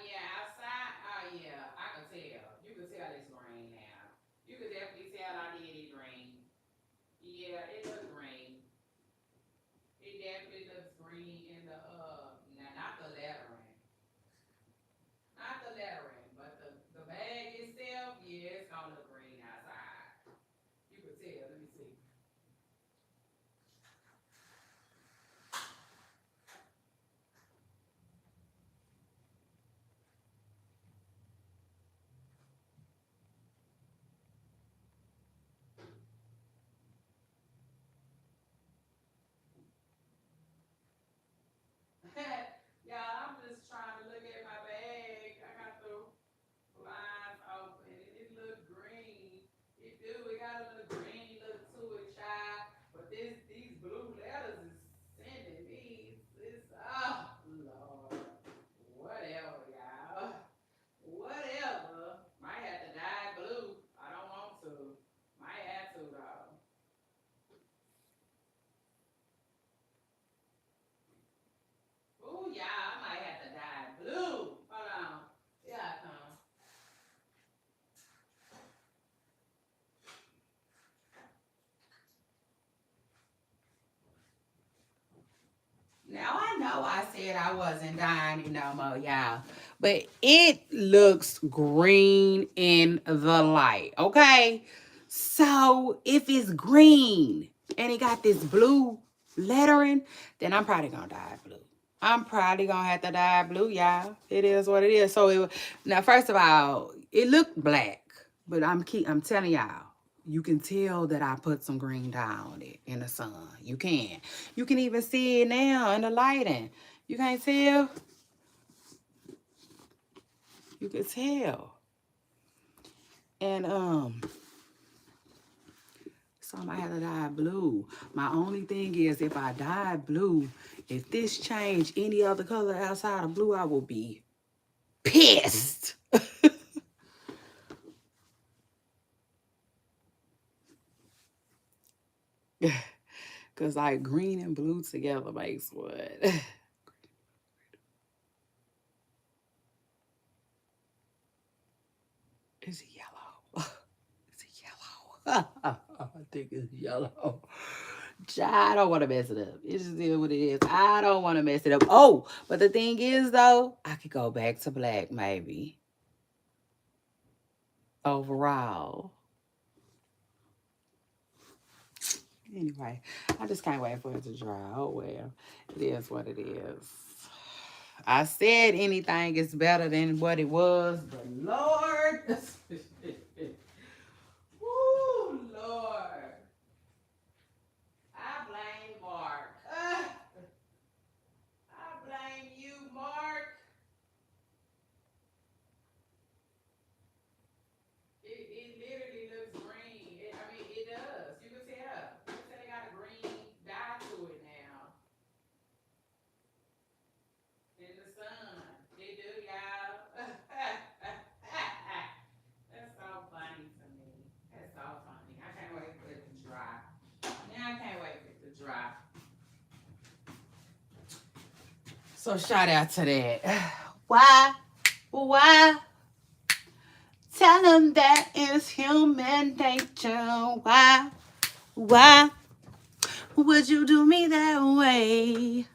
Yeah, outside. Yeah, I can tell. You can tell it's green now. You could definitely tell I did it green. Yeah, it looks green. It definitely looks green in the now not the lettering. Not the lettering, but the bag itself, yeah, it's gonna look green outside. You could tell I said I wasn't dying it no more, y'all. But it looks green in the light, okay? So if it's green and it got this blue lettering, then I'm probably gonna dye it blue. I'm probably gonna have to dye it blue, y'all. It is what it is. So now, first of all, it looked black, but I'm telling y'all, you can tell that I put some green dye on it in the sun. You can. You can even see it now in the lighting. You can't tell? You can tell. And so I might have to dye blue. My only thing is if I dye blue, if this change any other color outside of blue, I will be pissed. Cause like green and blue together makes what? Is it yellow? Is it yellow? I think it's yellow. I don't want to mess it up. It's just what it is. I don't want to mess it up. Oh, but the thing is though, I could go back to black maybe. Overall. Anyway, I just can't wait for it to dry. Oh well. It is what it is. I said anything is better than what it was, but Lord. Woo, Lord. I blame Mark. I blame you, Mark. It literally looks green. I mean, it does. You can tell. You can tell they got a green dye to it now. In the sun. They do, y'all. That's so funny to me. That's so funny. I can't wait for it to dry. Now I can't wait for it to dry. So shout out to that. Why? Why? Tell them that is human nature. Why? Why would you do me that way?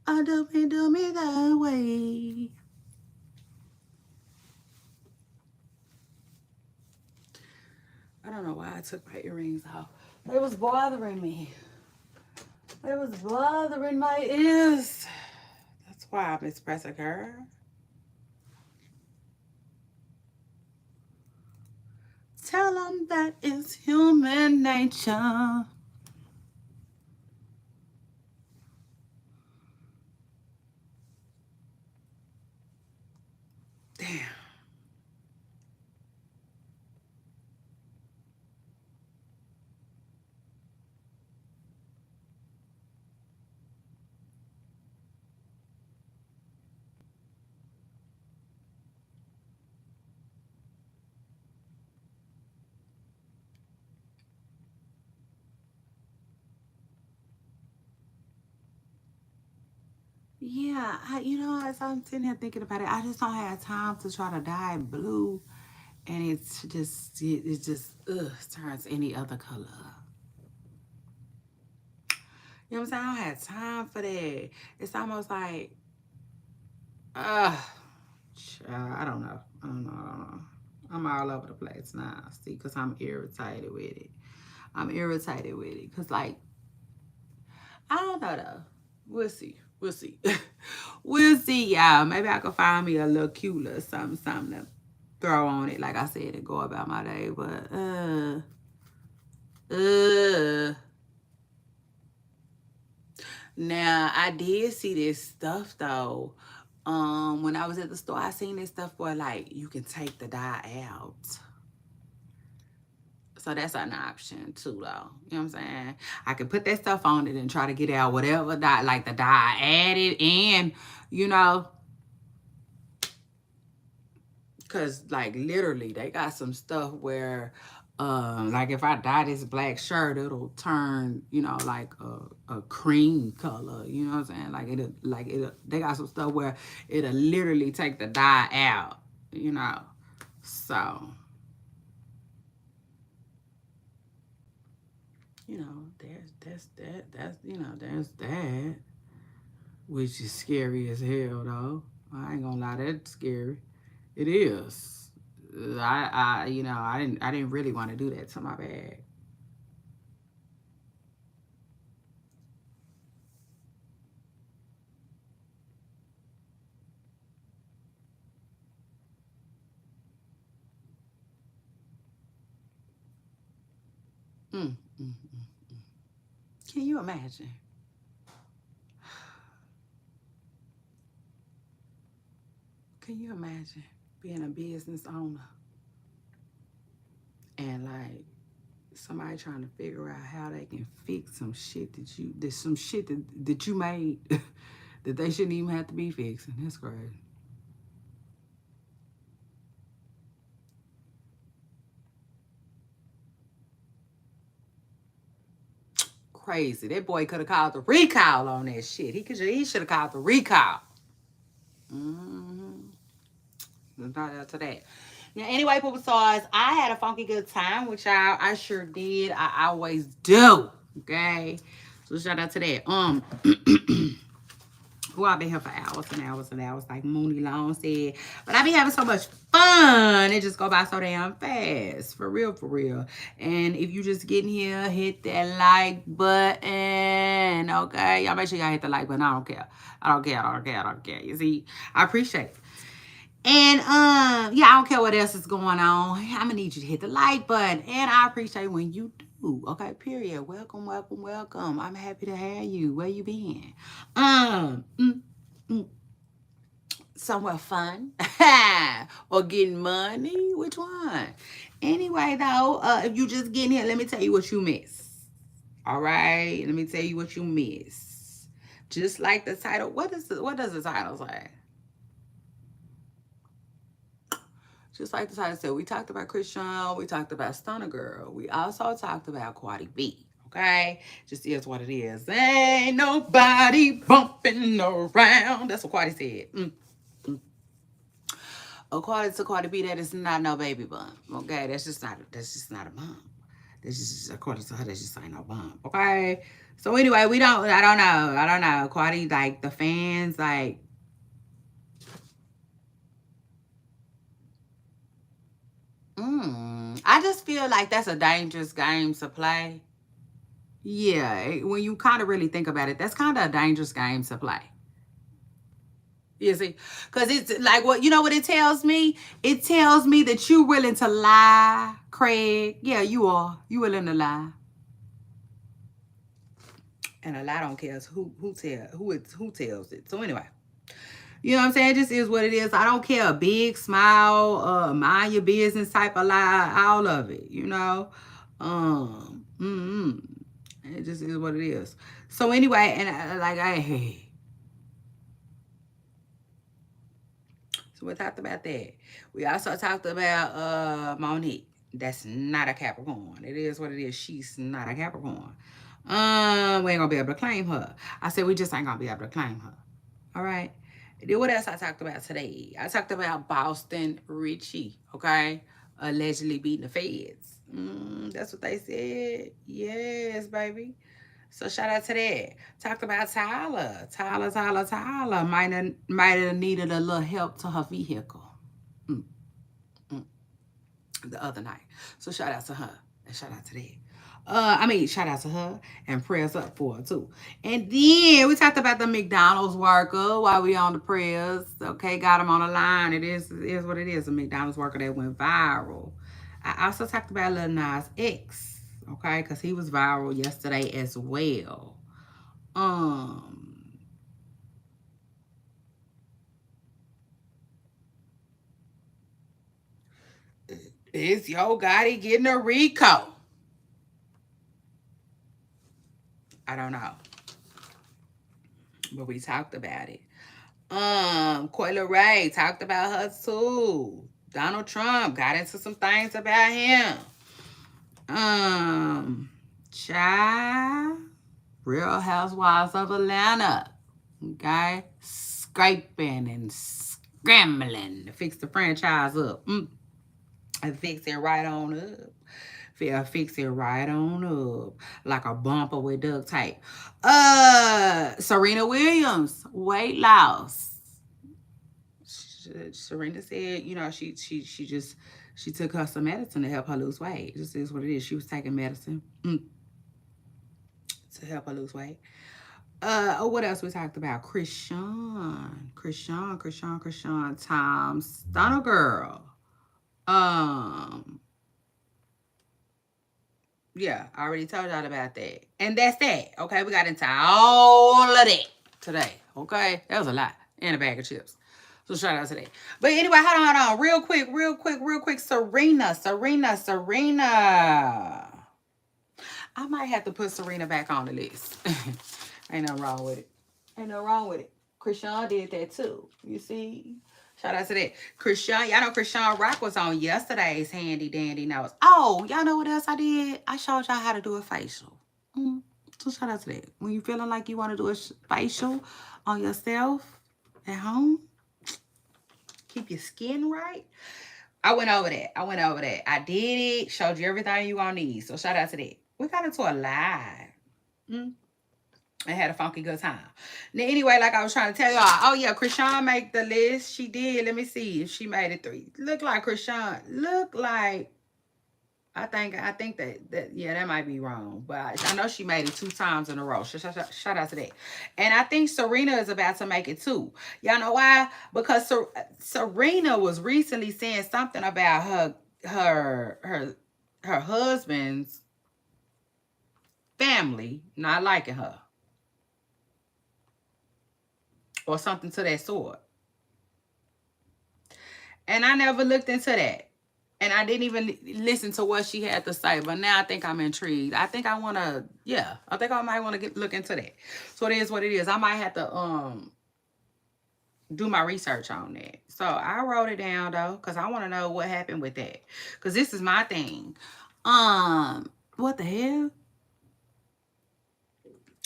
Oh, do me that way. I don't know why I took my earrings off. It was bothering me. It was bothering my ears. That's why I'm expressing her. Tell them that is human nature. Damn. Yeah, as I'm sitting here thinking about it, I just don't have time to try to dye blue, and it just turns any other color. You know what I'm saying? I don't have time for that. It's almost like, uh, I don't know. I don't know. I'm all over the place now. See, because I'm irritated with it. I'm irritated with it because, like, I don't know though. We'll see. We'll see. We'll see, y'all. Maybe I can find me a little cute little something to throw on it, like I said, and go about my day. But now I did see this stuff though. When I was at the store, I seen this stuff where like you can take the dye out. So that's an option too, though. You know what I'm saying? I can put that stuff on it and try to get out whatever dye, like the dye added, and because like literally they got some stuff where, like if I dye this black shirt, it'll turn, like a cream color. You know what I'm saying? They got some stuff where it'll literally take the dye out. So. You know, there's that, which is scary as hell though. I ain't gonna lie, that's scary. It is. I didn't really want to do that to my bag. Mm, mm, mm. Can you imagine? Can you imagine being a business owner and like somebody trying to figure out how they can fix some shit that you made that they shouldn't even have to be fixing? That's crazy. Crazy. That boy could have called the recall on that shit. He should have called the recall. Mm-hmm. Not after that. Now, anyway, people stars, I had a funky good time, which I sure did. I always do. Okay. So shout out to that. Well, I've been here for hours and hours and hours, like Mooney Long said. But I be having so much fun. It just go by so damn fast. For real, for real. And if you just getting here, hit that like button. Okay. Y'all make sure y'all hit the like button. I don't care. I don't care. I don't care. I don't care. You see, I appreciate it. And yeah, I don't care what else is going on. I'm gonna need you to hit the like button. And I appreciate when you do. Okay, period. Welcome, welcome, welcome. I'm happy to have you. Where you been? Um, mm, mm, somewhere fun or getting money? Which one? Anyway, though, if you just getting here, let me tell you what you miss. All right, let me tell you what you miss. Just like the title. What does the title say? Just like the title said, we talked about Chrisean, we talked about Stunna Girl. We also talked about Cardi B. Okay? Just is what it is. Ain't nobody bumping around. That's what Cardi said. According to Cardi B, that is not no baby bump. Okay? That's just not a bump. That's just according to her, that's just ain't no bump. Okay? So anyway, I don't know. I don't know. Cardi, like the fans, like I just feel like that's a dangerous game to play. Yeah, when you kind of really think about it, that's kind of a dangerous game to play. You see, because it's like what you know what it tells me. It tells me that you willing to lie, Craig. Yeah, you are. You willing to lie, and a lie don't care who tells it. So anyway, you know what I'm saying? It just is what it is. I don't care. A big smile, mind your business type of lie, all of it. You know, it just is what it is. So anyway, and like hey. So we talked about that. We also talked about Monique. That's not a Capricorn. It is what it is. She's not a Capricorn. We ain't gonna be able to claim her. I said we just ain't gonna be able to claim her. All right. Then what else I talked about today? I talked about Boston Richie. Okay, allegedly beating the feds. That's what they said. Yes, baby. So shout out to that. Talked about Tyler. Tyler might have needed a little help to her vehicle mm, mm, the other night. So shout out to her and shout out to that. Shout out to her and prayers up for her too. And then we talked about the McDonald's worker while we on the prayers. Okay, got him on the line. It is what it is. A McDonald's worker that went viral. I also talked about Lil Nas X. Okay, because he was viral yesterday as well. Um, is Yo Gotti getting a Rico? I don't know, but we talked about it. Coyle Ray talked about her too. Donald Trump got into some things about him. Um, Child, Real Housewives of Atlanta. Okay, scraping and scrambling to fix the franchise up. And fix it right on up. Fix it right on up like a bumper with duct tape. Serena Williams, weight loss. Serena said, you know, she took her some medicine to help her lose weight. This is what it is. She was taking medicine to help her lose weight. What else we talked about? Chrisean, Tom, Stunna Girl. Um, yeah, I already told y'all about that. And that's that. Okay, we got into all of that today. Okay, that was a lot. And a bag of chips. So shout out to that. But anyway, hold on. Real quick. Serena. I might have to put Serena back on the list. Ain't nothing wrong with it. Chrisean did that too. You see? Shout out to that. Chrisean, y'all know Chrisean Rock was on yesterday's Handy Dandy Notes. Oh, y'all know what else I did? I showed y'all how to do a facial. So shout out to that. When you feeling like you want to do a facial on yourself at home, keep your skin right. I went over that. I did it. Showed you everything you gonna need. So shout out to that. We got into a live. I had a funky good time. Now, anyway, like I was trying to tell y'all, oh yeah, Chrisean made the list. She did. Let me see if she made it 3. Look like Chrisean. Look like I think that yeah, that might be wrong, but I know she made it 2 times in a row. Shout out to that. And I think Serena is about to make it too. Y'all know why? Because Serena was recently saying something about her husband's family not liking her. Or something to that sort. And I never looked into that. And I didn't even listen to what she had to say. But now I think I'm intrigued. I think I want to, yeah. I think I might want to look into that. So it is what it is. I might have to do my research on that. So I wrote it down, though. Because I want to know what happened with that. Because this is my thing. What the hell?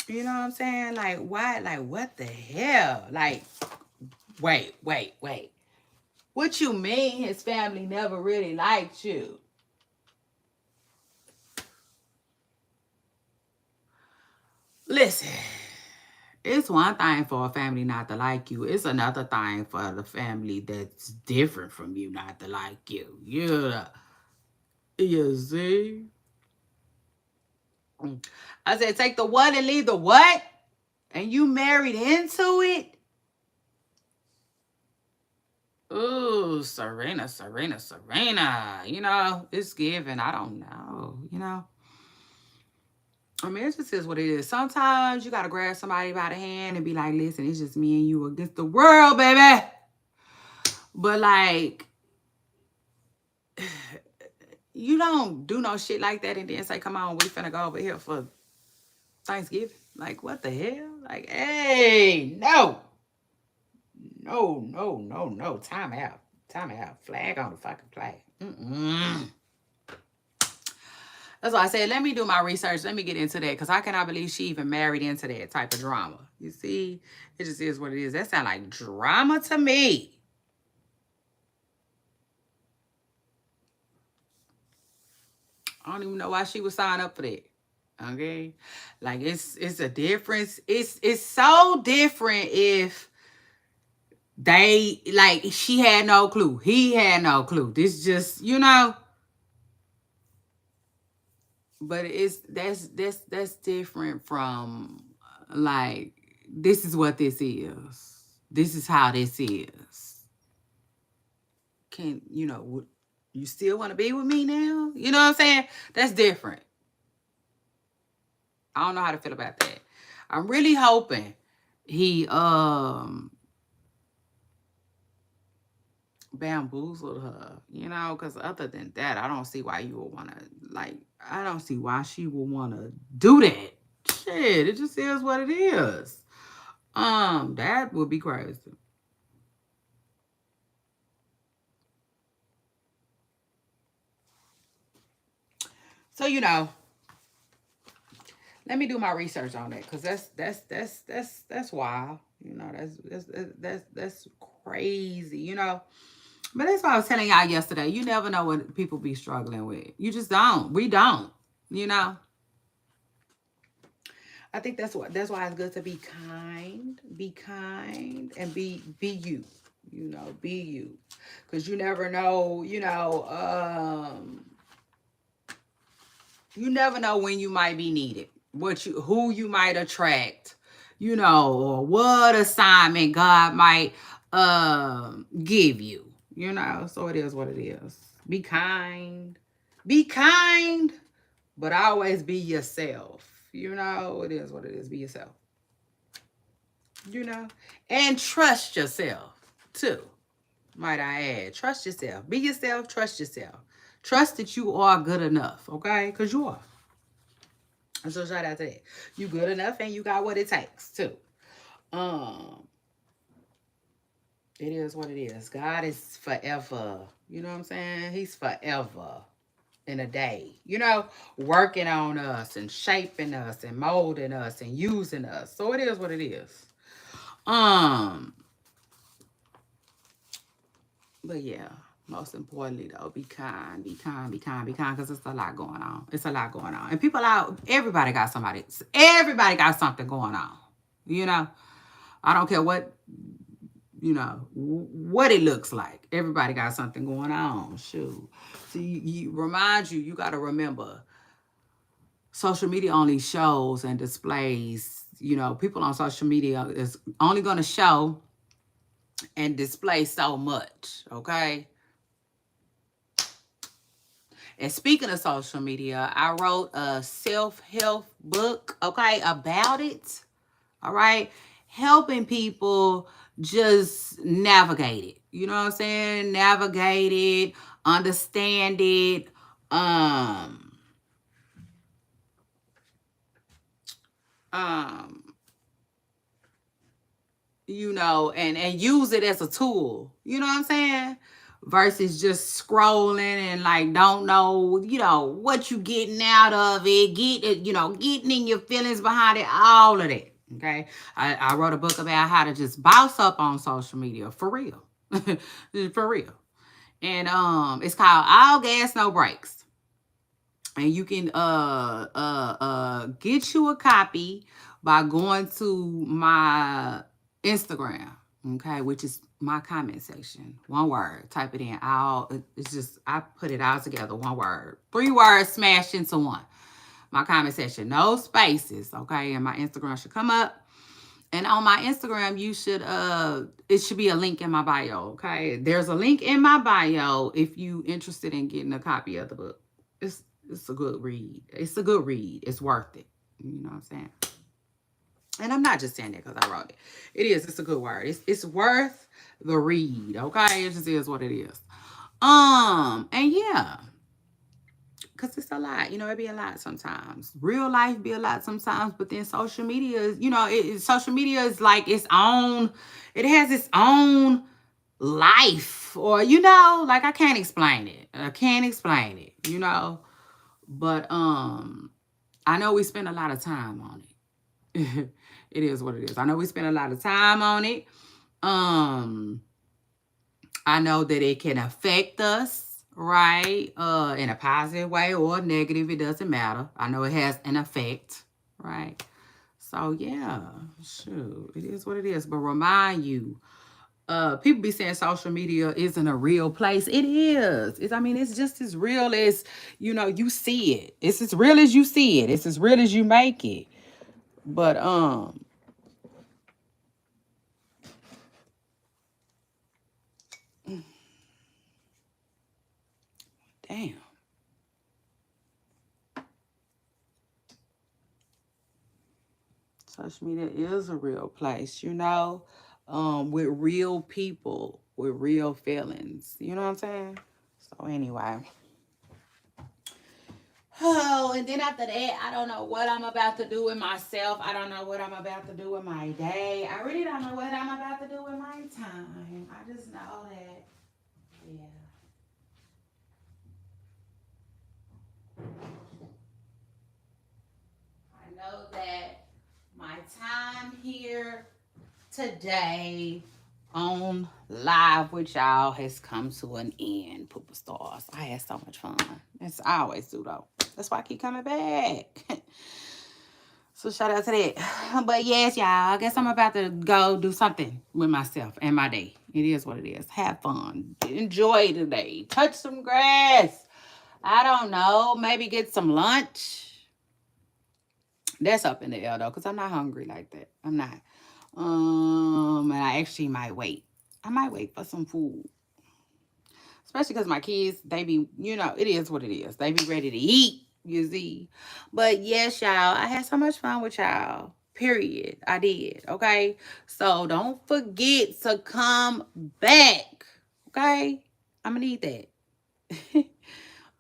You know what I'm saying? Like, why? Like, what the hell? Like, wait. What you mean his family never really liked you? Listen, it's one thing for a family not to like you. It's another thing for the family that's different from you not to like you. You see? I said, take the what and leave the what? And you married into it? Ooh, Serena. You know, it's given. I don't know, you know. I mean, it just is what it is. Sometimes you got to grab somebody by the hand and be like, listen, it's just me and you against the world, baby. But, like, you don't do no shit like that and then say, come on, we finna go over here for Thanksgiving. Like, what the hell? Like, hey, no. Time out. Flag on the fucking play. That's why I said, let me do my research. Let me get into that. Because I cannot believe she even married into that type of drama. You see? It just is what it is. That sounds like drama to me. I don't even know why she would sign up for that. Okay? Like, it's a difference. It's so different if they, like, she had no clue. He had no clue. This just, you know. But that's different from, like, this is what this is. This is how this is. Can, you know, you still want to be with me now? You know what I'm saying? That's different. I don't know how to feel about that. I'm really hoping he bamboozled her, you know, because other than that, I don't see why you would want to, like, I don't see why she would want to do that. Shit, it just is what it is. That would be crazy. So, you know, let me do my research on that, because that's wild. You know, that's crazy, you know. But that's what I was telling y'all yesterday. You never know what people be struggling with. You just don't. We don't. You know. I think that's why it's good to be kind, and be you. You know, be you, because you never know. You never know when you might be needed. Who you might attract. Or what assignment God might give you. So it is what it is. Be kind. Be kind, but always be yourself. It is what it is. Be yourself. And trust yourself too. Might I add, trust yourself. Be yourself, trust yourself. Trust that you are good enough, okay? Because you are. So shout out to that. You good enough and you got what it takes too. It is what it is. God is forever. You know what I'm saying? He's forever in a day. Working on us and shaping us and molding us and using us. So it is what it is. But yeah, most importantly though, be kind, because it's a lot going on. It's a lot going on. And everybody got something going on. I don't care what it looks like. Everybody got something going on. Shoot. So you got to remember, social media only shows and displays, people on social media is only going to show and display so much, okay? And speaking of social media, I wrote a self-help book, okay, about it, all right? Helping people just navigate it. You know what I'm saying? Navigate it, understand it, and use it as a tool. You know what I'm saying? Versus just scrolling and like don't know, what you getting out of it, getting in your feelings behind it, all of that. Okay. I wrote a book about how to just bounce up on social media for real. For real. And it's called All Gas No Brakes. And you can get you a copy by going to my Instagram, okay, which is my comment section. One word, type it in. It's just, I put it all together, one word. 3 words smashed into one. My comment section, no spaces, okay, and my Instagram should come up. And on my Instagram, you should, it should be a link in my bio, okay? There's a link in my bio if you interested in getting a copy of the book. It's a good read. It's a good read. It's worth it. You know what I'm saying? And I'm not just saying that because I wrote it. It is. It's a good word. It's worth the read. Okay? It just is what it is. And yeah. Because it's a lot. It be a lot sometimes. Real life be a lot sometimes. But then social media is, social media is like its own, it has its own life. Or, like I can't explain it. But I know we spend a lot of time on it. It is what it is. I know we spend a lot of time on it. I know that it can affect us, right? In a positive way or negative, it doesn't matter. I know it has an effect, right? So yeah, shoot, it is what it is. But remind you, people be saying social media isn't a real place. It is. It's just as real as, you see it. It's as real as you see it. It's as real as you make it. But, damn. Social media is a real place, with real people, with real feelings. You know what I'm saying? So anyway. Oh, and then after that, I don't know what I'm about to do with myself. I don't know what I'm about to do with my day. I really don't know what I'm about to do with my time. I just know that, yeah. I know that my time here today on live with y'all has come to an end, Pooper Stars. I had so much fun. I always do, though. That's why I keep coming back. So shout out to that. But yes, y'all, I guess I'm about to go do something with myself and my day. It is what it is. Have fun. Enjoy the day. Touch some grass. I don't know. Maybe get some lunch. That's up in the air though, because I'm not hungry like that. I'm not. And I actually might wait. I might wait for some food. Especially because my kids, they be, it is what it is. They be ready to eat, you see. But yes, y'all, I had so much fun with y'all. Period. I did. Okay. So don't forget to come back. Okay. I'm gonna need that.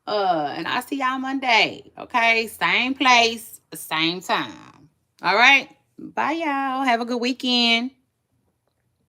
And I'll see y'all Monday. Okay. Same place, same time. All right. Bye, y'all. Have a good weekend.